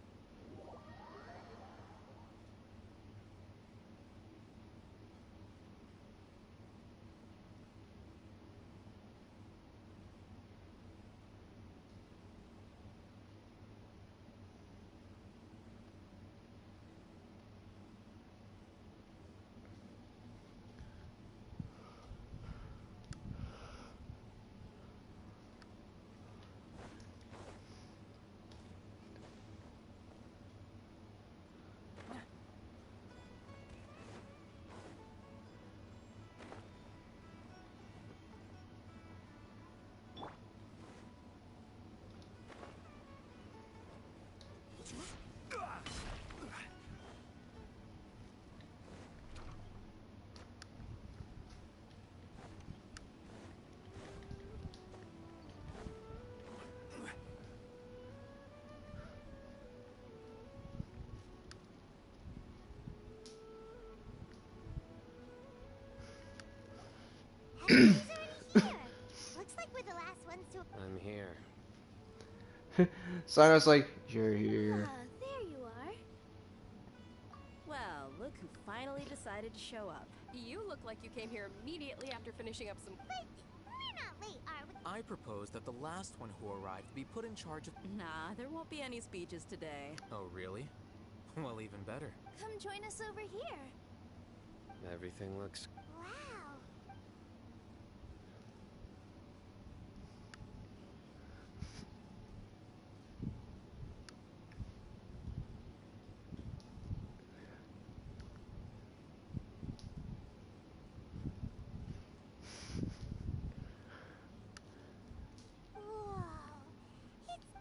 here. Looks like we're the last ones to... I'm here. Sino's like, you're here. There you are. Well, look who finally decided to show up. You look like you came here immediately after finishing up some... But we're not late, are we? I propose that the last one who arrived be put in charge of... Nah, there won't be any speeches today. Oh, really? Well, even better. Come join us over here. Everything looks... Wow.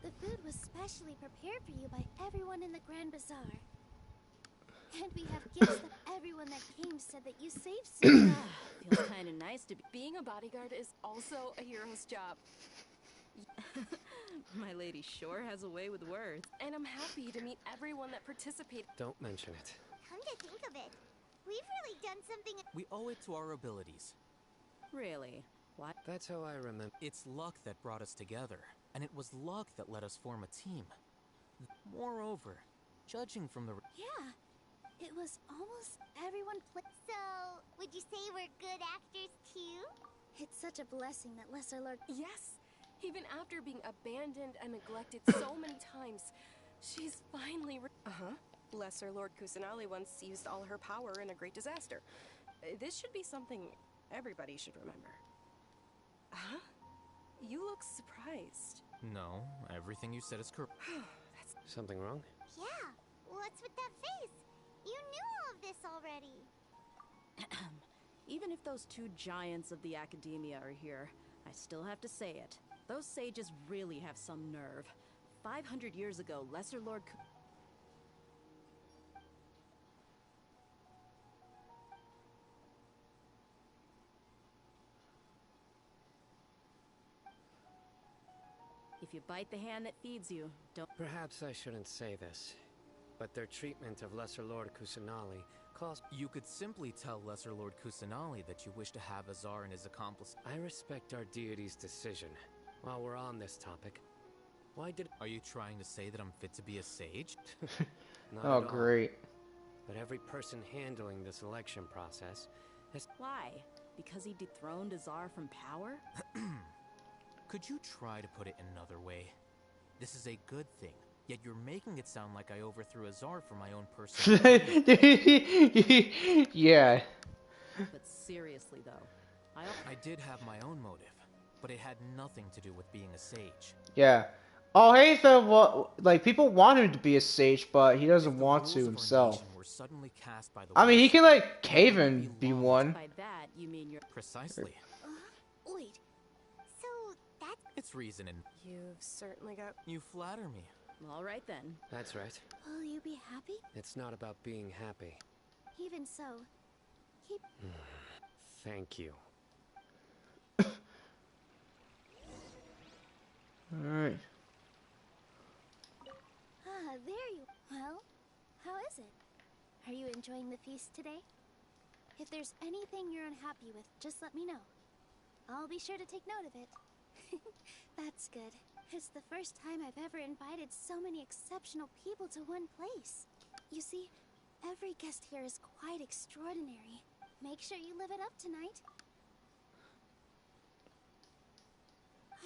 The food was specially prepared for you by everyone in the Grand Bazaar. And we have gifts that everyone that came said that you saved Susan. Feels kind of nice to be... Being a bodyguard is also a hero's job. My lady sure has a way with words. And I'm happy to meet everyone that participated. Don't mention it. Come to think of it, we've really done something. We owe it to our abilities. Really? What? That's how I remember. It's luck that brought us together, and it was luck that let us form a team. Moreover, judging from the... Yeah, it was almost everyone So, would you say we're good actors too? It's such a blessing that Lesser Lord... Yes! Even after being abandoned and neglected so many times, she's finally Lesser Lord Kusanali once used all her power in a great disaster. This should be something everybody should remember. Huh? You look surprised. No, everything you said is correct. Something wrong? Yeah, what's with that face? You knew all of this already. Even if those two giants of the academia are here, I still have to say it. Those sages really have some nerve. 500 years ago, Lesser Lord If you bite the hand that feeds you, don't... Perhaps I shouldn't say this, but their treatment of Lesser Lord Kusanali caused... You could simply tell Lesser Lord Kusanali that you wish to have Azar and his accomplice... I respect our deity's decision. While we're on this topic, why did... Are you trying to say that I'm fit to be a sage? Not Oh, at all. great. But every person handling the selection process has... Why? Because he dethroned Azar from power? Could you try to put it another way? This is a good thing, yet you're making it sound like I overthrew Azar for my own personal... Yeah. But seriously though, I did have my own motive, but it had nothing to do with being a sage. Yeah. Oh, hey, like, people want him to be a sage, but he doesn't want to himself. Were suddenly cast by the I mean, he can, like, cave and be one. by that you mean you're... Precisely. Wait, so that's... It's reason and... You've certainly got... You flatter me. All right then. That's right. Will you be happy? It's not about being happy. Even so, keep... Thank you. Alright. Ah, there you... Well, how is it? Are you enjoying the feast today? If there's anything you're unhappy with, just let me know. I'll be sure to take note of it. That's good. It's the first time I've ever invited so many exceptional people to one place. You see, every guest here is quite extraordinary. Make sure you live it up tonight.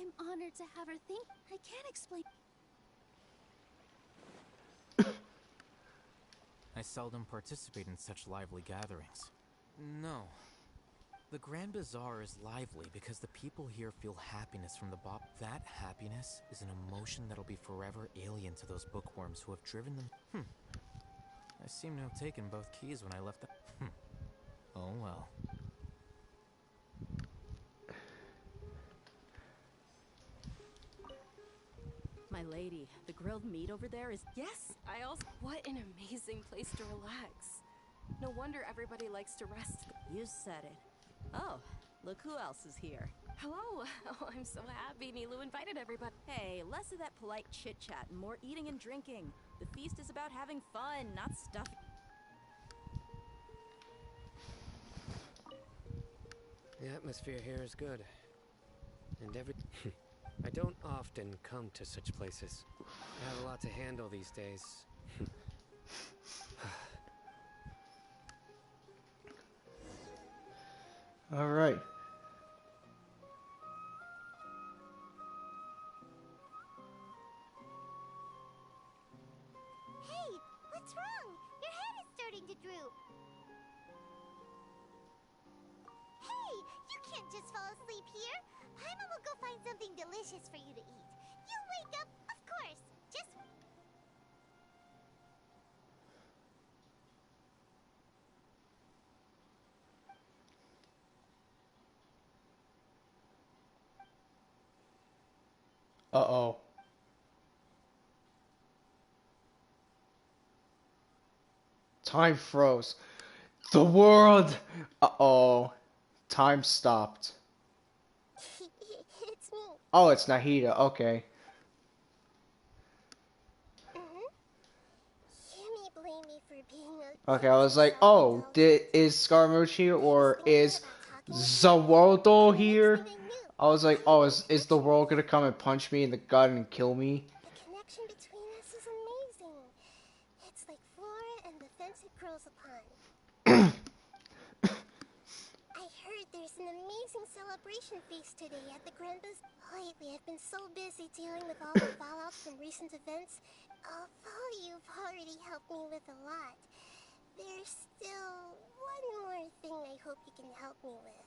I'm honored to have her think. I can't explain. I seldom participate in such lively gatherings. No. The Grand Bazaar is lively because the people here feel happiness from the bottom. That happiness is an emotion that'll be forever alien to those bookworms who have driven them. I seem to have taken both keys when I left the... Oh well. My lady, the grilled meat over there is... Yes, I also... What an amazing place to relax. No wonder everybody likes to rest. You said it. Oh, look who else is here. Hello. Oh, I'm so happy Nilu invited everybody. Hey, less of that polite chit-chat and more eating and drinking. The feast is about having fun, not stuff. The atmosphere here is good. And I don't often come to such places. I have a lot to handle these days. Alright. Hey, what's wrong? Your head is starting to droop. Hey, you can't just fall asleep here. Paimon will go find something delicious for you to eat. You wake up, of course. Just... Uh-oh. Time froze. The world! Uh-oh. Time stopped. It's me. Oh, it's Nahida. Okay. blame me for being a... Okay, I was like, oh, is Scaramouche here or is Zawaldo here? I was like, oh, is the world gonna come and punch me in the gut and kill me? The connection between us is amazing. It's like flora and the fence it grows upon. I heard there's an amazing celebration feast today at the Grand Bazaar. Lately, I've been so busy dealing with all the fallout from recent events. Although you've already helped me with a lot, there's still one more thing I hope you can help me with.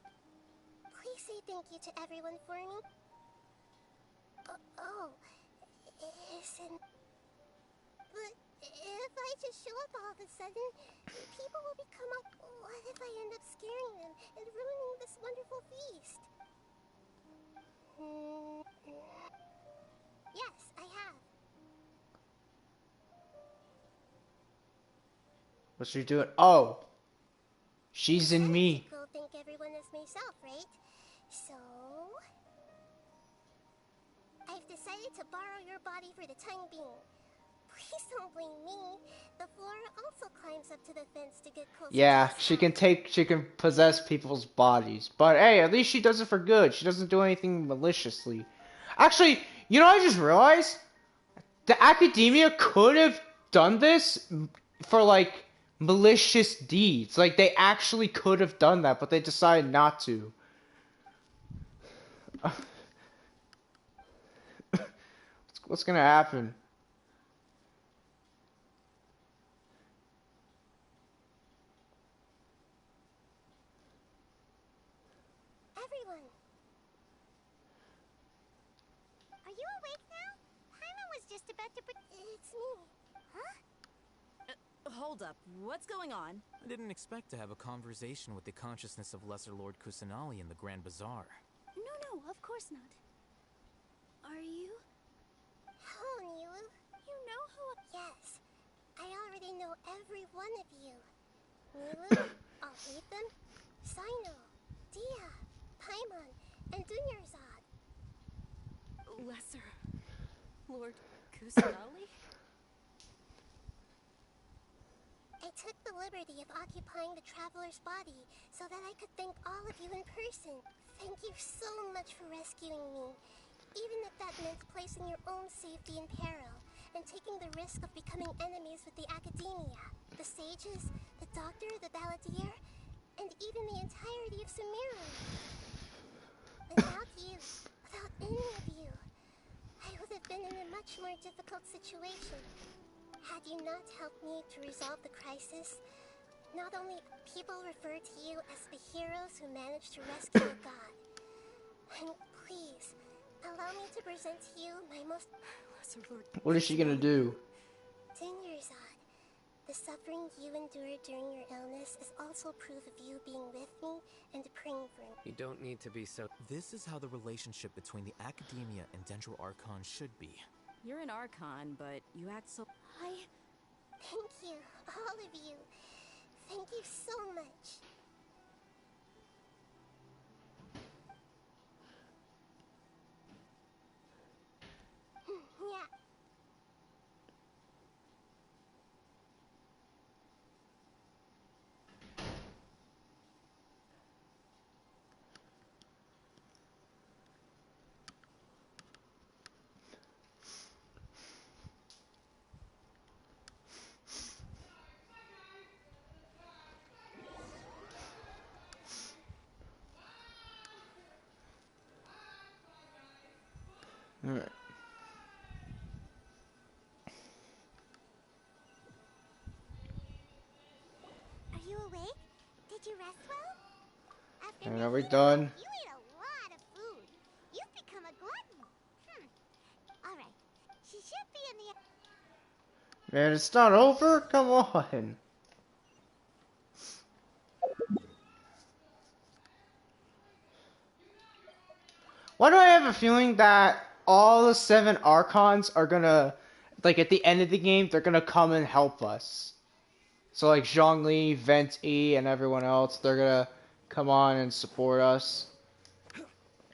Please say thank you to everyone for me. Isn't... But if I just show up all of a sudden, people will become up. What if I end up scaring them and ruining this wonderful feast? Yes, I have. What's she doing? Oh, she's in me. Go think everyone is myself, right? So I've decided to borrow your body for the time being. Please don't blame me. The flora also climbs up to the fence to get closer. Yeah, she can possess people's bodies. But hey, at least she does it for good. She doesn't do anything maliciously. Actually, you know, I just realized the academia could have done this for like malicious deeds. Like they actually could have done that, but they decided not to. What's gonna happen? Everyone, are you awake now? Paimon was just about to. It's me. Huh? Hold up. What's going on? I didn't expect to have a conversation with the consciousness of Lesser Lord Kusanali in the Grand Bazaar. No, of course not. Are you? Hello, Nilu. You know who? Yes, I already know every one of you. Nilu, Alhaitham, Sino, Dia, Paimon, and Dunyarzad. Lesser Lord Kusanali? I took the liberty of occupying the traveler's body so that I could thank all of you in person. Thank you so much for rescuing me, even if that meant placing your own safety in peril and taking the risk of becoming enemies with the Academia, the sages, the doctor, the balladeer, and even the entirety of Sumeru. Without you, without any of you, I would have been in a much more difficult situation. Had you not helped me to resolve the crisis, not only people refer to you as the heroes who managed to rescue a god. And please, allow me to present to you my most... What is she gonna do? Dunyarzad, the suffering you endured during your illness is also proof of you being with me and praying for me. You don't need to be so... This is how the relationship between the Academia and Dendro Archon should be. You're an Archon, but you act so... Thank you, all of you. Thank you so much. Yeah. All right. Are you awake? Did you rest well? After And are we done? you ate a lot of food. You've become a glutton. All right. She should be in the... Man, it's not over? Come on. Why do I have a feeling that all the 7 Archons are gonna, like at the end of the game, they're gonna come and help us? So like Zhongli, Venti, and everyone else, they're gonna come on and support us.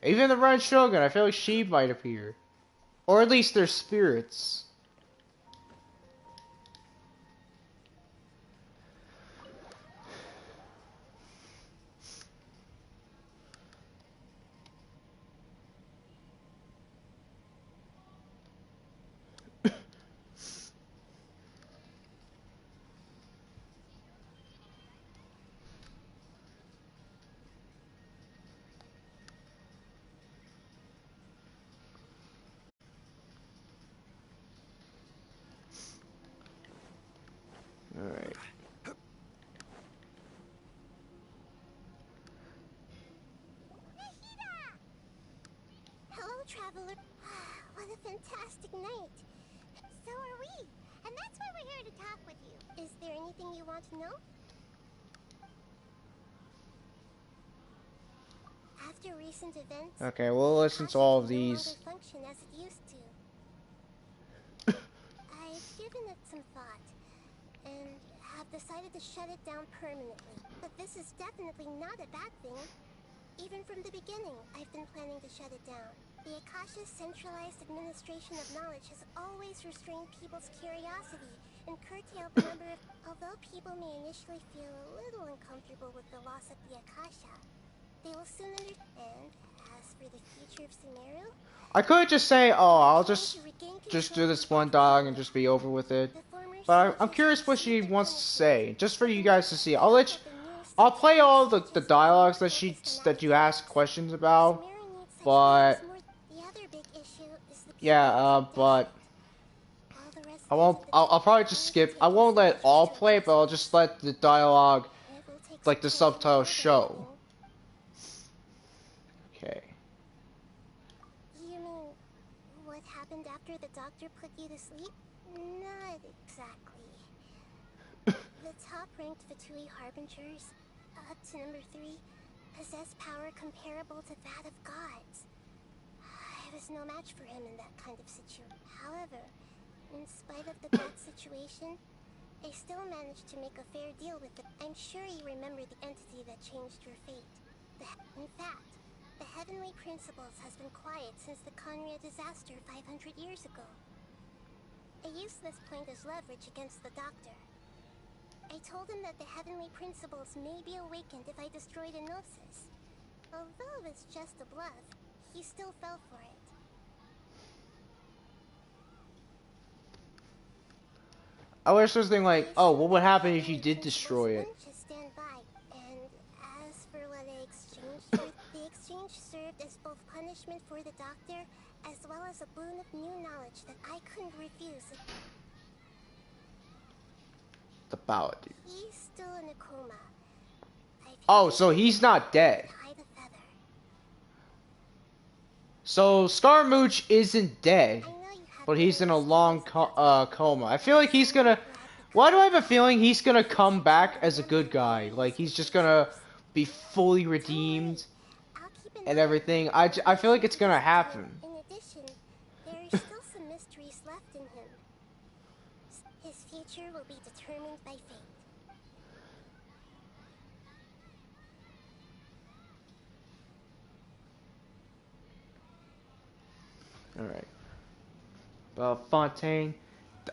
Even the Red Shogun, I feel like she might appear. Or at least their spirits. Alright. Hello, traveler. What a fantastic night. So are we. And that's why we're here to talk with you. Is there anything you want to know? After recent events, Okay, we'll listen to all of these. no longer function as it used to. I've given it some thought and have decided to shut it down permanently. But this is definitely not a bad thing. Even from the beginning, I've been planning to shut it down. The Akasha's centralized administration of knowledge has always restrained people's curiosity and curtailed the number of... Although people may initially feel a little uncomfortable with the loss of the Akasha, they will soon understand. As for the future of Sumeru, I could just say, oh, I'll just do this one dialogue and just be over with it. But I'm curious what she wants to say, just for you guys to see. I'll play all the dialogues that you ask questions about, but yeah, but I won't. I'll probably just skip. I won't let all play, but I'll just let the dialogue, like the subtitles, show. Okay. You mean what happened after the doctor put you to sleep? Not exactly. The top-ranked Fatui Harbingers, up to number 3, possess power comparable to that of gods. I was no match for him in that kind of situation. However, in spite of the bad situation, I still managed to make a fair deal with it. I'm sure you remember the entity that changed your fate. In fact, the Heavenly Principles has been quiet since the Conria disaster 500 years ago. I used this point as leverage against the doctor. I told him that the Heavenly Principles may be awakened if I destroyed Enosis. Although it's just a bluff, he still fell for it. I wish there was something like, oh, what would happen if you did destroy it? Stand by. And as for what I exchanged for, the exchange served as both punishment for the doctor, as well as a boon of new knowledge that I couldn't refuse. The Paladin. He's still in a coma. Oh, so he's not dead. So Scaramouche isn't dead, but he's in a long coma. I feel like he's gonna... Why do I have a feeling he's gonna come back as a good guy? Like, he's just gonna be fully redeemed and everything. I feel like it's gonna happen. In addition, there is still some mysteries left in him. His future will be determined by fate. Alright. Fontaine.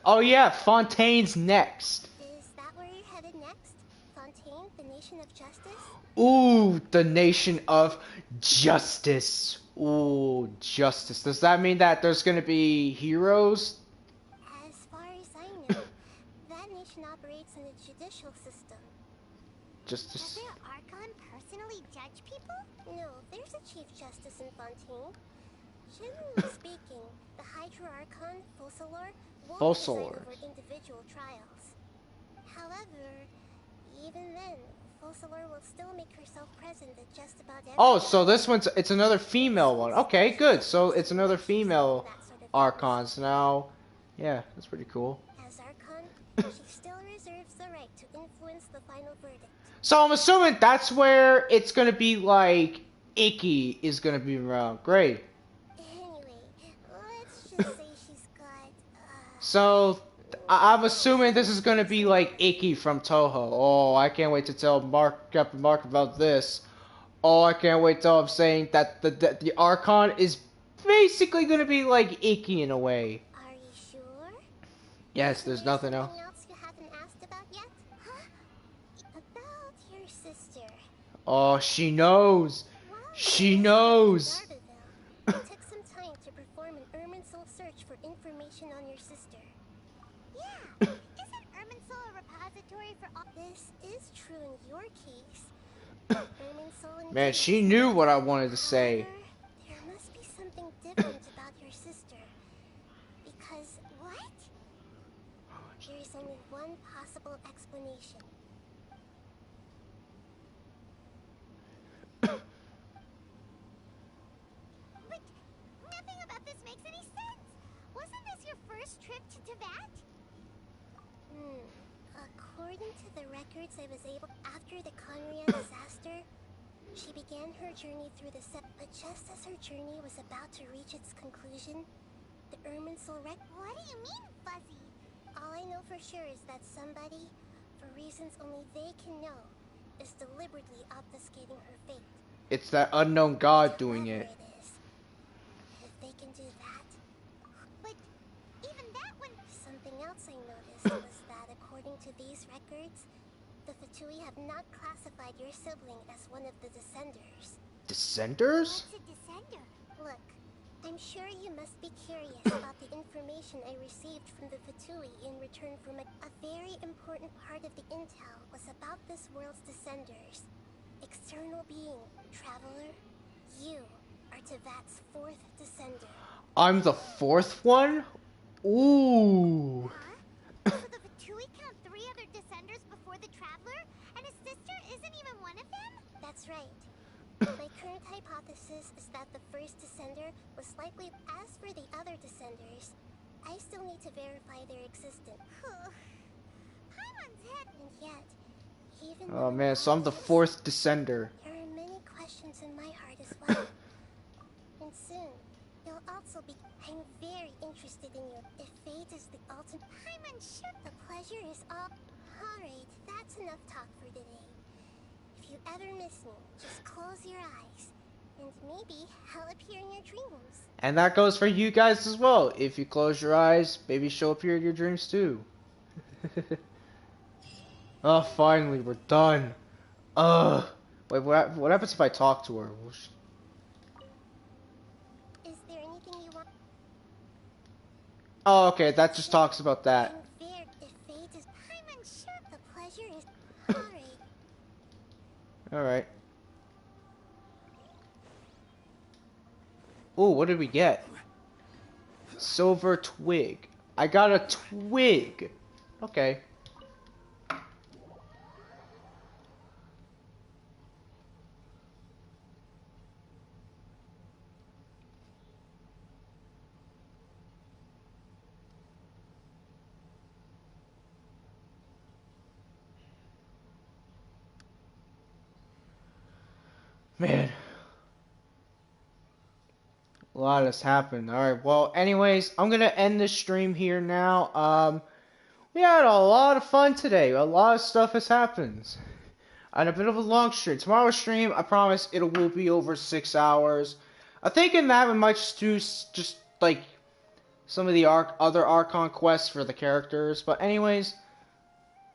Oh yeah, Fontaine's next. Is that where you're headed next? Fontaine, the Nation of Justice? Ooh, the Nation of Justice. Ooh, Justice. Does that mean that there's gonna be heroes? As far as I know, that nation operates in a judicial system. Justice. Does their Archon personally judge people? No, there's a Chief Justice in Fontaine. Generally speaking, the Hydra Archon, Focalor, won't preside over individual trials. However, even then, Focalor will still make herself present at just about every... Oh, so this it's another female one. Okay, good. So it's another female Archon. So now, yeah, that's pretty cool. As Archon, she still reserves the right to influence the final verdict. So I'm assuming that's where it's gonna be like Ikki is gonna be around. Great. So, I'm assuming this is going to be like Ikki from Toho. Oh, I can't wait to tell Captain Mark about this. Oh, I can't wait till I'm saying that the Archon is basically going to be like Ikki in a way. Are you sure? Yes, there's nothing else. Anything else you haven't asked about yet? Huh? About your sister. Oh, she knows. She knows. It took some time to perform an Irminsul search for information on your sister. Yeah, isn't Irminsul a repository for all? This is true in your case. Man, she knew what I wanted to say. There must be something different about your sister. Because what? Your is only one possible explanation. But nothing about this makes any sense. Wasn't this your first trip to Teyvat? According to the records I was able after the Conria disaster, she began her journey through the set, but just as her journey was about to reach its conclusion, the Irminsul wreck. What do you mean, Fuzzy? All I know for sure is that somebody, for reasons only they can know, is deliberately obfuscating her fate. It's that unknown god doing it. If they can do that, but even that one. Something else I noticed was that according to these records, the Fatui have not classified your sibling as one of the Descenders. Descenders? What's a Descender? Look, I'm sure you must be curious about the information I received from the Fatui in return from a very important part of the intel was about this world's Descenders. External being, Traveler, you are Teyvat's 4th Descender. I'm the 4th one? Ooh. So the Fatui count 3 other Descenders before the Traveler, and his sister isn't even one of them? That's right. My current hypothesis is that the first Descender was likely. As for the other Descenders, I still need to verify their existence. Paimon's head. And yet, even Oh man, so I'm the 4th Descender. there are many questions in my heart as well. And soon, you'll also be. I'm very interested in your. If fate is the ultimate. Paimon, sure. The pleasure is all. Alright, that's enough talk for today. If you ever miss me, just close your eyes. And maybe I'll appear in your dreams. And that goes for you guys as well. If you close your eyes, maybe she'll appear in your dreams too. Oh, finally, we're done. Wait, what happens if I talk to her? Is there anything you want? Oh, okay, that just talks about that. If fate is. Paimon, sure. The pleasure is. Alright. Alright. Ooh, what did we get? Silver twig. I got a twig. Okay. Man. A lot has happened. Alright, well, anyways, I'm gonna end this stream here now. We had a lot of fun today. A lot of stuff has happened. And a bit of a long stream. Tomorrow's stream, I promise, it will be over 6 hours. I think in that we might just do like some of the other Archon quests for the characters. But anyways,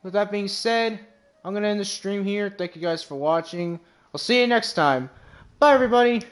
with that being said, I'm gonna end the stream here. Thank you guys for watching. I'll see you next time. Bye, everybody.